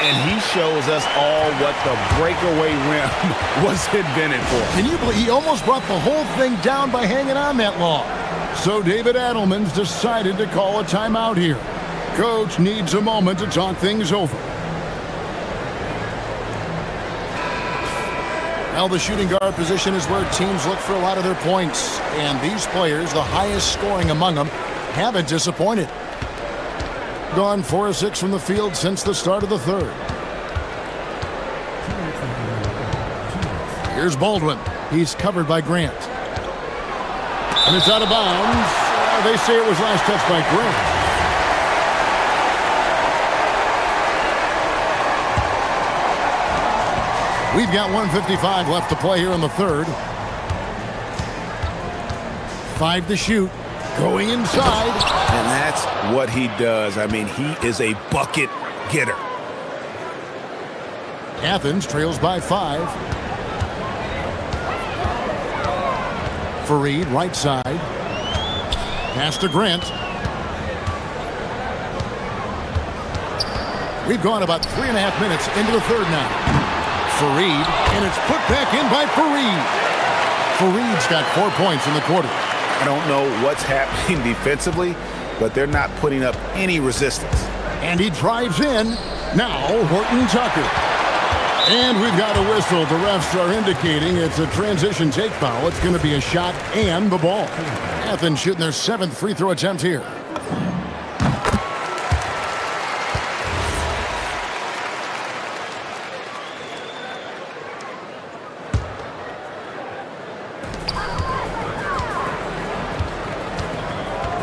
And he shows us all what the breakaway rim was invented for. Can you believe he almost brought the whole thing down by hanging on that long? So David Adelman's decided to call a timeout here. Coach needs a moment to talk things over. Well, the shooting guard position is where teams look for a lot of their points. And these players, the highest scoring among them, haven't disappointed. Gone 4 of 6 from the field since the start of the third. Here's Baldwin. He's covered by Grant. And it's out of bounds. They say it was last touched by Grant. We've got 1:55 left to play here in the third. 5 to shoot. Going inside. And that's what he does. I mean, he is a bucket getter. Athens trails by 5. Fareed, right side. Pass to Grant. We've gone about 3.5 minutes into the third now. Fareed, and it's put back in by Fareed. Fareed's got 4 points in the quarter. I don't know what's happening defensively, but they're not putting up any resistance. And he drives in. Now, Horton Tucker. And we've got a whistle. The refs are indicating it's a transition take foul. It's going to be a shot and the ball. Athens shooting their 7th free throw attempt here.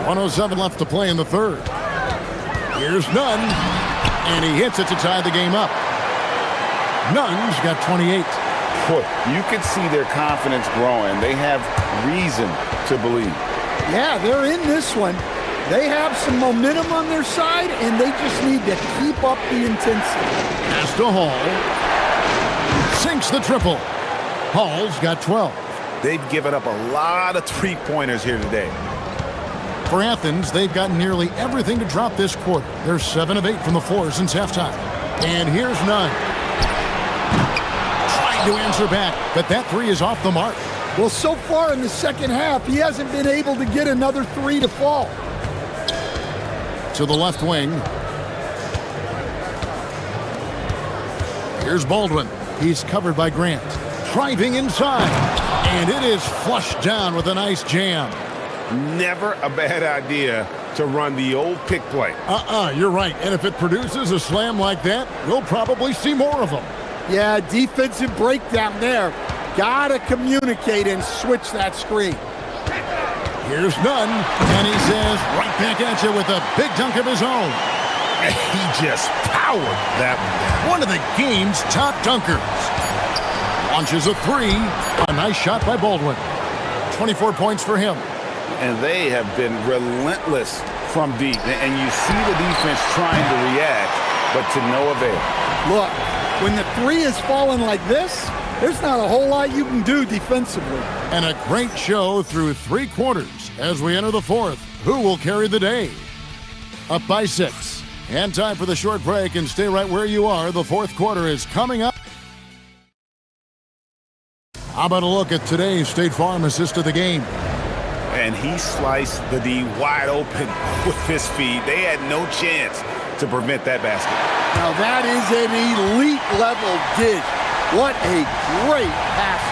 .107 left to play in the third. Here's Nunn, and he hits it to tie the game up. Nunn's got 28. Boy, you can see their confidence growing. They have reason to believe. Yeah, they're in this one. They have some momentum on their side, and they just need to keep up the intensity. Pass to Hall. Sinks the triple. Hall's got 12. They've given up a lot of three-pointers here today. For Athens, they've got nearly everything to drop this quarter. They're 7 of 8 from the floor since halftime. And here's Nunn. To answer back, but that three is off the mark. Well, so far in the second half, he hasn't been able to get another three to fall. To the left wing. Here's Baldwin. He's covered by Grant. Driving inside. And it is flushed down with a nice jam. Never a bad idea to run the old pick play. You're right. And if it produces a slam like that, we'll probably see more of them. Yeah, defensive breakdown there. Gotta communicate and switch that screen. Here's Nunn, and he says right back at you with a big dunk of his own. He just powered that one. One of the game's top dunkers. Launches a three. A nice shot by Baldwin. 24 points for him. And they have been relentless from deep. And you see the defense trying to react, but to no avail. Look, when the three is falling like this, there's not a whole lot you can do defensively. And a great show through 3 quarters as we enter the fourth. Who will carry the day? Up by 6. And time for the short break, and stay right where you are. The fourth quarter is coming up. How about a look at today's State Farm assist of the game? And he sliced the D wide open with his feet. They had no chance to prevent that basket. Now that is an elite level dig. What a great pass.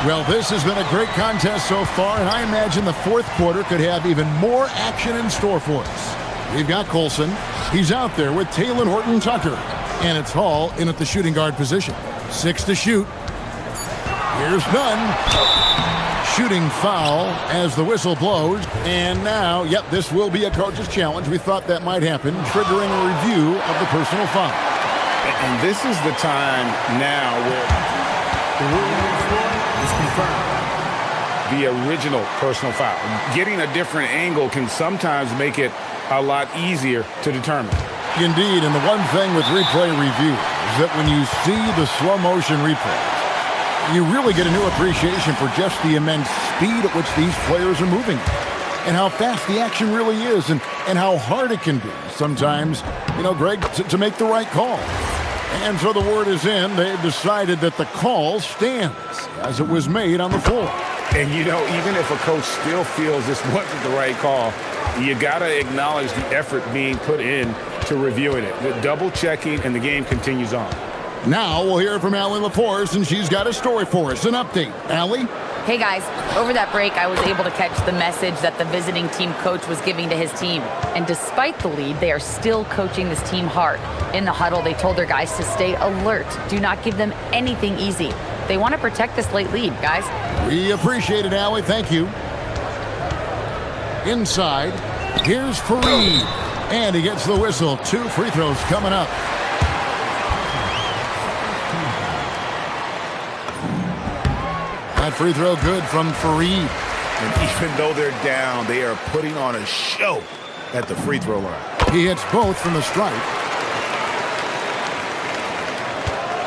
Well, this has been a great contest so far, and I imagine the fourth quarter could have even more action in store for us. We've got Colson. He's out there with Taylor Horton-Tucker. And it's Hall in at the shooting guard position. 6 to shoot. Here's Nunn. Shooting foul as the whistle blows. And now, yep, this will be a coach's challenge. We thought that might happen, triggering a review of the personal foul. And this is the time now where the ruling on the floor is confirmed. The original personal foul. Getting a different angle can sometimes make it a lot easier to determine. Indeed, and the one thing with replay review is that when you see the slow motion replay, you really get a new appreciation for just the immense speed at which these players are moving and how fast the action really is and how hard it can be sometimes, Greg, to make the right call. And so the word is in. They've decided that the call stands as it was made on the floor. And, even if a coach still feels this wasn't the right call, you got to acknowledge the effort being put in to reviewing it. The double checking, and the game continues on. Now we'll hear from Allie LaForce, and she's got a story for us. An update. Allie? Hey guys, over that break, I was able to catch the message that the visiting team coach was giving to his team. And despite the lead, they are still coaching this team hard. In the huddle, they told their guys to stay alert. Do not give them anything easy. They want to protect this late lead, guys. We appreciate it, Allie. Thank you. Inside, here's Fareed. And he gets the whistle. 2 free throws coming up. That free throw good from Fareed. And even though they're down, they are putting on a show at the free throw line. He hits both from the stripe.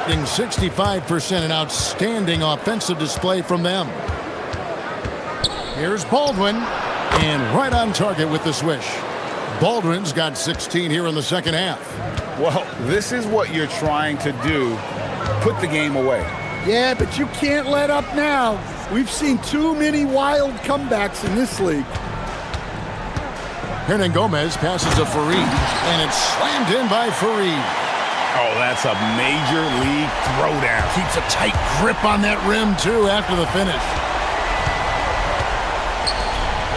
65%, an outstanding offensive display from them. Here's Baldwin, and right on target with the swish. Baldwin's got 16 here in the second half. Well, this is what you're trying to do. Put the game away. Yeah, but you can't let up now. We've seen too many wild comebacks in this league. Hernan Gomez passes to Fareed, and it's slammed in by Fareed. Oh, that's a major league throwdown. Keeps a tight grip on that rim, too, after the finish.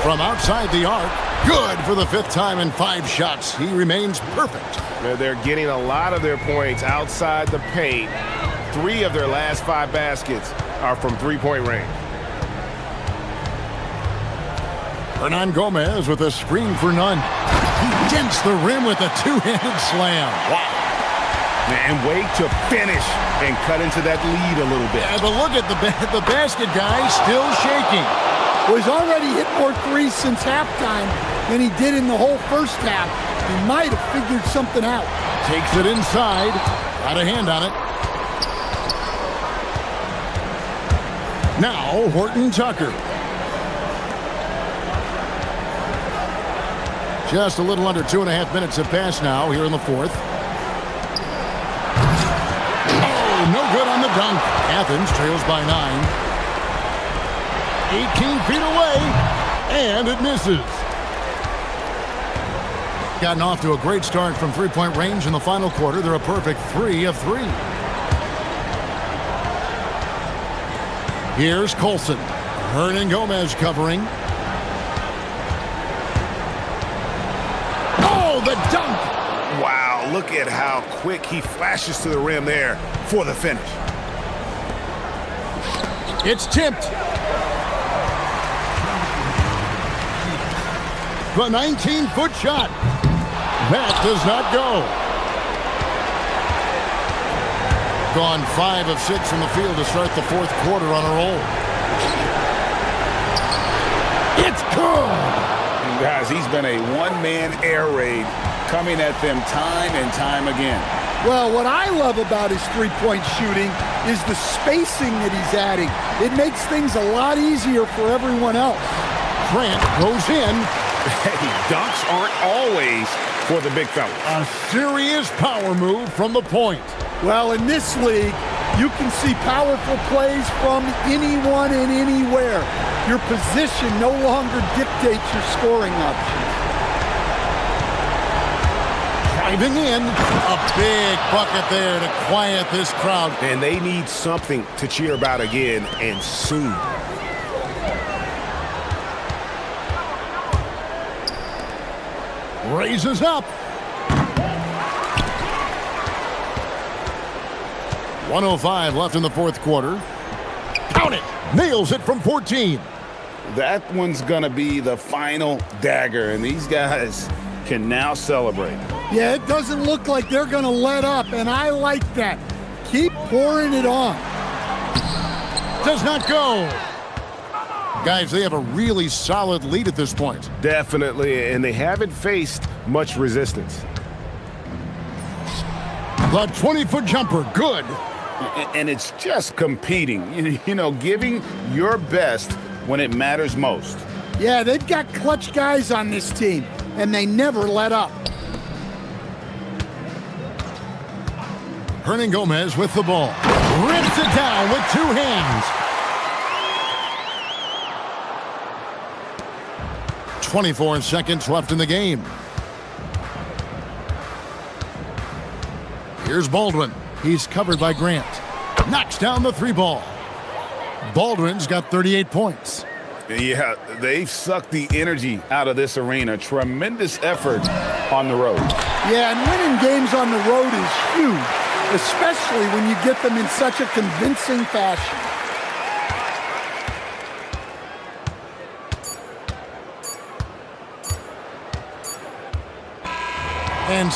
From outside the arc, good for the 5th time in 5 shots. He remains perfect. They're getting a lot of their points outside the paint. 3 of their last 5 baskets are from three-point range. Hernan Gomez with a screen for Nunn. He dents the rim with a two-handed slam. Wow. And way to finish and cut into that lead a little bit. Yeah, but look at the basket guy still shaking. Well, he's already hit more threes since halftime than he did in the whole first half. He might have figured something out. Takes it inside. Got a hand on it. Now, Horton Tucker. Just a little under 2.5 minutes have passed now here in the fourth. Oh, no good on the dunk. Athens trails by 9. 18 feet away, and it misses. Gotten off to a great start from three-point range in the final quarter. They're a perfect 3 of 3. Here's Colson. Hernan Gomez covering. Oh, the dunk! Wow, look at how quick he flashes to the rim there for the finish. It's tipped. The 19-foot shot. That does not go. Gone 5 of 6 from the field to start the fourth quarter on a roll. It's good. And guys, he's been a one-man air raid coming at them time and time again. Well, what I love about his three-point shooting is the spacing that he's adding. It makes things a lot easier for everyone else. Grant goes in. Hey, dunks aren't always for the big fella. A serious power move from the point. Well, in this league, you can see powerful plays from anyone and anywhere. Your position no longer dictates your scoring options. Driving in, a big bucket there to quiet this crowd. And they need something to cheer about again, and soon. Raises up. 1:05 left in the fourth quarter. Count it. Nails it from 14. That one's going to be the final dagger, and these guys can now celebrate. Yeah, it doesn't look like they're going to let up, and I like that. Keep pouring it on. Does not go. Guys, they have a really solid lead at this point. Definitely, and they haven't faced much resistance. The 20-foot jumper, good. And it's just competing, you know, giving your best when it matters most. Yeah, they've got clutch guys on this team, and they never let up. Hernan Gomez with the ball. Rips it down with 2 hands. 24 seconds left in the game. Here's Baldwin. He's covered by Grant. Knocks down the 3 ball. Baldwin's got 38 points. Yeah, they've sucked the energy out of this arena. Tremendous effort on the road. Yeah, and winning games on the road is huge, especially when you get them in such a convincing fashion. And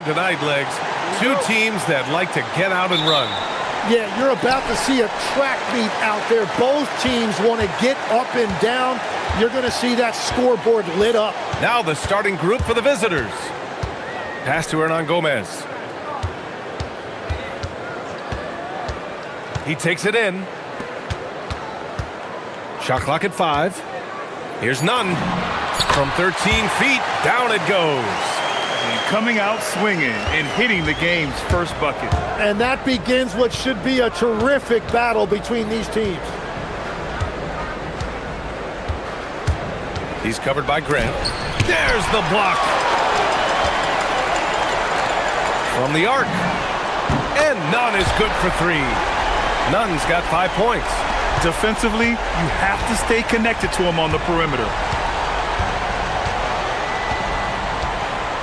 Tonight, Legs, two teams that like to get out and run. Yeah, you're about to see a track meet out there. Both teams want to get up and down. You're going to see that scoreboard lit up. Now the starting group for the visitors. Pass to Hernan Gomez. He takes it in. Shot clock at 5. Here's none. From 13 feet, down it goes. And coming out swinging and hitting the game's first bucket. And that begins what should be a terrific battle between these teams. He's covered by Grant. There's the block. From the arc. And none is good for 3. Nunn's got 5 points. Defensively, you have to stay connected to him on the perimeter.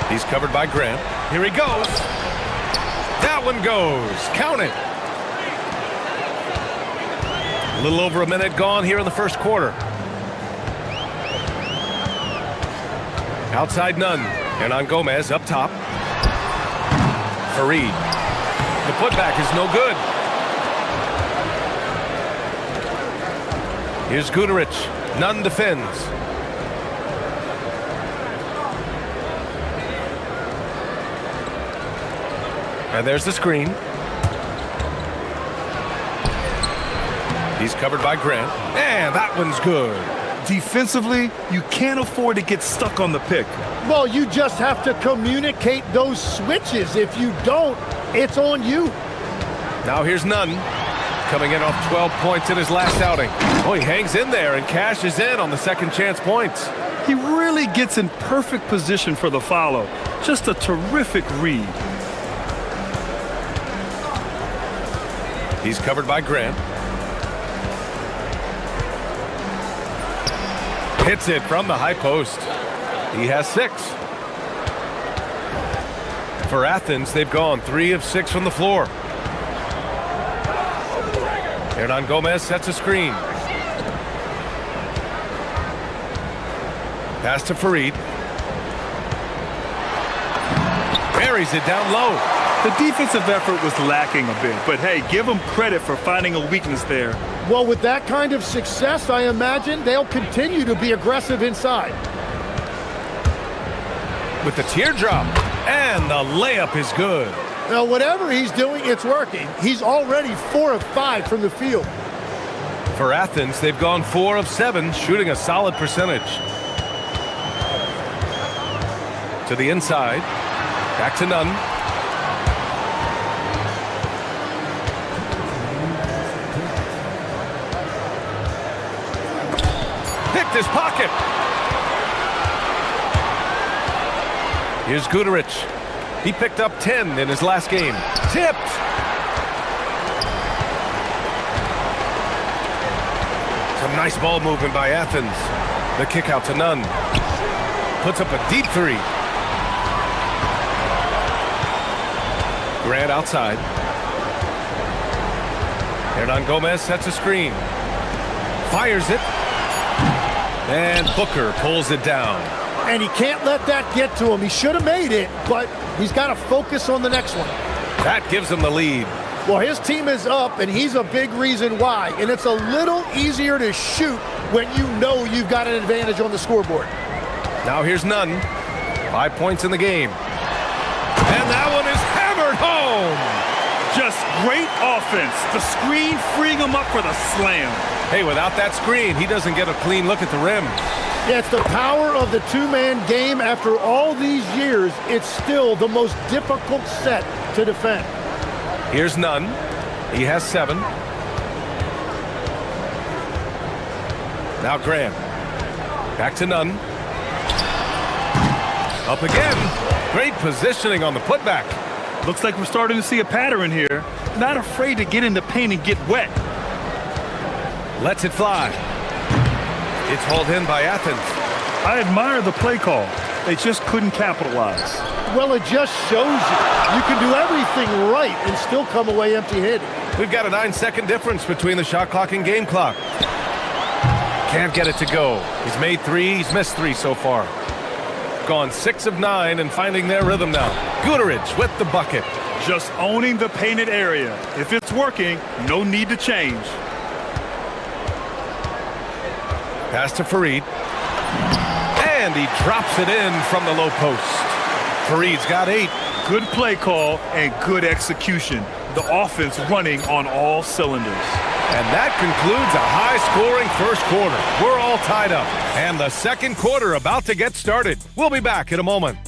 He's covered by Grant. Here he goes. That one goes. Count it. A little over a minute gone here in the first quarter. Outside Nunn. Hernan Gomez up top. Fareed. The putback is no good. Here's Guterich. Nunn defends. And there's the screen. He's covered by Grant. And that one's good. Defensively, you can't afford to get stuck on the pick. Well, you just have to communicate those switches. If you don't, it's on you. Now here's Nunn. Coming in off 12 points in his last outing. Oh, he hangs in there and cashes in on the second chance points. He really gets in perfect position for the follow. Just a terrific read. He's covered by Grant. Hits it from the high post. He has 6. For Athens, they've gone 3 of 6 from the floor. Hernan Gomez sets a screen. Pass to Fareed. Buries it down low. The defensive effort was lacking a bit, but hey, give them credit for finding a weakness there. Well, with that kind of success, I imagine they'll continue to be aggressive inside. With the teardrop, and the layup is good. Now, whatever he's doing, it's working. He's already 4 of 5 from the field. For Athens, they've gone 4 of 7, shooting a solid percentage. To the inside. Back to Nunn. Picked his pocket. Here's Guterich. He picked up 10 in his last game. Tipped. Some nice ball movement by Athens. The kick out to Nunn. Puts up a deep 3. Grant outside. Hernan Gomez sets a screen. Fires it. And Booker pulls it down. And he can't let that get to him. He should have made it, but he's got to focus on the next one. That gives him the lead. Well, his team is up, and he's a big reason why. And it's a little easier to shoot when you know you've got an advantage on the scoreboard. Now here's Nunn. 5 points in the game. And that one is hammered home. Just great offense. The screen freeing him up for the slam. Hey, without that screen, he doesn't get a clean look at the rim. Yeah, it's the power of the two-man game. After all these years, it's still the most difficult set to defend. Here's Nunn. He has 7. Now Grant. Back to Nunn. Up again. Great positioning on the putback. Looks like we're starting to see a pattern here. Not afraid to get in the paint and get wet. Lets it fly. It's hauled in by Athens. I admire the play call. They just couldn't capitalize. Well, it just shows you can do everything right and still come away empty-handed. We've got a 9-second difference between the shot clock and game clock. Can't get it to go. He's made 3. He's missed 3 so far. gone 6 of 9 and finding their rhythm now. Guterich with the bucket. Just owning the painted area. If it's working, no need to change. Pass to Farid. And he drops it in from the low post. Farid's got 8. Good play call and good execution. The offense running on all cylinders. And that concludes a high-scoring first quarter. We're all tied up. And the second quarter about to get started. We'll be back in a moment.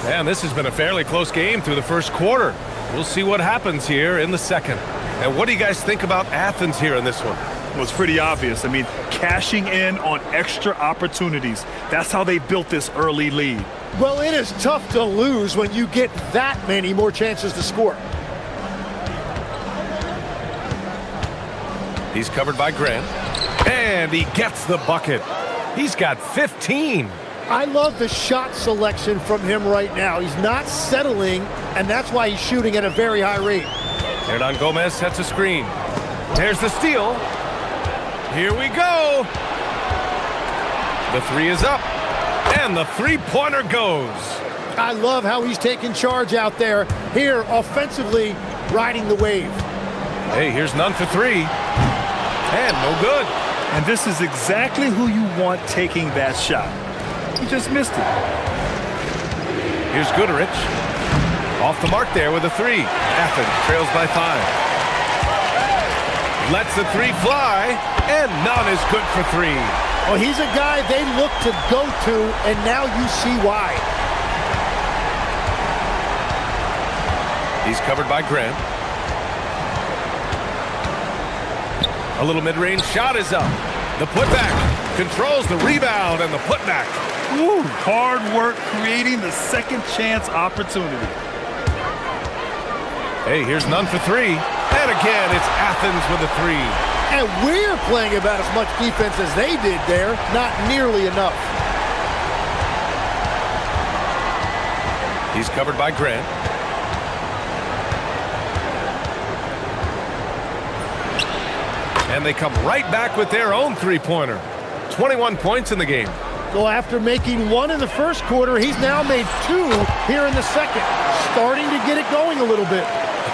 And this has been a fairly close game through the first quarter. We'll see what happens here in the second. And what do you guys think about Athens here in this one? Well, it's pretty obvious. I mean, cashing in on extra opportunities. That's how they built this early lead. Well, it is tough to lose when you get that many more chances to score. He's covered by Grant. And he gets the bucket. He's got 15. I love the shot selection from him right now. He's not settling, and that's why he's shooting at a very high rate. Hernan Gomez sets a screen. There's the steal. Here we go. The 3 is up. And the three-pointer goes. I love how he's taking charge out there. Here, offensively, riding the wave. Hey, here's none for 3. And no good. And this is exactly who you want taking that shot. He just missed it. Here's Guterich. Off the mark there with a 3. Athens trails by 5. Lets the 3 fly, and none is good for 3. Well, he's a guy they look to go to, and now you see why. He's covered by Grant. A little mid-range shot is up. The putback controls the rebound and the putback. Ooh, hard work creating the second chance opportunity. Hey, here's none for 3. And again, it's Athens with a 3. And we're playing about as much defense as they did there. Not nearly enough. He's covered by Grant. And they come right back with their own three-pointer. 21 points in the game. Well, after making 1 in the first quarter, he's now made 2 here in the second. Starting to get it going a little bit.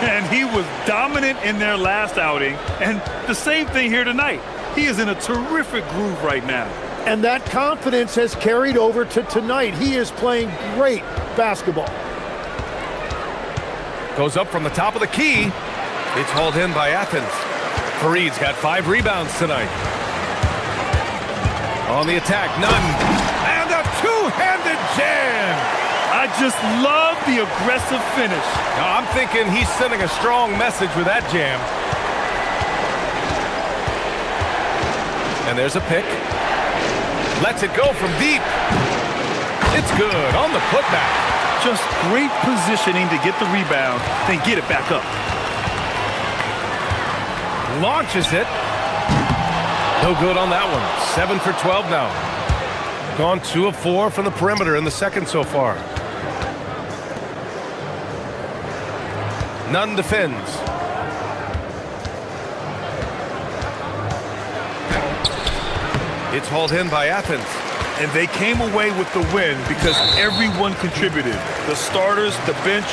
And he was dominant in their last outing. And the same thing here tonight. He is in a terrific groove right now. And that confidence has carried over to tonight. He is playing great basketball. Goes up from the top of the key. It's hauled in by Athens. Farid's got 5 rebounds tonight. On the attack, none. And a two-handed jam. I just love the aggressive finish. Now, I'm thinking he's sending a strong message with that jam. And there's a pick. Lets it go from deep. It's good on the putback. Just great positioning to get the rebound, then get it back up. Launches it. No good on that one. 7 for 12 now. Gone 2 of 4 from the perimeter in the second so far. Nunn defends. It's hauled in by Athens. And they came away with the win because everyone contributed. The starters, the bench,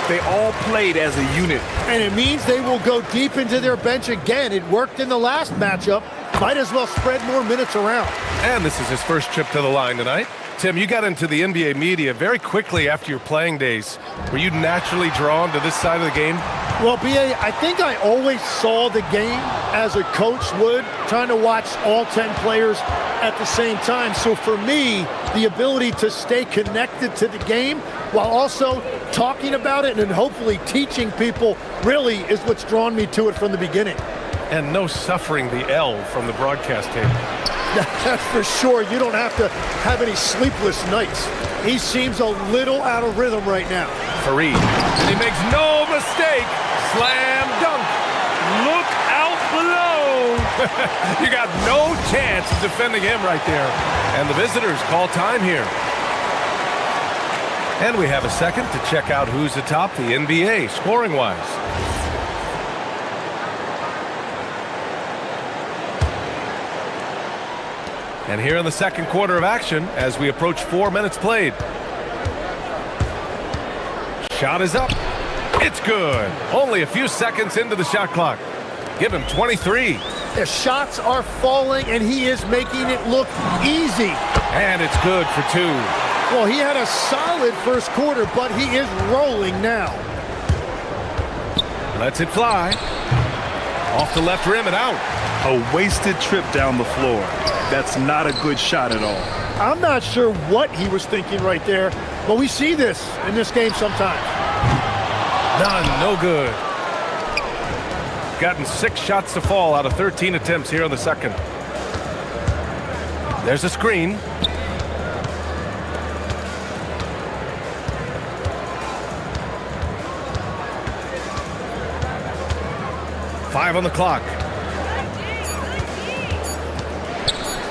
they all played as a unit. And it means they will go deep into their bench again. It worked in the last matchup. Might as well spread more minutes around. And this is his first trip to the line tonight. Tim, you got into the NBA media very quickly after your playing days. Were you naturally drawn to this side of the game? Well, B.A., I think I always saw the game as a coach would, trying to watch all 10 players at the same time. So for me, the ability to stay connected to the game while also talking about it and hopefully teaching people really is what's drawn me to it from the beginning. And no suffering the L from the broadcast table. That's for sure. You don't have to have any sleepless nights. He seems a little out of rhythm right now. Farid. He makes no mistake. Slam dunk. Look out below. You got no chance of defending him right there. And the visitors call time here. And we have a second to check out who's atop the NBA scoring-wise. And here in the second quarter of action as we approach 4 minutes played. Shot is up. It's good. Only a few seconds into the shot clock. Give him 23. The shots are falling, and he is making it look easy. And it's good for 2. Well, he had a solid first quarter, but he is rolling now. Lets it fly. Off the left rim and out. A wasted trip down the floor. That's not a good shot at all. I'm not sure what he was thinking right there, but we see this in this game sometimes. None, no good. Gotten 6 shots to fall out of 13 attempts here in the second. There's a screen. Five on the clock.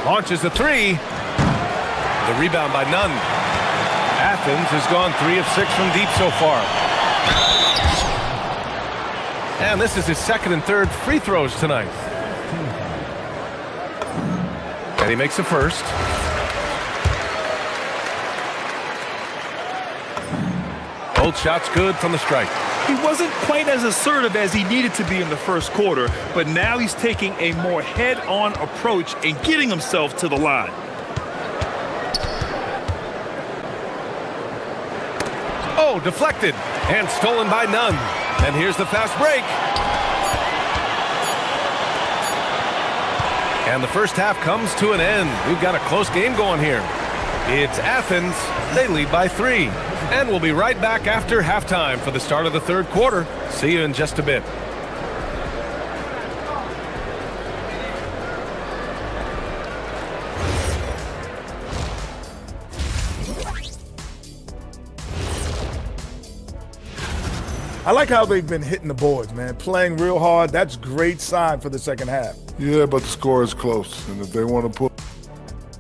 Launches a 3. The rebound by Nunn. Athens has gone 3 of 6 from deep so far. And this is his second and third free throws tonight. And he makes the first. Both shots good from the strike. He wasn't quite as assertive as he needed to be in the first quarter, but now he's taking a more head-on approach and getting himself to the line. Oh, deflected and stolen by Nunn. And here's the fast break. And the first half comes to an end. We've got a close game going here. It's Athens. They lead by 3. And we'll be right back after halftime for the start of the third quarter. See you in just a bit. I like how they've been hitting the boards, man. Playing real hard. That's great sign for the second half. Yeah, but the score is close. And if they want to pull...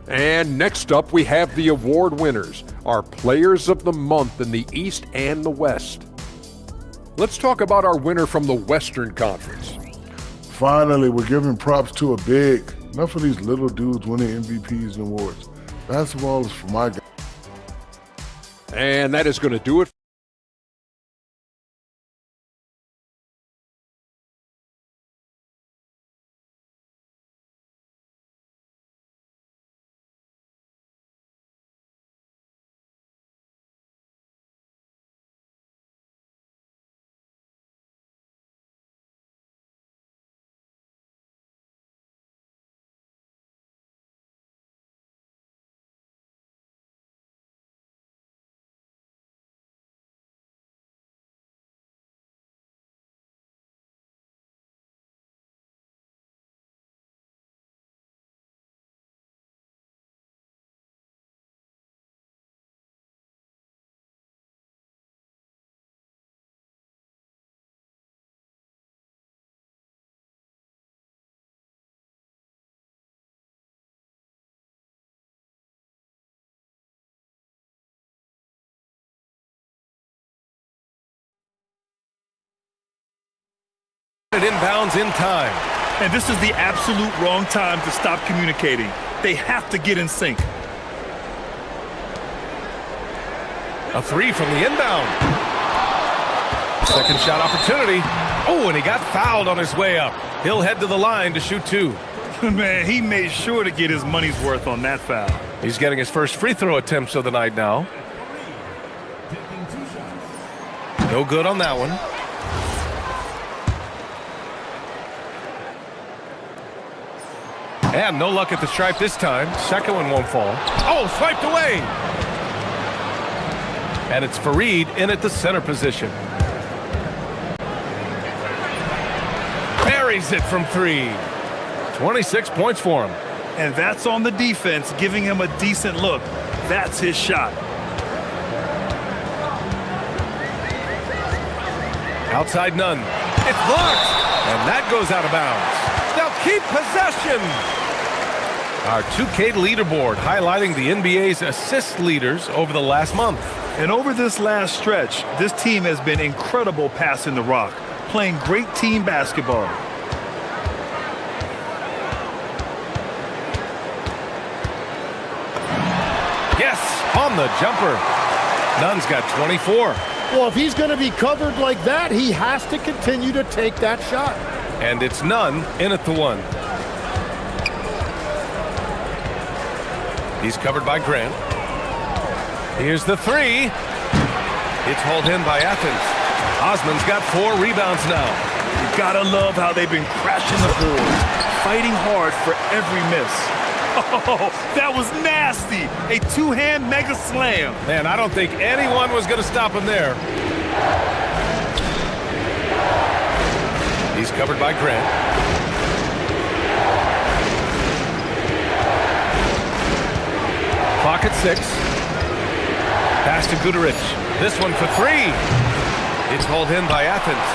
And next up, we have the award winners, our Players of the Month in the East and the West. Let's talk about our winner from the Western Conference. Finally, we're giving props to a big. Enough of these little dudes winning MVPs and awards. Basketball is for my guy. And that is going to do it. Inbounds in time. And this is the absolute wrong time to stop communicating. They have to get in sync. A 3 from the inbound. Second shot opportunity. Oh, and he got fouled on his way up. He'll head to the line to shoot 2. Man, he made sure to get his money's worth on that foul. He's getting his first free throw attempts of the night now. No good on that one. And no luck at the stripe this time. Second one won't fall. Oh, swiped away. And it's Fareed in at the center position. Buries it from 3. 26 points for him. And that's on the defense, giving him a decent look. That's his shot. Outside Nunn. It's blocked. And that goes out of bounds. Now keep possession. Our 2K leaderboard highlighting the NBA's assist leaders over the last month. And over this last stretch, this team has been incredible passing the rock, playing great team basketball. Yes, on the jumper. Nunn's got 24. Well, if he's going to be covered like that, he has to continue to take that shot. And it's Nunn in at the one. He's covered by Grant. Here's the three. It's hauled in by Athens. Osman's got 4 rebounds now. You gotta love how they've been crashing the boards, fighting hard for every miss. Oh, that was nasty. A two-hand mega slam. Man, I don't think anyone was going to stop him there. He's covered by Grant. Clock at 6. Pass to Guterich. This one for 3. It's hauled in by Athens.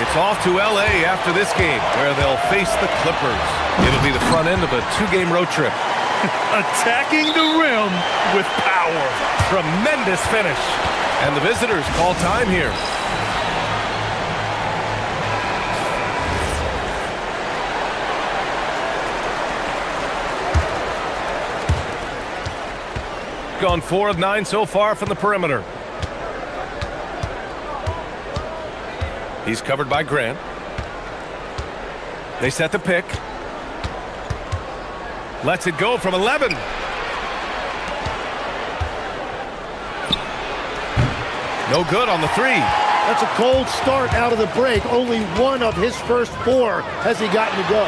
It's off to L.A. after this game, where they'll face the Clippers. It'll be the front end of a 2-game road trip. Attacking the rim with power. Tremendous finish. And the visitors call time here. Gone 4 of 9 so far from the perimeter. He's covered by Grant. They set the pick. Lets it go from 11. No good on the 3. That's a cold start out of the break. Only 1 of his first 4 has he gotten to go.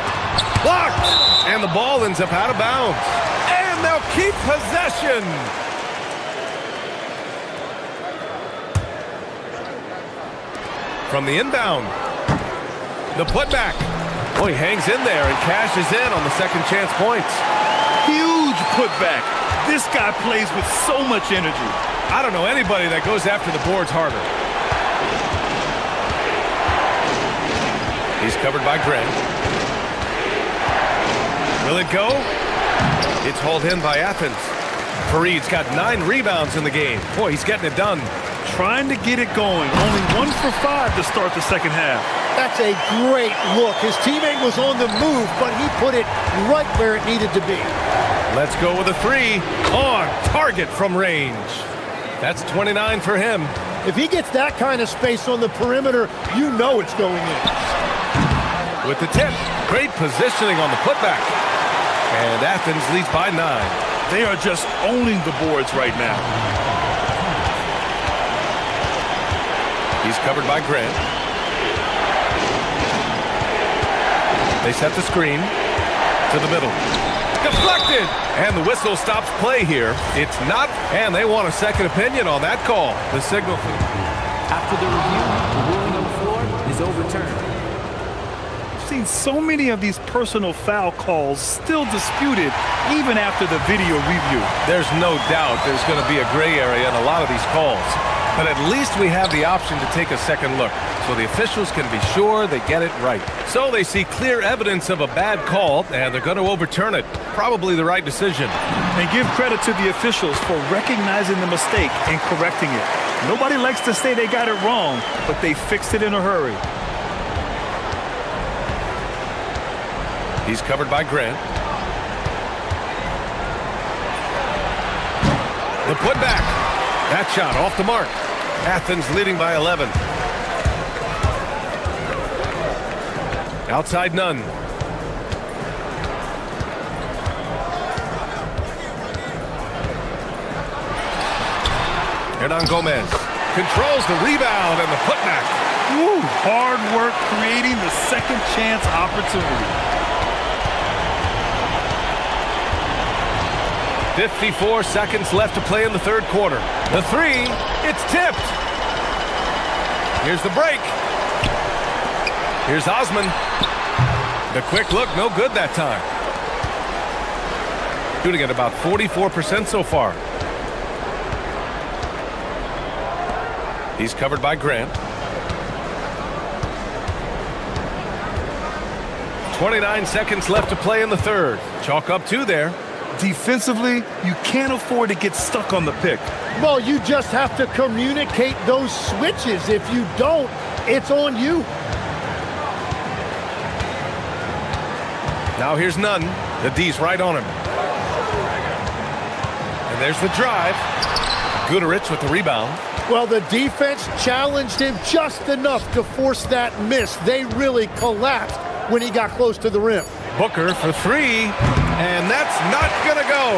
Blocked! And the ball ends up out of bounds. And they'll keep possession. From the inbound. The putback. Oh, he hangs in there and cashes in on the second chance points. Huge putback. This guy plays with so much energy. I don't know anybody that goes after the boards harder. He's covered by Grant. Will it go? It's hauled in by Athens. Fareed's got 9 rebounds in the game. Boy, he's getting it done. Trying to get it going. Only 1 for 5 to start the second half. That's a great look. His teammate was on the move, but he put it right where it needed to be. Let's go with a 3 on target from range. That's 29 for him. If he gets that kind of space on the perimeter, you know it's going in. With the tip, great positioning on the putback. And Athens leads by 9. They are just owning the boards right now. He's covered by Grant. They set the screen to the middle. Deflected! And the whistle stops play here. It's not, and they want a second opinion on that call. The signal. After the review, the ruling on the floor is overturned. I've seen so many of these personal foul calls still disputed even after the video review. There's no doubt there's going to be a gray area in a lot of these calls. But at least we have the option to take a second look, so the officials can be sure they get it right. So they see clear evidence of a bad call, and they're going to overturn it. Probably the right decision. And give credit to the officials for recognizing the mistake and correcting it. Nobody likes to say they got it wrong, but they fixed it in a hurry. He's covered by Grant. The putback. That shot off the mark. Athens leading by 11. Outside Nunn. Hernan Gomez controls the rebound and the putback. Woo, hard work creating the second chance opportunity. 54 seconds left to play in the third quarter. The 3, it's tipped. Here's the break. Here's Osman. The quick look, no good that time. Shooting at about 44% so far. He's covered by Grant. 29 seconds left to play in the third. Chalk up 2 there. Defensively, you can't afford to get stuck on the pick. Well, you just have to communicate those switches. If you don't, it's on you. Now here's Nunn. The D's right on him. And there's the drive. Guterich with the rebound. Well, the defense challenged him just enough to force that miss. They really collapsed when he got close to the rim. Booker for 3, and that's not gonna go.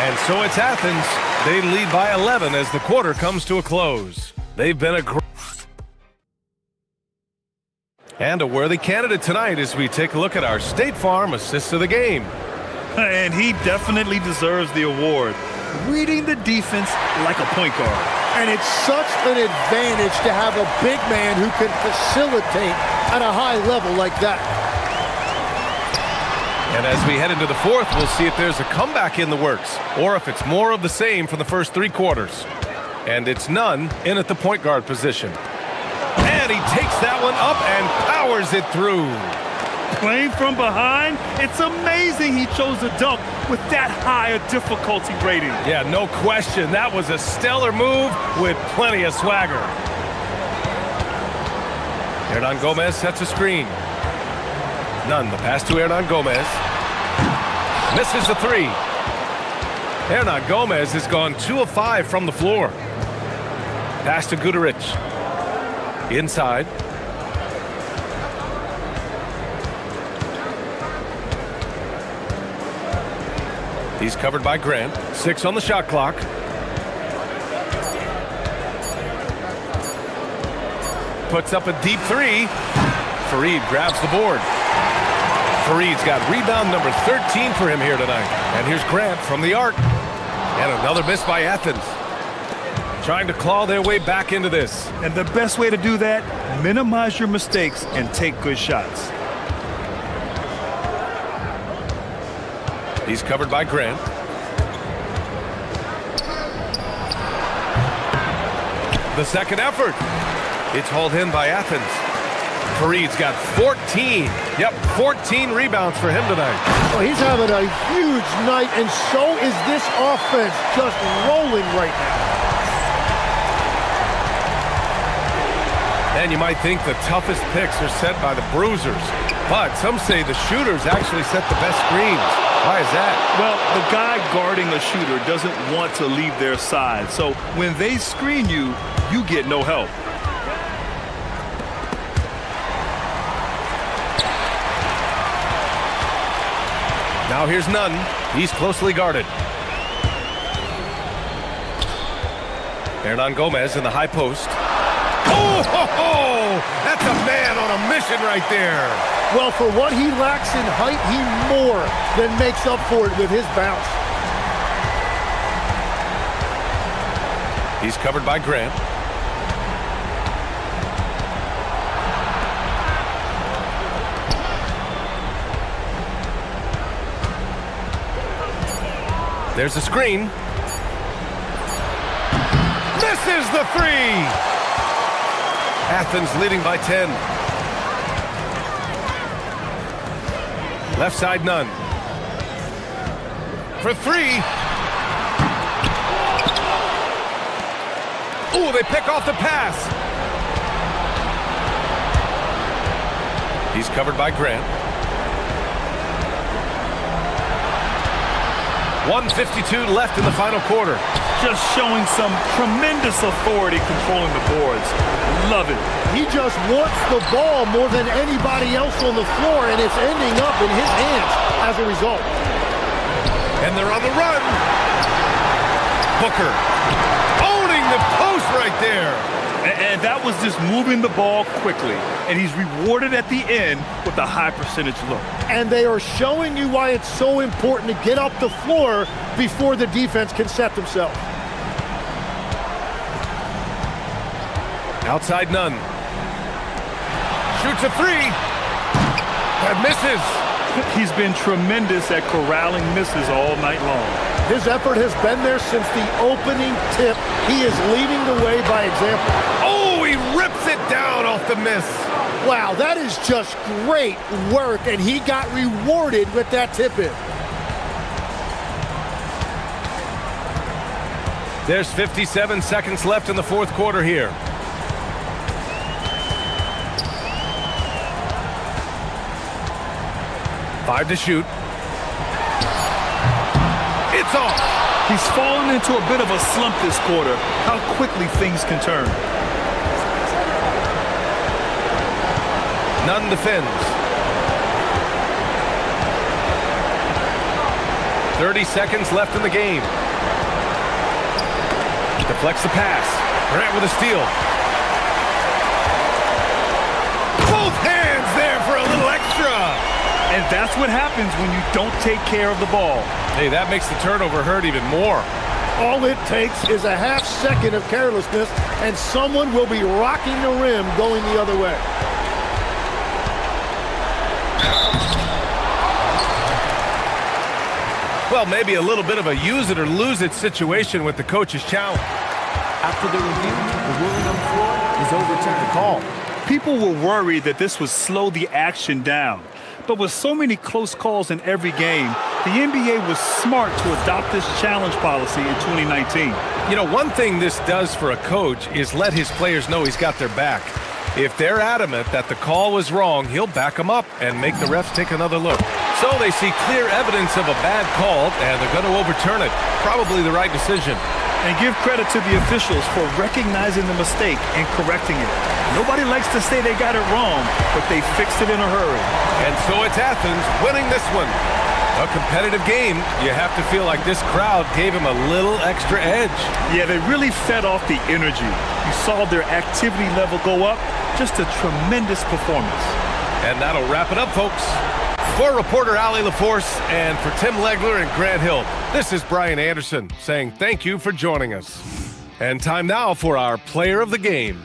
And so it's Athens. They lead by 11 as the quarter comes to a close. They've been and a worthy candidate tonight as we take a look at our State Farm Assist of the Game. And he definitely deserves the award. Reading the defense like a point guard. And it's such an advantage to have a big man who can facilitate at a high level like that. And as we head into the fourth, we'll see if there's a comeback in the works or if it's more of the same from the first 3 quarters. And it's Nunn in at the point guard position. And he takes that one up and powers it through. Playing from behind, it's amazing he chose a dunk with that high a difficulty rating. Yeah, no question. That was a stellar move with plenty of swagger. Hernan Gomez sets a screen. Nunn, the pass to Hernan Gomez. Misses the 3. Hernan Gomez has gone 2 of 5 from the floor. Pass to Guterich. Inside. He's covered by Grant. 6 on the shot clock. Puts up a deep 3. Fareed grabs the board. Fareed's got rebound number 13 for him here tonight. And here's Grant from the arc. And another miss by Athens. Trying to claw their way back into this. And the best way to do that, minimize your mistakes and take good shots. He's covered by Grant. The second effort. It's hauled in by Athens. Fareed's got 14. Yep, 14 rebounds for him tonight. Well, he's having a huge night, and so is this offense, just rolling right now. And you might think the toughest picks are set by the bruisers, but some say the shooters actually set the best screens. Why is that? Well, the guy guarding a shooter doesn't want to leave their side, so when they screen you, you get no help. Now here's Nunn. He's closely guarded. Hernan Gomez in the high post. Oh, that's a man on a mission right there. Well, for what he lacks in height, he more than makes up for it with his bounce. He's covered by Grant. There's a screen. Misses the 3. Athens leading by 10. Left side, Nunn. For 3. Ooh, they pick off the pass. He's covered by Grant. 1:52 left in the final quarter. Just showing some tremendous authority controlling the boards. Love it. He just wants the ball more than anybody else on the floor, and it's ending up in his hands as a result. And they're on the run. Booker owning the post right there. And that was just moving the ball quickly. And he's rewarded at the end with a high percentage look. And they are showing you why it's so important to get up the floor before the defense can set themselves. Outside Nunn. Shoots a 3. That misses. He's been tremendous at corralling misses all night long. His effort has been there since the opening tip. He is leading the way by example. Oh, he rips it down off the miss. Wow, that is just great work, and he got rewarded with that tip-in. There's 57 seconds left in the fourth quarter here. Five to shoot. It's off. He's fallen into a bit of a slump this quarter. How quickly things can turn. Nunn defends. 30 seconds left in the game. Deflects the pass. Grant with a steal. Both hands there for a little extra. And that's what happens when you don't take care of the ball. Hey, that makes the turnover hurt even more. All it takes is a half second of carelessness, and someone will be rocking the rim going the other way. Well, maybe a little bit of a use it or lose it situation with the coach's challenge. After the review, the ruling on the floor is overturned. Call. People were worried that this would slow the action down. But with so many close calls in every game, the NBA was smart to adopt this challenge policy in 2019. You know, one thing this does for a coach is let his players know he's got their back. If they're adamant that the call was wrong, he'll back them up and make the refs take another look. So they see clear evidence of a bad call, and they're going to overturn it. Probably the right decision. And give credit to the officials for recognizing the mistake and correcting it. Nobody likes to say they got it wrong, but they fixed it in a hurry. And so it's Athens winning this one. A competitive game. You have to feel like this crowd gave him a little extra edge. Yeah, they really fed off the energy. You saw their activity level go up. Just a tremendous performance. And that'll wrap it up, folks. For reporter Ali LaForce and for Tim Legler and Grant Hill, this is Brian Anderson saying thank you for joining us. And time now for our player of the game.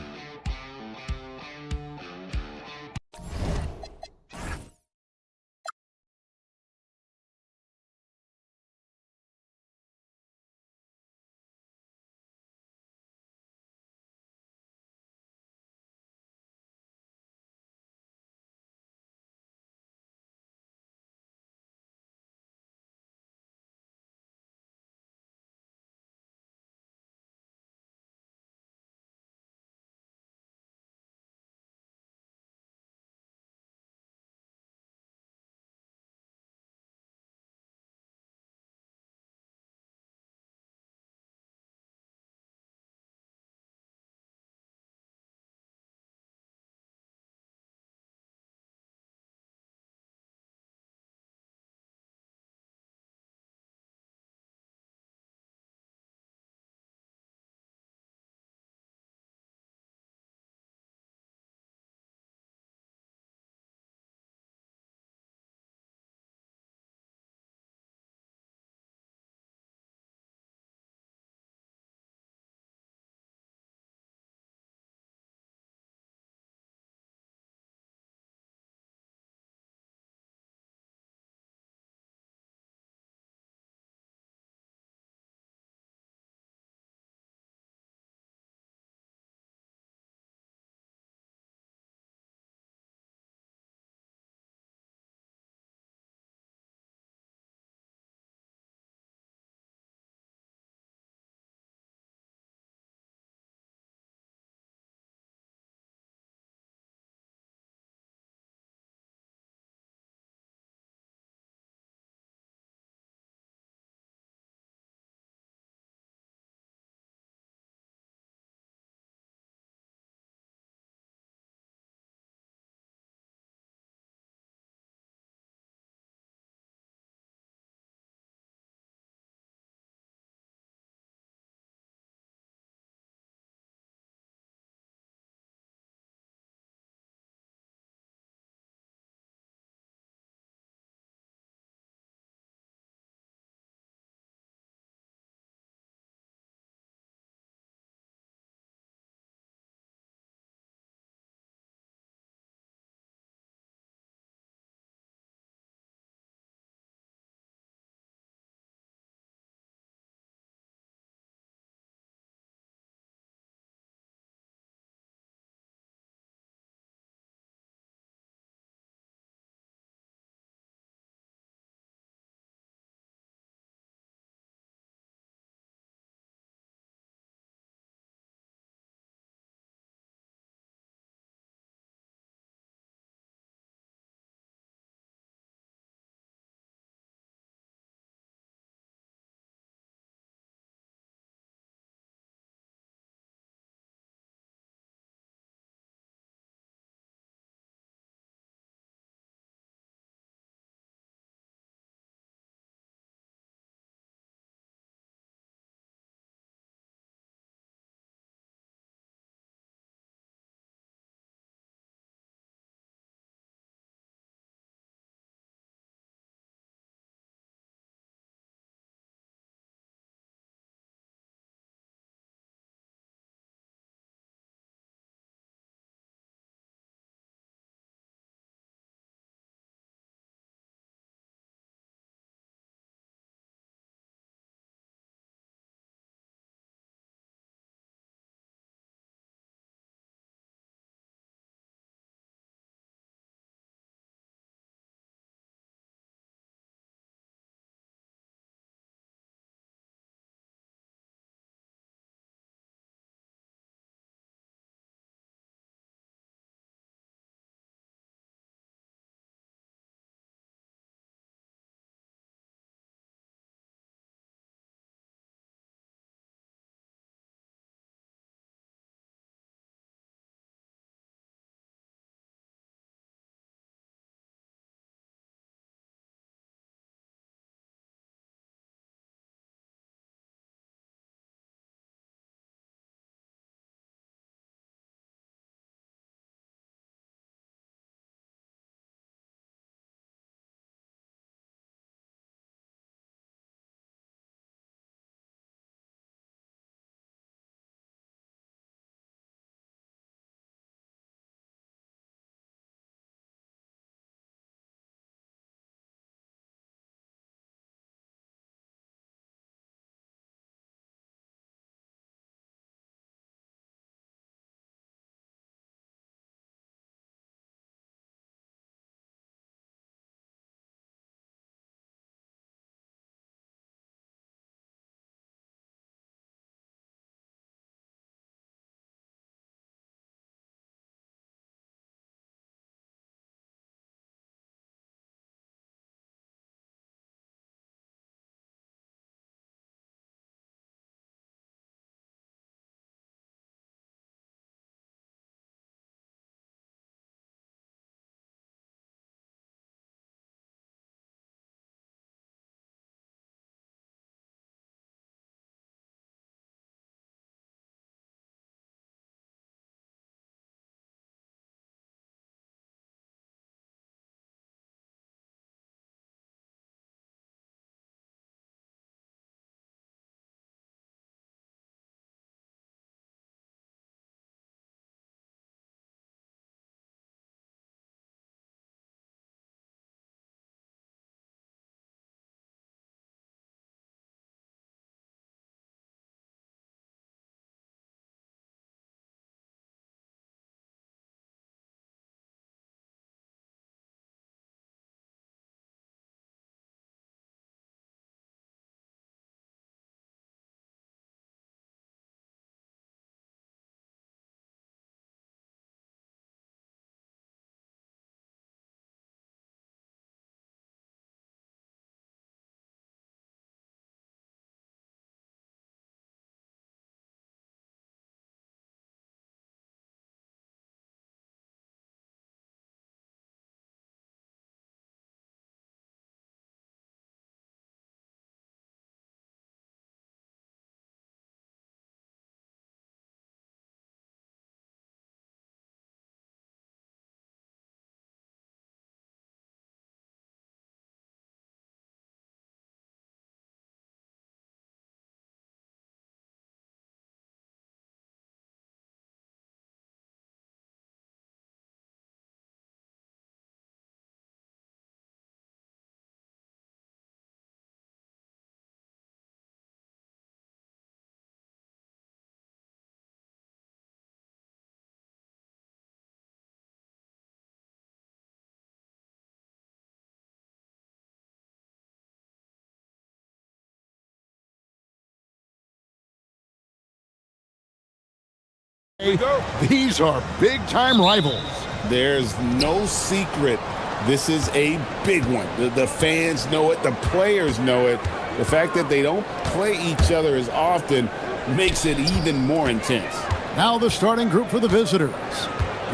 These are big-time rivals. There's no secret. This is a big one. The fans know it. The players know it. The fact that they don't play each other as often makes it even more intense. Now the starting group for the visitors.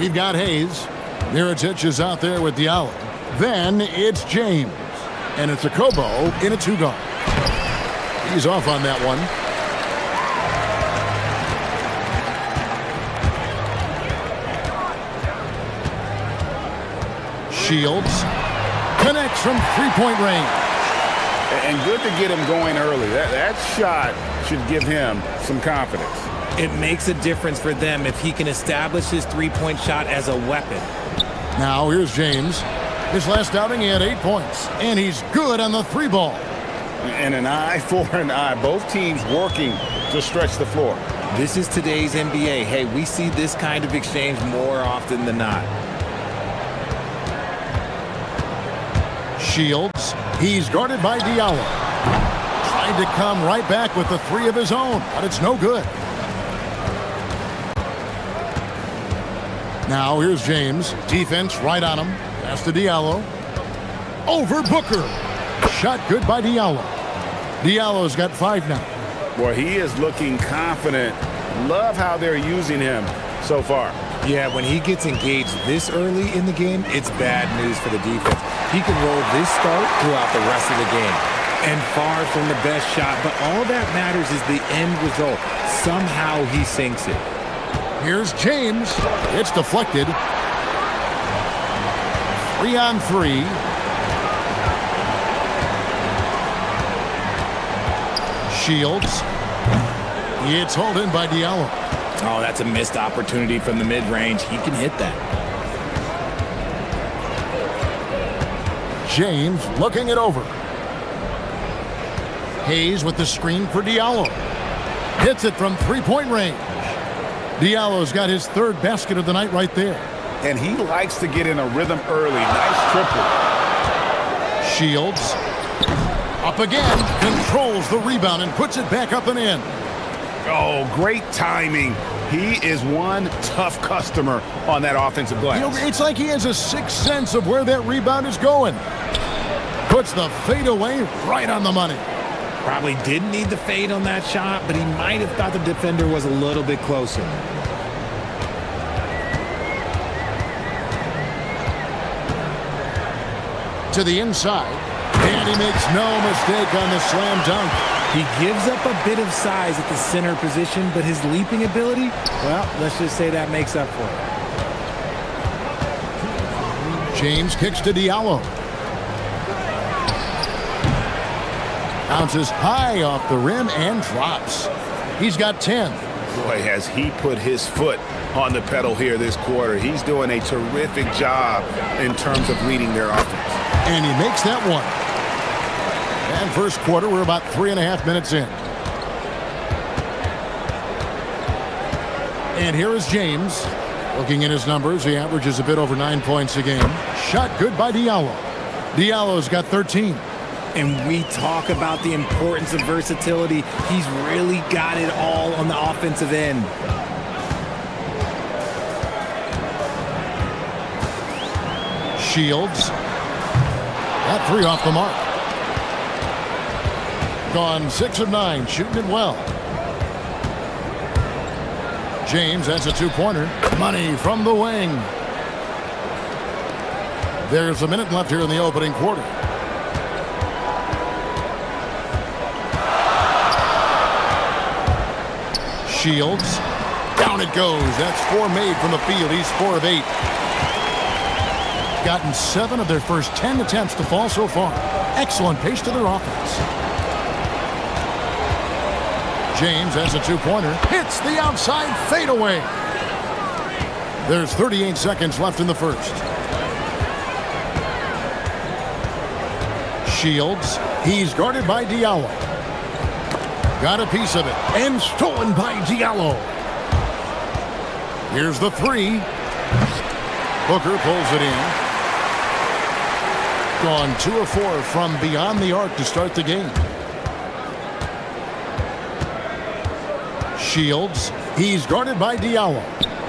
We've got Hayes. Mirotic is out there with Diallo. Then it's James. And it's a Kobo in a two-guard. He's off on that one. Shields connects from three-point range. And good to get him going early. That shot should give him some confidence. It makes a difference for them if he can establish his three-point shot as a weapon. Now here's James. His last outing, he had 8 points. And he's good on the three ball. And an eye for an eye. Both teams working to stretch the floor. This is today's NBA. Hey, we see this kind of exchange more often than not. Shields. He's guarded by Diallo. Trying to come right back with the three of his own, but it's no good. Now here's James. Defense right on him. Pass to Diallo. Over Booker. Shot good by Diallo. Diallo's got 5 now. Boy, he is looking confident. Love how they're using him so far. Yeah, when he gets engaged this early in the game, it's bad news for the defense. He can roll this start throughout the rest of the game. And far from the best shot, but all that matters is the end result. Somehow he sinks it. Here's James. It's deflected. 3-on-3. Shields. It's hauled in by Diallo. Oh, that's a missed opportunity from the mid-range. He can hit that. James looking it over. Hayes with the screen for Diallo. Hits it from three-point range. Diallo's got his third basket of the night right there. And he likes to get in a rhythm early. Nice triple. Shields. Up again. Controls the rebound and puts it back up and in. Oh, great timing. He is one tough customer on that offensive glass. You know, it's like he has a sixth sense of where that rebound is going. Puts the fadeaway right on the money. Probably didn't need the fade on that shot, but he might have thought the defender was a little bit closer. To the inside, and he makes no mistake on the slam dunk. He gives up a bit of size at the center position, but his leaping ability, well, let's just say that makes up for it. James kicks to Diallo. Bounces high off the rim and drops. He's got 10. Boy, has he put his foot on the pedal here this quarter. He's doing a terrific job in terms of leading their offense. And he makes that one. And first quarter, we're about 3.5 minutes in. And here is James. Looking at his numbers, he averages a bit over 9 points a game. Shot good by Diallo. Diallo's got 13. And we talk about the importance of versatility. He's really got it all on the offensive end. Shields. That three off the mark. Gone 6 of 9, shooting it well. James has a two-pointer. Money from the wing. There's a minute left here in the opening quarter. Shields. Down it goes. That's 4 made from the field. He's 4 of 8. Gotten 7 of their first 10 attempts to fall so far. Excellent pace to their offense. James has a two-pointer. Hits the outside fadeaway. There's 38 seconds left in the first. Shields. He's guarded by Diallo. Got a piece of it. And stolen by Diallo. Here's the three. Booker pulls it in. Gone 2 of 4 from beyond the arc to start the game. Shields. He's guarded by Diallo.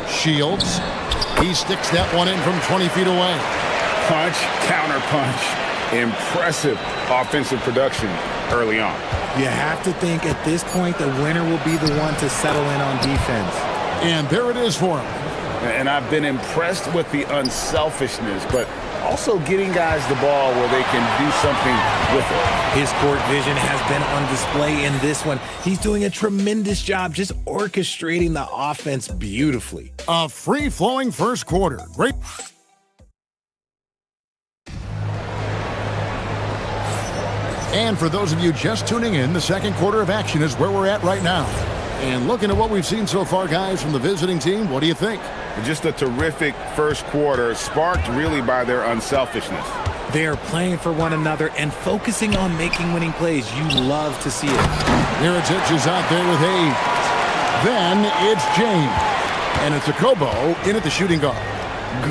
Shields. He sticks that one in from 20 feet away. Punch, counter punch. Impressive offensive production early on. You have to think at this point the winner will be the one to settle in on defense. And there it is for him. And I've been impressed with the unselfishness, but also getting guys the ball where they can do something with it. His court vision has been on display in this one. He's doing a tremendous job just orchestrating the offense beautifully. A free-flowing first quarter. Great. And for those of you just tuning in, the second quarter of action is where we're at right now. And looking at what we've seen so far, guys, from the visiting team, what do you think? Just a terrific first quarter, sparked really by their unselfishness. They are playing for one another and focusing on making winning plays. You love to see it. Mirotic is out there with Hayes. Then it's James. And it's Akobo in at the shooting guard.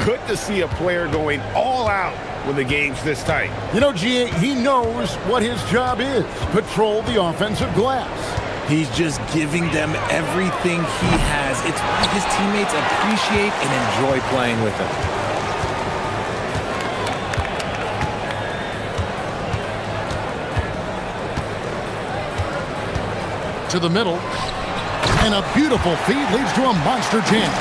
Good to see a player going all out when the game's this tight. You know, G.A., he knows what his job is. Patrol the offensive glass. He's just giving them everything he has. It's why his teammates appreciate and enjoy playing with him. To the middle. And a beautiful feed leads to a monster jam.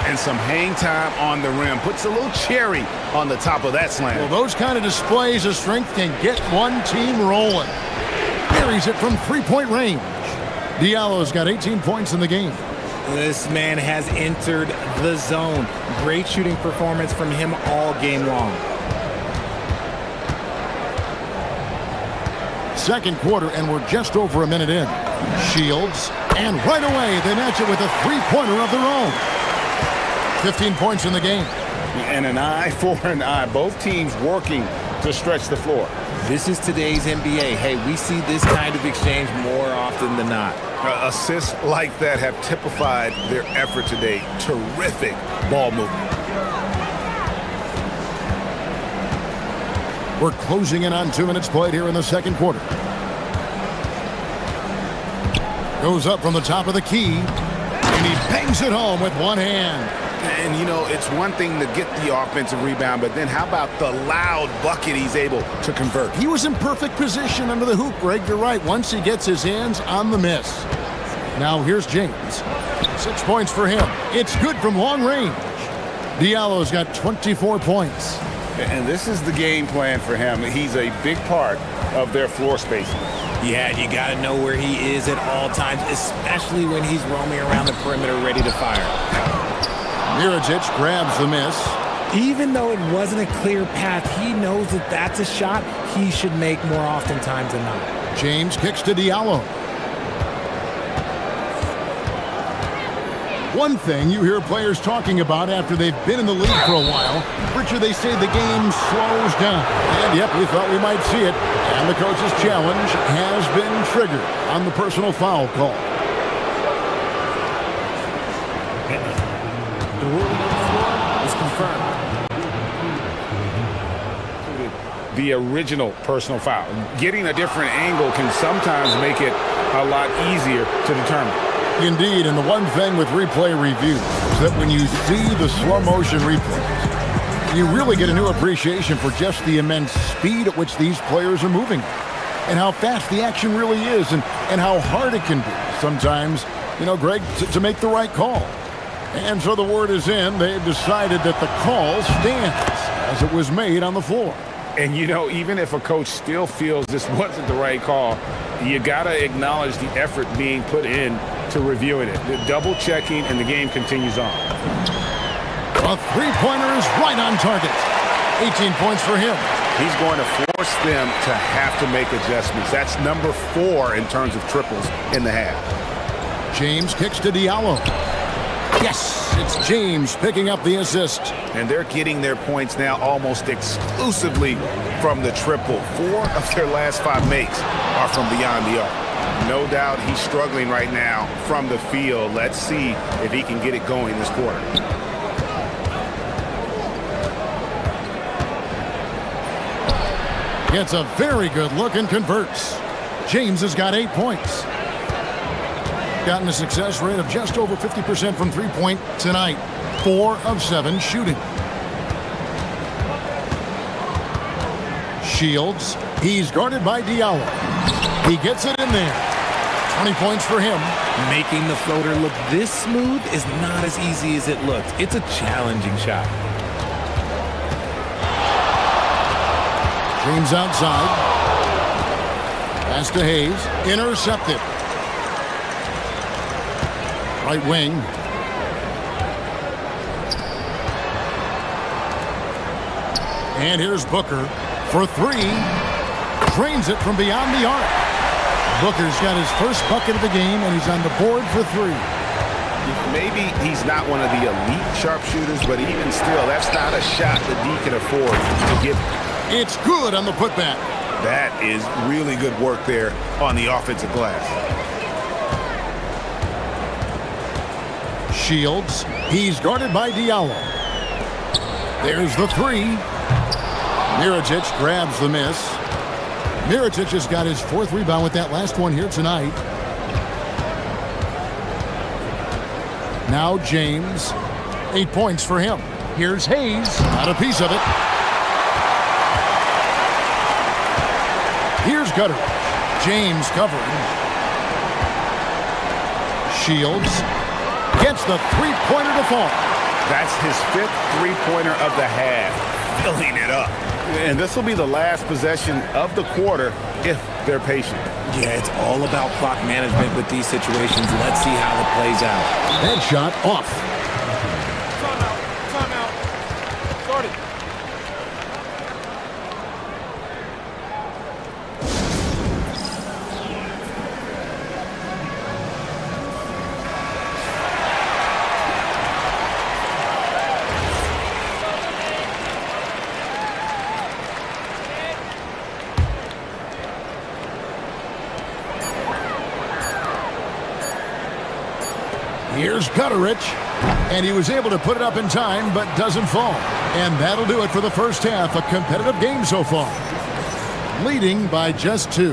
And some hang time on the rim. Puts a little cherry on the top of that slam. Well, those kind of displays of strength can get one team rolling. Buries it from three-point range. Diallo's got 18 points in the game. This man has entered the zone. Great shooting performance from him all game long. Second quarter, and we're just over a minute in. Shields, and right away they match it with a three-pointer of their own. 15 points in the game. And an eye for an eye. Both teams working to stretch the floor. This is today's NBA. Hey, we see this kind of exchange more often than not. Assists like that have typified their effort today. Terrific ball movement. We're closing in on 2 minutes played here in the second quarter. Goes up from the top of the key, and he bangs it home with one hand. And, you know, it's one thing to get the offensive rebound, but then how about the loud bucket he's able to convert? He was in perfect position under the hoop, Greg. You're right. Once he gets his hands on the miss. Now here's James. 6 points for him. It's good from long range. Diallo's got 24 points. And this is the game plan for him. He's a big part of their floor spacing. Yeah, you got to know where he is at all times, especially when he's roaming around the perimeter ready to fire. Mirotic grabs the miss. Even though it wasn't a clear path, he knows that that's a shot he should make more oftentimes than not. James kicks to Diallo. One thing you hear players talking about after they've been in the league for a while, Richard, they say the game slows down. And yep, we thought we might see it. And the coach's challenge has been triggered on the personal foul call. The ruling on the floor is confirmed. The original personal foul. Getting a different angle can sometimes make it a lot easier to determine. Indeed, and the one thing with replay reviews is that when you see the slow motion replays, you really get a new appreciation for just the immense speed at which these players are moving and how fast the action really is and how hard it can be sometimes, you know, Greg, to make the right call. And so the word is in. They've decided that the call stands as it was made on the floor. And, you know, even if a coach still feels this wasn't the right call, you got to acknowledge the effort being put in to reviewing it. The double checking, and the game continues on. A three-pointer is right on target. 18 points for him. He's going to force them to have to make adjustments. That's number 4 in terms of triples in the half. James kicks to Diallo. Yes, it's James picking up the assist. And they're getting their points now almost exclusively from the triple. 4 of their last 5 makes are from beyond the arc. No doubt he's struggling right now from the field. Let's see if he can get it going this quarter. Gets a very good look and converts. James has got 8 points. gotten a success rate of just over 50% from three-point tonight. 4 of 7 shooting. Shields, he's guarded by Diallo. He gets it in there. 20 points for him. Making the floater look this smooth is not as easy as it looks. It's a challenging shot. James outside. Pass to Hayes. Intercepted. Right wing. And here's Booker for 3. Drains it from beyond the arc. Booker's got his first bucket of the game, and he's on the board for 3. Maybe he's not one of the elite sharpshooters, but even still, that's not a shot that he can afford to give. It's good on the putback. That is really good work there on the offensive glass. Shields, he's guarded by Diallo. There's the 3. Mirotic grabs the miss. Mirotic has got his 4th rebound with that last one here tonight. Now James. 8 points for him. Here's Hayes. Got a piece of it. Here's Gutter. James covering. Shields gets the three-pointer to fall. That's his 5th three-pointer of the half. Filling it up. And this will be the last possession of the quarter if they're patient. Yeah, it's all about clock management with these situations. Let's see how it plays out. That shot off. Timeout. Started. Here's Gutterich, and he was able to put it up in time, but doesn't fall. And that'll do it for the first half. A competitive game so far. Leading by just 2.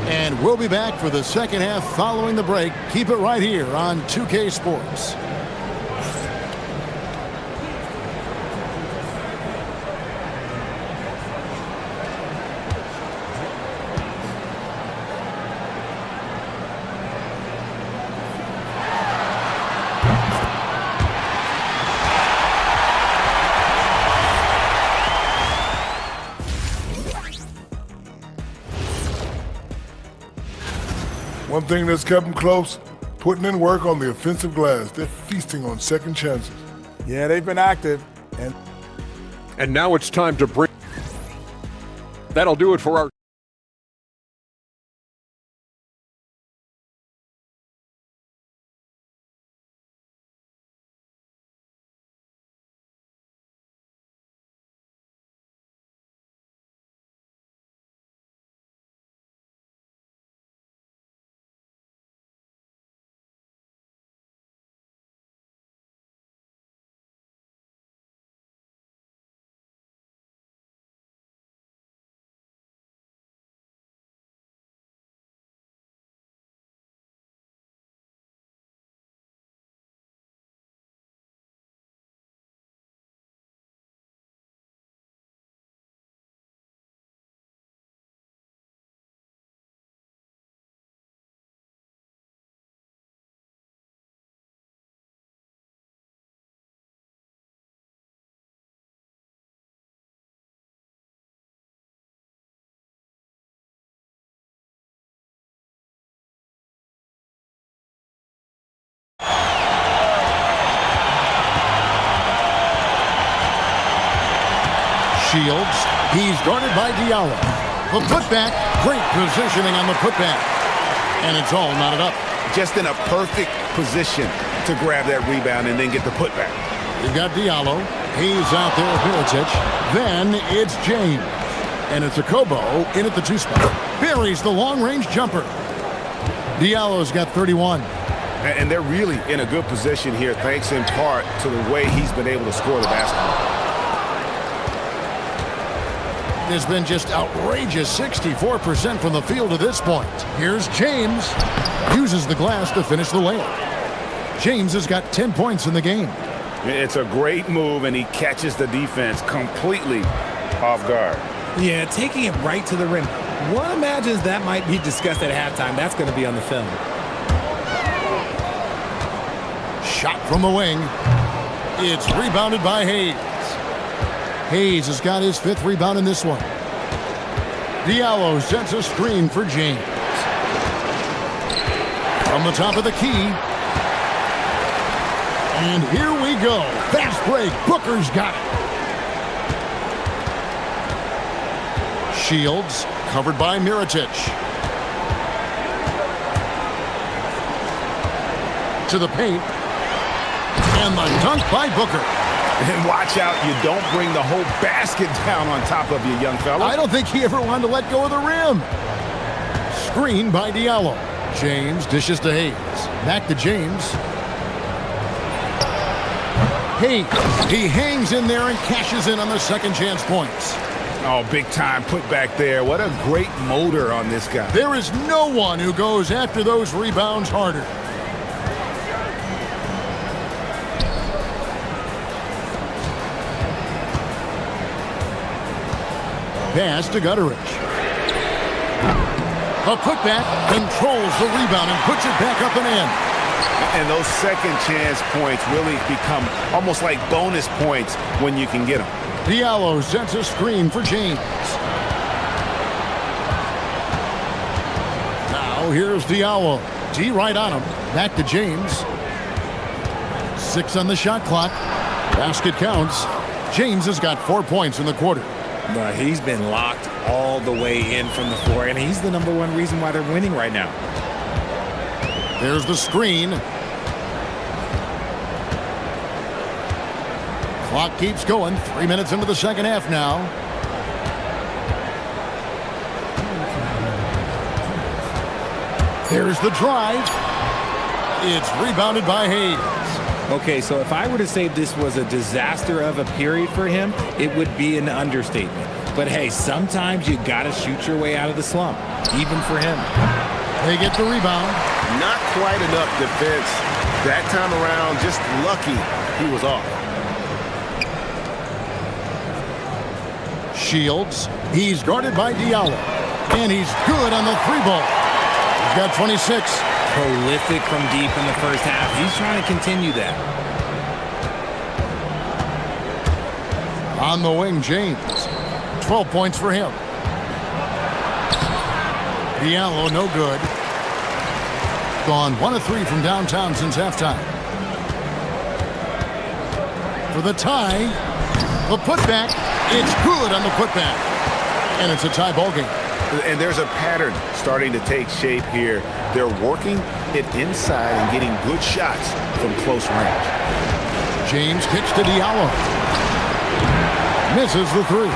And we'll be back for the second half following the break. Keep it right here on 2K Sports. One thing that's kept them close, putting in work on the offensive glass. They're feasting on second chances. Yeah, they've been active. And now it's time to bring... That'll do it for our... Shields, he's guarded by Diallo. The putback, great positioning on the putback. And it's all knotted up. Just in a perfect position to grab that rebound and then get the putback. You've got Diallo. He's out there with Mirotic. Then it's James. And it's Akobo in at the 2 spot. Buries the long-range jumper. Diallo's got 31. And they're really in a good position here, thanks in part to the way he's been able to score the basketball. has been just outrageous, 64% from the field to this point. Here's James. Uses the glass to finish the layup. James has got 10 points in the game. It's a great move, and he catches the defense completely off guard. Yeah, taking it right to the rim. One imagines that might be discussed at halftime. That's going to be on the film. Shot from the wing. It's rebounded by Hayes. Hayes has got his 5th rebound in this one. Diallo sets a screen for James. From the top of the key. And here we go. Fast break. Booker's got it. Shields covered by Mirotic. To the paint. And the dunk by Booker. And watch out, you don't bring the whole basket down on top of you, young fella. I don't think he ever wanted to let go of the rim. Screen by Diallo. James dishes to Hayes. Back to James. Hayes, he hangs in there and cashes in on the second chance points. Oh, big time put back there. What a great motor on this guy. There is no one who goes after those rebounds harder. Pass to Gutteridge. A putback controls the rebound and puts it back up and in. And those second chance points really become almost like bonus points when you can get them. Diallo sets a screen for James. Now here's Diallo. D right on him. Back to James. 6 on the shot clock. Basket counts. James has got 4 points in the quarter. He's been locked all the way in from the floor, and he's the #1 reason why they're winning right now. There's the screen. Clock keeps going. 3 minutes into the second half now. There's the drive. It's rebounded by Hayes. Okay, so if I were to say this was a disaster of a period for him, it would be an understatement. But hey, sometimes you gotta shoot your way out of the slump, even for him. They get the rebound. Not quite enough defense. That time around, just lucky he was off. Shields, he's guarded by Diallo. And he's good on the 3-ball. He's got 26. Prolific from deep in the first half. He's trying to continue that. On the wing, James. 12 points for him. Diallo, no good. Gone 1 of 3 from downtown since halftime. For the tie, the putback. It's good on the putback. And it's a tie ball game. And there's a pattern starting to take shape here. They're working it inside and getting good shots from close range. James kicks to Diallo. Misses the 3.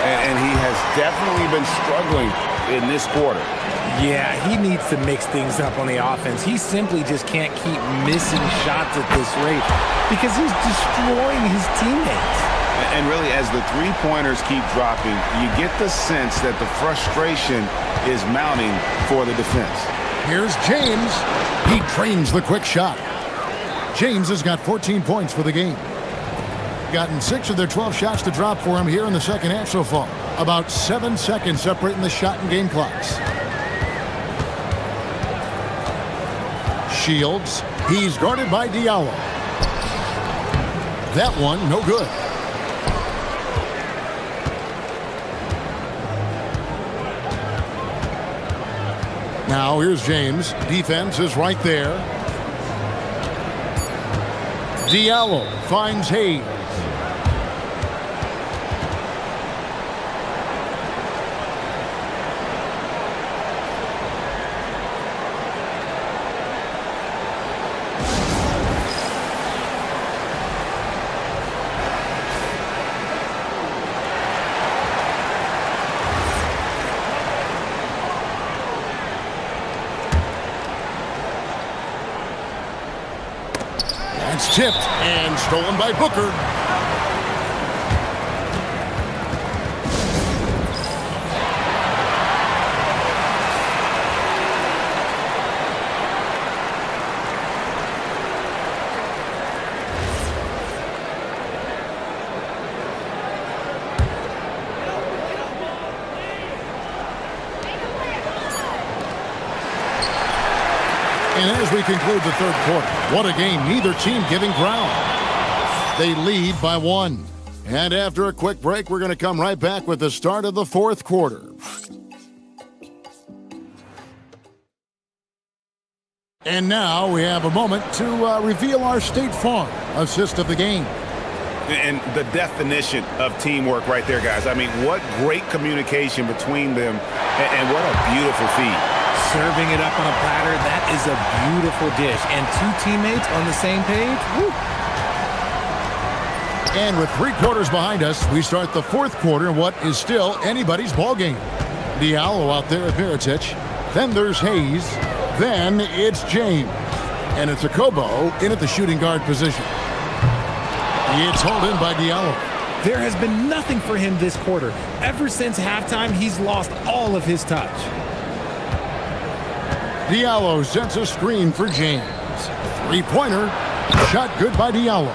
And he has definitely been struggling in this quarter. Yeah, he needs to mix things up on the offense. He simply just can't keep missing shots at this rate because he's destroying his teammates. And really, as the three-pointers keep dropping, you get the sense that the frustration is mounting for the defense. Here's James. He trains the quick shot. James has got 14 points for the game. Gotten 6 of their 12 shots to drop for him here in the second half so far. About 7 seconds separating the shot and game clocks. Shields. He's guarded by Diallo. That one, no good. Now here's James. Defense is right there. Diallo finds Hayes. It's tipped and stolen by Booker. we conclude the third quarter. What a game, neither team giving ground. They lead by 1. And after a quick break, we're going to come right back with the start of the fourth quarter. And now we have a moment to reveal our State Farm assist of the game. And the definition of teamwork right there, guys. I mean, what great communication between them, and what a beautiful feed. Serving it up on a platter, that is a beautiful dish. And 2 teammates on the same page, woo. And with 3 quarters behind us, we start the fourth quarter in what is still anybody's ball game. Diallo out there at Mirotic. Then there's Hayes. Then it's James. And it's Akobo in at the shooting guard position. It's hauled in by Diallo. There has been nothing for him this quarter. Ever since halftime, he's lost all of his touch. Diallo sets a screen for James. 3-pointer. Shot good by Diallo.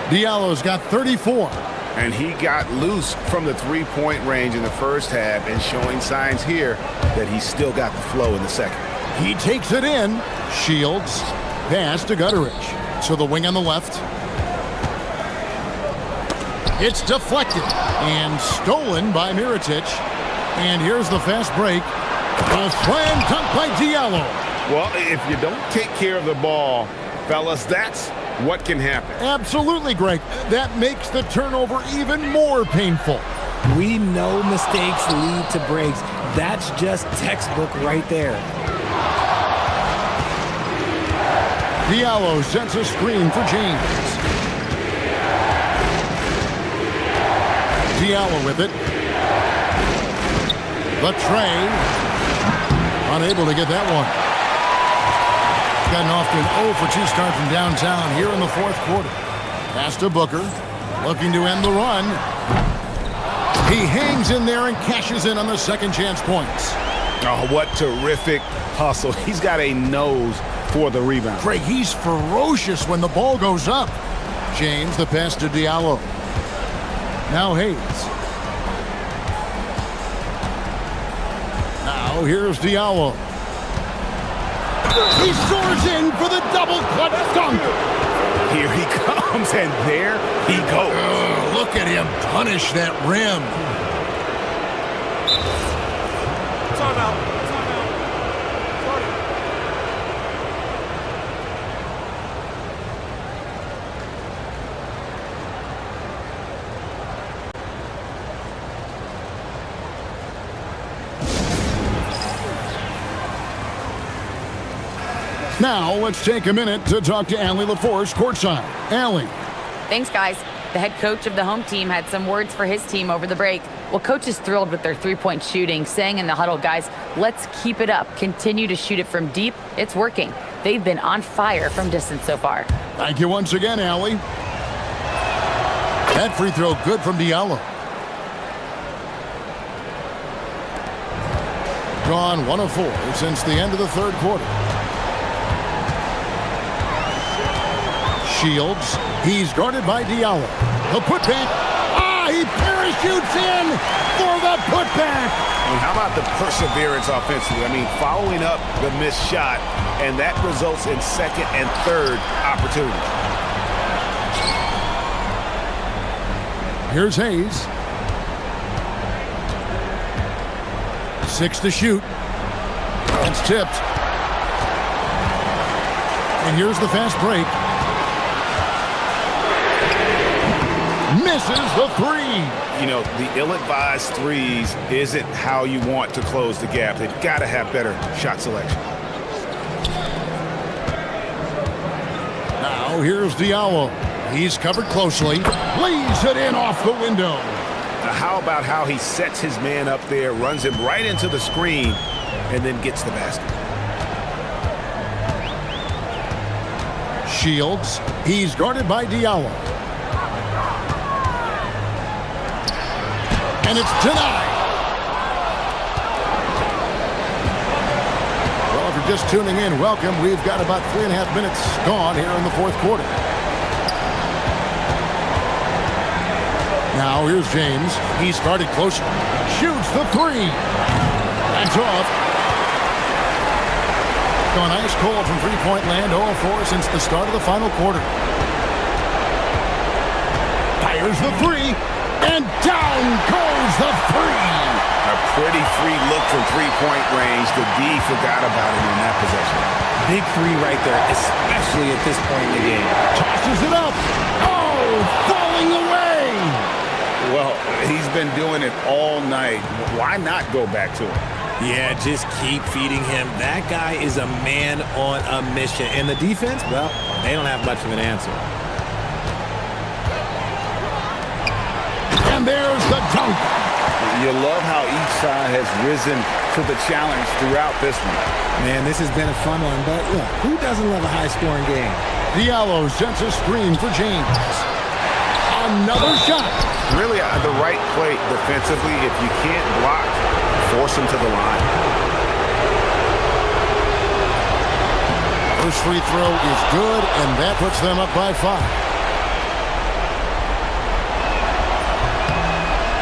Diallo's got 34. And he got loose from the 3-point range in the first half, and showing signs here that he's still got the flow in the second. He takes it in. Shields. Pass to Gutteridge. So the wing on the left. It's deflected and stolen by Mirotic. And here's the fast break. A slam dunk by Diallo. Well, if you don't take care of the ball, fellas, that's what can happen. Absolutely, Greg. That makes the turnover even more painful. We know mistakes lead to breaks. That's just textbook right there. Diallo sets a screen for James. Diallo with it. The tray. Unable to get that one. Gotten off to an 0 for 2 start from downtown here in the fourth quarter. Pass to Booker. Looking to end the run. He hangs in there and cashes in on the second chance points. Oh, what terrific hustle. He's got a nose for the rebound. Greg, he's ferocious when the ball goes up. James, the pass to Diallo. Now Hayes. Now here's Diallo. He soars in for the double clutch dunk. Here he comes, and there he goes. Oh, look at him punish that rim. Timeout. Now, let's take a minute to talk to Allie LaForce courtside. Allie. Thanks, guys. The head coach of the home team had some words for his team over the break. Well, coach is thrilled with their 3-point shooting, saying in the huddle, guys, let's keep it up. Continue to shoot it from deep. It's working. They've been on fire from distance so far. Thank you once again, Allie. That free throw good from Diallo. Gone 1 of 4 since the end of the third quarter. Shields. He's guarded by Diallo. The putback. He parachutes in for the putback. And how about the perseverance offensively? I mean, following up the missed shot, and that results in second and third opportunity. Here's Hayes. 6 to shoot. It's tipped. And here's the fast break. Misses the 3. You know, the ill-advised threes isn't how you want to close the gap. They've got to have better shot selection. Now here's Diallo. He's covered closely. Lays it in off the window. Now, how about how he sets his man up there, runs him right into the screen, and then gets the basket. Shields. He's guarded by Diallo. And it's denied. Well, if you're just tuning in, welcome. We've got about 3.5 minutes gone here in the fourth quarter. Now here's James. He started closer. Shoots the 3. That's off. Gone ice cold from three-point land, 0-4 since the start of the final quarter. Fires the three, and down goes the three. A pretty free look from three-point range. The D forgot about it in that possession. Big three right there, especially at this point in the game. Tosses it up. Oh, falling away. Well, he's been doing it all night. Why not go back to him? Yeah, just keep feeding him. That guy is a man on a mission. And the defense, well, they don't have much of an answer. And there's the dunk. You love how each side has risen to the challenge throughout this one. Man, this has been a fun one, but look, who doesn't love a high-scoring game? Diallo sets a screen for James. Another shot. Really the right play defensively. If you can't block, force him to the line. First free throw is good, and that puts them up by 5.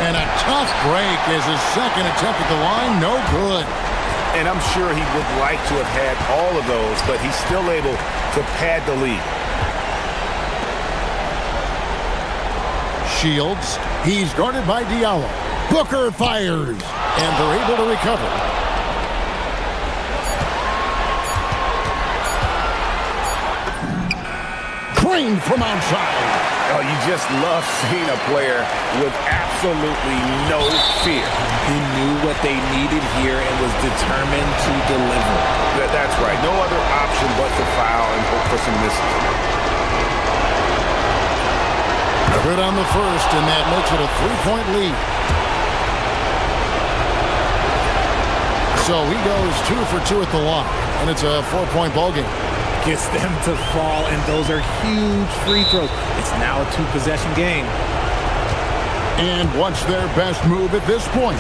And a tough break is his second attempt at the line. No good. And I'm sure he would like to have had all of those, but he's still able to pad the lead. Shields. He's guarded by Diallo. Booker fires, and they're able to recover. Drained from outside. Oh, you just love seeing a player with absolutely no fear. He knew what they needed here and was determined to deliver. That's right. No other option but to foul and hope for some misses. Good on the first, and that makes it a 3-point lead. So he goes 2 for 2 at the line, and it's a 4-point ball game. Gets them to fall, and those are huge free throws. It's now a 2-possession game. And what's their best move at this point?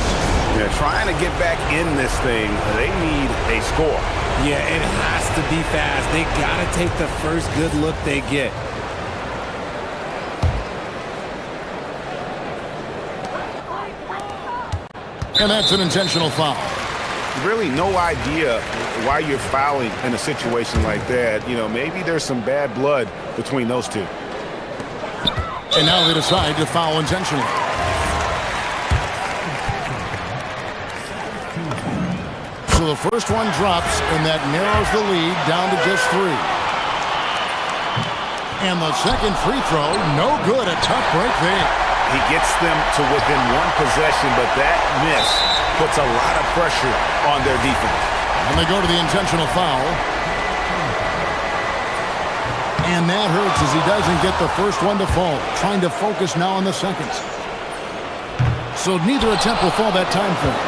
They're trying to get back in this thing. They need a score. Yeah, it has to be fast. They got to take the first good look they get. And that's an intentional foul. Really no idea why you're fouling in a situation like that. You know, maybe there's some bad blood between those two. And now they decide to foul intentionally. So the first one drops, and that narrows the lead down to just 3. And the second free throw, no good. A tough break there. He gets them to within 1 possession, but that miss puts a lot of pressure on their defense. And they go to the intentional foul. And that hurts as he doesn't get the first one to fall. Trying to focus now on the seconds. So neither attempt will fall that time frame.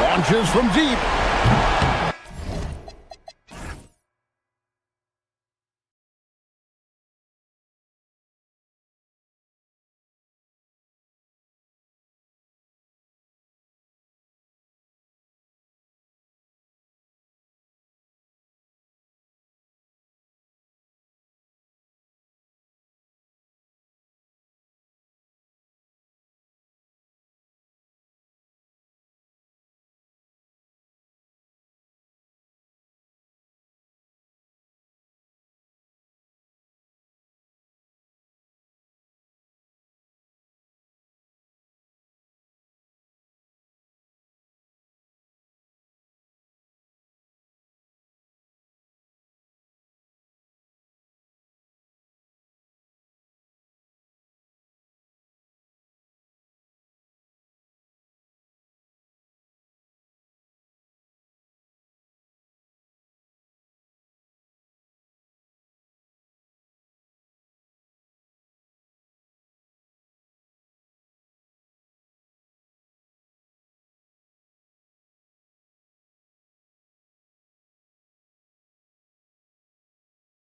Launches from deep.